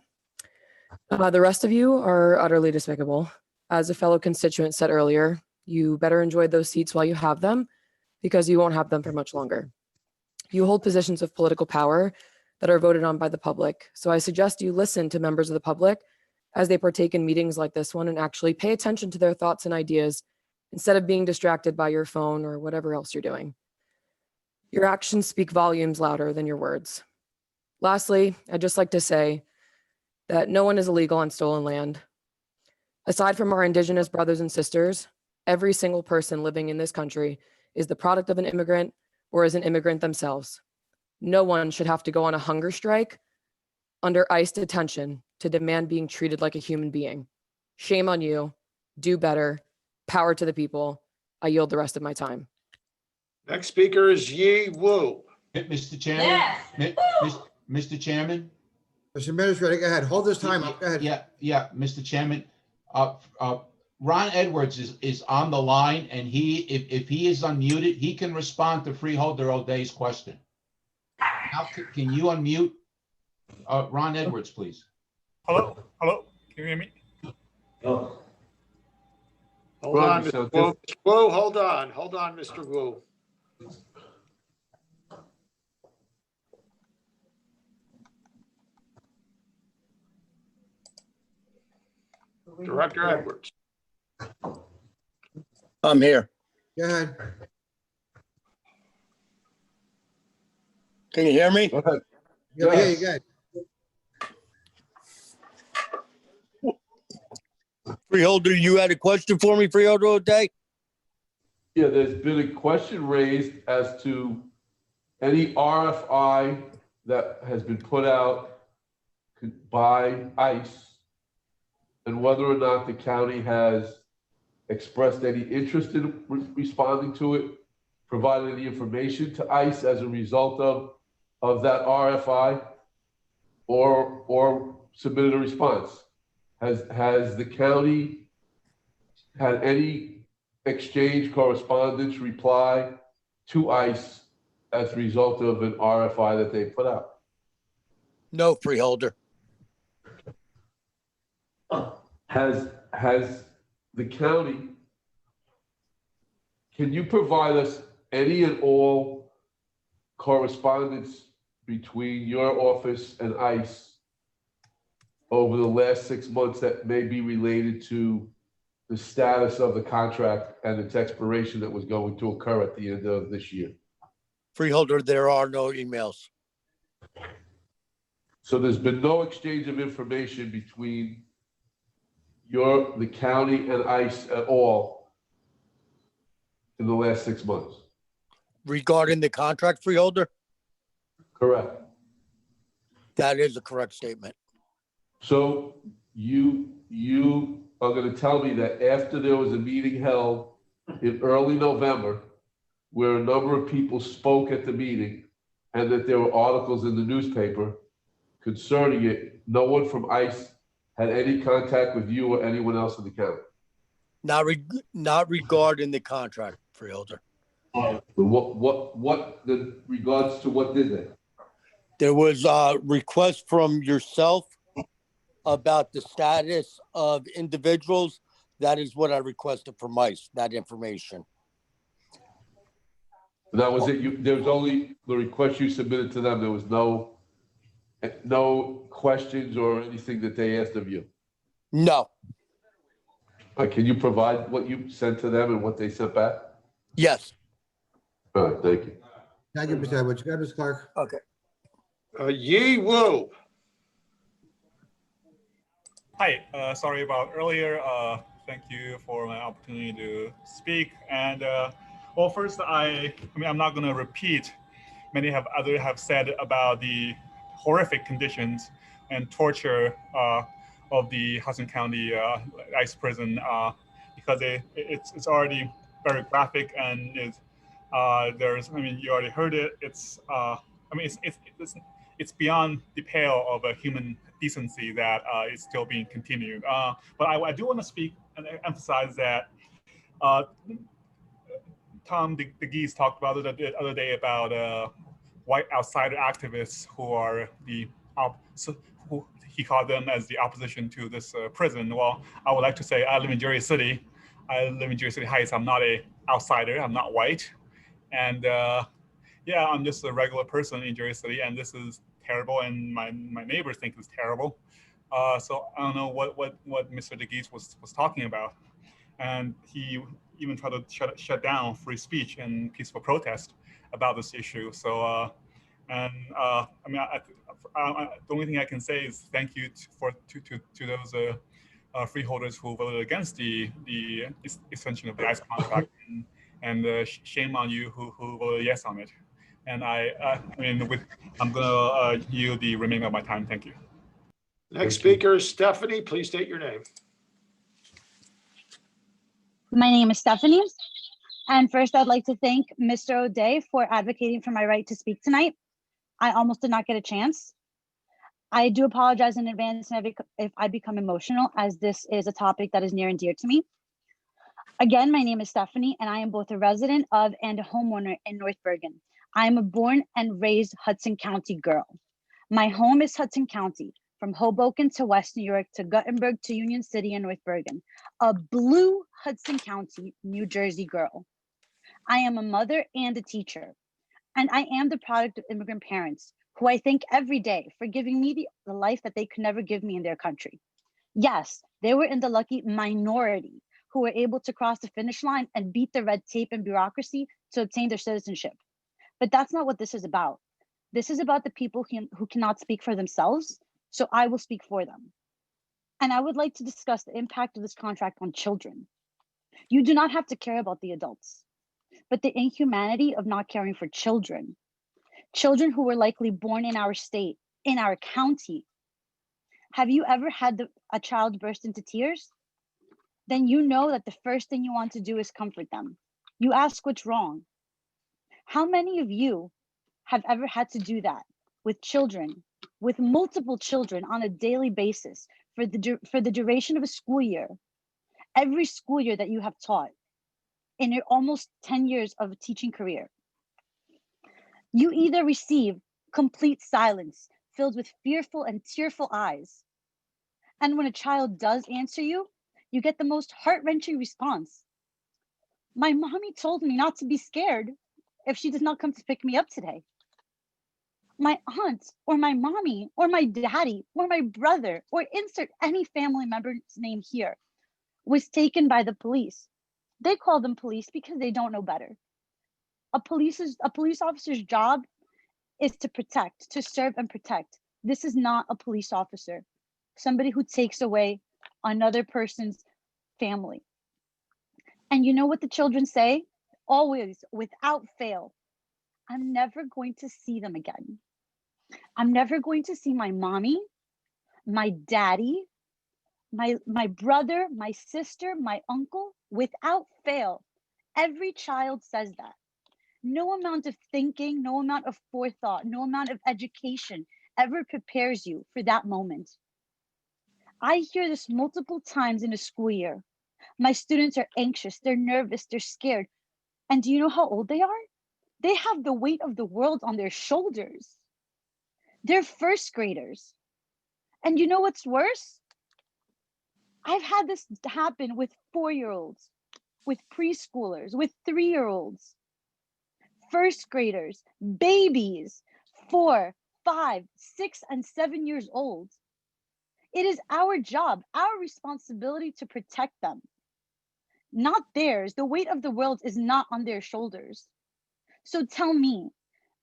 The rest of you are utterly despicable. As a fellow constituent said earlier, you better enjoy those seats while you have them, because you won't have them for much longer. You hold positions of political power that are voted on by the public. So I suggest you listen to members of the public as they partake in meetings like this one and actually pay attention to their thoughts and ideas instead of being distracted by your phone or whatever else you're doing. Your actions speak volumes louder than your words. Lastly, I'd just like to say that no one is illegal on stolen land. Aside from our indigenous brothers and sisters, every single person living in this country is the product of an immigrant or is an immigrant themselves. No one should have to go on a hunger strike under ICE detention to demand being treated like a human being. Shame on you. Do better. Power to the people. I yield the rest of my time. Next speaker is Yi Wu. Mr. Chairman? Yes. Mr. Chairman? Mr. Administrator, go ahead. Hold this time up. Go ahead. Yeah, Mr. Chairman. Ron Edwards is on the line, and if he is unmuted, he can respond to Freeholder O'Day's question. How can you unmute Ron Edwards, please? Hello, can you hear me? Hold on, Mr. Wu. Wu, hold on, Mr. Wu. Director Edwards. I'm here. Go ahead. Can you hear me? Go ahead. Yeah, you good. Freeholder, you had a question for me, Freeholder O'Day? Yeah, there's been a question raised as to any RFI that has been put out by ICE and whether or not the county has expressed any interest in responding to it, provided any information to ICE as a result of that RFI, or submitted a response. Has the county had any exchange, correspondence, reply to ICE as a result of an RFI that they put out? No, Freeholder. Has the county, can you provide us any and all correspondence between your office and ICE over the last 6 months that may be related to the status of the contract and its expiration that was going to occur at the end of this year? Freeholder, there are no emails. So there's been no exchange of information between the county and ICE at all in the last 6 months? Regarding the contract, Freeholder? Correct. That is a correct statement. So you are going to tell me that after there was a meeting held in early November where a number of people spoke at the meeting and that there were articles in the newspaper concerning it, no one from ICE had any contact with you or anyone else in the county? Not regarding the contract, Freeholder. What the regards to what did they? There was a request from yourself about the status of individuals. That is what I requested from ICE, that information. That was it. There was only the request you submitted to them. There was no questions or anything that they asked of you? No. Can you provide what you sent to them and what they sent back? Yes. All right, thank you. Thank you, Mr. Edwards. Go ahead, Ms. Clark. Okay. Yi Wu. Hi, sorry about earlier. Thank you for my opportunity to speak. And well, first, I'm not going to repeat many others have said about the horrific conditions and torture of the Hudson County ICE prison because it's already very graphic and you already heard it. It's beyond the pale of a human decency that is still being continued. But I do want to speak and emphasize that Tom DeGeese talked about it the other day about white outsider activists who are who he called them as the opposition to this prison. Well, I would like to say I live in Jersey City. I live in Jersey City Heights. I'm not an outsider. I'm not white. And yeah, I'm just a regular person in Jersey City, and this is terrible, and my neighbors think it's terrible. So I don't know what Mr. DeGeese was talking about. And he even tried to shut down free speech and peaceful protest about this issue. So, the only thing I can say is thank you to those freeholders who voted against the extension of the ICE contract, and shame on you who voted yes on it. And I'm gonna yield the remainder of my time. Thank you. Next speaker is Stephanie. Please state your name. My name is Stephanie. And first, I'd like to thank Mr. O'Day for advocating for my right to speak tonight. I almost did not get a chance. I do apologize in advance if I become emotional, as this is a topic that is near and dear to me. Again, my name is Stephanie, and I am both a resident of and a homeowner in North Bergen. I am a born and raised Hudson County girl. My home is Hudson County, from Hoboken to West New York to Guttenberg to Union City and North Bergen, a blue Hudson County, New Jersey girl. I am a mother and a teacher, and I am the product of immigrant parents who I thank every day for giving me the life that they could never give me in their country. Yes, they were in the lucky minority who were able to cross the finish line and beat the red tape and bureaucracy to obtain their citizenship. But that's not what this is about. This is about the people who cannot speak for themselves, so I will speak for them. And I would like to discuss the impact of this contract on children. You do not have to care about the adults, but the inhumanity of not caring for children. Children who were likely born in our state, in our county. Have you ever had a child burst into tears? Then you know that the first thing you want to do is comfort them. You ask what's wrong. How many of you have ever had to do that with children, with multiple children on a daily basis for the duration of a school year, every school year that you have taught in your almost 10 years of a teaching career? You either receive complete silence filled with fearful and tearful eyes, and when a child does answer you, you get the most heart-wrenching response. My mommy told me not to be scared if she does not come to pick me up today. My aunt or my mommy or my daddy or my brother or insert any family member's name here was taken by the police. They call them police because they don't know better. A police officer's job is to protect, to serve and protect. This is not a police officer, somebody who takes away another person's family. And you know what the children say? Always, without fail, I'm never going to see them again. I'm never going to see my mommy, my daddy, my brother, my sister, my uncle, without fail. Every child says that. No amount of thinking, no amount of forethought, no amount of education ever prepares you for that moment. I hear this multiple times in a school year. My students are anxious, they're nervous, they're scared. And do you know how old they are? They have the weight of the world on their shoulders. They're first graders. And you know what's worse? I've had this happen with 4-year-olds, with preschoolers, with 3-year-olds, first graders, babies, 4, 5, 6, and 7 years old. It is our job, our responsibility to protect them, not theirs. The weight of the world is not on their shoulders. So tell me,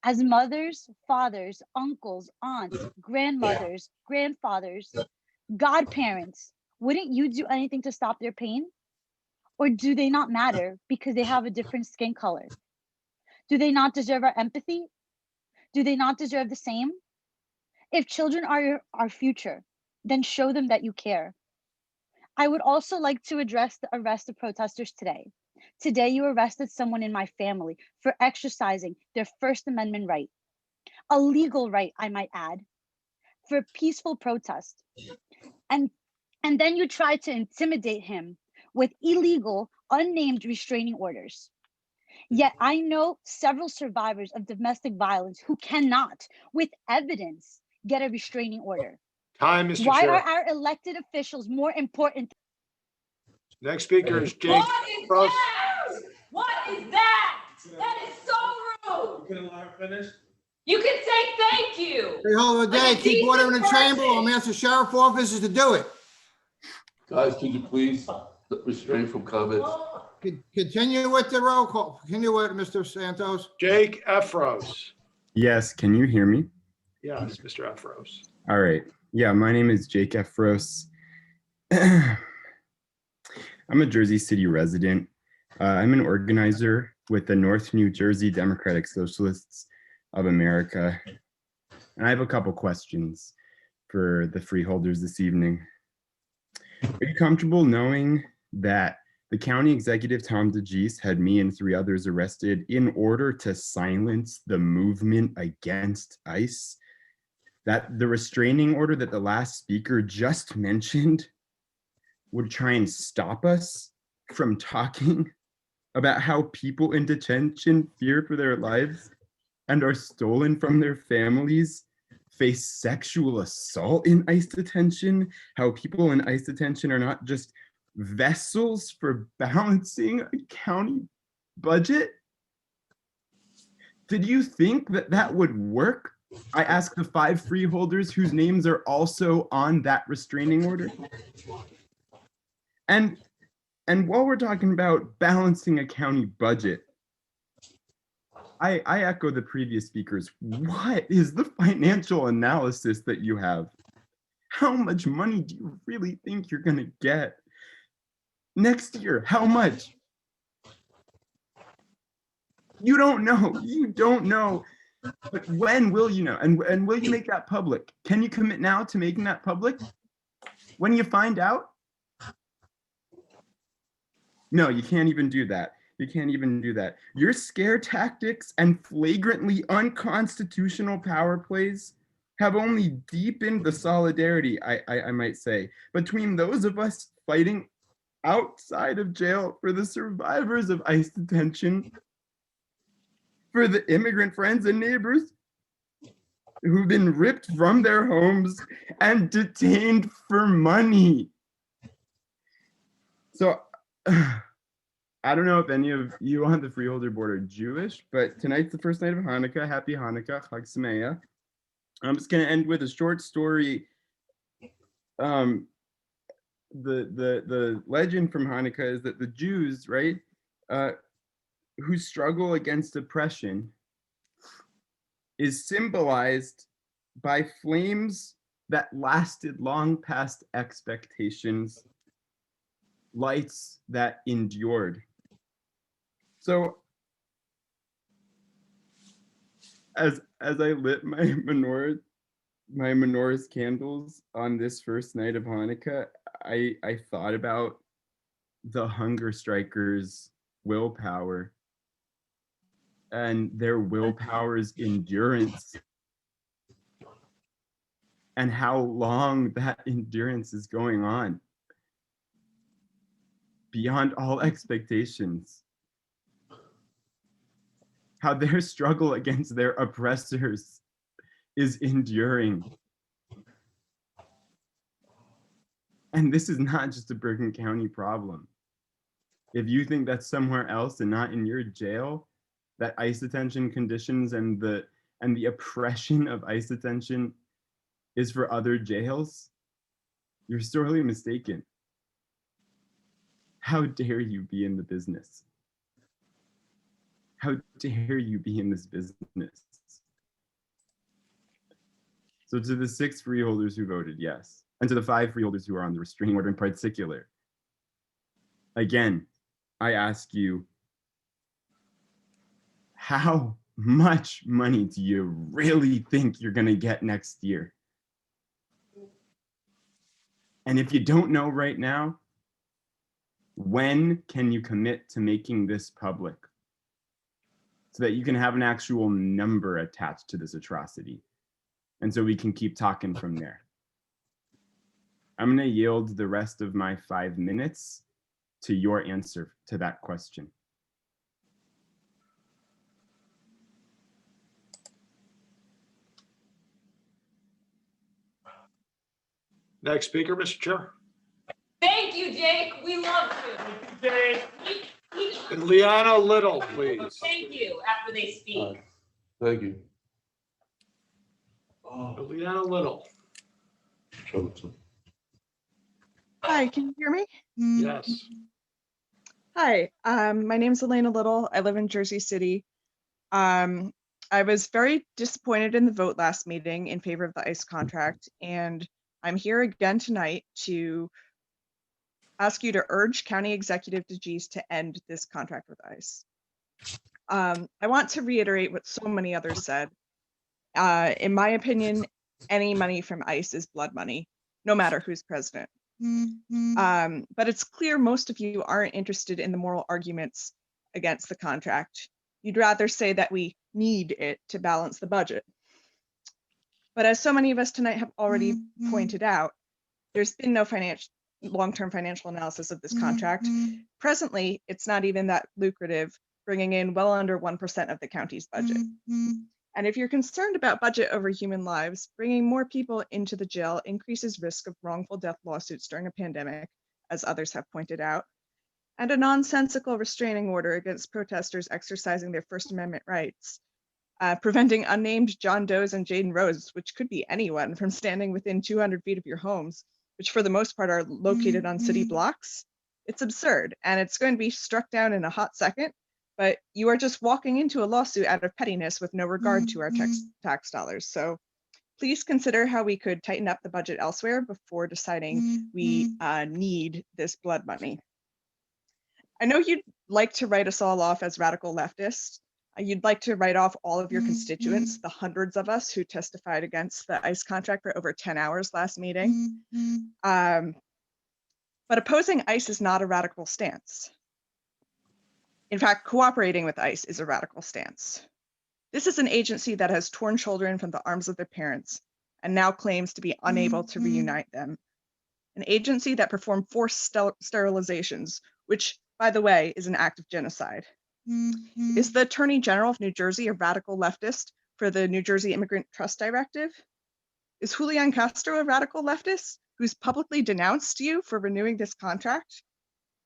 as mothers, fathers, uncles, aunts, grandmothers, grandfathers, godparents, wouldn't you do anything to stop their pain? Or do they not matter because they have a different skin color? Do they not deserve our empathy? Do they not deserve the same? If children are our future, then show them that you care. I would also like to address the arrest of protesters today. Today, you arrested someone in my family for exercising their First Amendment right, a legal right, I might add, for peaceful protest. And then you tried to intimidate him with illegal, unnamed restraining orders. Yet I know several survivors of domestic violence who cannot, with evidence, get a restraining order. Time, Mr. Why Chair. are our elected officials more important? Next speaker is Jake. What is that? What is that? That is so rude. Can I let her finish? You can say thank you. Freeholder Day, Like a keep order in the decent chamber. person. I'm asking sheriff officers to do it. Guys, could you please restrain from comments? Continue with the roll call. Continue with Mr. Santos. Jake Efros. Yes, can you hear me? Yes, Mr. Efros. All right. Yeah, my name is Jake Efros. I'm a Jersey City resident. I'm an organizer with the North New Jersey Democratic Socialists of America. And I have a couple questions for the freeholders this evening. Are you comfortable knowing that the county executive, Tom DeGeese, had me and 3 others arrested in order to silence the movement against ICE? That the restraining order that the last speaker just mentioned would try and stop us from talking about how people in detention fear for their lives and are stolen from their families, face sexual assault in ICE detention, how people in ICE detention are not just vessels for balancing a county budget? Did you think that that would work? I asked the 5 freeholders whose names are also on that restraining order. And while we're talking about balancing a county budget, I echo the previous speakers. What is the financial analysis that you have? How much money do you really think you're going to get next year? How much? You don't know. You don't know. But when will you know? And will you make that public? Can you commit now to making that public? When you find out? No, you can't even do that. You can't even do that. Your scare tactics and flagrantly unconstitutional power plays have only deepened the solidarity, I might say, between those of us fighting outside of jail for the survivors of ICE detention, for the immigrant friends and neighbors who've been ripped from their homes and detained for money. So, I don't know if any of you on the Freeholder Board are Jewish, but tonight's the first night of Hanukkah. Happy Hanukkah, Chag Sameach. I'm just going to end with a short story. The legend from Hanukkah is that the Jews, right, who struggle against oppression, is symbolized by flames that lasted long past expectations, lights that endured. So as I lit my menorah's candles on this first night of Hanukkah, I thought about the hunger strikers' willpower and their willpower's endurance and how long that endurance is going on beyond all expectations. How their struggle against their oppressors is enduring. And this is not just a Bergen County problem. If you think that's somewhere else and not in your jail, that ICE detention conditions and the oppression of ICE detention is for other jails, you're sorely mistaken. How dare you be in the business? How dare you be in this business? So to the 6 freeholders who voted yes, and to the 5 freeholders who are on the restraining order in particular, again, I ask you, how much money do you really think you're gonna get next year? And if you don't know right now, when can you commit to making this public so that you can have an actual number attached to this atrocity? And so we can keep talking from there. I'm going to yield the rest of my 5 minutes to your answer to that question. Next speaker, Mr. Chair. Thank you, Jake. We love you. Jake. And Liana Little, please. Thank you after they speak. Thank you. Liana Little. Hi, can you hear me? Yes. Hi, my name is Elena Little. I live in Jersey City. I was very disappointed in the vote last meeting in favor of the ICE contract, and I'm here again tonight to ask you to urge County Executive DeGise to end this contract with ICE. I want to reiterate what so many others said. In my opinion, any money from ICE is blood money, no matter who's president. But it's clear most of you aren't interested in the moral arguments against the contract. You'd rather say that we need it to balance the budget. But as so many of us tonight have already pointed out, there's been no long-term financial analysis of this contract. Presently, it's not even that lucrative, bringing in well under 1% of the county's budget. And if you're concerned about budget over human lives, bringing more people into the jail increases risk of wrongful death lawsuits during a pandemic, as others have pointed out, and a nonsensical restraining order against protesters exercising their First Amendment rights, preventing unnamed John Does and Jaden Rose, which could be anyone, from standing within 200 feet of your homes, which for the most part are located on city blocks. It's absurd, and it's going to be struck down in a hot second, but you are just walking into a lawsuit out of pettiness with no regard to our tax dollars. So please consider how we could tighten up the budget elsewhere before deciding we need this blood money. I know you'd like to write us all off as radical leftists. You'd like to write off all of your constituents, the hundreds of us who testified against the ICE contract for over 10 hours last meeting. But opposing ICE is not a radical stance. In fact, cooperating with ICE is a radical stance. This is an agency that has torn children from the arms of their parents and now claims to be unable to reunite them. An agency that performed forced sterilizations, which, by the way, is an act of genocide. Is the Attorney General of New Jersey a radical leftist for the New Jersey Immigrant Trust Directive? Is Julian Castro a radical leftist who's publicly denounced you for renewing this contract?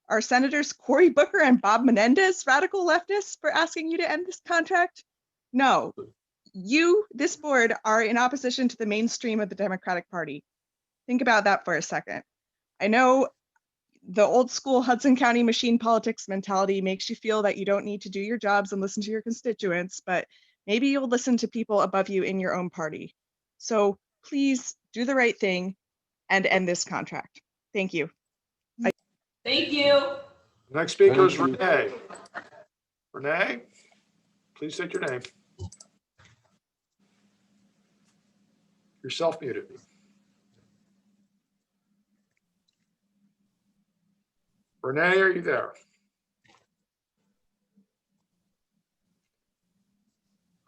Are Senators Cory Booker and Bob Menendez radical leftists for asking you to end this contract? No. You, this board, are in opposition to the mainstream of the Democratic Party. Think about that for a second. I know the old school Hudson County machine politics mentality makes you feel that you don't need to do your jobs and listen to your constituents, but maybe you'll listen to people above you in your own party. So please do the right thing and end this contract. Thank you. Thank you. Next speaker is Renee. Renee, please state your name. You're self-muted. Renee, are you there?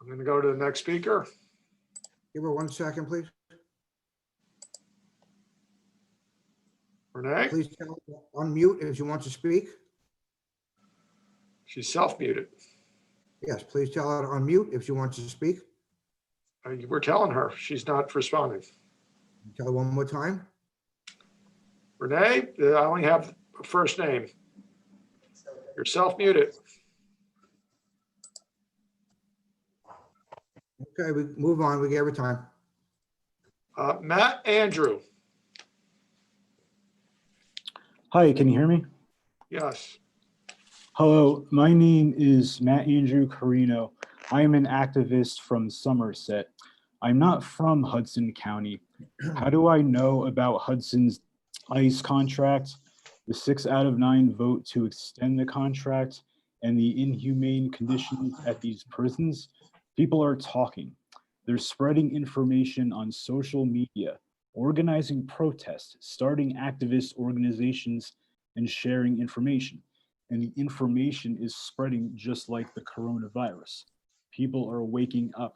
I'm going to go to the next speaker. Give her 1 second, please. Renee? Please tell her to unmute if you want to speak. She's self-muted. Yes, please tell her to unmute if you want to speak. We're telling her. She's not responding. Tell her one more time. Renee, I only have a first name. You're self-muted. Okay, we move on. We gave her time. Matt Andrew. Hi, can you hear me? Yes. Hello, my name is Matt Andrew Carino. I am an activist from Somerset. I'm not from Hudson County. How do I know about Hudson's ICE contract, the 6 out of 9 vote to extend the contract, and the inhumane conditions at these prisons? People are talking. They're spreading information on social media, organizing protests, starting activist organizations, and sharing information. And the information is spreading just like the coronavirus. People are waking up.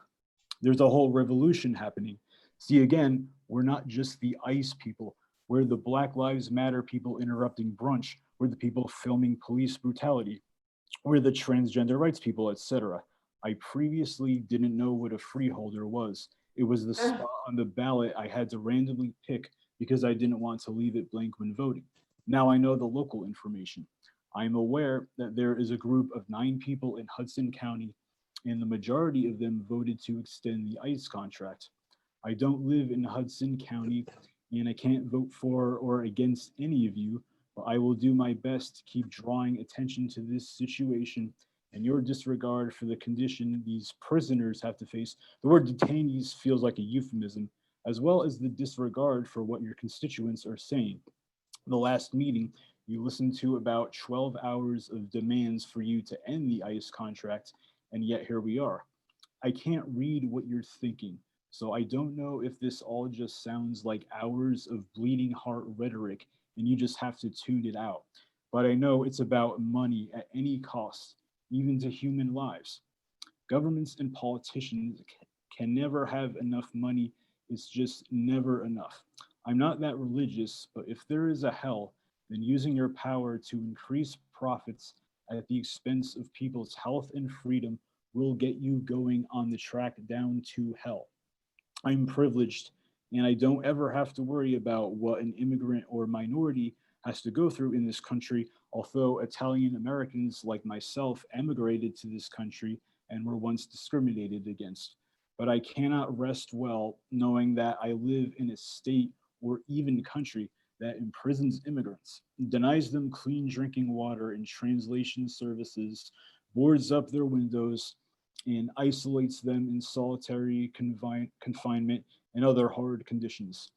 There's a whole revolution happening. See, again, we're not just the ICE people. We're the Black Lives Matter people interrupting brunch. We're the people filming police brutality. We're the transgender rights people, etc. I previously didn't know what a freeholder was. It was the spot on the ballot I had to randomly pick because I didn't want to leave it blank when voting. Now I know the local information. I'm aware that there is a group of 9 people in Hudson County, and the majority of them voted to extend the ICE contract. I don't live in Hudson County, and I can't vote for or against any of you, but I will do my best to keep drawing attention to this situation and your disregard for the condition these prisoners have to face. The word detainees feels like a euphemism, as well as the disregard for what your constituents are saying. The last meeting, you listened to about 12 hours of demands for you to end the ICE contract, and yet here we are. I can't read what you're thinking, so I don't know if this all just sounds like hours of bleeding heart rhetoric and you just have to tune it out. But I know it's about money at any cost, even to human lives. Governments and politicians can never have enough money. It's just never enough. I'm not that religious, but if there is a hell, then using your power to increase profits at the expense of people's health and freedom will get you going on the track down to hell. I'm privileged, and I don't ever have to worry about what an immigrant or minority has to go through in this country, although Italian Americans like myself emigrated to this country and were once discriminated against. But I cannot rest well knowing that I live in a state or even country that imprisons immigrants, denies them clean drinking water and translation services, boards up their windows, and isolates them in solitary confinement and other hard conditions.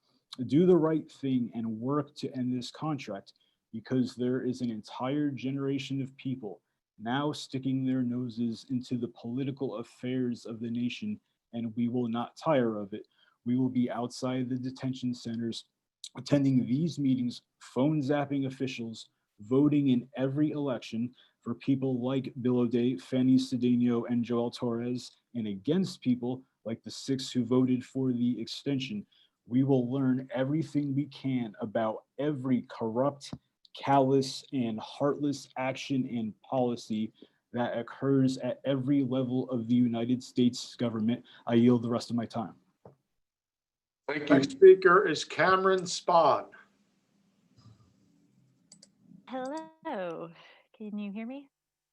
Do the right thing and work to end this contract, because there is an entire generation of people now sticking their noses into the political affairs of the nation, and we will not tire of it. We will be outside the detention centers, attending these meetings, phone zapping officials, voting in every election for people like Bill O'Day, Fanny Cedeno, and Joel Torres, and against people like the 6 who voted for the extension. We will learn everything we can about every corrupt, callous, and heartless action and policy that occurs at every level of the United States government. I yield the rest of my time. Thank you. Next speaker is Cameron Spahn. Hello, can you hear me?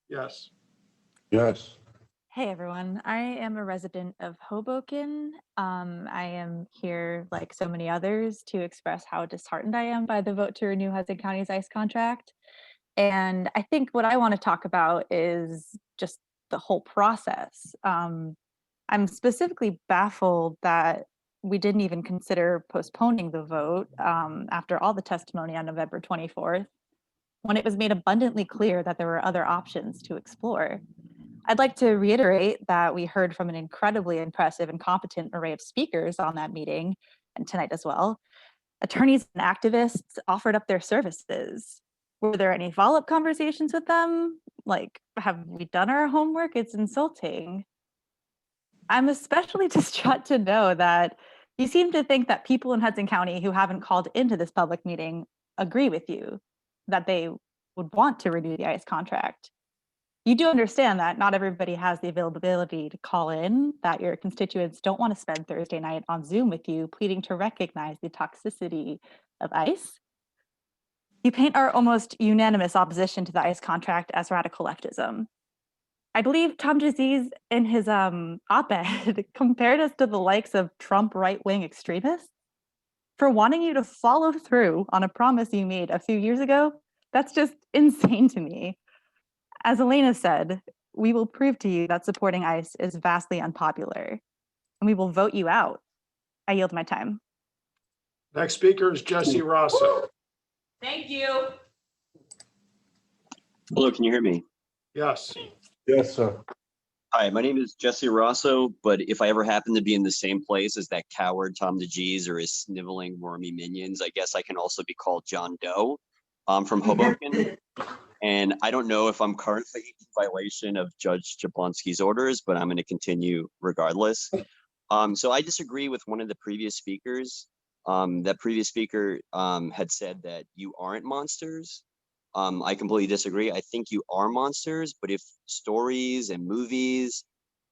Yes. Yes. Hey everyone, I am a resident of Hoboken. I am here, like so many others, to express how disheartened I am by the vote to renew Hudson County's ICE contract. And I think what I want to talk about is just the whole process. I'm specifically baffled that we didn't even consider postponing the vote after all the testimony on November 24th, when it was made abundantly clear that there were other options to explore. I'd like to reiterate that we heard from an incredibly impressive and competent array of speakers on that meeting, and tonight as well. Attorneys and activists offered up their services. Were there any follow-up conversations with them? Like, have we done our homework? It's insulting. I'm especially distraught to know that you seem to think that people in Hudson County who haven't called into this public meeting agree with you, that they would want to renew the ICE contract. You do understand that not everybody has the availability to call in, that your constituents don't want to spend Thursday night on Zoom with you, pleading to recognize the toxicity of ICE. You paint our almost unanimous opposition to the ICE contract as radical leftism. I believe Tom Aziz in his op-ed compared us to the likes of Trump right-wing extremists for wanting you to follow through on a promise you made a few years ago. That's just insane to me. As Elena said, we will prove to you that supporting ICE is vastly unpopular, and we will vote you out. I yield my time. Next speaker is Jesse Rosso. Thank you. Hello, can you hear me? Yes. Yes, sir. Hi, my name is Jesse Rosso, but if I ever happen to be in the same place as that coward Tom DeGees or his sniveling wormy minions, I guess I can also be called John Doe. I'm from Hoboken, and I don't know if I'm currently in violation of Judge Jablonski's orders, but I'm going to continue regardless. So I disagree with one of the previous speakers. That previous speaker had said that you aren't monsters. I completely disagree. I think you are monsters, but if stories and movies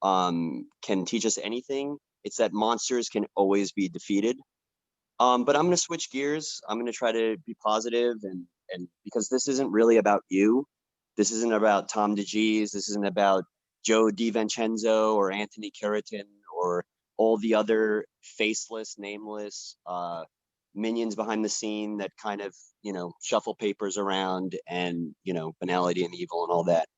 can teach us anything, it's that monsters can always be defeated. But I'm going to switch gears. I'm going to try to be positive, and because this isn't really about you. This isn't about Tom DeGees. This isn't about Joe DiVincenzo or Anthony Keratin or all the other faceless, nameless minions behind the scene that kind of, shuffle papers around and, banality and evil and all that.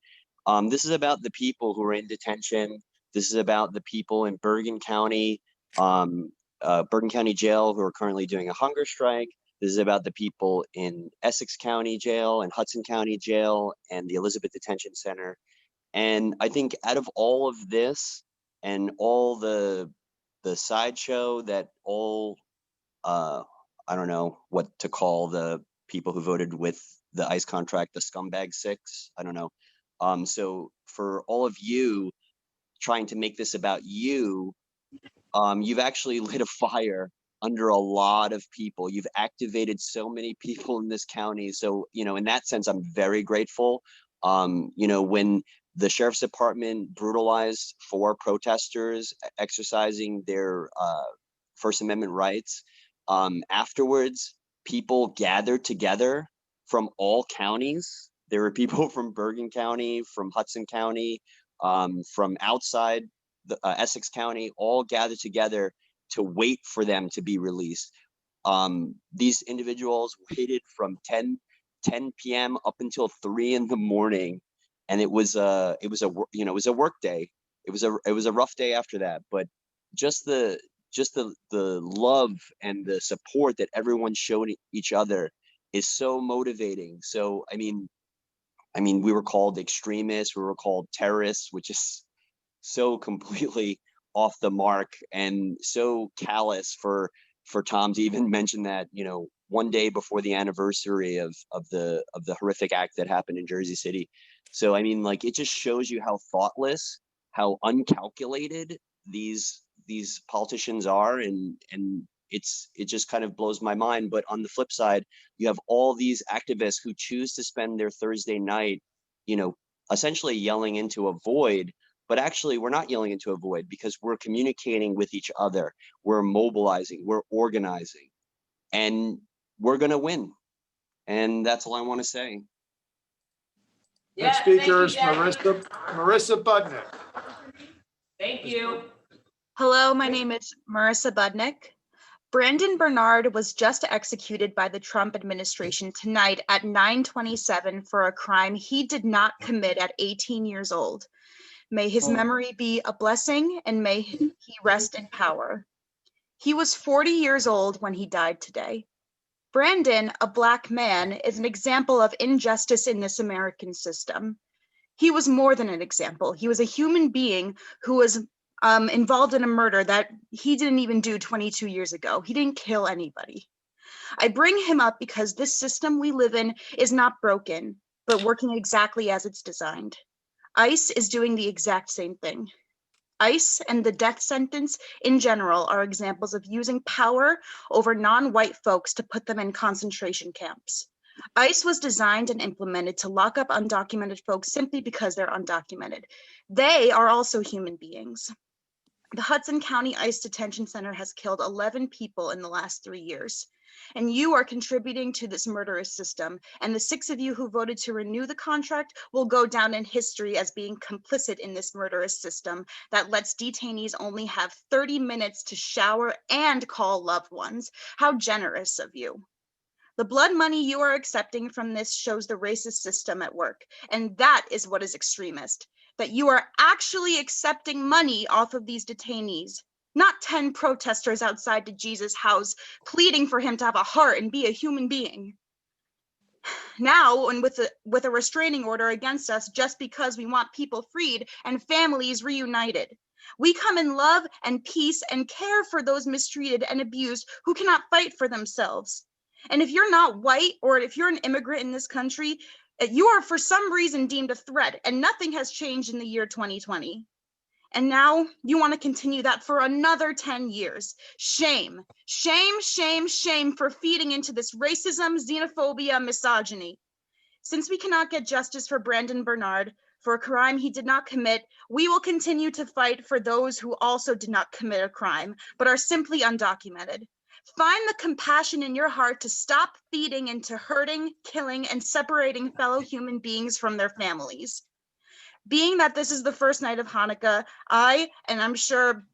This is about the people who are in detention. This is about the people in Bergen County Jail who are currently doing a hunger strike. This is about the people in Essex County Jail and Hudson County Jail and the Elizabeth Detention Center. And I think out of all of this and all the sideshow that all, I don't know what to call the people who voted with the ICE contract, the scumbag six, I don't know. So for all of you trying to make this about you, you've actually lit a fire under a lot of people. You've activated so many people in this county. So, you know, in that sense, I'm very grateful. You know, when the sheriff's department brutalized 4 protesters exercising their First Amendment rights, afterwards, people gathered together from all counties. There were people from Bergen County, from Hudson County, from outside the Essex County, all gathered together to wait for them to be released. These individuals waited from 10 p.m. up until 3 in the morning, and it was a work day. It was a rough day after that, but just the love and the support that everyone showed each other is so motivating. So I mean, we were called extremists, we were called terrorists, which is so completely off the mark and so callous for Tom to even mention that, you know, one day before the anniversary of the horrific act that happened in Jersey City. So I mean, like, it just shows you how thoughtless, how uncalculated these politicians are, and it just kind of blows my mind. But on the flip side, you have all these activists who choose to spend their Thursday night, you know, essentially yelling into a void. But actually, we're not yelling into a void, because we're communicating with each other. We're mobilizing, we're organizing, and we're going to win. And that's all I want to say. Next speaker is Marissa Budnick. Thank you. Hello, my name is Marissa Budnick. Brandon Bernard was just executed by the Trump administration tonight at 9:27 for a crime he did not commit at 18 years old. May his memory be a blessing, and may he rest in power. He was 40 years old when he died today. Brandon, a Black man, is an example of injustice in this American system. He was more than an example. He was a human being who was involved in a murder that he didn't even do 22 years ago. He didn't kill anybody. I bring him up because this system we live in is not broken, but working exactly as it's designed. ICE is doing the exact same thing. ICE and the death sentence in general are examples of using power over non-white folks to put them in concentration camps. ICE was designed and implemented to lock up undocumented folks simply because they're undocumented. They are also human beings. The Hudson County ICE Detention Center has killed 11 people in the last 3 years. And you are contributing to this murderous system. And the 6 of you who voted to renew the contract will go down in history as being complicit in this murderous system that lets detainees only have 30 minutes to shower and call loved ones. How generous of you. The blood money you are accepting from this shows the racist system at work. And that is what is extremist, that you are actually accepting money off of these detainees. Not 10 protesters outside to Jesus' house pleading for him to have a heart and be a human being. Now, and with a restraining order against us just because we want people freed and families reunited. We come in love and peace and care for those mistreated and abused who cannot fight for themselves. And if you're not white, or if you're an immigrant in this country, you are for some reason deemed a threat, and nothing has changed in the year 2020. And now you want to continue that for another 10 years. Shame, shame, shame, shame for feeding into this racism, xenophobia, misogyny. Since we cannot get justice for Brandon Bernard for a crime he did not commit, we will continue to fight for those who also did not commit a crime, but are simply undocumented. Find the compassion in your heart to stop feeding into hurting, killing, and separating fellow human beings from their families. Being that this is the first night of Hanukkah, I, and I'm sure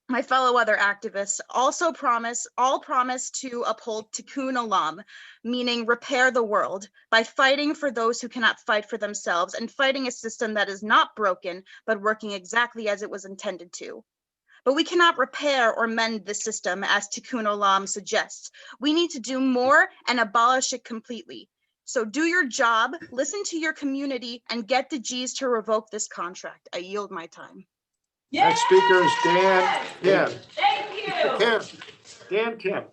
my fellow other activists, also promise to uphold tikkun olam, meaning repair the world, by fighting for those who cannot fight for themselves and fighting a system that is not broken, but working exactly as it was intended to. But we cannot repair or mend the system as tikkun olam suggests. We need to do more and abolish it completely. So do your job, listen to your community, and get the G's to revoke this contract. I yield my time. Next speaker is Dan Kim. Thank you. Dan Kim.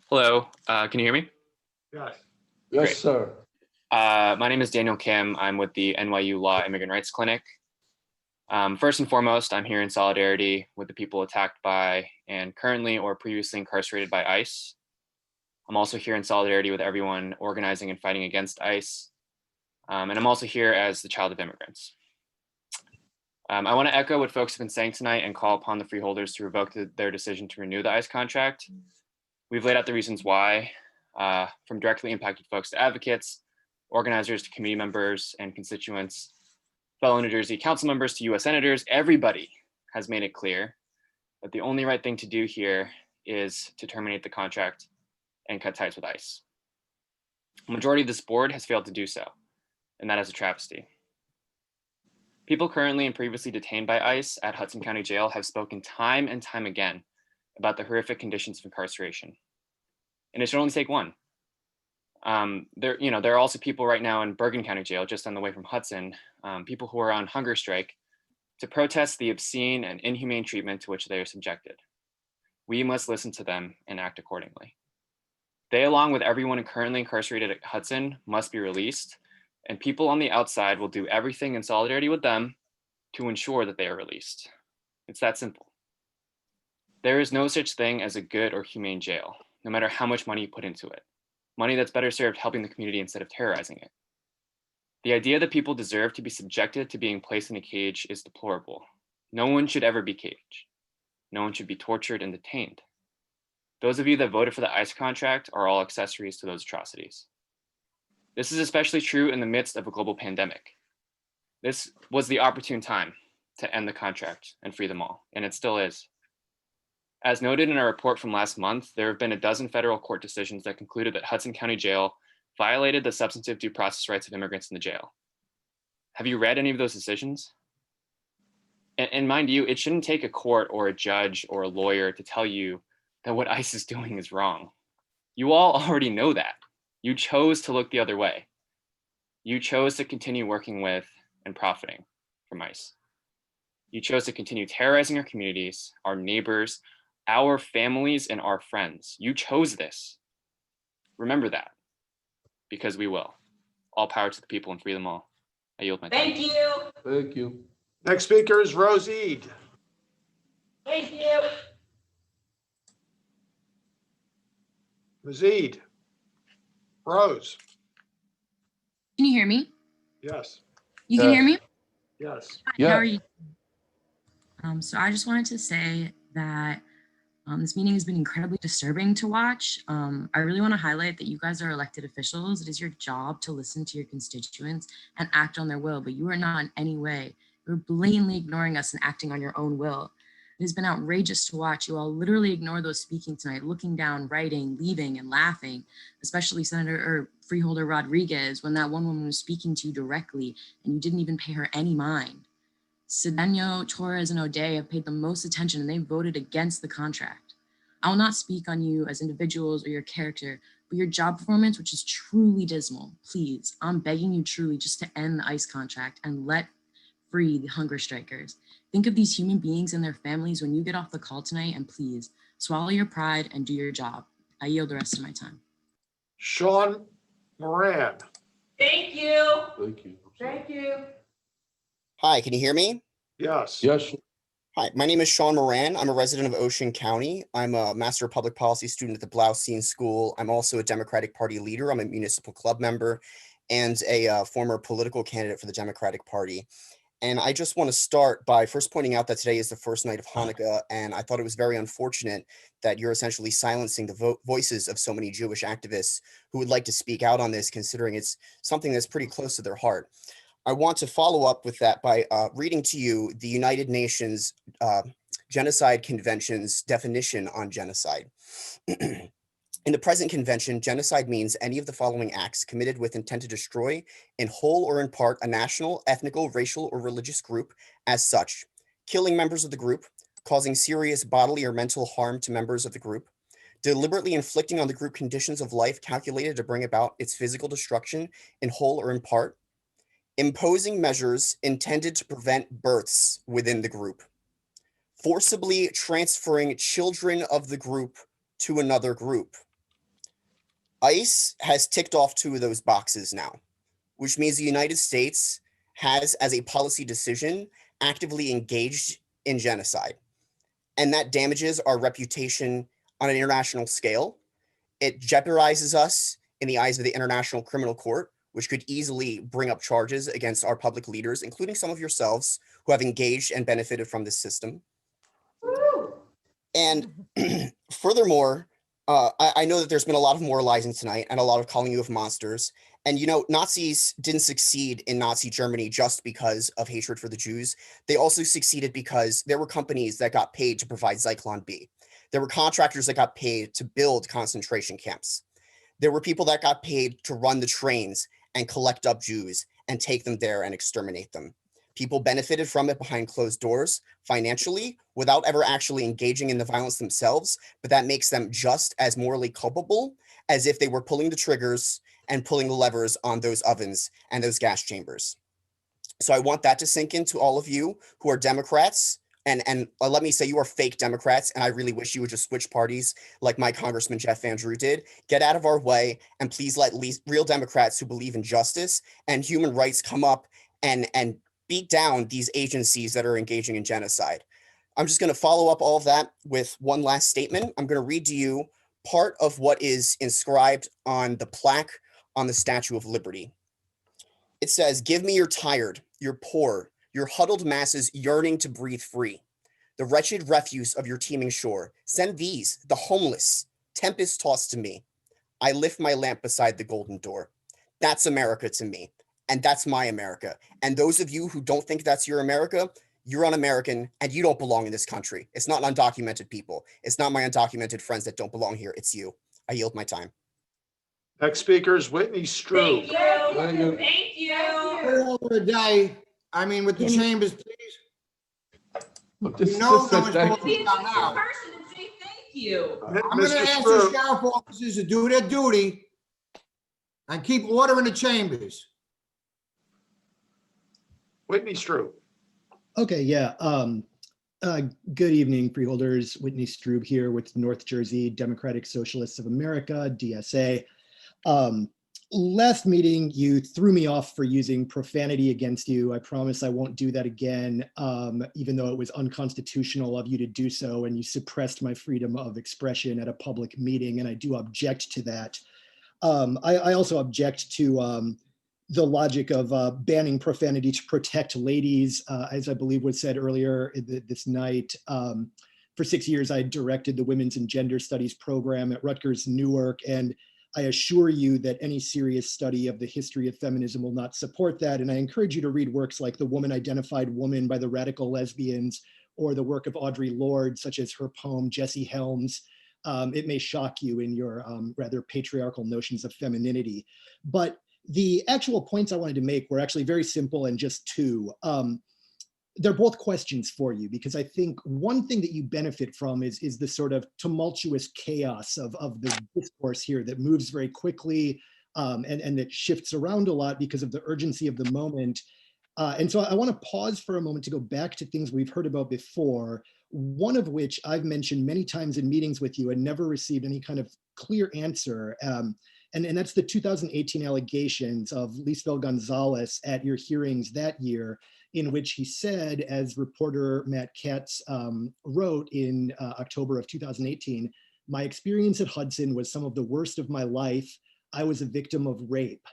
Hello, can you hear me? Yes. Yes, Great. sir. My name is Daniel Kim. I'm with the NYU Law Immigrant Rights Clinic. First and foremost, I'm here in solidarity with the people attacked by and currently or previously incarcerated by ICE. I'm also here in solidarity with everyone organizing and fighting against ICE. And I'm also here as the child of immigrants. I want to echo what folks have been saying tonight and call upon the freeholders to revoke their decision to renew the ICE contract. We've laid out the reasons why, from directly impacted folks to advocates, organizers to community members and constituents, fellow New Jersey council members to US senators. Everybody has made it clear that the only right thing to do here is to terminate the contract and cut ties with ICE. The majority of this board has failed to do so, and that is a travesty. People currently and previously detained by ICE at Hudson County Jail have spoken time and time again about the horrific conditions of incarceration. And it should only take one. There are also people right now in Bergen County Jail, just on the way from Hudson, people who are on hunger strike to protest the obscene and inhumane treatment to which they are subjected. We must listen to them and act accordingly. They, along with everyone currently incarcerated at Hudson, must be released, and people on the outside will do everything in solidarity with them to ensure that they are released. It's that simple. There is no such thing as a good or humane jail, no matter how much money you put into it. Money that's better served helping the community instead of terrorizing it. The idea that people deserve to be subjected to being placed in a cage is deplorable. No one should ever be caged. No one should be tortured and detained. Those of you that voted for the ICE contract are all accessories to those atrocities. This is especially true in the midst of a global pandemic. This was the opportune time to end the contract and free them all, and it still is. As noted in our report from last month, there have been a dozen federal court decisions that concluded that Hudson County Jail violated the substantive due process rights of immigrants in the jail. Have you read any of those decisions? And mind you, it shouldn't take a court or a judge or a lawyer to tell you that what ICE is doing is wrong. You all already know that. You chose to look the other way. You chose to continue working with and profiting from ICE. You chose to continue terrorizing our communities, our neighbors, our families, and our friends. You chose this. Remember that, because we will. All power to the people and free them all. I yield my time. Thank you. Thank you. Next speaker is Rose Eid. Thank you. Ms. Eid. Rose. Can you hear me? Yes. You can hear me? Yes. Hi, how are you? So I just wanted to say that this meeting has been incredibly disturbing to watch. I really want to highlight that you guys are elected officials. It is your job to listen to your constituents and act on their will, but you are not in any way. You're blatantly ignoring us and acting on your own will. It has been outrageous to watch you all literally ignore those speaking tonight, looking down, writing, leaving, and laughing, especially Freeholder Rodriguez, when that one woman was speaking to you directly and you didn't even pay her any mind. Cedeno, Torres, and O'Day have paid the most attention and they voted against the contract. I will not speak on you as individuals or your character, but your job performance, which is truly dismal. Please, I'm begging you truly just to end the ICE contract and let free the hunger strikers. Think of these human beings and their families when you get off the call tonight, and please swallow your pride and do your job. I yield the rest of my time. Sean Moran. Thank you. Thank you. Thank you. Hi, can you hear me? Yes. Yes. Hi, my name is Sean Moran. I'm a resident of Ocean County. I'm a Master of Public Policy student at the Blausine School. I'm also a Democratic Party leader. I'm a municipal club member and a former political candidate for the Democratic Party. And I just want to start by first pointing out that today is the first night of Hanukkah, and I thought it was very unfortunate that you're essentially silencing the voices of so many Jewish activists who would like to speak out on this, considering it's something that's pretty close to their heart. I want to follow up with that by reading to you the United Nations Genocide Convention's definition on genocide. In the present convention, genocide means any of the following acts committed with intent to destroy, in whole or in part, a national, ethnical, racial, or religious group as such, killing members of the group, causing serious bodily or mental harm to members of the group, deliberately inflicting on the group conditions of life calculated to bring about its physical destruction in whole or in part, imposing measures intended to prevent births within the group, forcibly transferring children of the group to another group. ICE has ticked off 2 of those boxes now, which means the United States has, as a policy decision, actively engaged in genocide. And that damages our reputation on an international scale. It jeopardizes us in the eyes of the International Criminal Court, which could easily bring up charges against our public leaders, including some of yourselves who have engaged and benefited from this system. And furthermore, I know that there's been a lot of moralizing tonight and a lot of calling you of monsters. And, you know, Nazis didn't succeed in Nazi Germany just because of hatred for the Jews. They also succeeded because there were companies that got paid to provide Zyklon B. There were contractors that got paid to build concentration camps. There were people that got paid to run the trains and collect up Jews and take them there and exterminate them. People benefited from it behind closed doors financially without ever actually engaging in the violence themselves, but that makes them just as morally culpable as if they were pulling the triggers and pulling the levers on those ovens and those gas chambers. So I want that to sink into all of you who are Democrats. And let me say you are fake Democrats, and I really wish you would just switch parties like my Congressman Jeff Van Drew did. Get out of our way, and please let real Democrats who believe in justice and human rights come up and beat down these agencies that are engaging in genocide. I'm just going to follow up all of that with one last statement. I'm going to read to you part of what is inscribed on the plaque on the Statue of Liberty. It says, "Give me your tired, your poor, your huddled masses yearning to breathe free, the wretched refuse of your teeming shore. Send these, the homeless, tempest tossed to me. I lift my lamp beside the golden door." That's America to me, and that's my America. And those of you who don't think that's your America, you're un-American, and you don't belong in this country. It's not undocumented people. It's not my undocumented friends that don't belong here. It's you. I yield my time. Next speaker is Whitney Strube. Thank you. Thank you. Freeholder today, I mean, with the chambers, please. Look, You know someone's supposed to Be a be down decent now. person and say thank you. I'm gonna ask the sheriff officers to do their duty and keep order in the chambers. Whitney Strube. Okay, yeah. Good evening, freeholders. Whitney Strube here with North Jersey Democratic Socialists of America, DSA. Last meeting, you threw me off for using profanity against you. I promise I won't do that again, even though it was unconstitutional of you to do so, and you suppressed my freedom of expression at a public meeting, and I do object to that. I also object to the logic of banning profanity to protect ladies, as I believe was said earlier this night. For 6 years, I directed the Women's and Gender Studies program at Rutgers Newark, and I assure you that any serious study of the history of feminism will not support that. And I encourage you to read works like The Woman Identified Woman by the Radical Lesbians, or the work of Audre Lorde, such as her poem, Jessie Helms. It may shock you in your rather patriarchal notions of femininity. But the actual points I wanted to make were actually very simple and just two. They're both questions for you, because I think one thing that you benefit from is the sort of tumultuous chaos of the discourse here that moves very quickly and that shifts around a lot because of the urgency of the moment. And so I want to pause for a moment to go back to things we've heard about before, one of which I've mentioned many times in meetings with you and never received any kind of clear answer. And that's the 2018 allegations of Lisbel Gonzalez at your hearings that year, in which he said, as reporter Matt Katz wrote in October of 2018, "My experience at Hudson was some of the worst of my life. I was a victim of rape."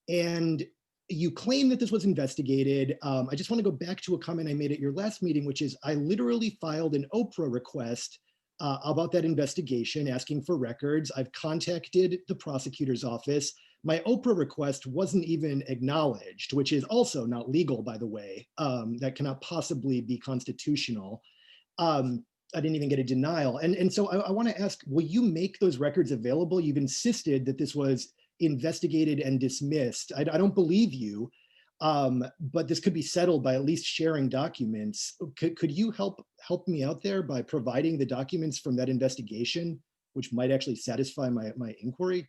And you claim that this was investigated. I just want to go back to a comment I made at your last meeting, which is I literally filed an Oprah request about that investigation, asking for records. I've contacted the prosecutor's office. My Oprah request wasn't even acknowledged, which is also not legal, by the way. That cannot possibly be constitutional. I didn't even get a denial. And so I want to ask, will you make those records available? You've insisted that this was investigated and dismissed. I don't believe you, but this could be settled by at least sharing documents. Could you help me out there by providing the documents from that investigation, which might actually satisfy my inquiry?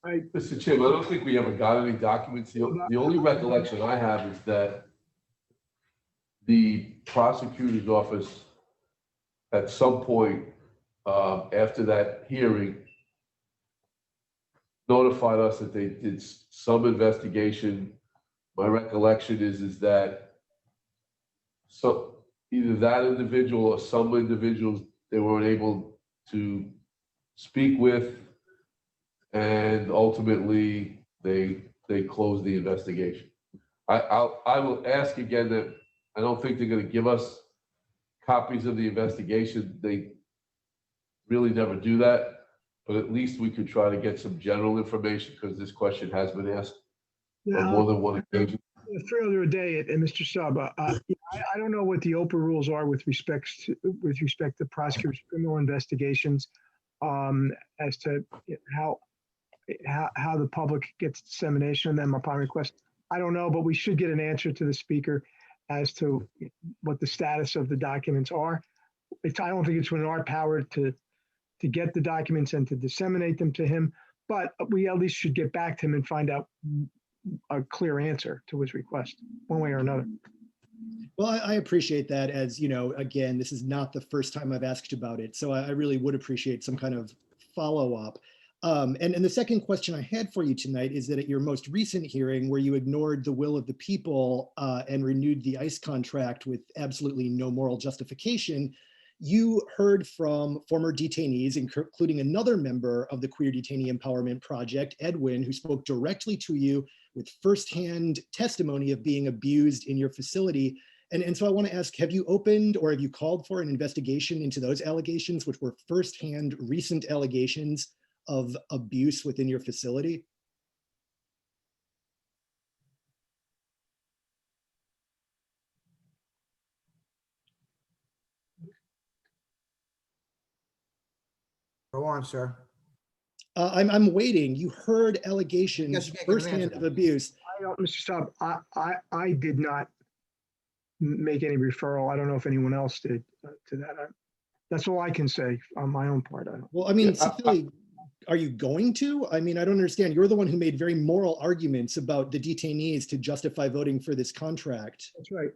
Mr. Chairman, I don't think we ever got any documents. The only recollection I have is that the prosecutor's office at some point after that hearing notified us that they did some investigation. My recollection is that so either that individual or some individuals they weren't able to speak with, and ultimately they closed the investigation. I will ask again that I don't think they're going to give us copies of the investigation. They really never do that, but at least we could try to get some general information because this question has been asked on more than one occasion. Freeholder a day and Mr. Saba, I don't know what the Oprah rules are with respect to prosecutors' criminal investigations, as to how the public gets dissemination of them upon request. I don't know, but we should get an answer to the speaker as to what the status of the documents are. I don't think it's within our power to get the documents and to disseminate them to him, but we at least should get back to him and find out a clear answer to his request, one way or another. Well, I appreciate that. As you know, again, this is not the first time I've asked about it, so I really would appreciate some kind of follow-up. And the second question I had for you tonight is that at your most recent hearing, where you ignored the will of the people and renewed the ICE contract with absolutely no moral justification, you heard from former detainees, including another member of the Queer Detainee Empowerment Project, Edwin, who spoke directly to you with firsthand testimony of being abused in your facility. And so I want to ask, have you opened or have you called for an investigation into those allegations, which were firsthand recent allegations of abuse within your facility? Go on, sir. I'm waiting. You heard allegations firsthand of abuse. I don't, Mr. Staub, I did not make any referral. I don't know if anyone else did to that. That's all I can say on my own part. Well, I mean, Philly, are you going to? I mean, I don't understand. You're the one who made very moral arguments about the detainees to justify voting for this contract. That's right.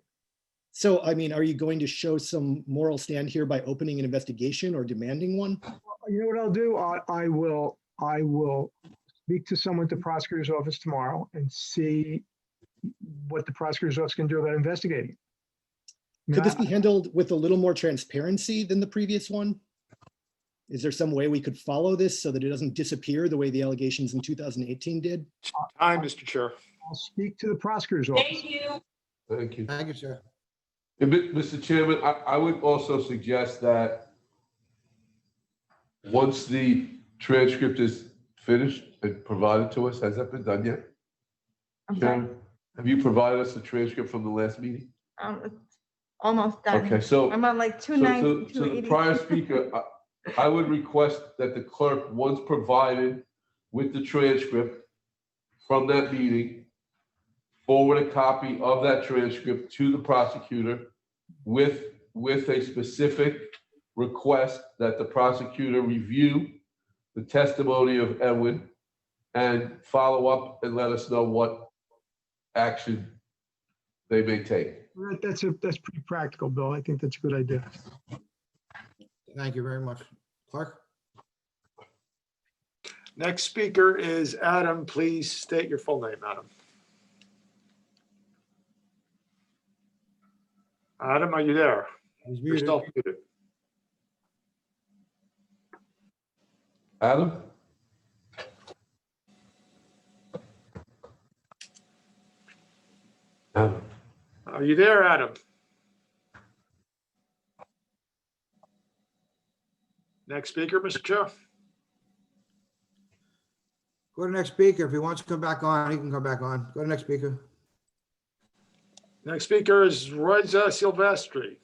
So, I mean, are you going to show some moral stand here by opening an investigation or demanding one? You know what I'll do? I will speak to someone at the prosecutor's office tomorrow and see what the prosecutor's office can do about investigating. Could this be handled with a little more transparency than the previous one? Is there some way we could follow this so that it doesn't disappear the way the allegations in 2018 did? Time, Mr. Chair. I'll speak to the prosecutor's office. Thank you. Thank you. Thank you, sir. Mr. Chairman, I would also suggest that once the transcript is finished and provided to us, has that been done yet? Sharon, have you provided us a transcript from the last meeting? It's almost done. Okay, so I'm on like so 290, so the prior speaker, I would request that the clerk, once provided with the transcript from that meeting, forward a copy of that transcript to the prosecutor with a specific request that the prosecutor review the testimony of Edwin and follow up and let us know what action they may take. That's pretty practical, Bill. I think that's a good idea. Thank you very much. Clark? Next speaker is Adam. Please state your full name, Adam. Adam, are you there? He's You're muted. still muted. Adam? Adam? Are you there, Adam? Next speaker, Mr. Chair. Go to the next speaker. If he wants to come back on, he can come back on. Go to the next speaker. Next speaker is Rosa Silvestri.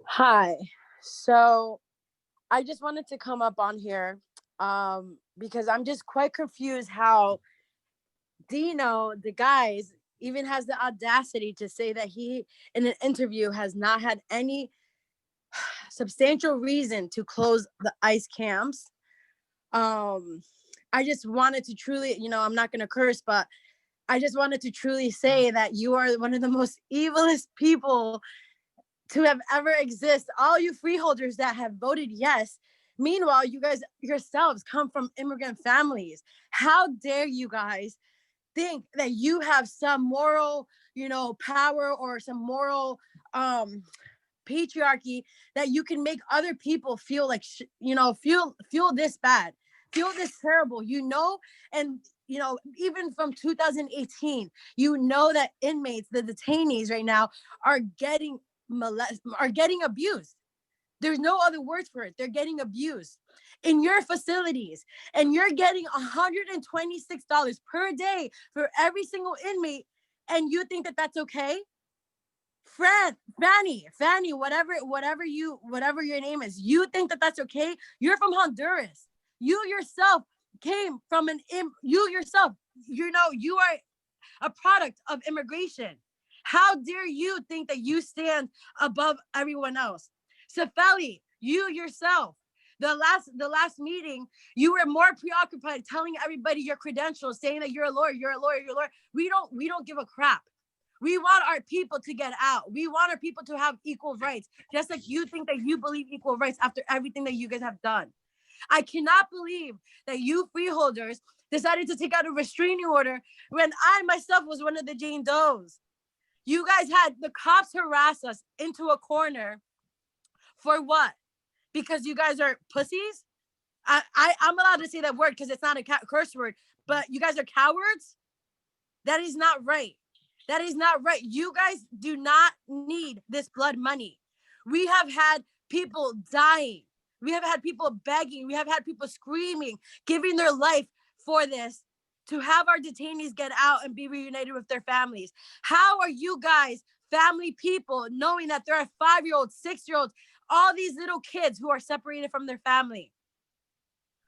Hi. So I just wanted to come up on here because I'm just quite confused how Dino, the guys, even has the audacity to say that he, in an interview, has not had any substantial reason to close the ICE camps. I just wanted to truly, I'm not going to curse, but I just wanted to truly say that you are one of the most evilest people to have ever exist. All you freeholders that have voted yes Meanwhile, you guys yourselves come from immigrant families. How dare you guys think that you have some moral, power or some moral patriarchy that you can make other people feel like feel this bad, feel this terrible, and even from 2018, that inmates, the detainees right now are getting abused. There's no other words for it. They're getting abused in your facilities, and you're getting $126 per day for every single inmate, and you think that that's okay? Fanny, whatever your name is, you think that that's okay? You're from Honduras. You yourself came from you are a product of immigration. How dare you think that you stand above everyone else? Safeli, you yourself, the last meeting, you were more preoccupied telling everybody your credentials, saying that you're a lawyer. We don't give a crap. We want our people to get out. We want our people to have equal rights, just like you think that you believe equal rights after everything that you guys have done. I cannot believe that you freeholders decided to take out a restraining order when I myself was one of the Jane Does. You guys had the cops harass us into a corner for what? Because you guys are pussies? I'm allowed to say that word because it's not a curse word, but you guys are cowards? That is not right. That is not right. You guys do not need this blood money. We have had people dying. We have had people begging. We have had people screaming, giving their life for this, to have our detainees get out and be reunited with their families. How are you guys, family people, knowing that there are 5-year-olds, 6-year-olds, all these little kids who are separated from their family?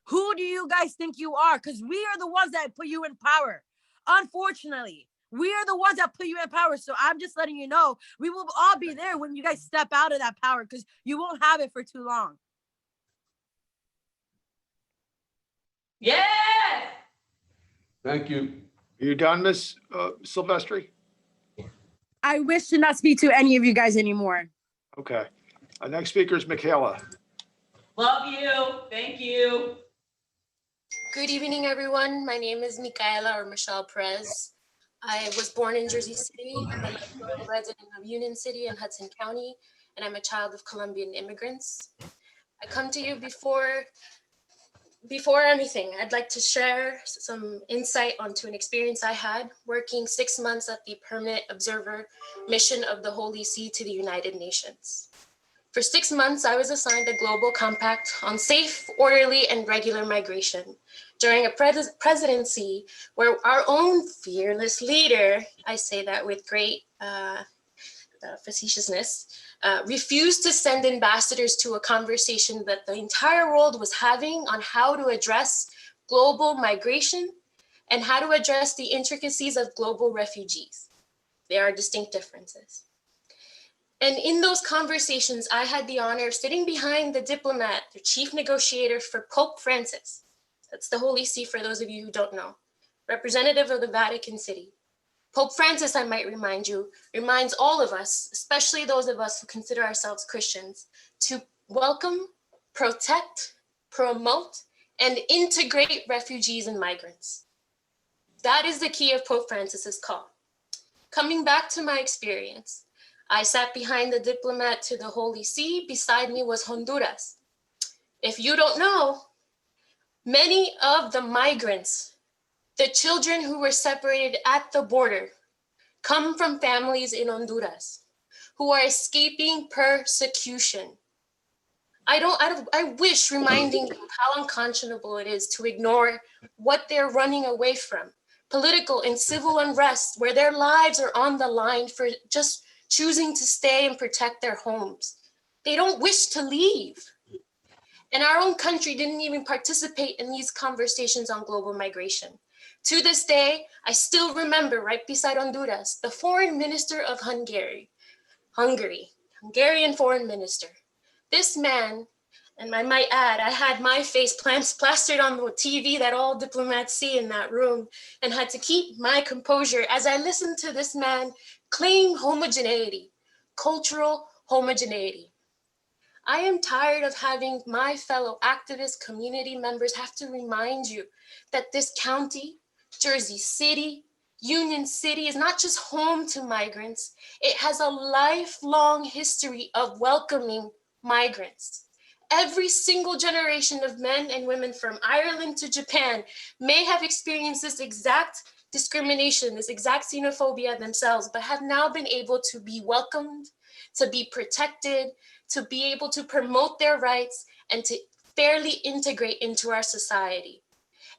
Who do you guys think you are? Because we are the ones that put you in power. Unfortunately, we are the ones that put you in power. So I'm just letting you know, we will all be there when you guys step out of that power, because you won't have it for too long. Yes. Thank you. Are you done, Ms. Silvestri? I wish to not speak to any of you guys anymore. Okay. Our next speaker is Michaela. Love you. Thank you. Good evening, everyone. My name is Michaela or Michelle Perez. I was born in Jersey City. I'm a lifelong resident of Union City in Hudson County, and I'm a child of Colombian immigrants. I come to you before anything. I'd like to share some insight onto an experience I had working 6 months at the Permanent Observer Mission of the Holy See to the United Nations. For 6 months, I was assigned a global compact on safe, orderly, and regular migration during a presidency where our own fearless leader, I say that with great facetiousness, refused to send ambassadors to a conversation that the entire world was having on how to address global migration and how to address the intricacies of global refugees. There are distinct differences. And in those conversations, I had the honor of sitting behind the diplomat, the chief negotiator for Pope Francis. That's the Holy See for those of you who don't know, representative of the Vatican City. Pope Francis, I might remind you, reminds all of us, especially those of us who consider ourselves Christians, to welcome, protect, promote, and integrate refugees and migrants. That is the key of Pope Francis's call. Coming back to my experience, I sat behind the diplomat to the Holy See. Beside me was Honduras. If you don't know, many of the migrants, the children who were separated at the border, come from families in Honduras who are escaping persecution. I wish reminding you how unconscionable it is to ignore what they're running away from. Political and civil unrest where their lives are on the line for just choosing to stay and protect their homes. They don't wish to leave. And our own country didn't even participate in these conversations on global migration. To this day, I still remember right beside Honduras, the foreign minister of Hungarian foreign minister. This man, and I might add, I had my face plastered on the TV that all diplomats see in that room, and had to keep my composure as I listened to this man claim homogeneity, cultural homogeneity. I am tired of having my fellow activist community members have to remind you that this county, Jersey City, Union City is not just home to migrants. It has a lifelong history of welcoming migrants. Every single generation of men and women from Ireland to Japan may have experienced this exact discrimination, this exact xenophobia themselves, but have now been able to be welcomed, to be protected, to be able to promote their rights, and to fairly integrate into our society.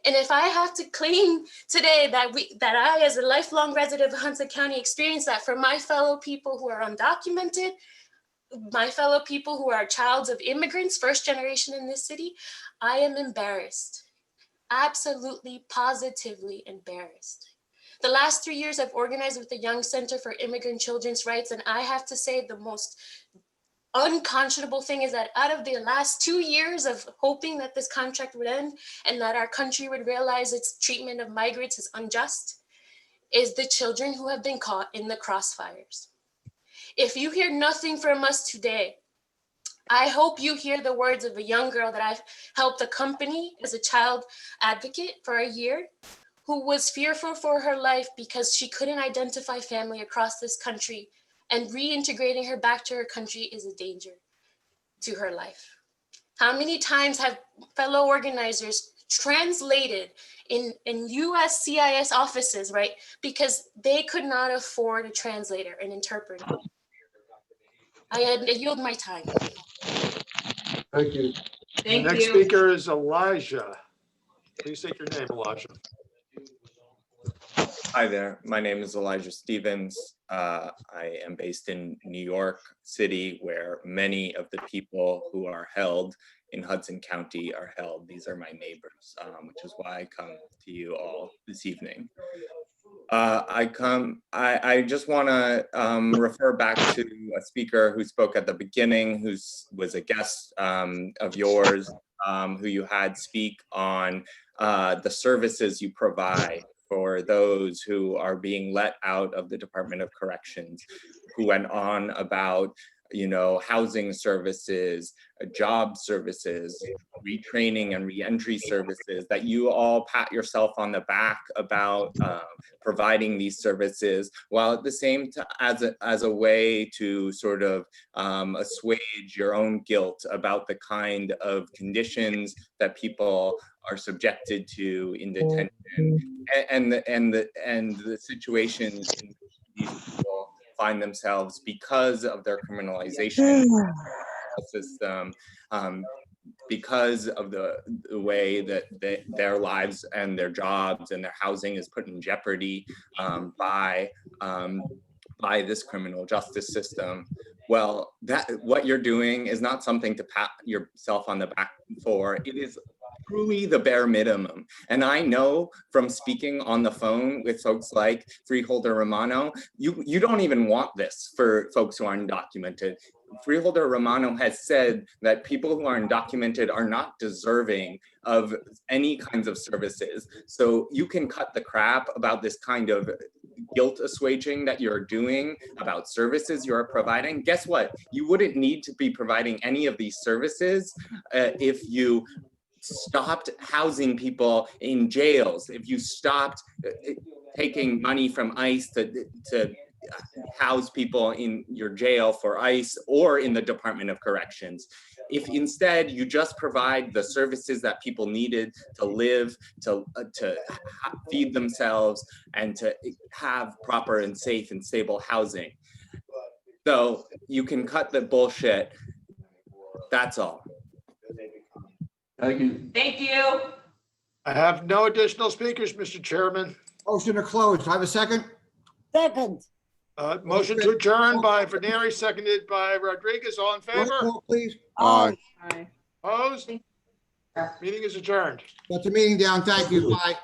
And if I have to claim today that I, as a lifelong resident of Hudson County, experienced that for my fellow people who are undocumented, my fellow people who are childs of immigrants, first generation in this city, I am embarrassed. Absolutely, positively embarrassed. The last 3 years I've organized with the Young Center for Immigrant Children's Rights, and I have to say the most unconscionable thing is that out of the last 2 years of hoping that this contract would end and that our country would realize its treatment of migrants is unjust, is the children who have been caught in the crossfires. If you hear nothing from us today, I hope you hear the words of a young girl that I've helped accompany as a child advocate for a year, who was fearful for her life because she couldn't identify family across this country, and reintegrating her back to her country is a danger to her life. How many times have fellow organizers translated in USCIS offices, right? Because they could not afford a translator, an interpreter. I yield my time. Thank you. The next speaker is Elijah. Please state your name, Elijah. Hi there, my name is Elijah Stevens. I am based in New York City, where many of the people who are held in Hudson County are held. These are my neighbors, which is why I come to you all this evening. I just want to refer back to a speaker who spoke at the beginning, who was a guest of yours, who you had speak on the services you provide for those who are being let out of the Department of Corrections, who went on about, you know, housing services, job services, retraining and reentry services, that you all pat yourself on the back about providing these services, while at the same time, as a way to sort of assuage your own guilt about the kind of conditions that people are subjected to in detention, and the situations in which these people find themselves because of their criminalization system, because of the way that their lives and their jobs and their housing is put in jeopardy by this criminal justice system. Well, what you're doing is not something to pat yourself on the back for. It is truly the bare minimum. And I know from speaking on the phone with folks like Freeholder Romano, you don't even want this for folks who are undocumented. Freeholder Romano has said that people who are undocumented are not deserving of any kinds of services. So you can cut the crap about this kind of guilt assuaging that you're doing about services you're providing. Guess what? You wouldn't need to be providing any of these services if you stopped housing people in jails, if you stopped taking money from ICE to house people in your jail for ICE or in the Department of Corrections. If instead you just provide the services that people needed to live, to feed themselves, and to have proper and safe and stable housing. So you can cut the bullshit. That's all. Thank you. Thank you. I have no additional speakers, Mr. Chairman. Motion to close. Do I have a second? Second. Motion to adjourn by Veneri, seconded by Rodriguez. All in favor? Roll call, please. Opposed? Meeting is adjourned. Shut the meeting down. Thank you. Bye.